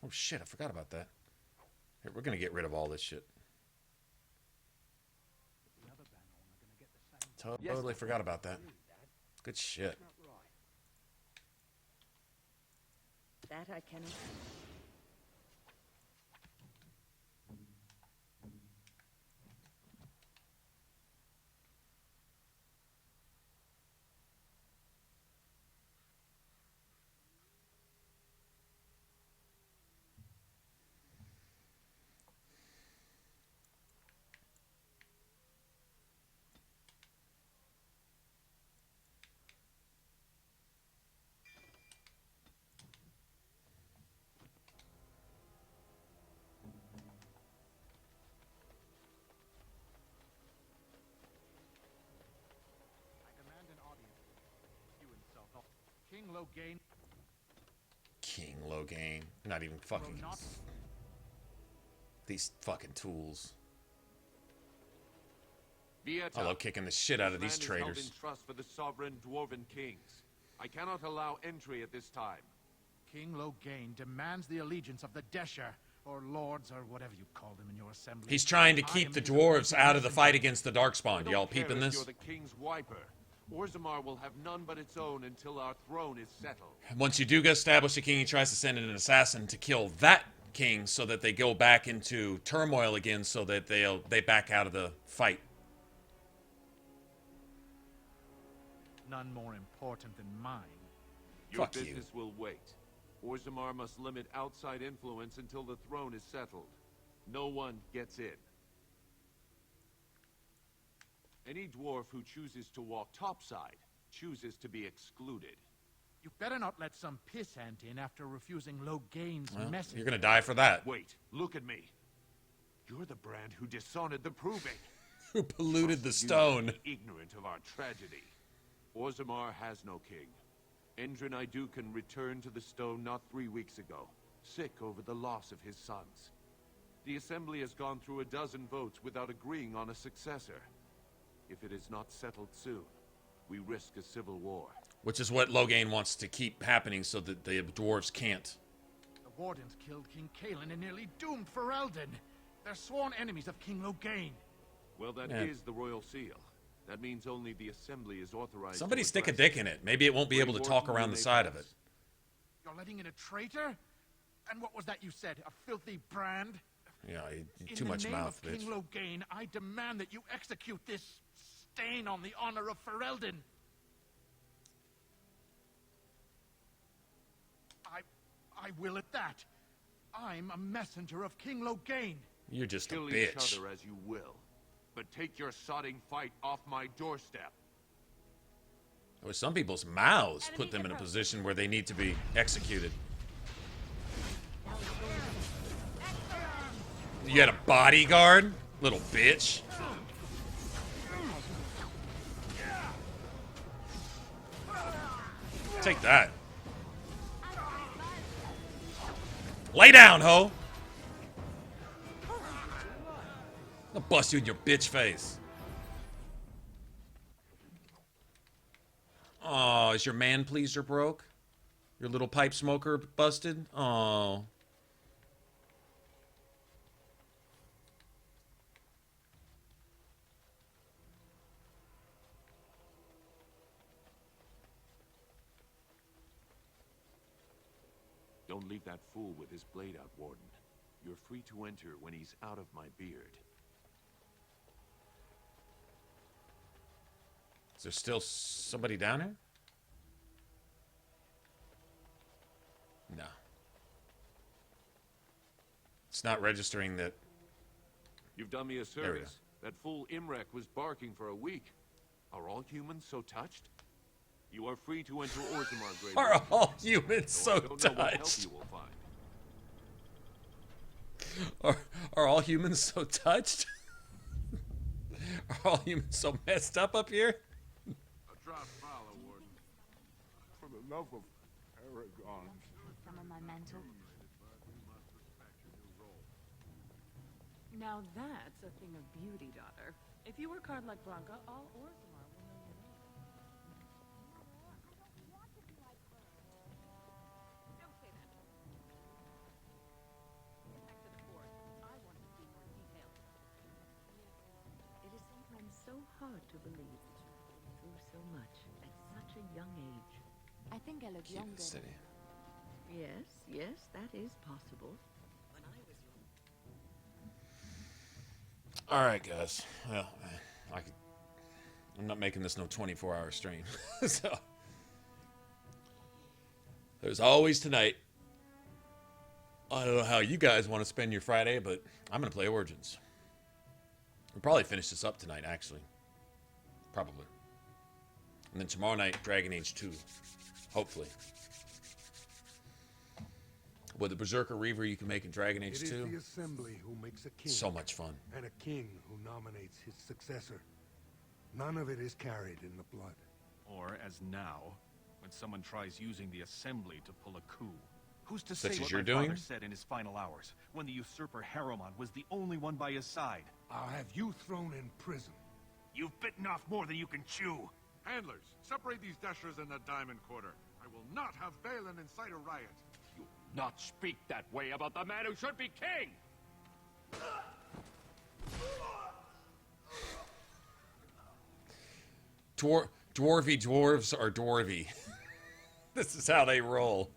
Oh shit, I forgot about that. Here, we're gonna get rid of all this shit. Totally forgot about that. Good shit. That I cannot. King Loghain. King Loghain. Not even fucking... These fucking tools. I love kicking the shit out of these traitors. In trust for the sovereign dwarven kings. I cannot allow entry at this time. King Loghain demands the allegiance of the Desher, or lords, or whatever you call them in your assembly. He's trying to keep the dwarves out of the fight against the Darkspawn. Y'all peeping this? You're the king's wiper. Orzammar will have none but its own until our throne is settled. Once you do establish a king, he tries to send in an assassin to kill that king so that they go back into turmoil again so that they back out of the fight. None more important than mine. Your business will wait. Orzammar must limit outside influence until the throne is settled. No one gets in. Any dwarf who chooses to walk topside chooses to be excluded. You better not let some pissant in after refusing Loghain's message. You're gonna die for that. Wait, look at me. You're the brand who dishonored the Proving. Who polluted the stone. Ignorant of our tragedy. Orzammar has no king. Endrin returned to the stone not 3 weeks ago, sick over the loss of his sons. The assembly has gone through a dozen votes without agreeing on a successor. If it is not settled soon, we risk a civil war. Which is what Loghain wants to keep happening so that the dwarves can't. The Wardens killed King Kaelin and nearly doomed Ferelden. They're sworn enemies of King Loghain. Well, that is the royal seal. That means only the assembly is authorized. Somebody stick a dick in it. Maybe it won't be able to talk around the side of it. You're letting in a traitor? And what was that you said? A filthy brand? Yeah, too much mouth, bitch. In the name of King Loghain, I demand that you execute this stain on the honor of Ferelden. I will at that. I'm a messenger of King Loghain. You're just a Kill bitch. each other as you will, but take your sodding fight off my doorstep. With some people's mouths put them in a position where they need to be executed. You had a bodyguard? Little bitch. Take that. Lay down, ho! I'll bust you in your bitch face. Oh, is your man pleaser broke? Your little pipe smoker busted? Oh. Don't leave that fool with his blade out, Warden. You're free to enter when he's out of my beard. Is there still somebody down here? No. It's not registering that... You've done me a service. That fool Imrek was barking for a week. Are all humans so touched? You are free to enter Orzammar grave. Are all humans so I don't know what help touched? you will find. Are all humans so touched? Are all humans so messed up here? A drop follow, Warden. For the love of Aragon. Some of my mental. Now that's a thing of beauty, daughter. If you work hard like Branka, all Orzammar will know your name. Don't say that. hard to believe. Through so much at such a young age. I think I look younger. City. Yes, that is possible. All right, guys. Well, I'm not making this no 24-hour stream. So there's always tonight. I don't know how you guys want to spend your Friday, but I'm going to play Origins. We'll probably finish this up tonight, actually. Probably. And then tomorrow night, Dragon Age 2. Hopefully. With the Berserker Reaver you can make in Dragon Age 2. It is the Assembly who makes a king. So much fun. And a king who nominates his successor. None of it is carried in the blood. Or, as now, when someone tries using the Assembly to pull a coup. Who's to Such say as what you're my doing? father said in his final hours, when the usurper Harrowmont was the only one by his side? I'll have you thrown in prison. You've bitten off more than you can chew. Handlers, separate these dashers in the diamond quarter. I will not have Balin incite a riot. You not speak that way about the man who should be king! Dwarvy dwarves are dwarvy. This is how they roll.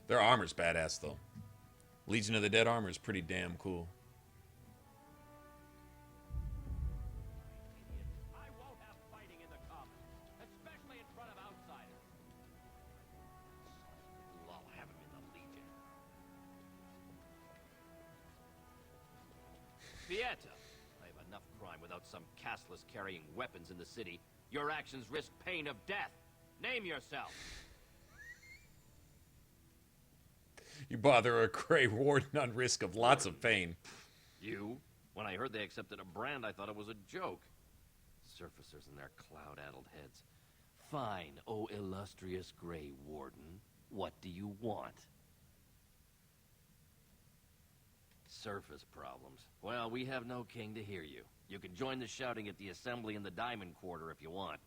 Their armor's badass, though. Legion of the Dead armor is pretty damn cool. I won't have fighting in the commons, especially in front of outsiders. I'll have him in the Legion. Fieta, I have enough crime without some casteless carrying weapons in the city. Your actions risk pain of death. Name yourself. You bother a Grey Warden on risk of lots of pain. You? When I heard they accepted a brand, I thought it was a joke. Surfacers and their cloud-addled heads. Fine, oh illustrious Grey Warden. What do you want? Surface problems. Well, we have no king to hear you. You can join the shouting at the Assembly in the Diamond Quarter if you want.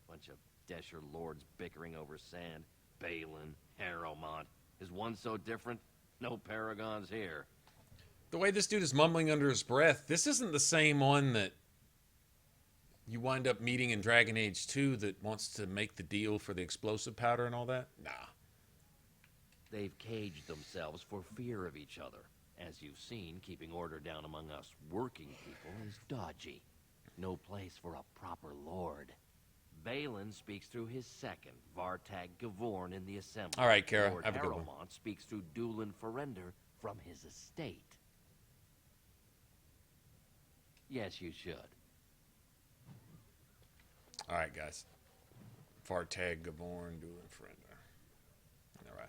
Bunch of Desher lords bickering over sand. Balin, Harrowmont. Is one so different? No paragons here. The way this dude is mumbling under his breath, this isn't the same one that you wind up meeting in Dragon Age 2 that wants to make the deal for the explosive powder and all that? Nah. They've caged themselves for fear of each other. As you've seen, keeping order down among us working people is dodgy. No place for a proper lord. Balin speaks through his second, Vartag Gavorn, in the Assembly. All right, Kara, Lord have a good one. Harrowmont speaks through Dulin Ferender from his estate. Yes, you should. All right, guys. Vartag, Gavorn, Dueling Friender. All right.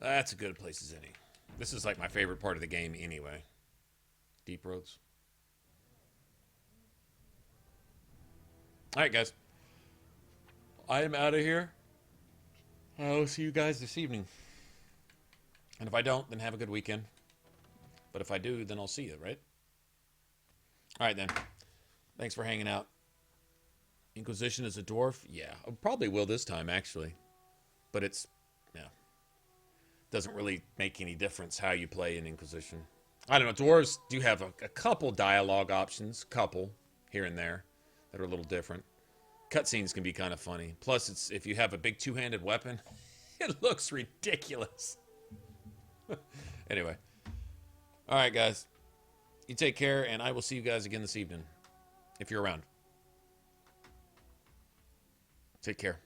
That's a good place as any. This is like my favorite part of the game anyway. Deep Roads. All right, guys. I am out of here. I'll see you guys this evening. And if I don't, then have a good weekend. But if I do, then I'll see you, right? All right, then. Thanks for hanging out. Inquisition is a dwarf? Yeah. I probably will this time, actually. But it's, yeah. Doesn't really make any difference how you play in Inquisition. I don't know. Dwarves do have a couple dialogue options. Couple, here and there, that are a little different. Cutscenes can be kind of funny. Plus, it's if you have a big two-handed weapon, it looks ridiculous. Anyway. All right, guys. You take care, and I will see you guys again this evening. If you're around. Take care.